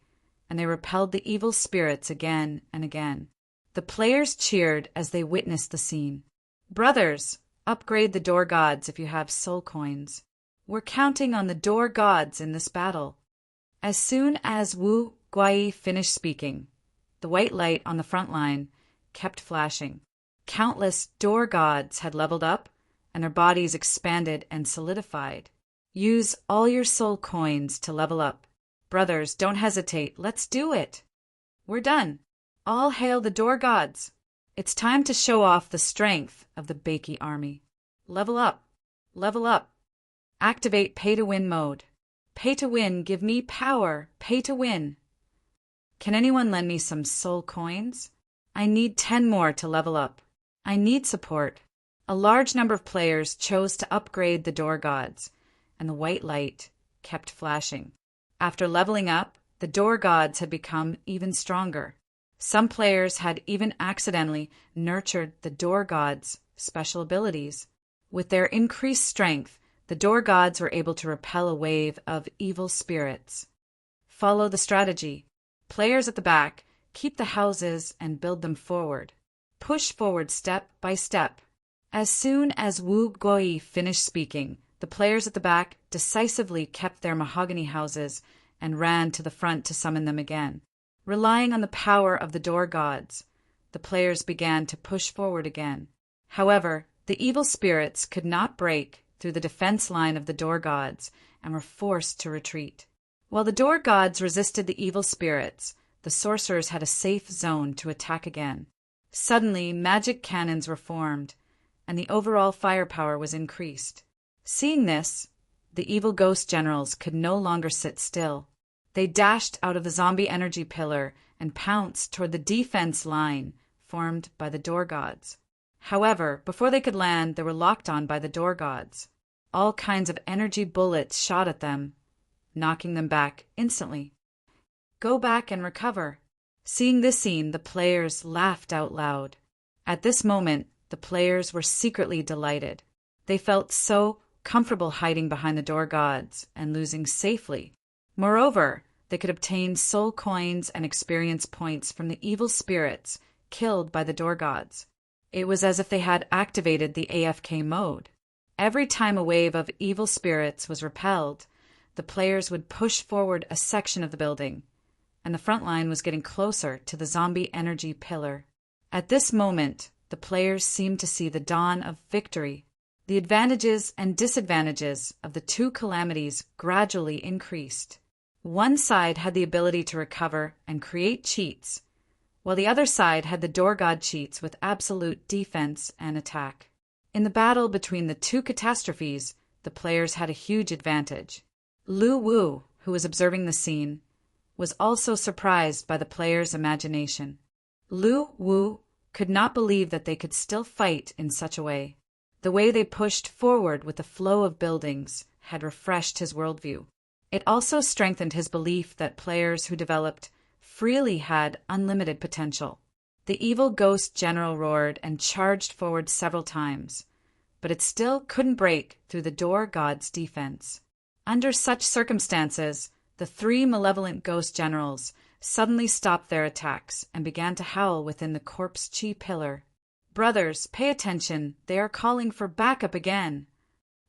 and they repelled the evil spirits again and again. The players cheered as they witnessed the scene. Brothers, upgrade the door gods if you have soul coins. We're counting on the door gods in this battle. As soon as Wu Guai finished speaking, the white light on the front line kept flashing. Countless door gods had leveled up, and their bodies expanded and solidified. Use all your soul coins to level up. Brothers, don't hesitate. Let's do it. We're done. All hail the door gods. It's time to show off the strength of the Bakey army. Level up. Level up. Activate pay-to-win mode. Pay to win, give me power. Pay to win. Can anyone lend me some soul coins? I need 10 more to level up. I need support. A large number of players chose to upgrade the door gods, and the white light kept flashing. After leveling up, the door gods had become even stronger. Some players had even accidentally nurtured the door gods' special abilities. With their increased strength, the door gods were able to repel a wave of evil spirits. Follow the strategy. Players at the back, keep the houses and build them forward. Push forward step by step. As soon as Wu Guai finished speaking, the players at the back decisively kept their mahogany houses and ran to the front to summon them again. Relying on the power of the door gods, the players began to push forward again. However, the evil spirits could not break through the defense line of the door gods and were forced to retreat. While the door gods resisted the evil spirits, the sorcerers had a safe zone to attack again. Suddenly, magic cannons were formed, and the overall firepower was increased. Seeing this, the evil ghost generals could no longer sit still. They dashed out of the zombie energy pillar and pounced toward the defense line formed by the door gods. However, before they could land, they were locked on by the door gods. All kinds of energy bullets shot at them, knocking them back instantly. Go back and recover. Seeing this scene, the players laughed out loud. At this moment, the players were secretly delighted. They felt so comfortable hiding behind the door gods and losing safely. Moreover, they could obtain soul coins and experience points from the evil spirits killed by the door gods. It was as if they had activated the AFK mode. Every time a wave of evil spirits was repelled, the players would push forward a section of the building, and the front line was getting closer to the zombie energy pillar. At this moment, the players seemed to see the dawn of victory. The advantages and disadvantages of the two calamities gradually increased. One side had the ability to recover and create cheats, while the other side had the door god cheats with absolute defense and attack. In the battle between the two catastrophes, the players had a huge advantage. Lu Wu, who was observing the scene, was also surprised by the players' imagination. Lu Wu could not believe that they could still fight in such a way. The way they pushed forward with the flow of buildings had refreshed his worldview. It also strengthened his belief that players who developed freely had unlimited potential. The evil ghost general roared and charged forward several times, but it still couldn't break through the door god's defense. Under such circumstances, the three malevolent ghost generals suddenly stopped their attacks and began to howl within the corpse chi pillar. Brothers, pay attention, they are calling for backup again.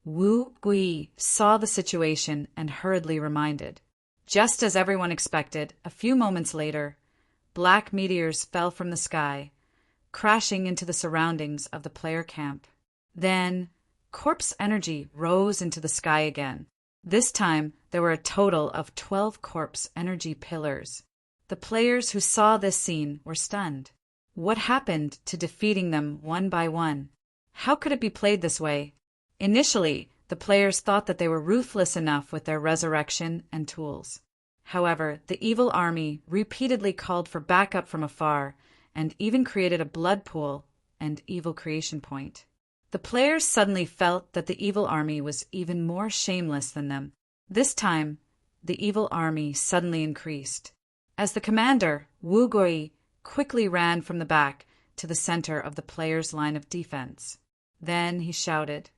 Wu Gui saw the situation and hurriedly reminded. Just as everyone expected, a few moments later, black meteors fell from the sky, crashing into the surroundings of the player camp. Then, corpse energy rose into the sky again. This time, there were a total of 12 corpse energy pillars. The players who saw this scene were stunned. What happened to defeating them one by one? How could it be played this way? Initially, the players thought that they were ruthless enough with their resurrection and tools. However, the evil army repeatedly called for backup from afar and even created a blood pool and evil creation point. The players suddenly felt that the evil army was even more shameless than them. This time, the evil army suddenly increased. As the commander, Wu Gui, quickly ran from the back to the center of the players' line of defense. Then he shouted,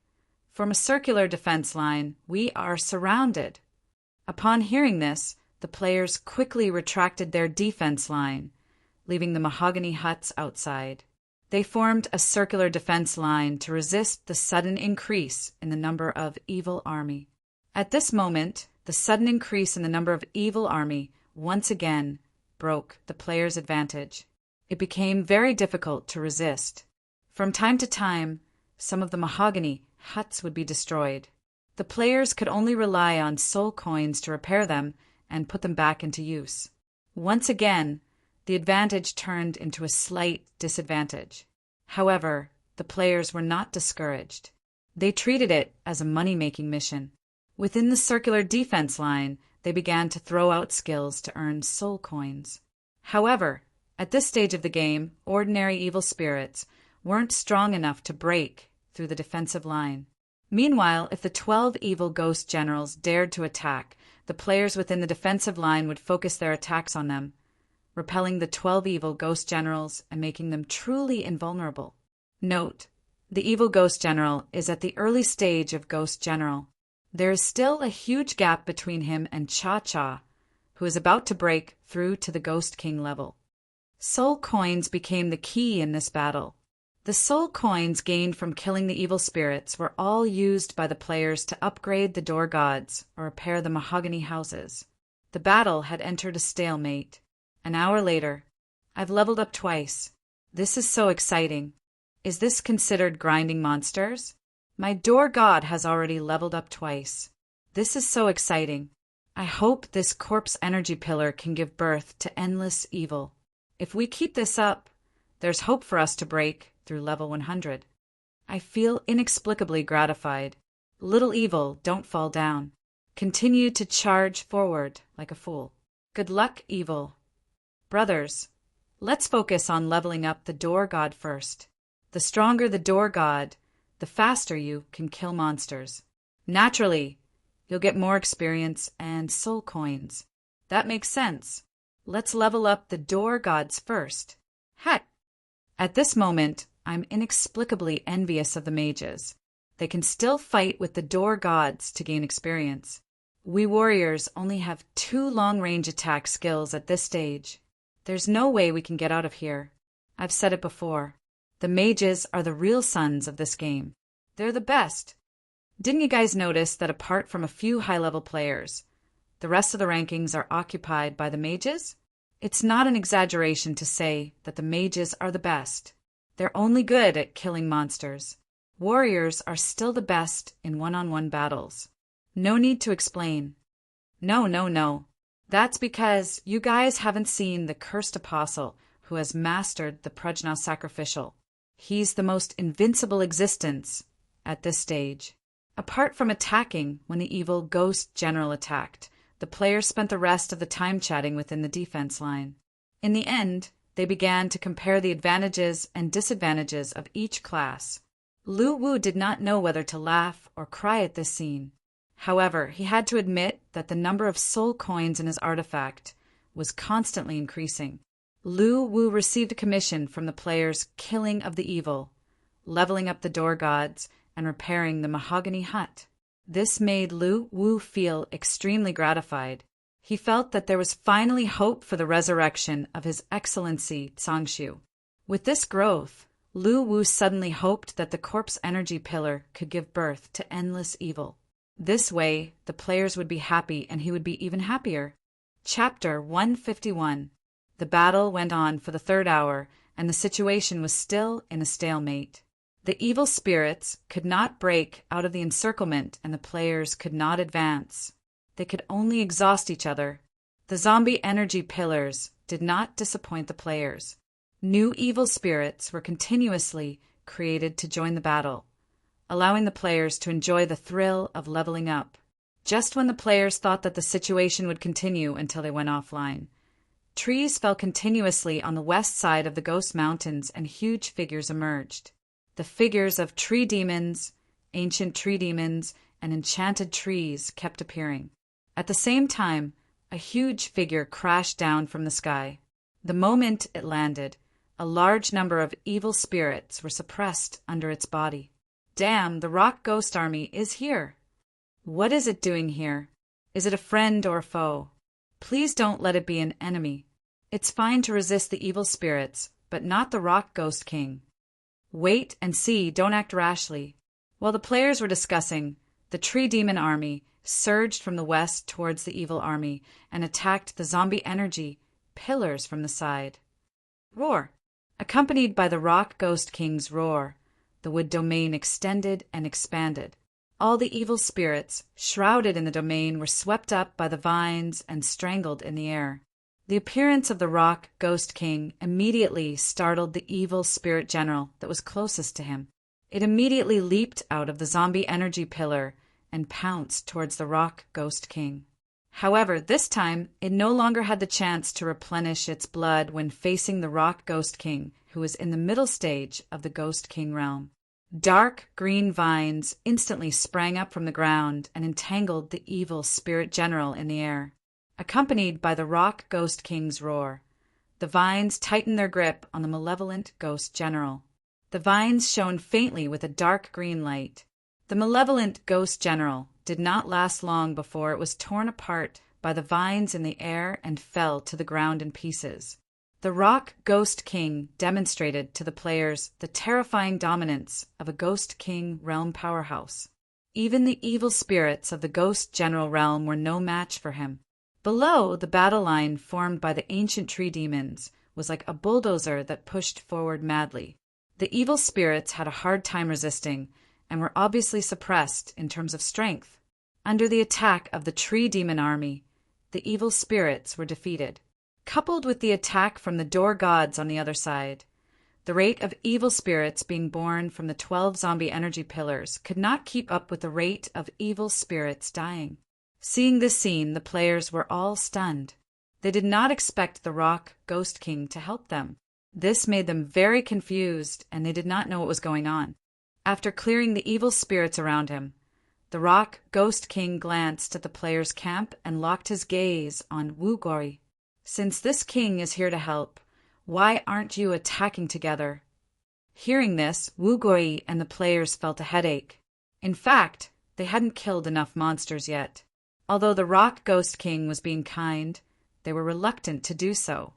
"Form a circular defense line. We are surrounded." Upon hearing this, the players quickly retracted their defense line, leaving the mahogany huts outside. They formed a circular defense line to resist the sudden increase in the number of evil army. At this moment, the sudden increase in the number of evil army once again broke the players' advantage. It became very difficult to resist. From time to time, some of the mahogany huts would be destroyed. The players could only rely on soul coins to repair them and put them back into use. Once again, the advantage turned into a slight disadvantage. However, the players were not discouraged. They treated it as a money-making mission. Within the circular defense line, they began to throw out skills to earn soul coins. However, at this stage of the game, ordinary evil spirits weren't strong enough to break through the defensive line. Meanwhile, if the 12 evil ghost generals dared to attack, the players within the defensive line would focus their attacks on them, repelling the 12 evil ghost generals and making them truly invulnerable. Note: the evil ghost general is at the early stage of ghost general. There is still a huge gap between him and Cha-Cha, who is about to break through to the Ghost King level. Soul coins became the key in this battle. The soul coins gained from killing the evil spirits were all used by the players to upgrade the door gods or repair the mahogany houses. The battle had entered a stalemate. An hour later, I've leveled up twice. This is so exciting. Is this considered grinding monsters? My door god has already leveled up twice. This is so exciting. I hope this corpse energy pillar can give birth to endless evil. If we keep this up, there's hope for us to break through level 100. I feel inexplicably gratified. Little evil, don't fall down. Continue to charge forward like a fool. Good luck, evil. Brothers, let's focus on leveling up the door god first. The stronger the door god, the faster you can kill monsters. Naturally, you'll get more experience and soul coins. That makes sense. Let's level up the door gods first. Heck! At this moment, I'm inexplicably envious of the mages. They can still fight with the door gods to gain experience. We warriors only have 2 long-range attack skills at this stage. There's no way we can get out of here. I've said it before. The mages are the real sons of this game. They're the best. Didn't you guys notice that apart from a few high-level players, the rest of the rankings are occupied by the mages? It's not an exaggeration to say that the mages are the best. They're only good at killing monsters. Warriors are still the best in one-on-one battles. No need to explain. No. That's because you guys haven't seen the cursed apostle who has mastered the Prajna sacrificial. He's the most invincible existence at this stage. Apart from attacking when the evil ghost general attacked, the players spent the rest of the time chatting within the defense line. In the end, they began to compare the advantages and disadvantages of each class. Lu Wu did not know whether to laugh or cry at this scene. However, he had to admit that the number of soul coins in his artifact was constantly increasing. Lu Wu received a commission from the players' killing of the evil, leveling up the door gods, and repairing the mahogany hut. This made Lu Wu feel extremely gratified. He felt that there was finally hope for the resurrection of His Excellency Cangshu. With this growth, Lu Wu suddenly hoped that the corpse energy pillar could give birth to endless evil. This way, the players would be happy and he would be even happier. Chapter 151. The battle went on for the third hour, and the situation was still in a stalemate. The evil spirits could not break out of the encirclement, and the players could not advance. They could only exhaust each other. The zombie energy pillars did not disappoint the players. New evil spirits were continuously created to join the battle, allowing the players to enjoy the thrill of leveling up. Just when the players thought that the situation would continue until they went offline, trees fell continuously on the west side of the Ghost Mountains and huge figures emerged. The figures of tree demons, ancient tree demons, and enchanted trees kept appearing. At the same time, a huge figure crashed down from the sky. The moment it landed, a large number of evil spirits were suppressed under its body. Damn, the rock ghost army is here. What is it doing here? Is it a friend or a foe? Please don't let it be an enemy. It's fine to resist the evil spirits, but not the rock ghost king. Wait and see, don't act rashly. While the players were discussing, the tree demon army surged from the west towards the evil army and attacked the zombie energy pillars from the side. Roar! Accompanied by the rock ghost king's roar, the wood domain extended and expanded. All the evil spirits shrouded in the domain were swept up by the vines and strangled in the air. The appearance of the rock ghost king immediately startled the evil spirit general that was closest to him. It immediately leaped out of the zombie energy pillar and pounced towards the rock ghost king. However, this time it no longer had the chance to replenish its blood when facing the rock ghost king, who was in the middle stage of the ghost king realm. Dark green vines instantly sprang up from the ground and entangled the evil spirit general in the air. Accompanied by the rock ghost king's roar, the vines tightened their grip on the malevolent ghost general. The vines shone faintly with a dark green light. The malevolent ghost general did not last long before it was torn apart by the vines in the air and fell to the ground in pieces. The rock ghost king demonstrated to the players the terrifying dominance of a ghost king realm powerhouse. Even the evil spirits of the ghost general realm were no match for him. Below, the battle line formed by the ancient tree demons was like a bulldozer that pushed forward madly. The evil spirits had a hard time resisting and were obviously suppressed in terms of strength. Under the attack of the tree demon army, the evil spirits were defeated. Coupled with the attack from the door gods on the other side, the rate of evil spirits being born from the 12 zombie energy pillars could not keep up with the rate of evil spirits dying. Seeing this scene, the players were all stunned. They did not expect the rock ghost king to help them. This made them very confused, and they did not know what was going on. After clearing the evil spirits around him, the rock ghost king glanced at the players' camp and locked his gaze on Wu Gori. Since this king is here to help, why aren't you attacking together? Hearing this, Wu Gori and the players felt a headache. In fact, they hadn't killed enough monsters yet. Although the rock ghost king was being kind, they were reluctant to do so.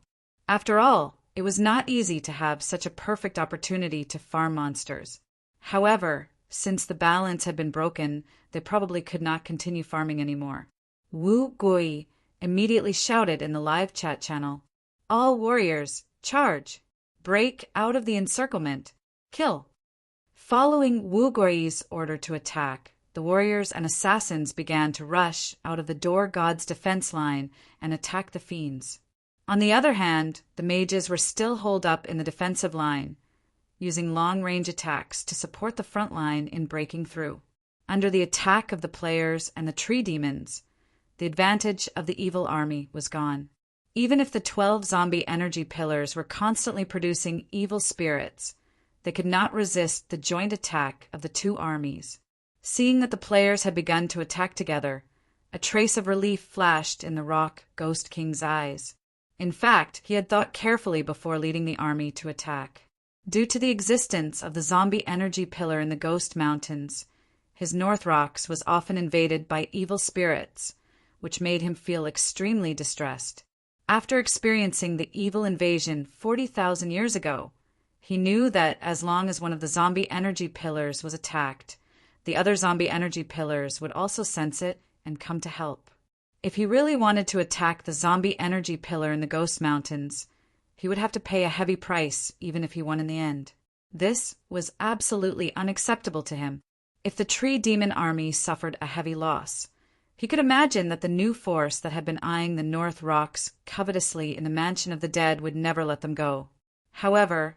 After all, it was not easy to have such a perfect opportunity to farm monsters. However, since the balance had been broken, they probably could not continue farming anymore. Wu Gui immediately shouted in the live chat channel, "All warriors, charge! Break out of the encirclement! Kill!" Following Wu Gui's order to attack, the warriors and assassins began to rush out of the door god's defense line and attack the fiends. On the other hand, the mages were still holed up in the defensive line, using long-range attacks to support the front line in breaking through. Under the attack of the players and the tree demons, the advantage of the evil army was gone. Even if the 12 zombie energy pillars were constantly producing evil spirits, they could not resist the joint attack of the two armies. Seeing that the players had begun to attack together, a trace of relief flashed in the rock ghost king's eyes. In fact, he had thought carefully before leading the army to attack. Due to the existence of the zombie energy pillar in the Ghost Mountains, his North Rocks was often invaded by evil spirits, which made him feel extremely distressed. After experiencing the evil invasion 40,000 years ago, He knew that as long as one of the zombie energy pillars was attacked, the other zombie energy pillars would also sense it and come to help. If he really wanted to attack the zombie energy pillar in the Ghost Mountains, he would have to pay a heavy price even if he won in the end. This was absolutely unacceptable to him. If the tree demon army suffered a heavy loss, he could imagine that the new force that had been eyeing the North Rocks covetously in the Mansion of the Dead would never let them go. However,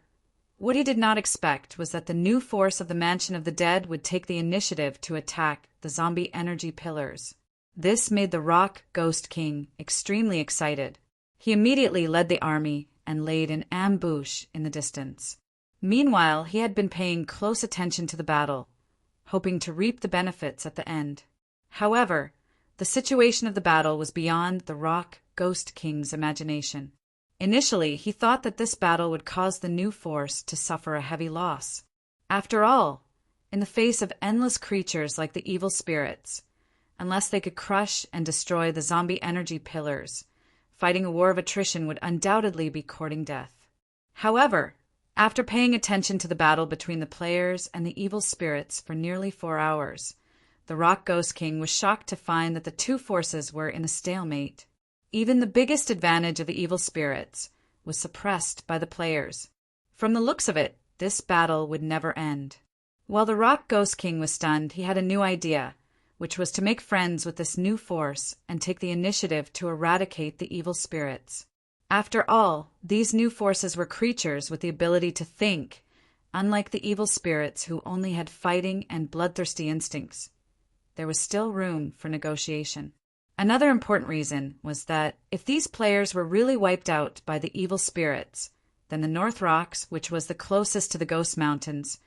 what he did not expect was that the new force of the Mansion of the Dead would take the initiative to attack the zombie energy pillars. This made the Rock Ghost King extremely excited. He immediately led the army and laid an ambush in the distance. Meanwhile, he had been paying close attention to the battle, hoping to reap the benefits at the end. However, the situation of the battle was beyond the Rock Ghost King's imagination. Initially, he thought that this battle would cause the new force to suffer a heavy loss. After all, in the face of endless creatures like the evil spirits, unless they could crush and destroy the zombie energy pillars, fighting a war of attrition would undoubtedly be courting death. However, after paying attention to the battle between the players and the evil spirits for nearly 4 hours, the Rock Ghost King was shocked to find that the two forces were in a stalemate. Even the biggest advantage of the evil spirits was suppressed by the players. From the looks of it, this battle would never end. While the Rock Ghost King was stunned, he had a new idea, which was to make friends with this new force and take the initiative to eradicate the evil spirits. After all, these new forces were creatures with the ability to think, unlike the evil spirits who only had fighting and bloodthirsty instincts. There was still room for negotiation. Another important reason was that if these players were really wiped out by the evil spirits, then the North Rocks, which was the closest to the Ghost Mountains,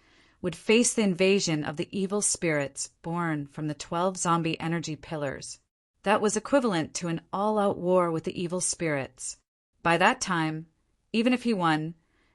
would face the invasion of the evil spirits born from the 12 zombie energy pillars. That was equivalent to an all-out war with the evil spirits. By that time, even if he won,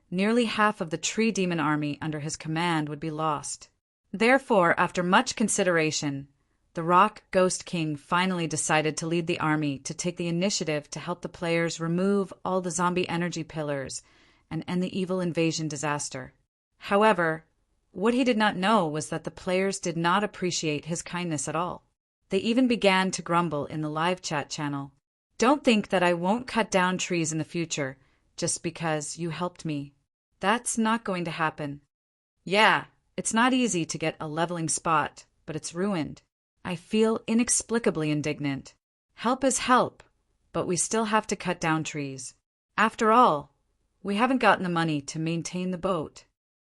nearly half of the tree demon army under his command would be lost. Therefore, after much consideration, the Rock Ghost King finally decided to lead the army to take the initiative to help the players remove all the zombie energy pillars and end the evil invasion disaster. However, what he did not know was that the players did not appreciate his kindness at all. They even began to grumble in the live chat channel. "Don't think that I won't cut down trees in the future just because you helped me. That's not going to happen. Yeah, it's not easy to get a leveling spot, but it's ruined. I feel inexplicably indignant. Help is help, but we still have to cut down trees. After all, we haven't gotten the money to maintain the boat.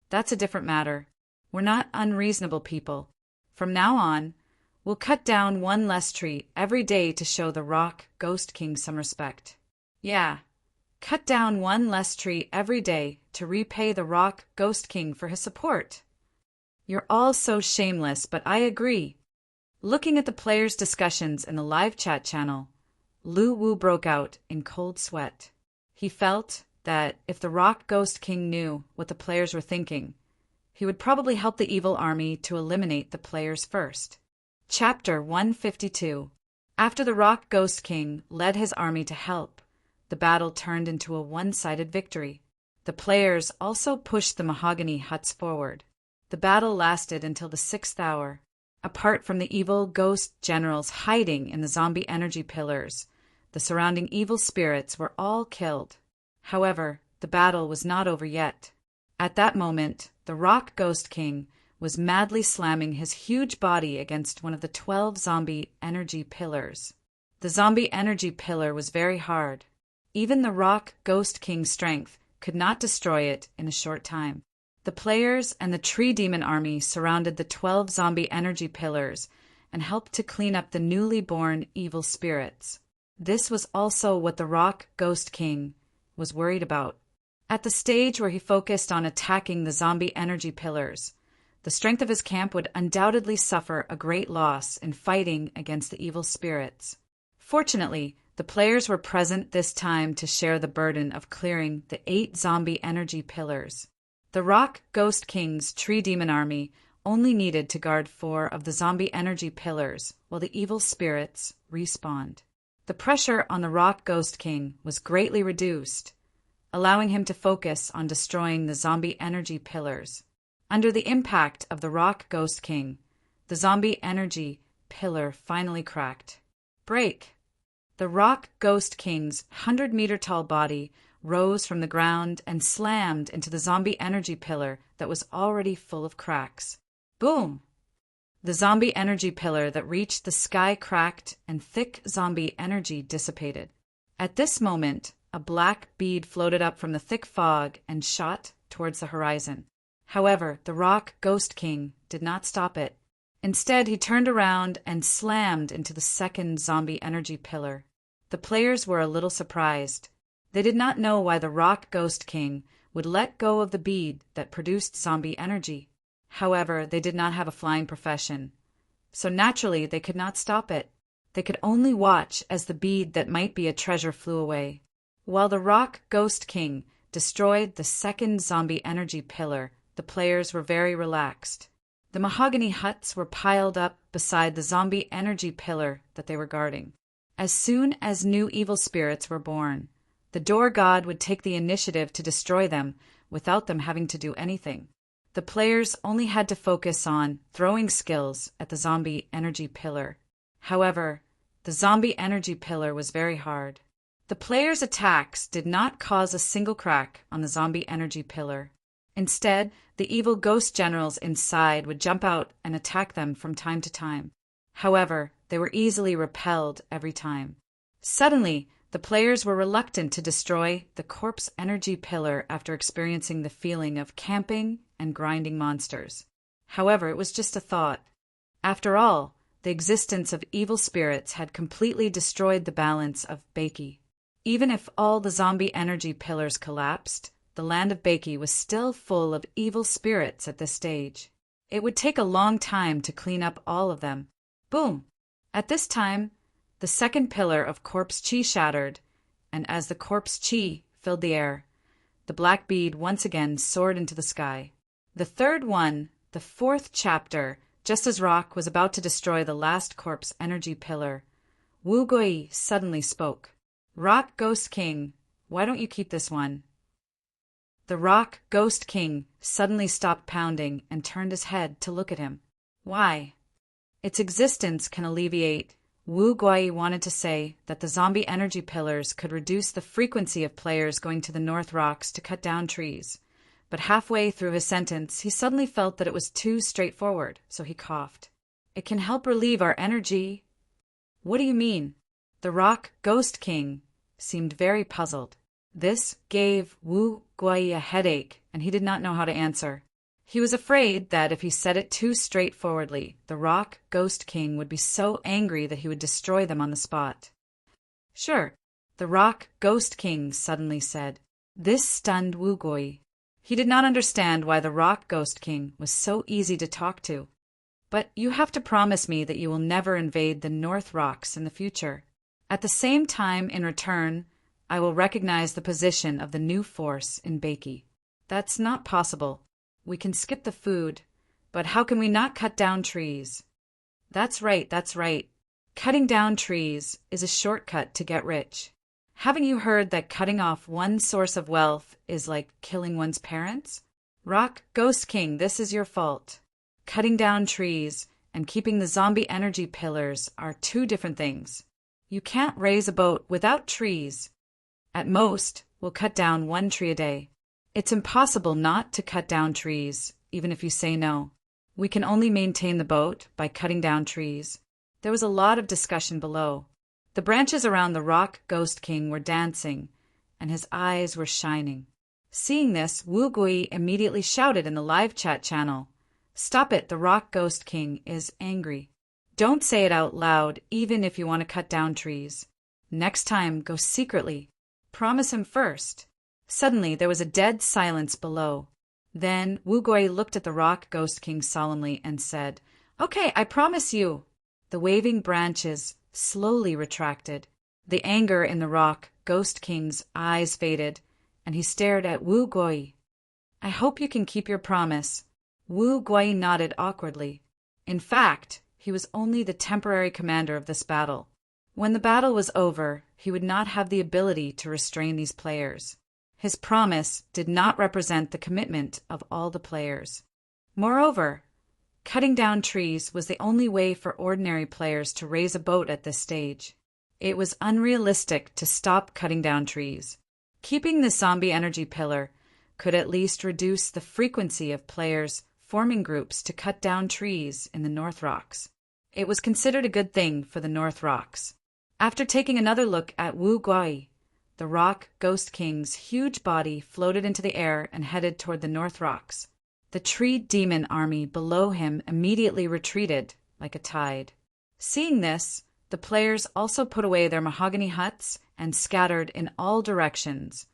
That's a different matter. We're not unreasonable people. From now on, we'll cut down one less tree every day to show the Rock Ghost King some respect. Yeah, cut down one less tree every day to repay the Rock Ghost King for his support. You're all so shameless, but I agree." Looking at the players' discussions in the live chat channel, Lu Wu broke out in cold sweat. He felt that if the Rock Ghost King knew what the players were thinking, he would probably help the evil army to eliminate the players first. Chapter 152. After the Rock Ghost King led his army to help, the battle turned into a one-sided victory. The players also pushed the mahogany huts forward. The battle lasted until the 6th hour. Apart from the evil ghost generals hiding in the zombie energy pillars, the surrounding evil spirits were all killed. However, the battle was not over yet. At that moment, the Rock Ghost King was madly slamming his huge body against one of the 12 zombie energy pillars. The zombie energy pillar was very hard. Even the Rock Ghost King's strength could not destroy it in a short time. The players and the tree demon army surrounded the 12 zombie energy pillars and helped to clean up the newly born evil spirits. This was also what the Rock Ghost King was worried about. At the stage where he focused on attacking the zombie energy pillars, the strength of his camp would undoubtedly suffer a great loss in fighting against the evil spirits. Fortunately, the players were present this time to share the burden of clearing the 8 zombie energy pillars. The Rock Ghost King's tree demon army only needed to guard 4 of the zombie energy pillars while the evil spirits respawned. The pressure on the Rock Ghost King was greatly reduced. allowing him to focus on destroying the zombie energy pillars. Under the impact of the Rock Ghost King, the zombie energy pillar finally cracked. Break! The Rock Ghost King's 100-meter-tall body rose from the ground and slammed into the zombie energy pillar that was already full of cracks. Boom! The zombie energy pillar that reached the sky cracked and thick zombie energy dissipated. At this moment, a black bead floated up from the thick fog and shot towards the horizon. However, the Rock Ghost King did not stop it. Instead, he turned around and slammed into the second zombie energy pillar. The players were a little surprised. They did not know why the Rock Ghost King would let go of the bead that produced zombie energy. However, they did not have a flying profession, so naturally they could not stop it. They could only watch as the bead that might be a treasure flew away. While the Rock Ghost King destroyed the second zombie energy pillar, the players were very relaxed. The mahogany huts were piled up beside the zombie energy pillar that they were guarding. As soon as new evil spirits were born, the door god would take the initiative to destroy them without them having to do anything. The players only had to focus on throwing skills at the zombie energy pillar. However, the zombie energy pillar was very hard. The players' attacks did not cause a single crack on the zombie energy pillar. Instead, the evil ghost generals inside would jump out and attack them from time to time. However, they were easily repelled every time. Suddenly, the players were reluctant to destroy the corpse energy pillar after experiencing the feeling of camping and grinding monsters. However, it was just a thought. After all, the existence of evil spirits had completely destroyed the balance of Bakey. Even if all the zombie energy pillars collapsed, the land of Bakey was still full of evil spirits at this stage. It would take a long time to clean up all of them. Boom! At this time, the second pillar of corpse chi shattered, and as the corpse chi filled the air, the black bead once again soared into the sky. The third one, the fourth chapter, just as Rock was about to destroy the last corpse energy pillar, Wu Gui suddenly spoke. Rock Ghost King, why don't you keep this one? The Rock Ghost King suddenly stopped pounding and turned his head to look at him. Why? Its existence can alleviate. Wu Gui wanted to say that the zombie energy pillars could reduce the frequency of players going to the North Rocks to cut down trees. But halfway through his sentence, he suddenly felt that it was too straightforward, so he coughed. It can help relieve our energy. What do you mean? The Rock Ghost King seemed very puzzled. This gave Wu Gui a headache, and he did not know how to answer. He was afraid that if he said it too straightforwardly, the Rock Ghost King would be so angry that he would destroy them on the spot. Sure, the Rock Ghost King suddenly said. This stunned Wu Gui. He did not understand why the Rock Ghost King was so easy to talk to. But you have to promise me that you will never invade the North Rocks in the future. At the same time, in return, I will recognize the position of the new force in Bakey. That's not possible. We can skip the food, but how can we not cut down trees? That's right. Cutting down trees is a shortcut to get rich. Haven't you heard that cutting off one source of wealth is like killing one's parents? Rock Ghost King, this is your fault. Cutting down trees and keeping the zombie energy pillars are two different things. You can't raise a boat without trees. At most, we'll cut down 1 tree a day. It's impossible not to cut down trees, even if you say no. We can only maintain the boat by cutting down trees. There was a lot of discussion below. The branches around the Rock Ghost King were dancing, and his eyes were shining. Seeing this, Wu Gui immediately shouted in the live chat channel, "Stop it, the Rock Ghost King is angry. Don't say it out loud, even if you want to cut down trees. Next time, go secretly. Promise him first." Suddenly, there was a dead silence below. Then Wu Gui looked at the Rock Ghost King solemnly and said, "Okay, I promise you." The waving branches slowly retracted. The anger in the Rock Ghost King's eyes faded, and he stared at Wu Gui. "I hope you can keep your promise." Wu Gui nodded awkwardly. In fact, he was only the temporary commander of this battle. When the battle was over, he would not have the ability to restrain these players. His promise did not represent the commitment of all the players. Moreover, cutting down trees was the only way for ordinary players to raise a boat at this stage. It was unrealistic to stop cutting down trees. Keeping the zombie energy pillar could at least reduce the frequency of players forming groups to cut down trees in the North Rocks. It was considered a good thing for the North Rocks. After taking another look at Wu Guai, the Rock Ghost King's huge body floated into the air and headed toward the North Rocks. The tree demon army below him immediately retreated like a tide. Seeing this, the players also put away their mahogany huts and scattered in all directions,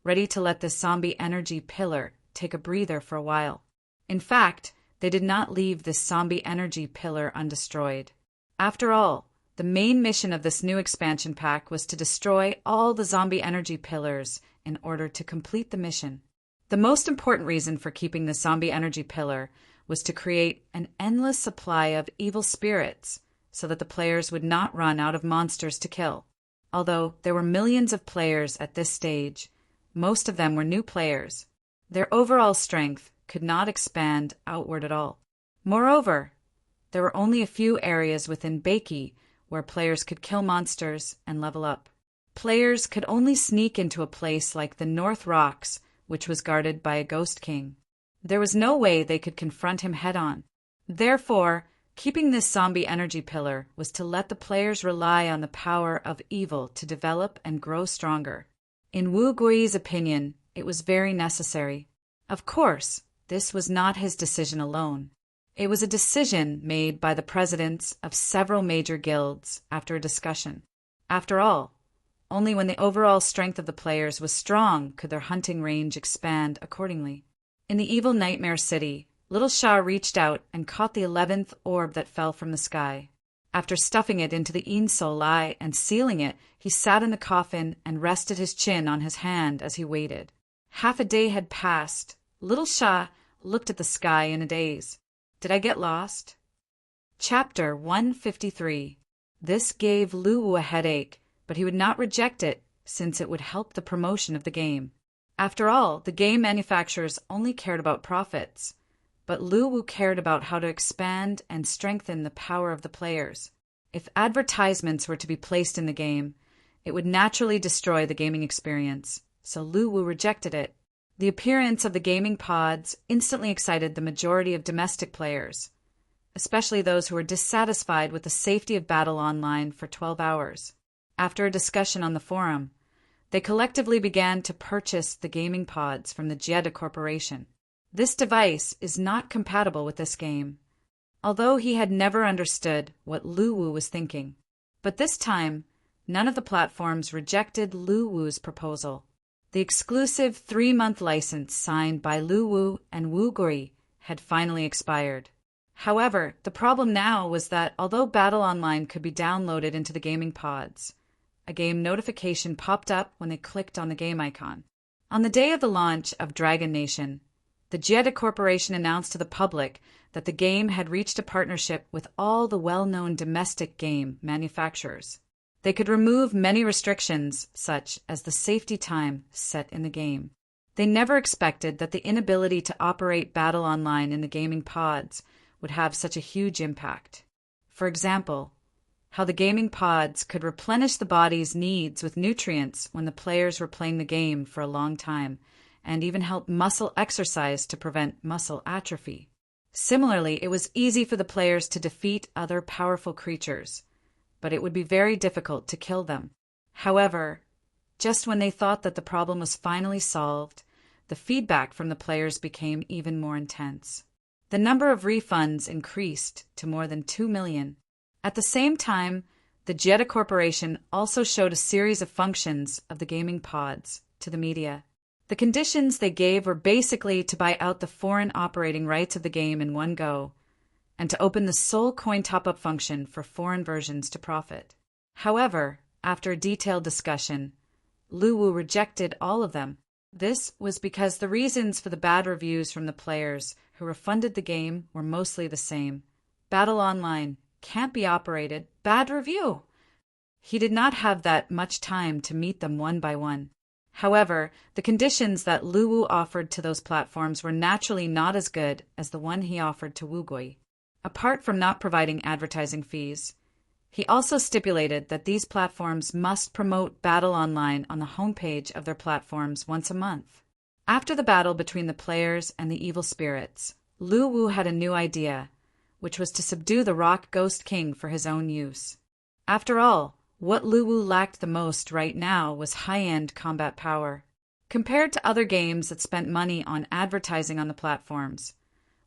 ready to let this zombie energy pillar take a breather for a while. In fact, they did not leave this zombie energy pillar undestroyed. After all, the main mission of this new expansion pack was to destroy all the zombie energy pillars in order to complete the mission. The most important reason for keeping the zombie energy pillar was to create an endless supply of evil spirits so that the players would not run out of monsters to kill. Although there were millions of players at this stage, most of them were new players. Their overall strength could not expand outward at all. Moreover, there were only a few areas within Beiki where players could kill monsters and level up. Players could only sneak into a place like the North Rocks, which was guarded by a Ghost King. There was no way they could confront him head-on. Therefore, keeping this zombie energy pillar was to let the players rely on the power of evil to develop and grow stronger. In Wu Gui's opinion, it was very necessary. Of course, this was not his decision alone. It was a decision made by the presidents of several major guilds after a discussion. After all, only when the overall strength of the players was strong could their hunting range expand accordingly. In the evil nightmare city, Little Shah reached out and caught the 11th orb that fell from the sky. After stuffing it into the Ein Sol-Lai and sealing it, he sat in the coffin and rested his chin on his hand as he waited. Half a day had passed. Little Shah looked at the sky in a daze. Did I get lost? Chapter 153. This gave Lu Wu a headache, but he would not reject it since it would help the promotion of the game. After all, the game manufacturers only cared about profits, but Lu Wu cared about how to expand and strengthen the power of the players. If advertisements were to be placed in the game, it would naturally destroy the gaming experience, so Lu Wu rejected it. The appearance of the gaming pods instantly excited the majority of domestic players, especially those who were dissatisfied with the safety of battle online for 12 hours. After a discussion on the forum, they collectively began to purchase the gaming pods from the Jeddah Corporation. This device is not compatible with this game, although he had never understood what Lu Wu was thinking. But this time, none of the platforms rejected Lu Wu's proposal. The exclusive 3-month license signed by Lu Wu and Wu Gui had finally expired. However, the problem now was that although Battle Online could be downloaded into the gaming pods, a game notification popped up when they clicked on the game icon. On the day of the launch of Dragon Nation, the Jeddah Corporation announced to the public that the game had reached a partnership with all the well-known domestic game manufacturers. They could remove many restrictions, such as the safety time set in the game. They never expected that the inability to operate Battle Online in the gaming pods would have such a huge impact. For example, how the gaming pods could replenish the body's needs with nutrients when the players were playing the game for a long time, and even help muscle exercise to prevent muscle atrophy. Similarly, it was easy for the players to defeat other powerful creatures, but it would be very difficult to kill them. However, just when they thought that the problem was finally solved, the feedback from the players became even more intense. The number of refunds increased to more than 2 million. At the same time, the Jeddah Corporation also showed a series of functions of the gaming pods to the media. The conditions they gave were basically to buy out the foreign operating rights of the game in one go, and to open the sole coin top-up function for foreign versions to profit. However, after a detailed discussion, Lu Wu rejected all of them. This was because the reasons for the bad reviews from the players who refunded the game were mostly the same. Battle Online can't be operated. Bad review. He did not have that much time to meet them one by one. However, the conditions that Luwu offered to those platforms were naturally not as good as the one he offered to Wugoi. Apart from not providing advertising fees, he also stipulated that these platforms must promote Battle Online on the homepage of their platforms once a month. After the battle between the players and the evil spirits, Luwu had a new idea, which was to subdue the Rock Ghost King for his own use. After all, what Luwu lacked the most right now was high-end combat power. Compared to other games that spent money on advertising on the platforms,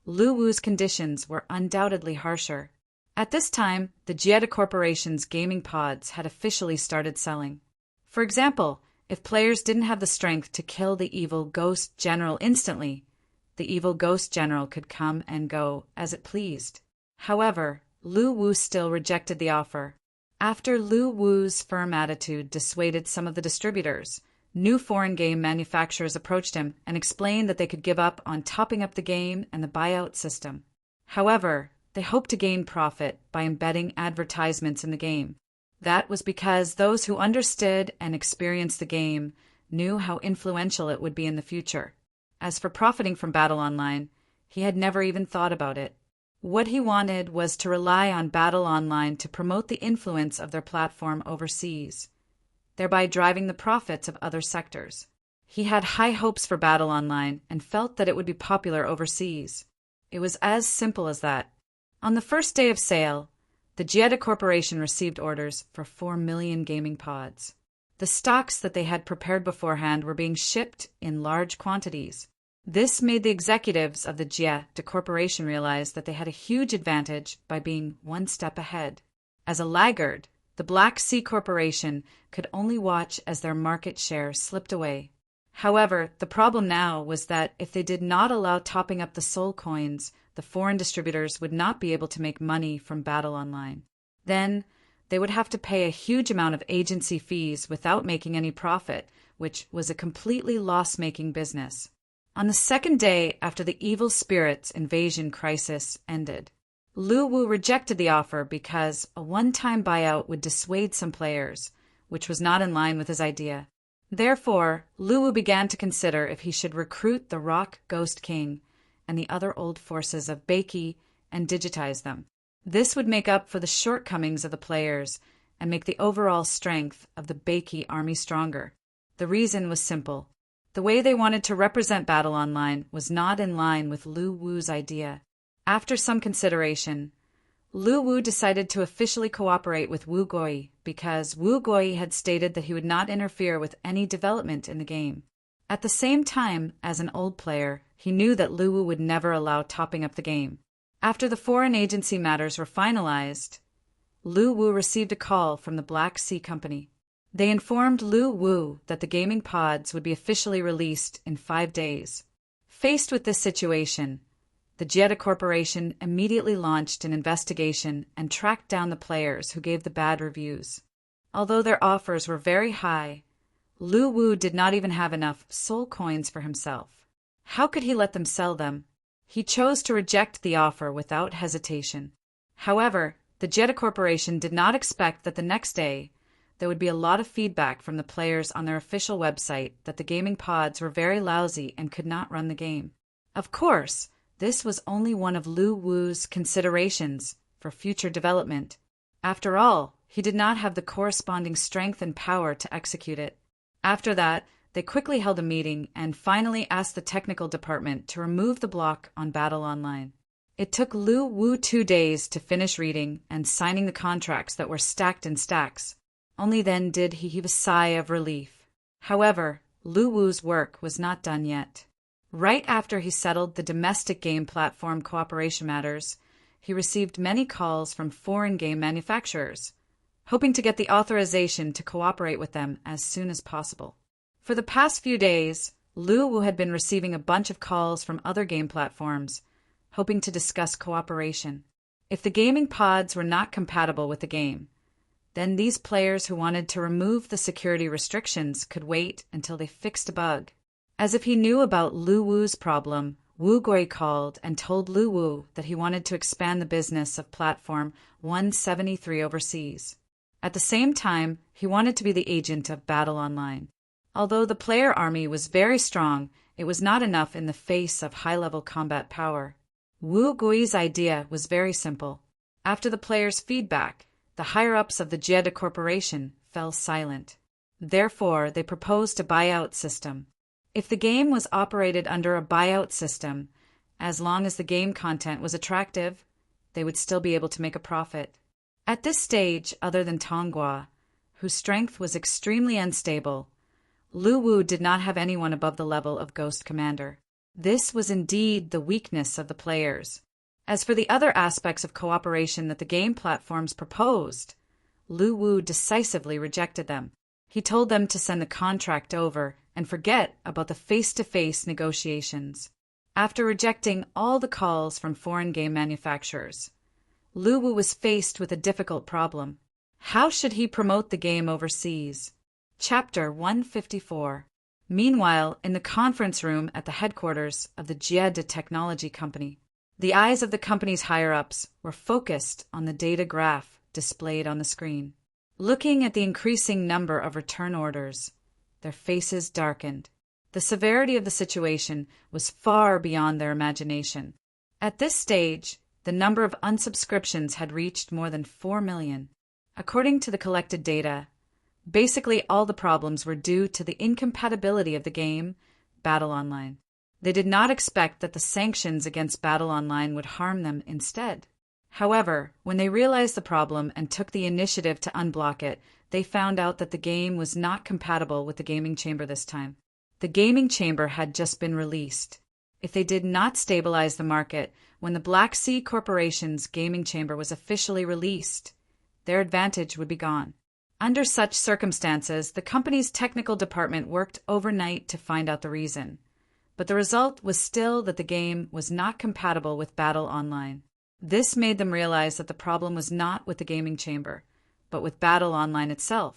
Luwu's conditions were undoubtedly harsher. At this time, the Jieda Corporation's gaming pods had officially started selling. For example, if players didn't have the strength to kill the evil Ghost General instantly, the evil Ghost General could come and go as it pleased. However, Luwu still rejected the offer. After Luwu's firm attitude dissuaded some of the distributors, new foreign game manufacturers approached him and explained that they could give up on topping up the game and the buyout system. However, they hoped to gain profit by embedding advertisements in the game. That was because those who understood and experienced the game knew how influential it would be in the future. As for profiting from Battle Online, he had never even thought about it. What he wanted was to rely on Battle Online to promote the influence of their platform overseas, thereby driving the profits of other sectors. He had high hopes for Battle Online and felt that it would be popular overseas. It was as simple as that. On the first day of sale, the Jieda Corporation received orders for 4 million gaming pods. The stocks that they had prepared beforehand were being shipped in large quantities. This made the executives of the Jieda Corporation realize that they had a huge advantage by being one step ahead. As a laggard, the Black Sea Corporation could only watch as their market share slipped away. However, the problem now was that if they did not allow topping up the soul coins, the foreign distributors would not be able to make money from Battle Online. Then, they would have to pay a huge amount of agency fees without making any profit, which was a completely loss-making business. On the second day after the evil spirits invasion crisis ended, Luwu rejected the offer because a one-time buyout would dissuade some players, which was not in line with his idea. Therefore, Luwu began to consider if he should recruit the Rock Ghost King and the other old forces of Beiki and digitize them. This would make up for the shortcomings of the players and make the overall strength of the Beiki army stronger. The reason was simple. The way they wanted to represent Battle Online was not in line with Luwu's idea. After some consideration, Luwu decided to officially cooperate with Wugoi because Wugoi had stated that he would not interfere with any development in the game. At the same time, as an old player, he knew that Luwu would never allow topping up the game. After the foreign agency matters were finalized, Luwu received a call from the Black Sea Company. They informed Luwu that the gaming pods would be officially released in 5 days. Faced with this situation, the Jieda Corporation immediately launched an investigation and tracked down the players who gave the bad reviews. Although their offers were very high, Luwu did not even have enough soul coins for himself. How could he let them sell them? He chose to reject the offer without hesitation. However, the Jieda Corporation did not expect that the next day there would be a lot of feedback from the players on their official website that the gaming pods were very lousy and could not run the game. Of course, this was only one of Luwu's considerations for future development. After all, he did not have the corresponding strength and power to execute it. After that, they quickly held a meeting and finally asked the technical department to remove the block on Battle Online. It took Luwu 2 days to finish reading and signing the contracts that were stacked in stacks. Only then did he heave a sigh of relief. However, Luwu's work was not done yet. Right after he settled the domestic game platform cooperation matters, he received many calls from foreign game manufacturers, hoping to get the authorization to cooperate with them as soon as possible. For the past few days, Luwu had been receiving a bunch of calls from other game platforms, hoping to discuss cooperation. If the gaming pods were not compatible with the game, then these players who wanted to remove the security restrictions could wait until they fixed a bug. As if he knew about Luwu's problem, Wugoi called and told Luwu that he wanted to expand the business of Platform 173 overseas. At the same time, he wanted to be the agent of Battle Online. Although the player army was very strong, it was not enough in the face of high-level combat power. Wu Gui's idea was very simple. After the players' feedback, the higher-ups of the Jedi Corporation fell silent. Therefore, they proposed a buyout system. If the game was operated under a buyout system, as long as the game content was attractive, they would still be able to make a profit. At this stage, other than Tonghua, whose strength was extremely unstable, Lu Wu did not have anyone above the level of Ghost Commander. This was indeed the weakness of the players. As for the other aspects of cooperation that the game platforms proposed, Lu Wu decisively rejected them. He told them to send the contract over and forget about the face-to-face negotiations. After rejecting all the calls from foreign game manufacturers, Lu Wu was faced with a difficult problem. How should he promote the game overseas? Chapter 154. Meanwhile, in the conference room at the headquarters of the Jedi Technology Company, the eyes of the company's higher-ups were focused on the data graph displayed on the screen. Looking at the increasing number of return orders, their faces darkened. The severity of the situation was far beyond their imagination. At this stage, the number of unsubscriptions had reached more than 4 million. According to the collected data, basically all the problems were due to the incompatibility of the game, Battle Online. They did not expect that the sanctions against Battle Online would harm them instead. However, when they realized the problem and took the initiative to unblock it, they found out that the game was not compatible with the gaming chamber this time. The gaming chamber had just been released. If they did not stabilize the market when the Black Sea Corporation's gaming chamber was officially released, their advantage would be gone. Under such circumstances, the company's technical department worked overnight to find out the reason. But the result was still that the game was not compatible with Battle Online. This made them realize that the problem was not with the gaming chamber, but with Battle Online itself.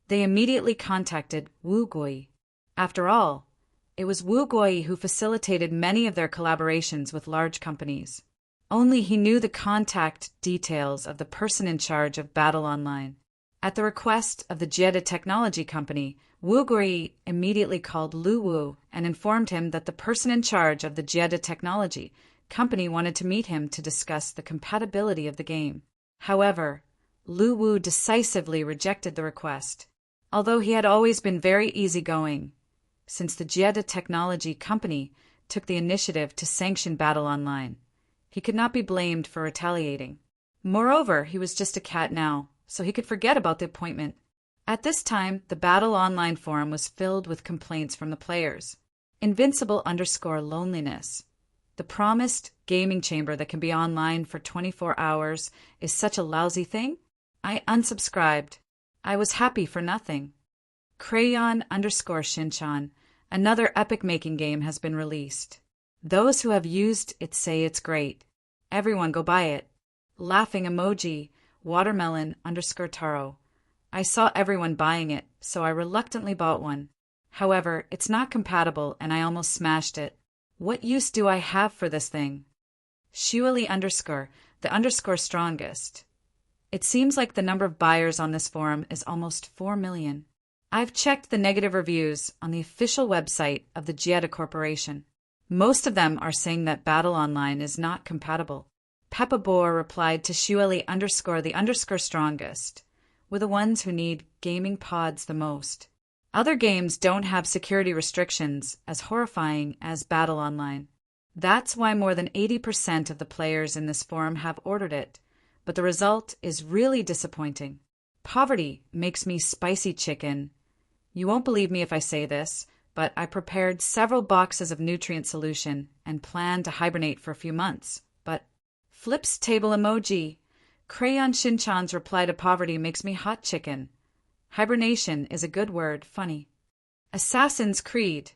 They immediately contacted Wu Gui. After all, it was Wu Gui who facilitated many of their collaborations with large companies. Only he knew the contact details of the person in charge of Battle Online. At the request of the Jedi Technology Company, Wu Gui immediately called Lu Wu and informed him that the person in charge of the Jedi Technology Company wanted to meet him to discuss the compatibility of the game. However, Lu Wu decisively rejected the request. Although he had always been very easygoing, since the Jedi Technology Company took the initiative to sanction Battle Online, he could not be blamed for retaliating. Moreover, he was just a cat now, so he could forget about the appointment. At this time, the Battle Online forum was filled with complaints from the players. Invincible_loneliness. The promised gaming chamber that can be online for 24 hours is such a lousy thing? I unsubscribed. I was happy for nothing. Crayon_Shinchan. Another epic-making game has been released. Those who have used it say it's great. Everyone go buy it. Laughing emoji. Watermelon_Taro. I saw everyone buying it, so I reluctantly bought one. However, it's not compatible and I almost smashed it. What use do I have for this thing? Shuali_, the _strongest. It seems like the number of buyers on this forum is almost 4 million. I've checked the negative reviews on the official website of the Jedi Corporation. Most of them are saying that Battle Online is not compatible. Peppa Boar replied to Shuali_, the _strongest. We're the ones who need gaming pods the most. Other games don't have security restrictions as horrifying as Battle Online. That's why more than 80% of the players in this forum have ordered it, but the result is really disappointing. Poverty makes me spicy chicken. You won't believe me if I say this, but I prepared several boxes of nutrient solution and plan to hibernate for a few months, but Flips table emoji. Crayon Shinchan's reply to poverty makes me hot chicken. Hibernation is a good word, funny. Assassin's Creed.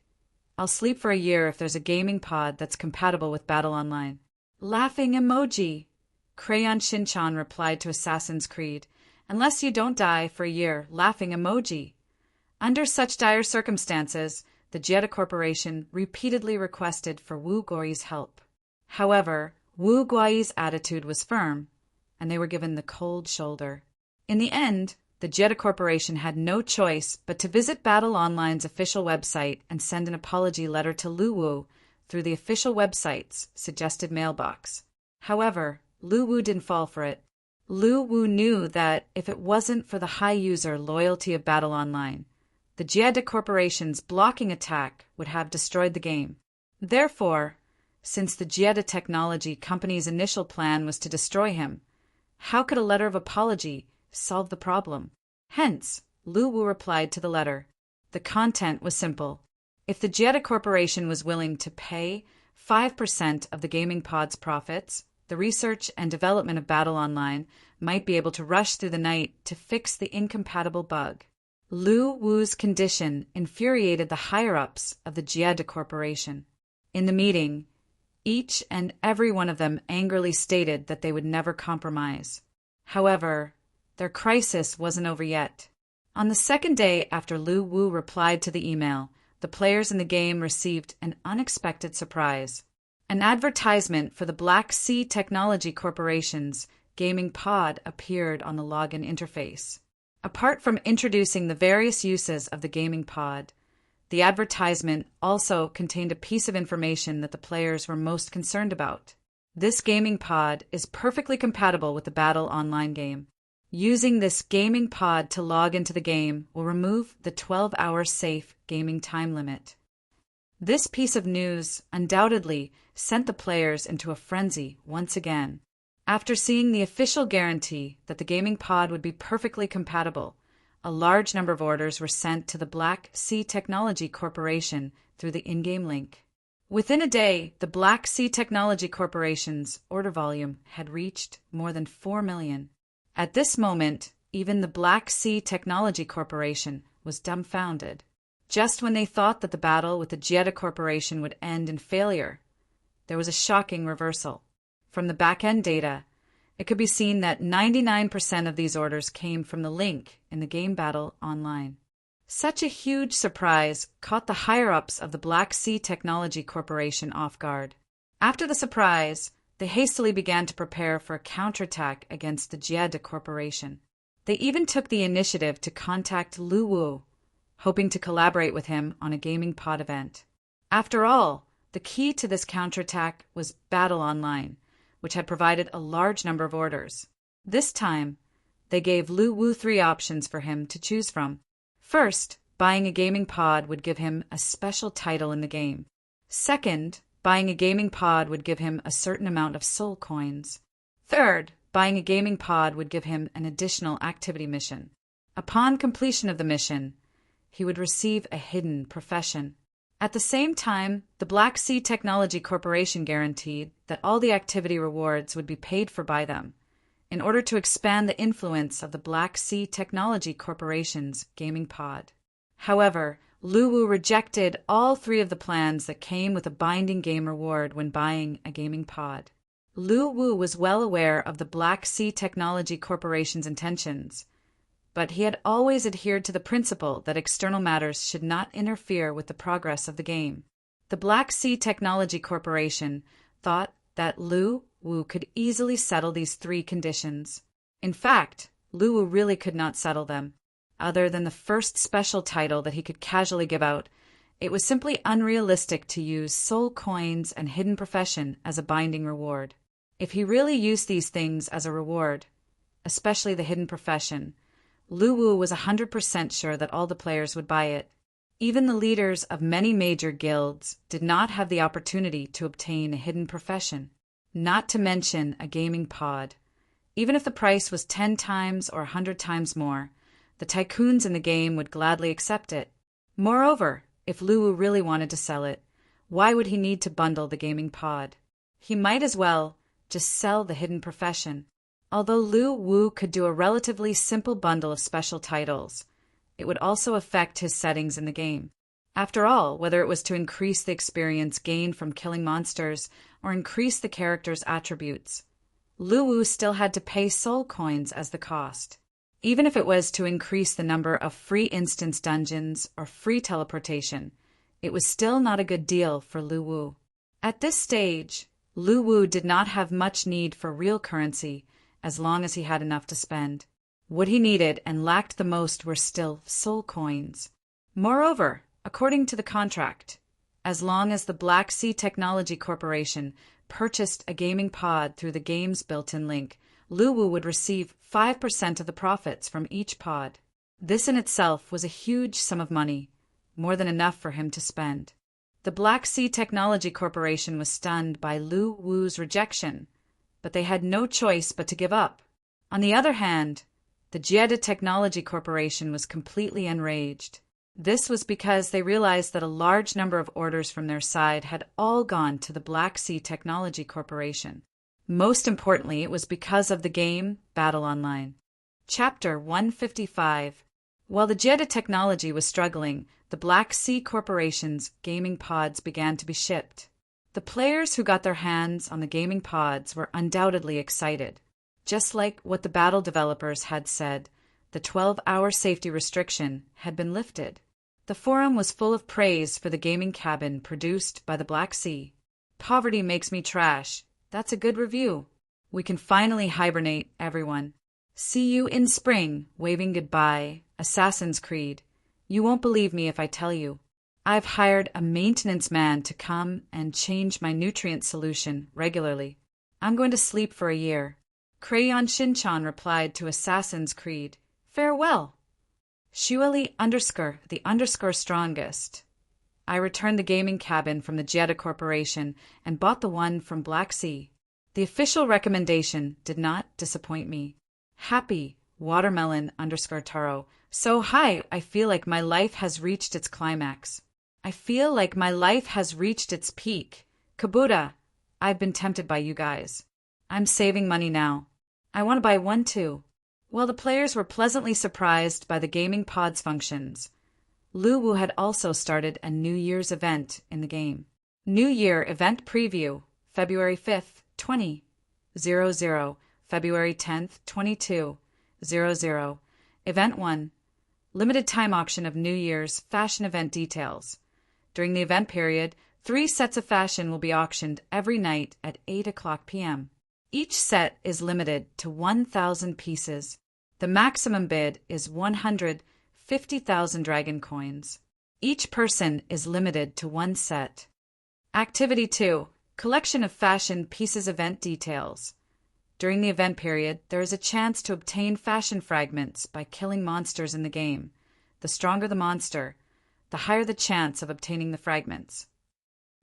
I'll sleep for a year if there's a gaming pod that's compatible with Battle Online. Laughing emoji. Crayon Shinchan replied to Assassin's Creed. Unless you don't die for a year, laughing emoji. Under such dire circumstances, the Jedi Corporation repeatedly requested for Wu Gui's help. However, Wu Gui's attitude was firm, and they were given the cold shoulder. In the end, the Jedi Corporation had no choice but to visit Battle Online's official website and send an apology letter to Lu Wu through the official website's suggested mailbox. However, Lu Wu didn't fall for it. Lu Wu knew that if it wasn't for the high user loyalty of Battle Online, the Jedi Corporation's blocking attack would have destroyed the game. Therefore, since the Jedi Technology Company's initial plan was to destroy him, how could a letter of apology solve the problem? Hence, Lu Wu replied to the letter. The content was simple. If the Jedi Corporation was willing to pay 5% of the gaming pod's profits, the research and development of Battle Online might be able to rush through the night to fix the incompatible bug. Lu Wu's condition infuriated the higher-ups of the Jedi Corporation. In the meeting, each and every one of them angrily stated that they would never compromise. However, their crisis wasn't over yet. On the second day after Lu Wu replied to the email, the players in the game received an unexpected surprise. An advertisement for the Black Sea Technology Corporation's gaming pod appeared on the login interface. Apart from introducing the various uses of the gaming pod, the advertisement also contained a piece of information that the players were most concerned about. This gaming pod is perfectly compatible with the Battle Online game. Using this gaming pod to log into the game will remove the 12-hour safe gaming time limit. This piece of news undoubtedly sent the players into a frenzy once again. After seeing the official guarantee that the gaming pod would be perfectly compatible, a large number of orders were sent to the Black Sea Technology Corporation through the in-game link. Within a day, the Black Sea Technology Corporation's order volume had reached more than 4 million. At this moment, even the Black Sea Technology Corporation was dumbfounded. Just when they thought that the battle with the Jedi Corporation would end in failure, there was a shocking reversal. From the back-end data, it could be seen that 99% of these orders came from the link in the game Battle Online. Such a huge surprise caught the higher-ups of the Black Sea Technology Corporation off guard. After the surprise, they hastily began to prepare for a counterattack against the Jedi Corporation. They even took the initiative to contact Lu Wu, hoping to collaborate with him on a gaming pod event. After all, the key to this counterattack was Battle Online, which had provided a large number of orders. This time, they gave Lu Wu 3 options for him to choose from. First, buying a gaming pod would give him a special title in the game. Second, buying a gaming pod would give him a certain amount of soul coins. Third, buying a gaming pod would give him an additional activity mission. Upon completion of the mission, he would receive a hidden profession. At the same time, the Black Sea Technology Corporation guaranteed that all the activity rewards would be paid for by them, in order to expand the influence of the Black Sea Technology Corporation's gaming pod. However, Lu Wu rejected all 3 of the plans that came with a binding game reward when buying a gaming pod. Lu Wu was well aware of the Black Sea Technology Corporation's intentions, but he had always adhered to the principle that external matters should not interfere with the progress of the game. The Black Sea Technology Corporation thought that Lu Wu could easily settle these 3 conditions. In fact, Lu Wu really could not settle them. Other than the first special title that he could casually give out, it was simply unrealistic to use soul coins and hidden profession as a binding reward. If he really used these things as a reward, especially the hidden profession, Lu Wu was 100% sure that all the players would buy it. Even the leaders of many major guilds did not have the opportunity to obtain a hidden profession, not to mention a gaming pod. Even if the price was 10 times or 100 times more, the tycoons in the game would gladly accept it. Moreover, if Lu Wu really wanted to sell it, why would he need to bundle the gaming pod? He might as well just sell the hidden profession. Although Lu Wu could do a relatively simple bundle of special titles, it would also affect his settings in the game. After all, whether it was to increase the experience gained from killing monsters or increase the character's attributes, Lu Wu still had to pay soul coins as the cost. Even if it was to increase the number of free instance dungeons or free teleportation, it was still not a good deal for Lu Wu. At this stage, Lu Wu did not have much need for real currency as long as he had enough to spend. What he needed and lacked the most were still soul coins. Moreover, according to the contract, as long as the Black Sea Technology Corporation purchased a gaming pod through the game's built-in link, Luwu would receive 5% of the profits from each pod. This in itself was a huge sum of money, more than enough for him to spend. The Black Sea Technology Corporation was stunned by Lu Wu's rejection, but they had no choice but to give up. On the other hand, the Jiedu Technology Corporation was completely enraged. This was because they realized that a large number of orders from their side had all gone to the Black Sea Technology Corporation. Most importantly, it was because of the game Battle Online. Chapter 155. While the Jiedu Technology was struggling, the Black Sea Corporation's gaming pods began to be shipped. The players who got their hands on the gaming pods were undoubtedly excited. Just like what the battle developers had said, the 12-hour safety restriction had been lifted. The forum was full of praise for the gaming cabin produced by the Black Sea. Poverty makes me trash. That's a good review. We can finally hibernate, everyone. See you in spring, waving goodbye, Assassin's Creed. You won't believe me if I tell you. I've hired a maintenance man to come and change my nutrient solution regularly. I'm going to sleep for a year. Crayon Shinchan replied to Assassin's Creed, Farewell. Shuali _the strongest. I returned the gaming cabin from the Jiedu Corporation and bought the one from Black Sea. The official recommendation did not disappoint me. Happy Watermelon _Taro. So hi, I feel like my life has reached its climax. I feel like my life has reached its peak. Kabuta, I've been tempted by you guys. I'm saving money now. I want to buy one too. While the players were pleasantly surprised by the gaming pod's functions, Luwu had also started a New Year's event in the game. New Year Event Preview, February 5th, 20:00, February 10th, 22:00. Event 1. Limited time auction of New Year's fashion event details. During the event period, 3 sets of fashion will be auctioned every night at 8:00 p.m. Each set is limited to 1,000 pieces. The maximum bid is 150,000 dragon coins. Each person is limited to 1 set. Activity 2. Collection of fashion pieces event details. During the event period, there is a chance to obtain fashion fragments by killing monsters in the game. The stronger the monster, the higher the chance of obtaining the fragments.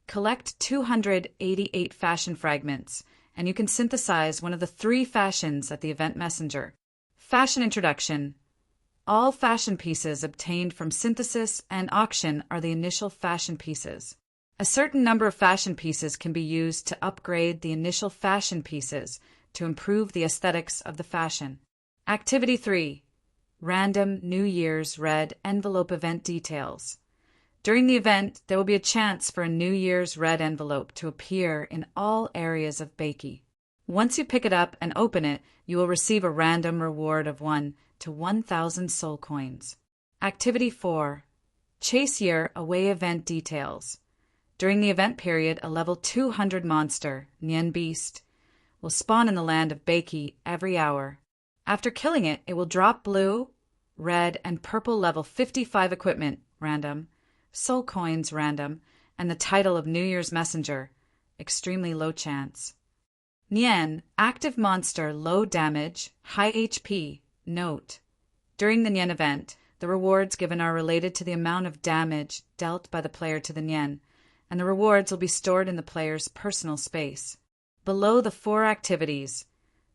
Collect 288 fashion fragments, and you can synthesize one of the 3 fashions at the event messenger. Fashion introduction. All fashion pieces obtained from synthesis and auction are the initial fashion pieces. A certain number of fashion pieces can be used to upgrade the initial fashion pieces to improve the aesthetics of the fashion. Activity 3. Random New Year's Red Envelope Event Details. During the event, there will be a chance for a New Year's red envelope to appear in all areas of Beiki. Once you pick it up and open it, you will receive a random reward of 1 to 1,000 soul coins. Activity 4. Chase Year Away Event Details. During the event period, a level 200 monster, Nian Beast, will spawn in the land of Beiki every hour. After killing it, it will drop blue, red, and purple level 55 equipment, random, soul coins, random, and the title of New Year's Messenger, extremely low chance. Nian, active monster, low damage, high HP, note. During the Nian event, the rewards given are related to the amount of damage dealt by the player to the Nian, and the rewards will be stored in the player's personal space. Below the 4 activities,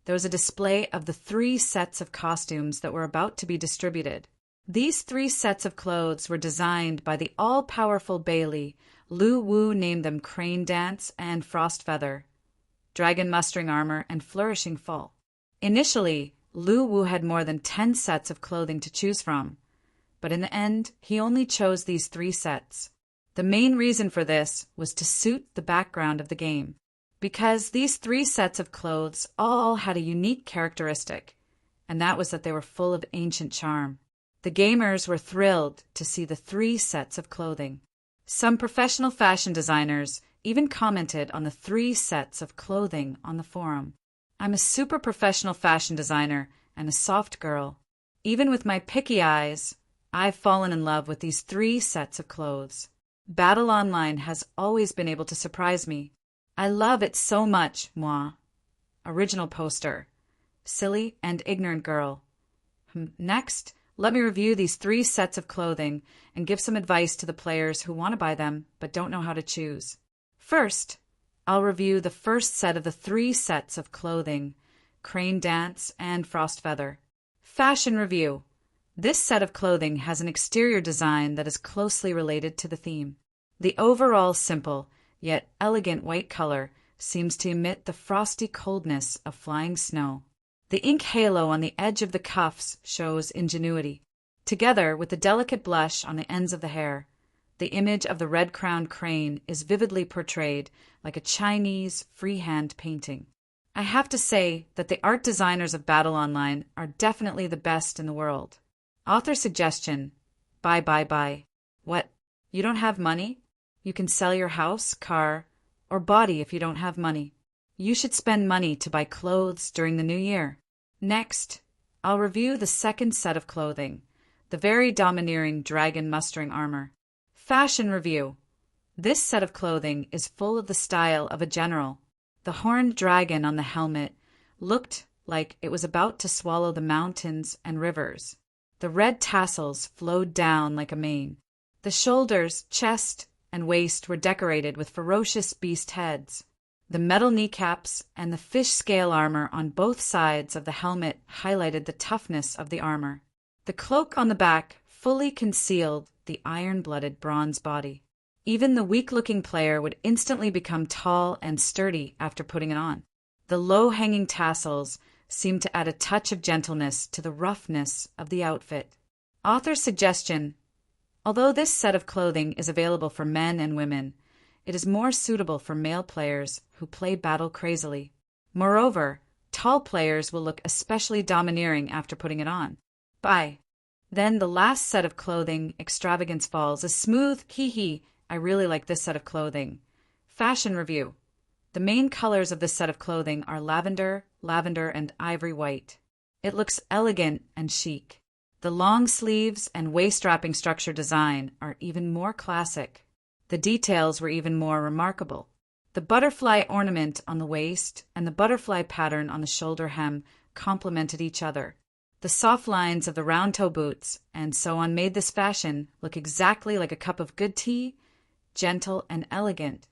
there was a display of the 3 sets of costumes that were about to be distributed. These 3 sets of clothes were designed by the all-powerful Bailey. Lu Wu named them Crane Dance and Frost Feather, Dragon Mustering Armor, and Flourishing Fall. Initially, Lu Wu had more than 10 sets of clothing to choose from, but in the end, he only chose these 3 sets. The main reason for this was to suit the background of the game, because these 3 sets of clothes all had a unique characteristic, and that was that they were full of ancient charm. The gamers were thrilled to see the 3 sets of clothing. Some professional fashion designers even commented on the 3 sets of clothing on the forum. I'm a super professional fashion designer and a soft girl. Even with my picky eyes, I've fallen in love with these 3 sets of clothes. Battle Online has always been able to surprise me. I love it so much, moi. Original poster. Silly and ignorant girl. Next, let me review these 3 sets of clothing and give some advice to the players who want to buy them but don't know how to choose. First, I'll review the first set of the 3 sets of clothing, Crane Dance and Frost Feather. Fashion review. This set of clothing has an exterior design that is closely related to the theme. The overall simple, yet elegant white color seems to emit the frosty coldness of flying snow. The ink halo on the edge of the cuffs shows ingenuity. Together with the delicate blush on the ends of the hair, the image of the red-crowned crane is vividly portrayed like a Chinese freehand painting. I have to say that the art designers of Battle Online are definitely the best in the world. Author suggestion: buy. What? You don't have money? You can sell your house, car, or body if you don't have money. You should spend money to buy clothes during the new year. Next, I'll review the second set of clothing, the very domineering dragon mustering armor. Fashion review. This set of clothing is full of the style of a general. The horned dragon on the helmet looked like it was about to swallow the mountains and rivers. The red tassels flowed down like a mane. The shoulders, chest, and waist were decorated with ferocious beast heads. The metal kneecaps and the fish scale armor on both sides of the helmet highlighted the toughness of the armor. The cloak on the back fully concealed the iron-blooded bronze body. Even the weak-looking player would instantly become tall and sturdy after putting it on. The low-hanging tassels seemed to add a touch of gentleness to the roughness of the outfit. Author's suggestion: although this set of clothing is available for men and women, it is more suitable for male players who play battle crazily. Moreover, tall players will look especially domineering after putting it on. Buy. Then the last set of clothing, Extravagance Falls, is smooth, hee. I really like this set of clothing. Fashion review. The main colors of this set of clothing are lavender, and ivory white. It looks elegant and chic. The long sleeves and waist-wrapping structure design are even more classic. The details were even more remarkable. The butterfly ornament on the waist and the butterfly pattern on the shoulder hem complemented each other. The soft lines of the round-toe boots and so on made this fashion look exactly like a cup of good tea, gentle and elegant,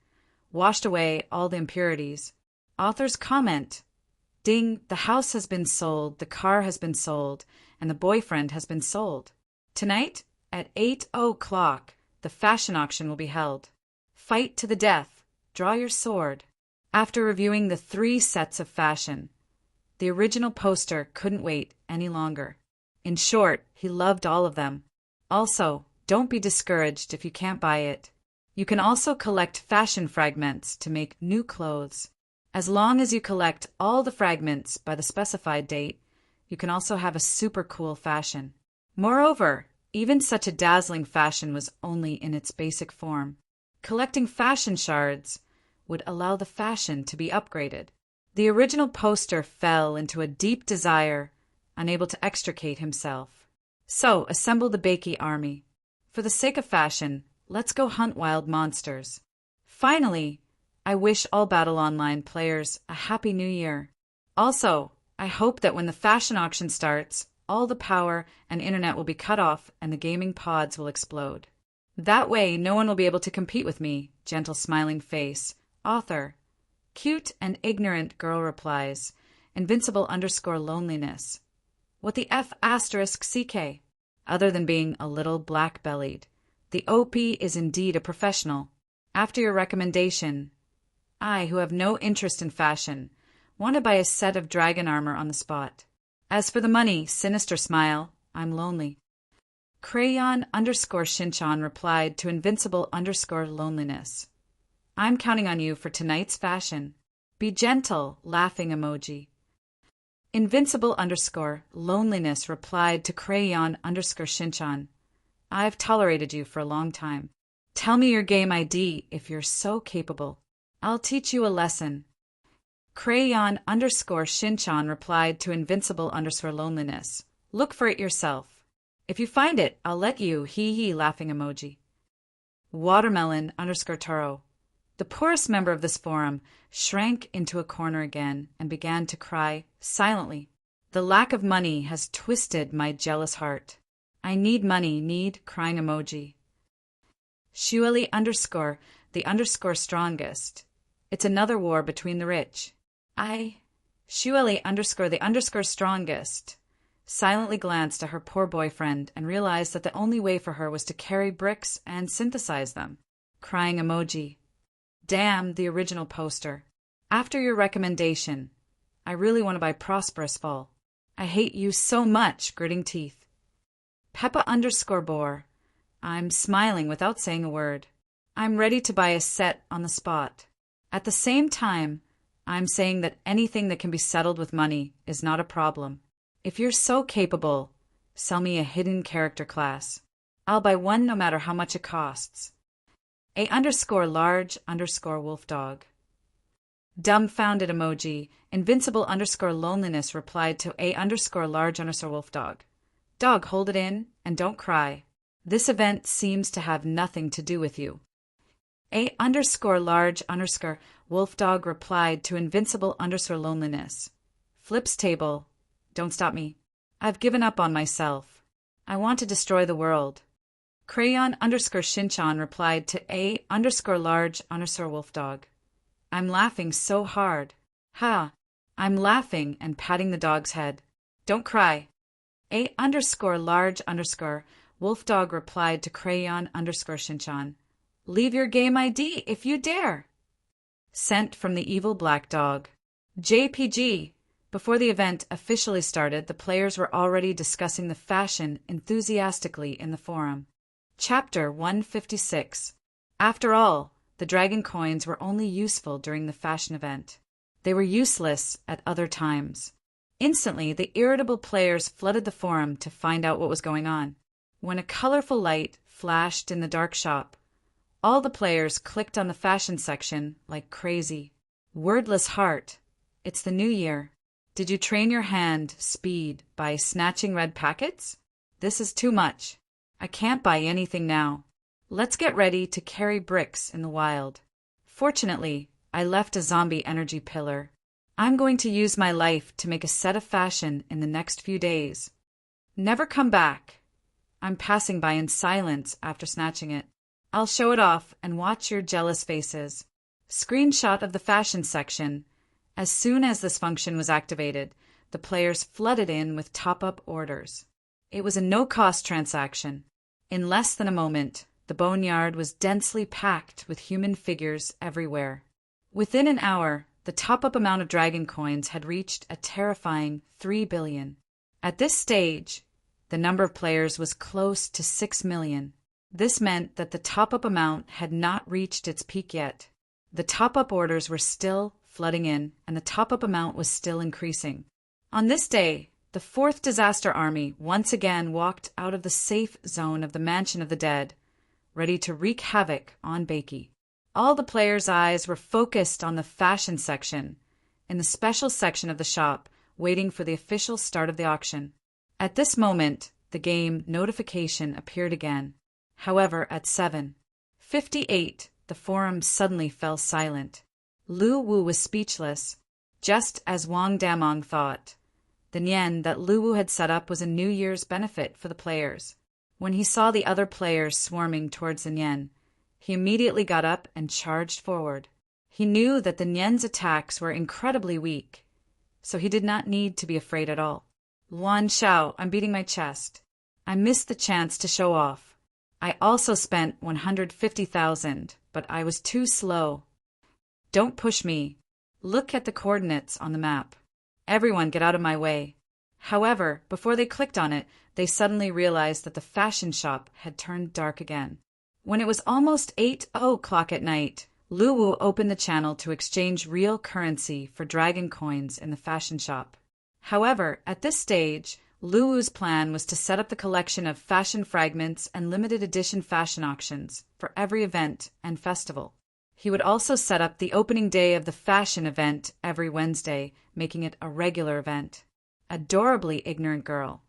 washed away all the impurities. Author's comment: ding, the house has been sold, the car has been sold, and the boyfriend has been sold. Tonight, at 8:00, the fashion auction will be held. Fight to the death. Draw your sword. After reviewing the 3 sets of fashion, the original poster couldn't wait any longer. In short, he loved all of them. Also, don't be discouraged if you can't buy it. You can also collect fashion fragments to make new clothes. As long as you collect all the fragments by the specified date, you can also have a super cool fashion. Moreover, even such a dazzling fashion was only in its basic form. Collecting fashion shards would allow the fashion to be upgraded. The original poster fell into a deep desire, unable to extricate himself. So assemble the Bakey army. For the sake of fashion, let's go hunt wild monsters. Finally, I wish all Battle Online players a Happy New Year. Also, I hope that when the fashion auction starts, all the power and internet will be cut off and the gaming pods will explode. That way, no one will be able to compete with me. Gentle smiling face. Author. Cute and ignorant girl replies. Invincible_loneliness. What the F asterisk CK? Other than being a little black-bellied, the OP is indeed a professional. After your recommendation, I, who have no interest in fashion, want to buy a set of dragon armor on the spot. As for the money, sinister smile, I'm lonely. Crayon_Shinchan replied to Invincible_loneliness. I'm counting on you for tonight's fashion. Be gentle, laughing emoji. Invincible_loneliness replied to Crayon_Shinchan. I've tolerated you for a long time. Tell me your game ID if you're so capable. I'll teach you a lesson. Crayon_Shinchan replied to Invincible_loneliness. Look for it yourself. If you find it, I'll let you, hee hee laughing emoji. Watermelon _ Taro. The poorest member of this forum shrank into a corner again and began to cry silently. The lack of money has twisted my jealous heart. I need money, need crying emoji. Shueli _ the _ strongest. It's another war between the rich. Shueli _ the _ strongest silently glanced at her poor boyfriend and realized that the only way for her was to carry bricks and synthesize them. Crying emoji. Damn the original poster. After your recommendation, I really want to buy Prosperous Fall. I hate you so much, gritting teeth. Peppa _ Bore. I'm smiling without saying a word. I'm ready to buy a set on the spot. At the same time, I'm saying that anything that can be settled with money is not a problem. If you're so capable, sell me a hidden character class. I'll buy one no matter how much it costs. A _ large _ wolf dog. Dumbfounded emoji. Invincible _ loneliness replied to A _ large _ wolf dog. Dog, hold it in and don't cry. This event seems to have nothing to do with you. A _ large _ wolf dog replied to Invincible _ loneliness. Flips table. Don't stop me. I've given up on myself. I want to destroy the world. Crayon _ Shinchan replied to A _ large _ wolf dog. I'm laughing so hard. Ha! I'm laughing and patting the dog's head. Don't cry. A _ large _ wolf dog replied to Crayon _ Shinchan. Leave your game ID if you dare. Sent from the evil black dog. JPG. Before the event officially started, the players were already discussing the fashion enthusiastically in the forum. Chapter 156. After all, the dragon coins were only useful during the fashion event. They were useless at other times. Instantly, the irritable players flooded the forum to find out what was going on. When a colorful light flashed in the dark shop, all the players clicked on the fashion section like crazy. Wordless heart. It's the new year. Did you train your hand speed by snatching red packets? This is too much. I can't buy anything now. Let's get ready to carry bricks in the wild. Fortunately, I left a zombie energy pillar. I'm going to use my life to make a set of fashion in the next few days. Never come back. I'm passing by in silence after snatching it. I'll show it off and watch your jealous faces. Screenshot of the fashion section. As soon as this function was activated, the players flooded in with top-up orders. It was a no-cost transaction. In less than a moment, the boneyard was densely packed with human figures everywhere. Within an hour, the top-up amount of dragon coins had reached a terrifying 3 billion. At this stage, the number of players was close to 6 million. This meant that the top-up amount had not reached its peak yet. The top-up orders were still flooding in, and the top-up amount was still increasing. On this day, the fourth disaster army once again walked out of the safe zone of the Mansion of the Dead, ready to wreak havoc on Bakey. All the players' eyes were focused on the fashion section, in the special section of the shop, waiting for the official start of the auction. At this moment, the game notification appeared again. However, at 7:58, the forum suddenly fell silent. Lu Wu was speechless, just as Wang Damong thought. The Nian that Lu Wu had set up was a New Year's benefit for the players. When he saw the other players swarming towards the Nian, he immediately got up and charged forward. He knew that the Nian's attacks were incredibly weak, so he did not need to be afraid at all. Luan Xiao, I'm beating my chest. I missed the chance to show off. I also spent 150,000, but I was too slow. Don't push me. Look at the coordinates on the map. Everyone get out of my way. However, before they clicked on it, they suddenly realized that the fashion shop had turned dark again. When it was almost 8:00 at night, Lu Wu opened the channel to exchange real currency for dragon coins in the fashion shop. However, at this stage, Lu Wu's plan was to set up the collection of fashion fragments and limited edition fashion auctions for every event and festival. He would also set up the opening day of the fashion event every Wednesday, making it a regular event. Adorably ignorant girl.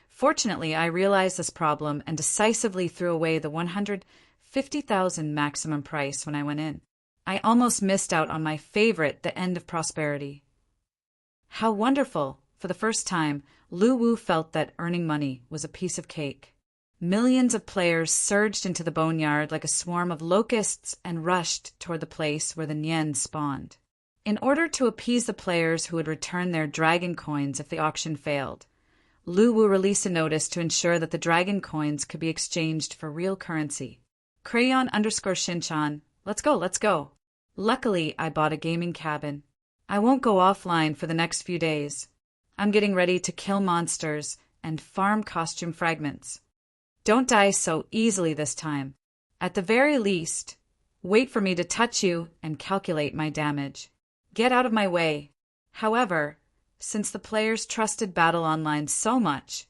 Fortunately, I realized this problem and decisively threw away the 150,000 maximum price when I went in. I almost missed out on my favorite, the end of prosperity. How wonderful! For the first time, Lu Wu felt that earning money was a piece of cake. Millions of players surged into the boneyard like a swarm of locusts and rushed toward the place where the Nian spawned. In order to appease the players who would return their dragon coins if the auction failed, Lu Wu released a notice to ensure that the dragon coins could be exchanged for real currency. Crayon_Shinchan, let's go. Luckily, I bought a gaming cabin. I won't go offline for the next few days. I'm getting ready to kill monsters and farm costume fragments. Don't die so easily this time. At the very least, wait for me to touch you and calculate my damage. Get out of my way. However, since the players trusted Battle Online so much,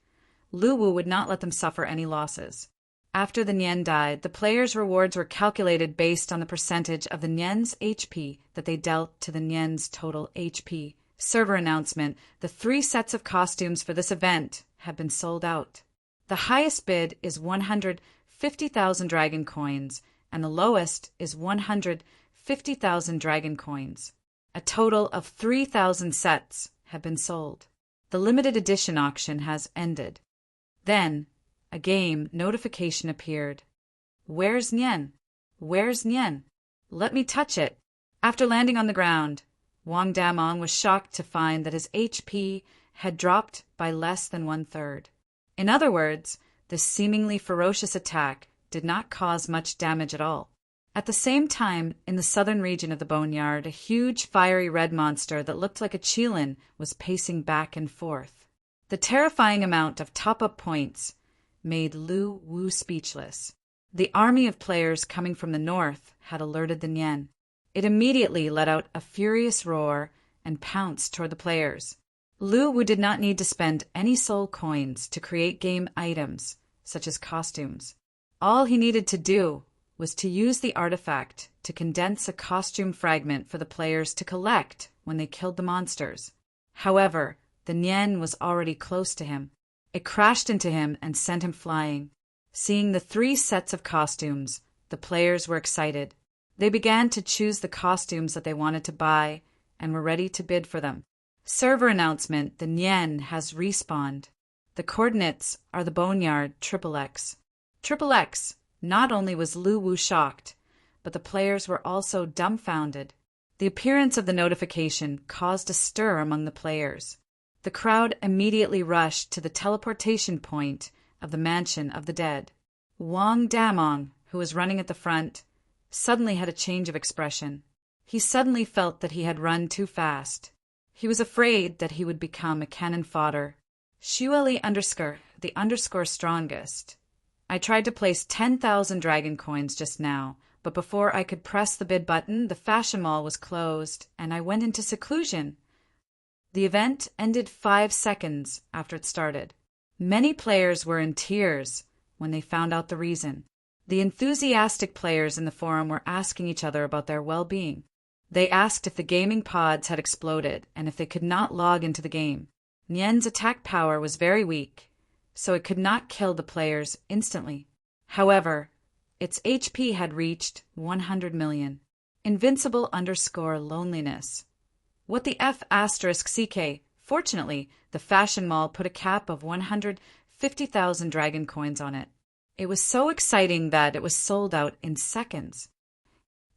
Lu Wu would not let them suffer any losses. After the Nian died, the players' rewards were calculated based on the percentage of the Nian's HP that they dealt to the Nian's total HP. Server announcement: the 3 sets of costumes for this event have been sold out. The highest bid is 150,000 dragon coins, and the lowest is 150,000 dragon coins. A total of 3,000 sets have been sold. The limited edition auction has ended. Then, a game notification appeared. Where's Nian? Where's Nian? Let me touch it. After landing on the ground, Wang Damong was shocked to find that his HP had dropped by less than 1/3. In other words, this seemingly ferocious attack did not cause much damage at all. At the same time, in the southern region of the boneyard, a huge fiery red monster that looked like a qilin was pacing back and forth. The terrifying amount of top-up points made Lu Wu speechless. The army of players coming from the north had alerted the Nian. It immediately let out a furious roar and pounced toward the players. Lu Wu did not need to spend any soul coins to create game items, such as costumes. All he needed to do was to use the artifact to condense a costume fragment for the players to collect when they killed the monsters. However, the Nian was already close to him. It crashed into him and sent him flying. Seeing the 3 sets of costumes, the players were excited. They began to choose the costumes that they wanted to buy and were ready to bid for them. Server announcement: the Nian has respawned. The coordinates are the boneyard XXX. XXX. Not only was Lu Wu shocked, but the players were also dumbfounded. The appearance of the notification caused a stir among the players. The crowd immediately rushed to the teleportation point of the Mansion of the Dead. Wang Damong, who was running at the front, suddenly had a change of expression. He suddenly felt that he had run too fast. He was afraid that he would become a cannon fodder. Shueli_the strongest. I tried to place 10,000 dragon coins just now, but before I could press the bid button, the fashion mall was closed, and I went into seclusion. The event ended 5 seconds after it started. Many players were in tears when they found out the reason. The enthusiastic players in the forum were asking each other about their well-being. They asked if the gaming pods had exploded and if they could not log into the game. Nian's attack power was very weak, so it could not kill the players instantly. However, its HP had reached 100 million. Invincible_loneliness. What the F***CK? Fortunately, the fashion mall put a cap of 150,000 dragon coins on it. It was so exciting that it was sold out in seconds.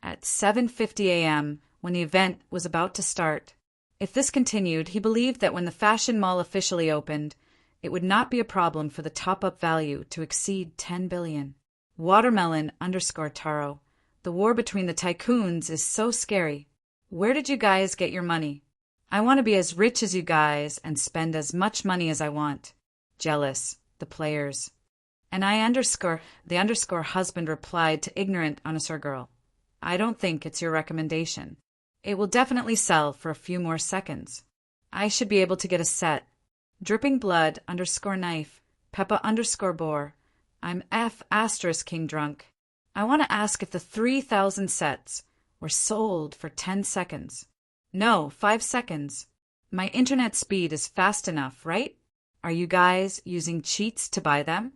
At 7:50 a.m., when the event was about to start, if this continued, he believed that when the fashion mall officially opened, it would not be a problem for the top-up value to exceed 10 billion. Watermelon_Taro. The war between the tycoons is so scary. Where did you guys get your money? I want to be as rich as you guys and spend as much money as I want. Jealous. The players. And the husband replied to ignorant girl. I don't think it's your recommendation. It will definitely sell for a few more seconds. I should be able to get a set. Dripping blood_knife. Peppa_boar. I'm F***king drunk. I want to ask if the 3,000 sets were sold for 10 seconds. No, 5 seconds. My internet speed is fast enough, right? Are you guys using cheats to buy them?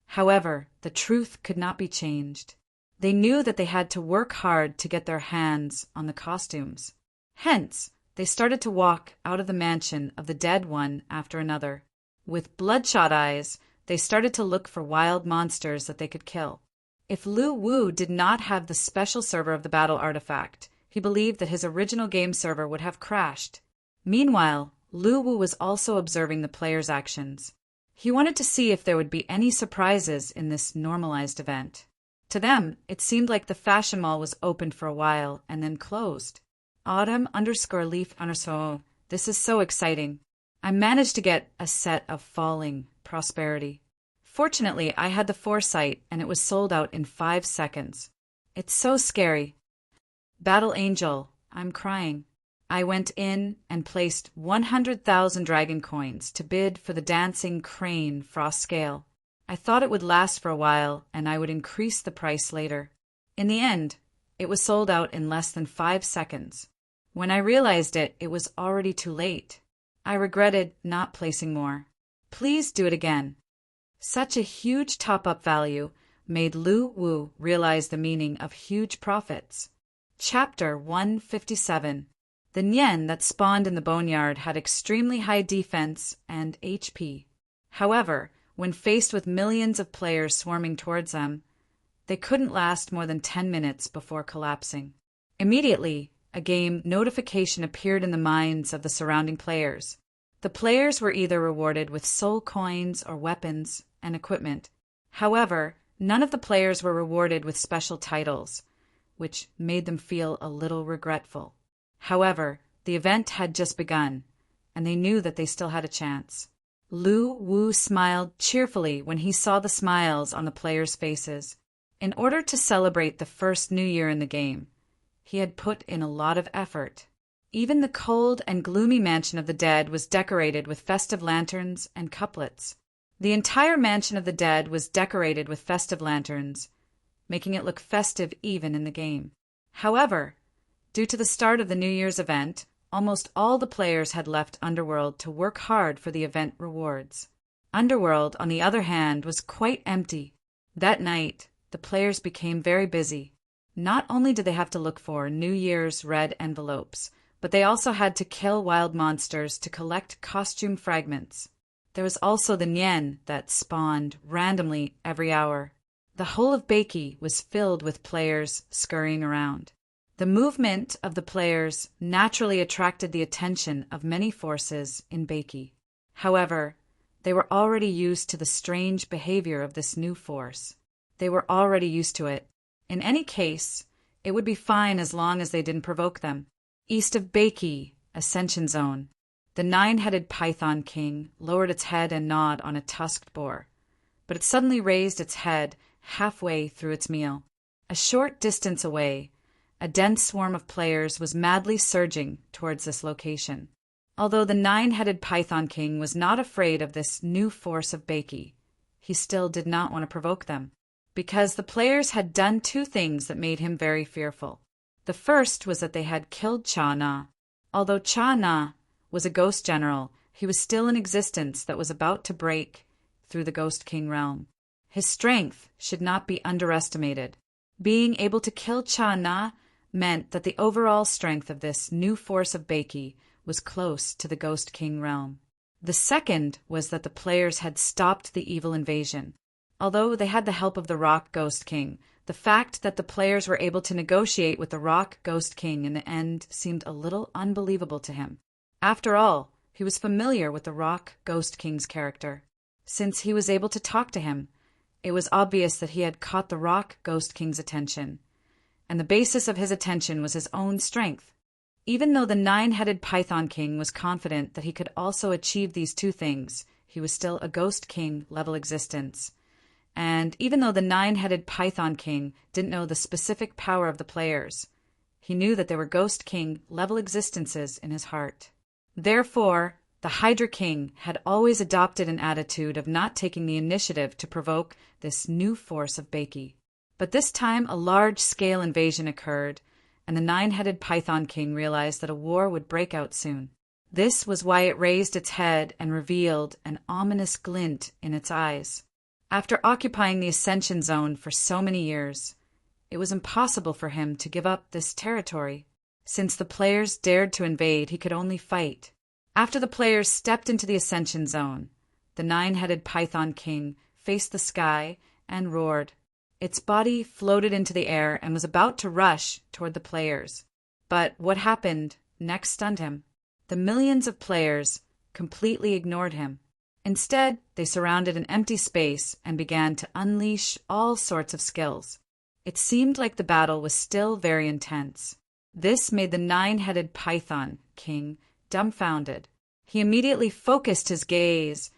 However, the truth could not be changed. They knew that they had to work hard to get their hands on the costumes. Hence, they started to walk out of the mansion of the dead one after another. With bloodshot eyes, they started to look for wild monsters that they could kill. If Lu Wu did not have the special server of the battle artifact, he believed that his original game server would have crashed. Meanwhile, Lu Wu was also observing the players' actions. He wanted to see if there would be any surprises in this normalized event. To them, it seemed like the fashion mall was opened for a while and then closed. Autumn_leaf_. This is so exciting. I managed to get a set of falling prosperity. Fortunately, I had the foresight and it was sold out in 5 seconds. It's so scary. Battle Angel, I'm crying. I went in and placed 100,000 dragon coins to bid for the dancing crane frost scale. I thought it would last for a while and I would increase the price later. In the end, it was sold out in less than 5 seconds. When I realized it, it was already too late. I regretted not placing more. Please do it again. Such a huge top-up value made Lu Wu realize the meaning of huge profits. Chapter 157. The Nian that spawned in the boneyard had extremely high defense and HP. However, when faced with millions of players swarming towards them, they couldn't last more than 10 minutes before collapsing. Immediately, a game notification appeared in the minds of the surrounding players. The players were either rewarded with soul coins or weapons and equipment. However, none of the players were rewarded with special titles, which made them feel a little regretful. However, the event had just begun, and they knew that they still had a chance. Lu Wu smiled cheerfully when he saw the smiles on the players' faces. In order to celebrate the first new year in the game, he had put in a lot of effort. Even the cold and gloomy mansion of the dead was decorated with festive lanterns and couplets. The entire mansion of the dead was decorated with festive lanterns, making it look festive even in the game. However, due to the start of the New Year's event, almost all the players had left Underworld to work hard for the event rewards. Underworld, on the other hand, was quite empty. That night, the players became very busy. Not only did they have to look for New Year's red envelopes, but they also had to kill wild monsters to collect costume fragments. There was also the Nian that spawned randomly every hour. The whole of Beiki was filled with players scurrying around. The movement of the players naturally attracted the attention of many forces in Beiki. However, they were already used to the strange behavior of this new force. They were already used to it. In any case, it would be fine as long as they didn't provoke them. East of Beiki, Ascension Zone, the 9-headed Python King lowered its head and gnawed on a tusked boar, but it suddenly raised its head halfway through its meal. A short distance away, a dense swarm of players was madly surging towards this location. Although the 9-headed Python King was not afraid of this new force of Beiki, he still did not want to provoke them, because the players had done 2 things that made him very fearful. The first was that they had killed Cha Na. Although Cha Na was a ghost general, he was still in existence that was about to break through the Ghost King realm. His strength should not be underestimated. Being able to kill Cha Na meant that the overall strength of this new force of Beiki was close to the Ghost King realm. The second was that the players had stopped the evil invasion. Although they had the help of the Rock Ghost King, the fact that the players were able to negotiate with the Rock Ghost King in the end seemed a little unbelievable to him. After all, he was familiar with the Rock Ghost King's character. Since he was able to talk to him, it was obvious that he had caught the Rock Ghost King's attention, and the basis of his attention was his own strength. Even though the 9-headed Python King was confident that he could also achieve these 2 things, he was still a Ghost King level existence. And even though the 9-headed Python King didn't know the specific power of the players, he knew that there were Ghost King level existences in his heart. Therefore, the Hydra King had always adopted an attitude of not taking the initiative to provoke this new force of Beiki. But this time a large-scale invasion occurred, and the 9-headed Python King realized that a war would break out soon. This was why it raised its head and revealed an ominous glint in its eyes. After occupying the Ascension Zone for so many years, it was impossible for him to give up this territory. Since the players dared to invade, he could only fight. After the players stepped into the Ascension Zone, the nine-headed Python King faced the sky and roared. Its body floated into the air and was about to rush toward the players. But what happened next stunned him. The millions of players completely ignored him. Instead, they surrounded an empty space and began to unleash all sorts of skills. It seemed like the battle was still very intense. This made the nine-headed Python King dumbfounded. He immediately focused his gaze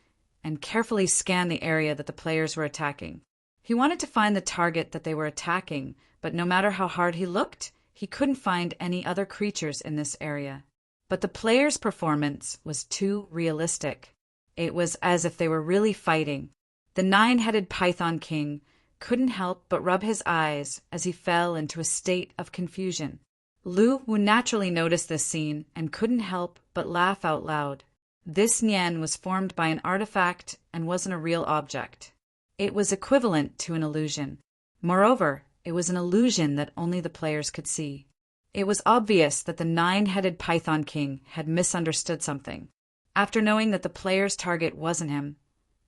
and carefully scanned the area that the players were attacking. He wanted to find the target that they were attacking, but no matter how hard he looked, he couldn't find any other creatures in this area. But the players' performance was too realistic. It was as if they were really fighting. The nine-headed Python King couldn't help but rub his eyes as he fell into a state of confusion. Lu Wu naturally noticed this scene and couldn't help but laugh out loud. This Nian was formed by an artifact and wasn't a real object. It was equivalent to an illusion. Moreover, it was an illusion that only the players could see. It was obvious that the nine-headed Python King had misunderstood something. After knowing that the player's target wasn't him,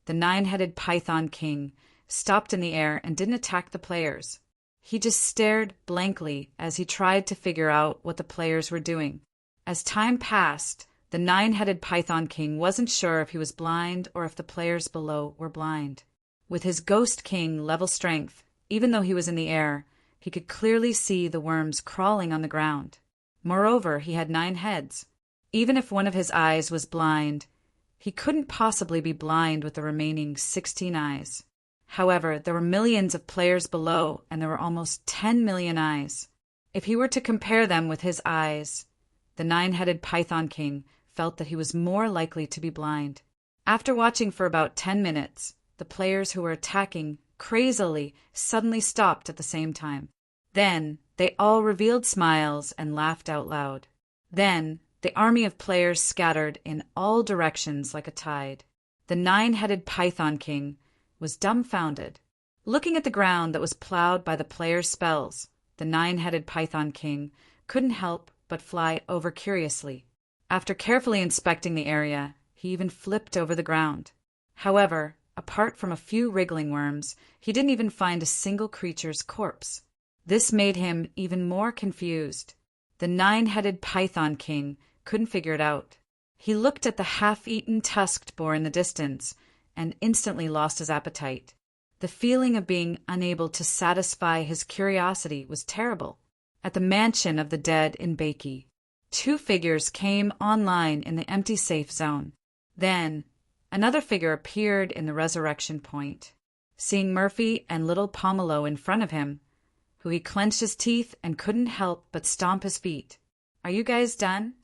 the nine-headed Python King stopped in the air and didn't attack the players. He just stared blankly as he tried to figure out what the players were doing. As time passed, the nine-headed Python King wasn't sure if he was blind or if the players below were blind. With his Ghost King level strength, even though he was in the air, he could clearly see the worms crawling on the ground. Moreover, he had 9 heads. Even if one of his eyes was blind, he couldn't possibly be blind with the remaining 16 eyes. However, there were millions of players below, and there were almost 10 million eyes. If he were to compare them with his eyes, the nine-headed Python King felt that he was more likely to be blind. After watching for about 10 minutes, the players who were attacking crazily suddenly stopped at the same time. Then, they all revealed smiles and laughed out loud. Then, the army of players scattered in all directions like a tide. The nine-headed Python King was dumbfounded. Looking at the ground that was plowed by the players' spells, the nine-headed Python King couldn't help but fly over curiously. After carefully inspecting the area, he even flipped over the ground. However, apart from a few wriggling worms, he didn't even find a single creature's corpse. This made him even more confused. The nine-headed Python King couldn't figure it out. He looked at the half-eaten tusked boar in the distance and instantly lost his appetite. The feeling of being unable to satisfy his curiosity was terrible. At the mansion of the dead in Bakey, 2 figures came online in the empty safe zone. Then, another figure appeared in the resurrection point. Seeing Murphy and little Pomelo in front of him, who he clenched his teeth and couldn't help but stomp his feet. "Are you guys done?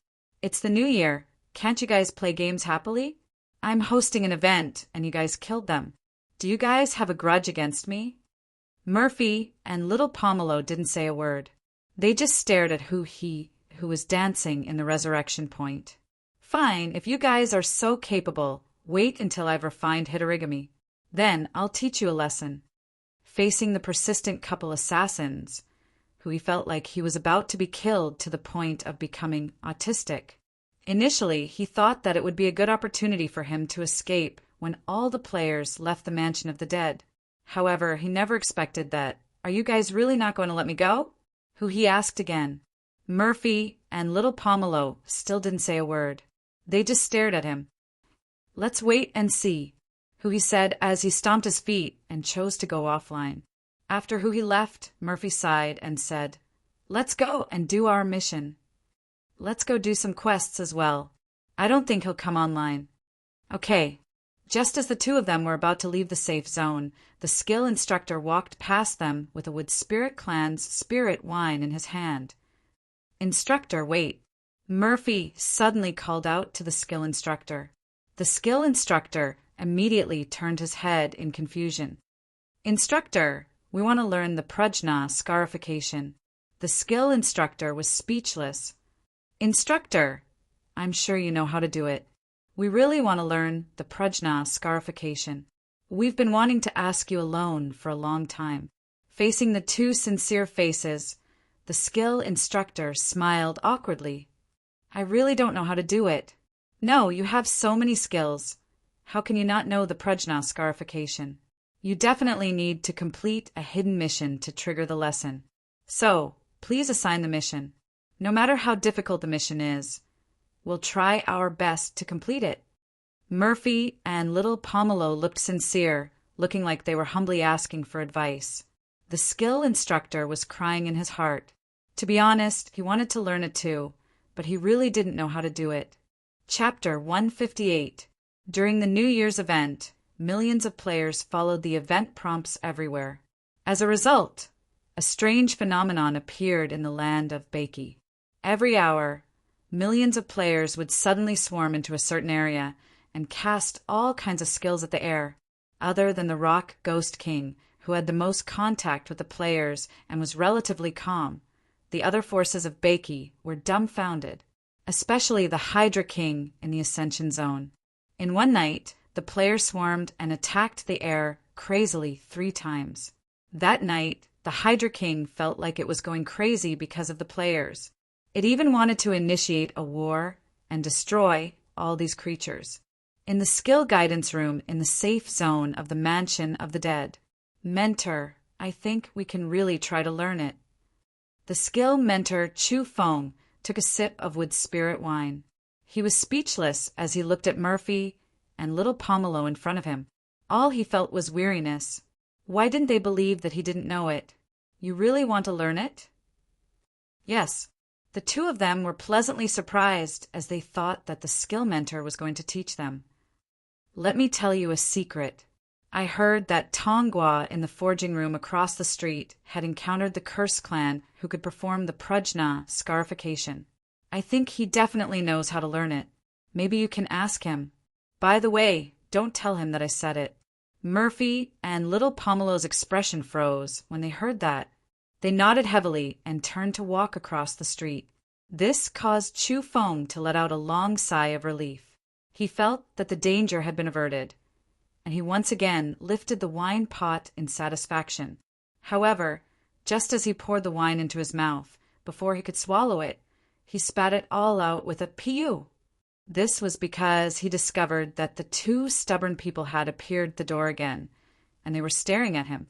It's the new year. Can't you guys play games happily? I'm hosting an event, and you guys killed them. Do you guys have a grudge against me?" Murphy and little Pomelo didn't say a word. They just stared at who was dancing in the resurrection point. "Fine, if you guys are so capable, wait until I've refined Hitorigami. Then I'll teach you a lesson." Facing the persistent couple assassins, who he felt like he was about to be killed to the point of becoming autistic. Initially, he thought that it would be a good opportunity for him to escape when all the players left the Mansion of the Dead. However, he never expected that, "Are you guys really not going to let me go?" who he asked again. Murphy and little Pomelo still didn't say a word. They just stared at him. "Let's wait and see," who he said as he stomped his feet and chose to go offline. After who he left, Murphy sighed and said, "Let's go and do our mission. Let's go do some quests as well. I don't think he'll come online." Okay. Just as the 2 of them were about to leave the safe zone, the skill instructor walked past them with a Wood Spirit Clan's spirit wine in his hand. "Instructor, wait." Murphy suddenly called out to the skill instructor. The skill instructor immediately turned his head in confusion. "Instructor, we want to learn the Prajna scarification." The skill instructor was speechless. "Instructor, I'm sure you know how to do it. We really want to learn the prajna scarification. We've been wanting to ask you alone for a long time." Facing the two sincere faces, the skill instructor smiled awkwardly. "I really don't know how to do it." "No, you have so many skills. How can you not know the prajna scarification? You definitely need to complete a hidden mission to trigger the lesson. So, please assign the mission. No matter how difficult the mission is, we'll try our best to complete it." Murphy and little Pomelo looked sincere, looking like they were humbly asking for advice. The skill instructor was crying in his heart. To be honest, he wanted to learn it too, but he really didn't know how to do it. Chapter 158. During the New Year's event, millions of players followed the event prompts everywhere. As a result, a strange phenomenon appeared in the land of Beiki. Every hour, millions of players would suddenly swarm into a certain area and cast all kinds of skills at the air. Other than the Rock Ghost King, who had the most contact with the players and was relatively calm, the other forces of Beiki were dumbfounded, especially the Hydra King in the Ascension Zone. In one night, the players swarmed and attacked the air crazily 3 times. That night, the Hydra King felt like it was going crazy because of the players. It even wanted to initiate a war and destroy all these creatures. In the skill guidance room in the safe zone of the Mansion of the Dead, "Mentor, I think we can really try to learn it." The skill mentor Chu Feng took a sip of wood spirit wine. He was speechless as he looked at Murphy and little Pomelo in front of him. All he felt was weariness. Why didn't they believe that he didn't know it? "You really want to learn it?" Yes. The two of them were pleasantly surprised as they thought that the skill mentor was going to teach them. "Let me tell you a secret. I heard that Tongwa in the forging room across the street had encountered the Curse Clan who could perform the prajna scarification. I think he definitely knows how to learn it. Maybe you can ask him. By the way, don't tell him that I said it." Murphy and little Pomelo's expression froze when they heard that. They nodded heavily and turned to walk across the street. This caused Chu Feng to let out a long sigh of relief. He felt that the danger had been averted, and he once again lifted the wine pot in satisfaction. However, just as he poured the wine into his mouth, before he could swallow it, he spat it all out with a "Piu." This was because he discovered that the 2 stubborn people had appeared at the door again, and they were staring at him.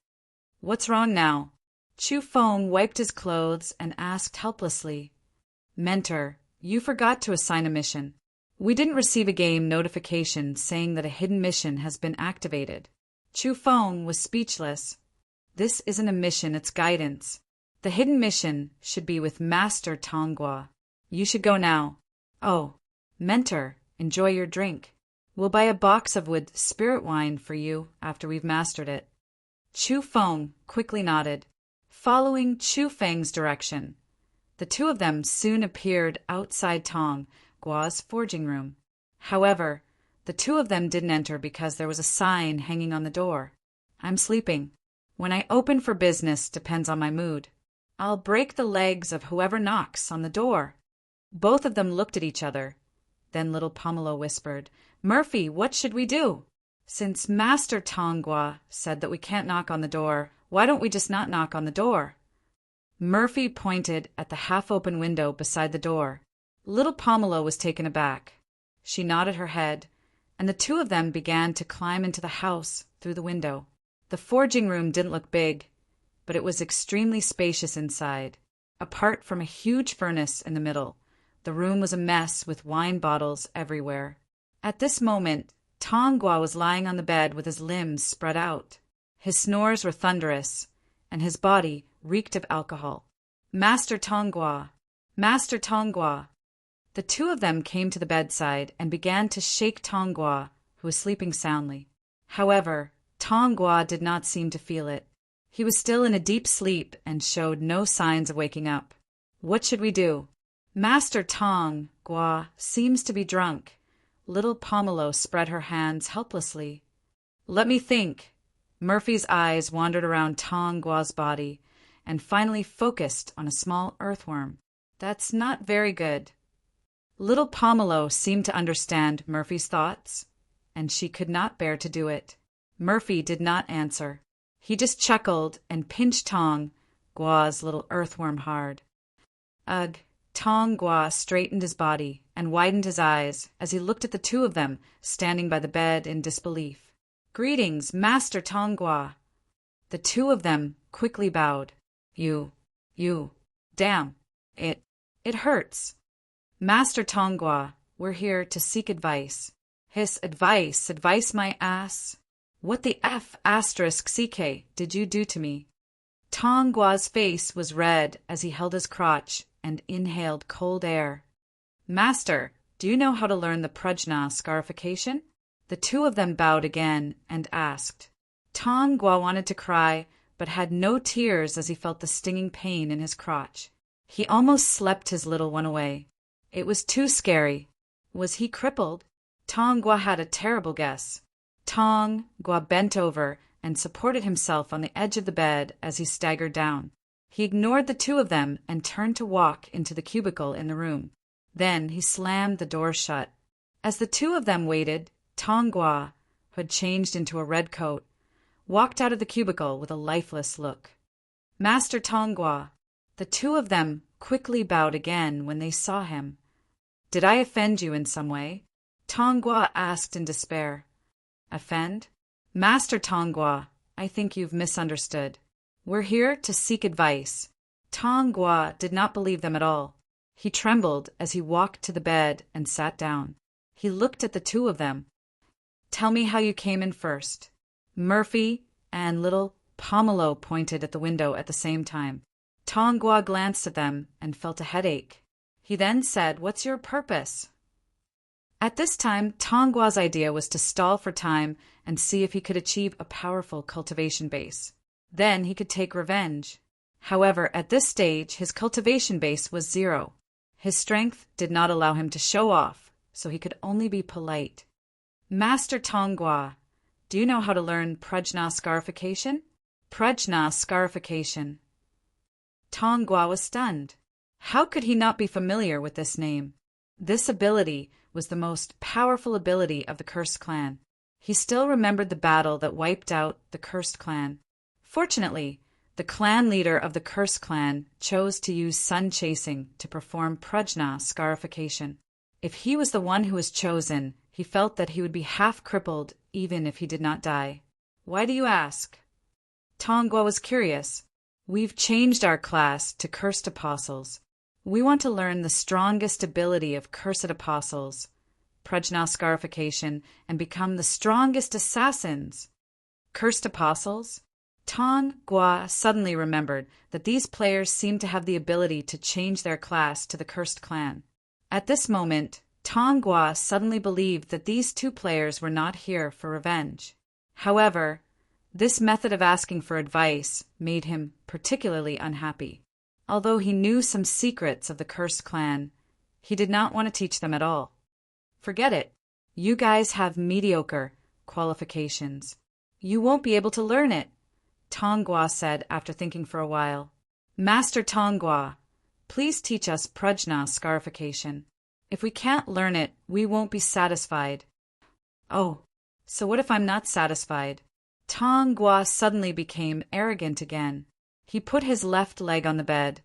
"What's wrong now?" Chu Feng wiped his clothes and asked helplessly. "Mentor, you forgot to assign a mission. We didn't receive a game notification saying that a hidden mission has been activated." Chu Feng was speechless. "This isn't a mission, it's guidance. The hidden mission should be with Master Tongwa. You should go now." "Oh, Mentor, enjoy your drink. We'll buy a box of wood spirit wine for you after we've mastered it." Chu Feng quickly nodded. Following Chu Feng's direction, the two of them soon appeared outside Tong Gua's forging room. However, the two of them didn't enter because there was a sign hanging on the door. "I'm sleeping. When I open for business depends on my mood. I'll break the legs of whoever knocks on the door." Both of them looked at each other. Then little Pomelo whispered, "Murphy, what should we do?" "Since Master Tongwa said that we can't knock on the door, why don't we just not knock on the door?" Murphy pointed at the half-open window beside the door. Little Pomelo was taken aback. She nodded her head, and the two of them began to climb into the house through the window. The forging room didn't look big, but it was extremely spacious inside. Apart from a huge furnace in the middle, the room was a mess with wine bottles everywhere. At this moment, Tongwa was lying on the bed with his limbs spread out. His snores were thunderous, and his body reeked of alcohol. "Master Tongwa! Master Tongwa!" The two of them came to the bedside and began to shake Tongwa, who was sleeping soundly. However, Tongwa did not seem to feel it. He was still in a deep sleep and showed no signs of waking up. "What should we do?" "Master Tongwa seems to be drunk." Little Pomelo spread her hands helplessly. "Let me think." Murphy's eyes wandered around Tongwa's body and finally focused on a small earthworm. "That's not very good." Little Pomelo seemed to understand Murphy's thoughts, and she could not bear to do it. Murphy did not answer. He just chuckled and pinched Tong Gua's little earthworm hard. Ugh! Tong Gua straightened his body and widened his eyes as he looked at the two of them standing by the bed in disbelief. "Greetings, Master Tong Gua." The two of them quickly bowed. You, damn, it hurts. Master Tong Gua, we're here to seek advice. His advice my ass. What the *CK did you do to me? Tong Gua's face was red as he held his crotch and inhaled cold air. Master, do you know how to learn the prajna scarification? The two of them bowed again and asked. Tong Gua wanted to cry, but had no tears as he felt the stinging pain in his crotch. He almost slept his little one away. It was too scary. Was he crippled? Tong Gua had a terrible guess. Tong Gua bent over and supported himself on the edge of the bed as he staggered down. He ignored the two of them and turned to walk into the cubicle in the room. Then he slammed the door shut. As the two of them waited, Tong Gua, who had changed into a red coat, walked out of the cubicle with a lifeless look. Master Tong Gua. The two of them quickly bowed again when they saw him. Did I offend you in some way? Tong Gua asked in despair. Offend? Master Tong Gua, I think you've misunderstood. We're here to seek advice. Tong Gua did not believe them at all. He trembled as he walked to the bed and sat down. He looked at the two of them. Tell me how you came in first. Murphy and little Pomelo pointed at the window at the same time. Tong Gua glanced at them and felt a headache. He then said, What's your purpose? At this time, Tong Gua's idea was to stall for time and see if he could achieve a powerful cultivation base. Then he could take revenge. However, at this stage, his cultivation base was 0. His strength did not allow him to show off, so he could only be polite. Master Tong Gua, do you know how to learn prajna scarification? Prajna scarification. Tong Gua was stunned. How could he not be familiar with this name? This ability was the most powerful ability of the Cursed Clan. He still remembered the battle that wiped out the Cursed Clan. Fortunately, the clan leader of the Cursed Clan chose to use sun chasing to perform prajna scarification. If he was the one who was chosen, he felt that he would be half crippled even if he did not die. Why do you ask? Tong Gua was curious. We've changed our class to Cursed Apostles. We want to learn the strongest ability of Cursed Apostles, prajna scarification, and become the strongest assassins. Cursed Apostles? Tong Gua suddenly remembered that these players seemed to have the ability to change their class to the Cursed Clan. At this moment, Tong Gua suddenly believed that these two players were not here for revenge. However, this method of asking for advice made him particularly unhappy. Although he knew some secrets of the Cursed Clan, he did not want to teach them at all. Forget it. You guys have mediocre qualifications. You won't be able to learn it, Tong Gua said after thinking for a while. Master Tong Gua, please teach us prajna scarification. If we can't learn it, we won't be satisfied. Oh, so what if I'm not satisfied? Tong Gua suddenly became arrogant again. He put his left leg on the bed,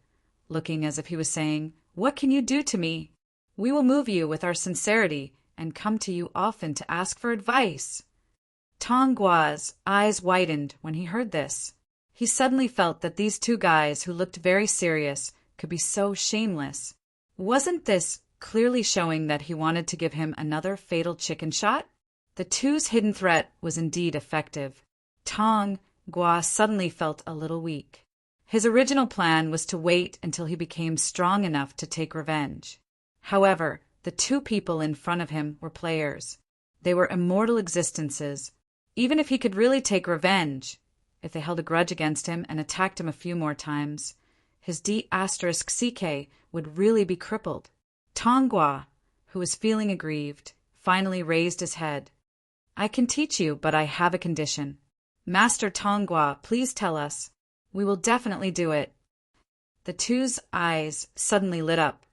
looking as if he was saying, What can you do to me? We will move you with our sincerity and come to you often to ask for advice. Tong Gua's eyes widened when he heard this. He suddenly felt that these two guys who looked very serious could be so shameless. Wasn't this clearly showing that he wanted to give him another fatal chicken shot? The two's hidden threat was indeed effective. Tong Gua suddenly felt a little weak. His original plan was to wait until he became strong enough to take revenge. However, the two people in front of him were players. They were immortal existences. Even if he could really take revenge, if they held a grudge against him and attacked him a few more times, his *CK would really be crippled. Tong Gua, who was feeling aggrieved, finally raised his head. I can teach you, but I have a condition. Master Tong Gua, please tell us. We will definitely do it. The two's eyes suddenly lit up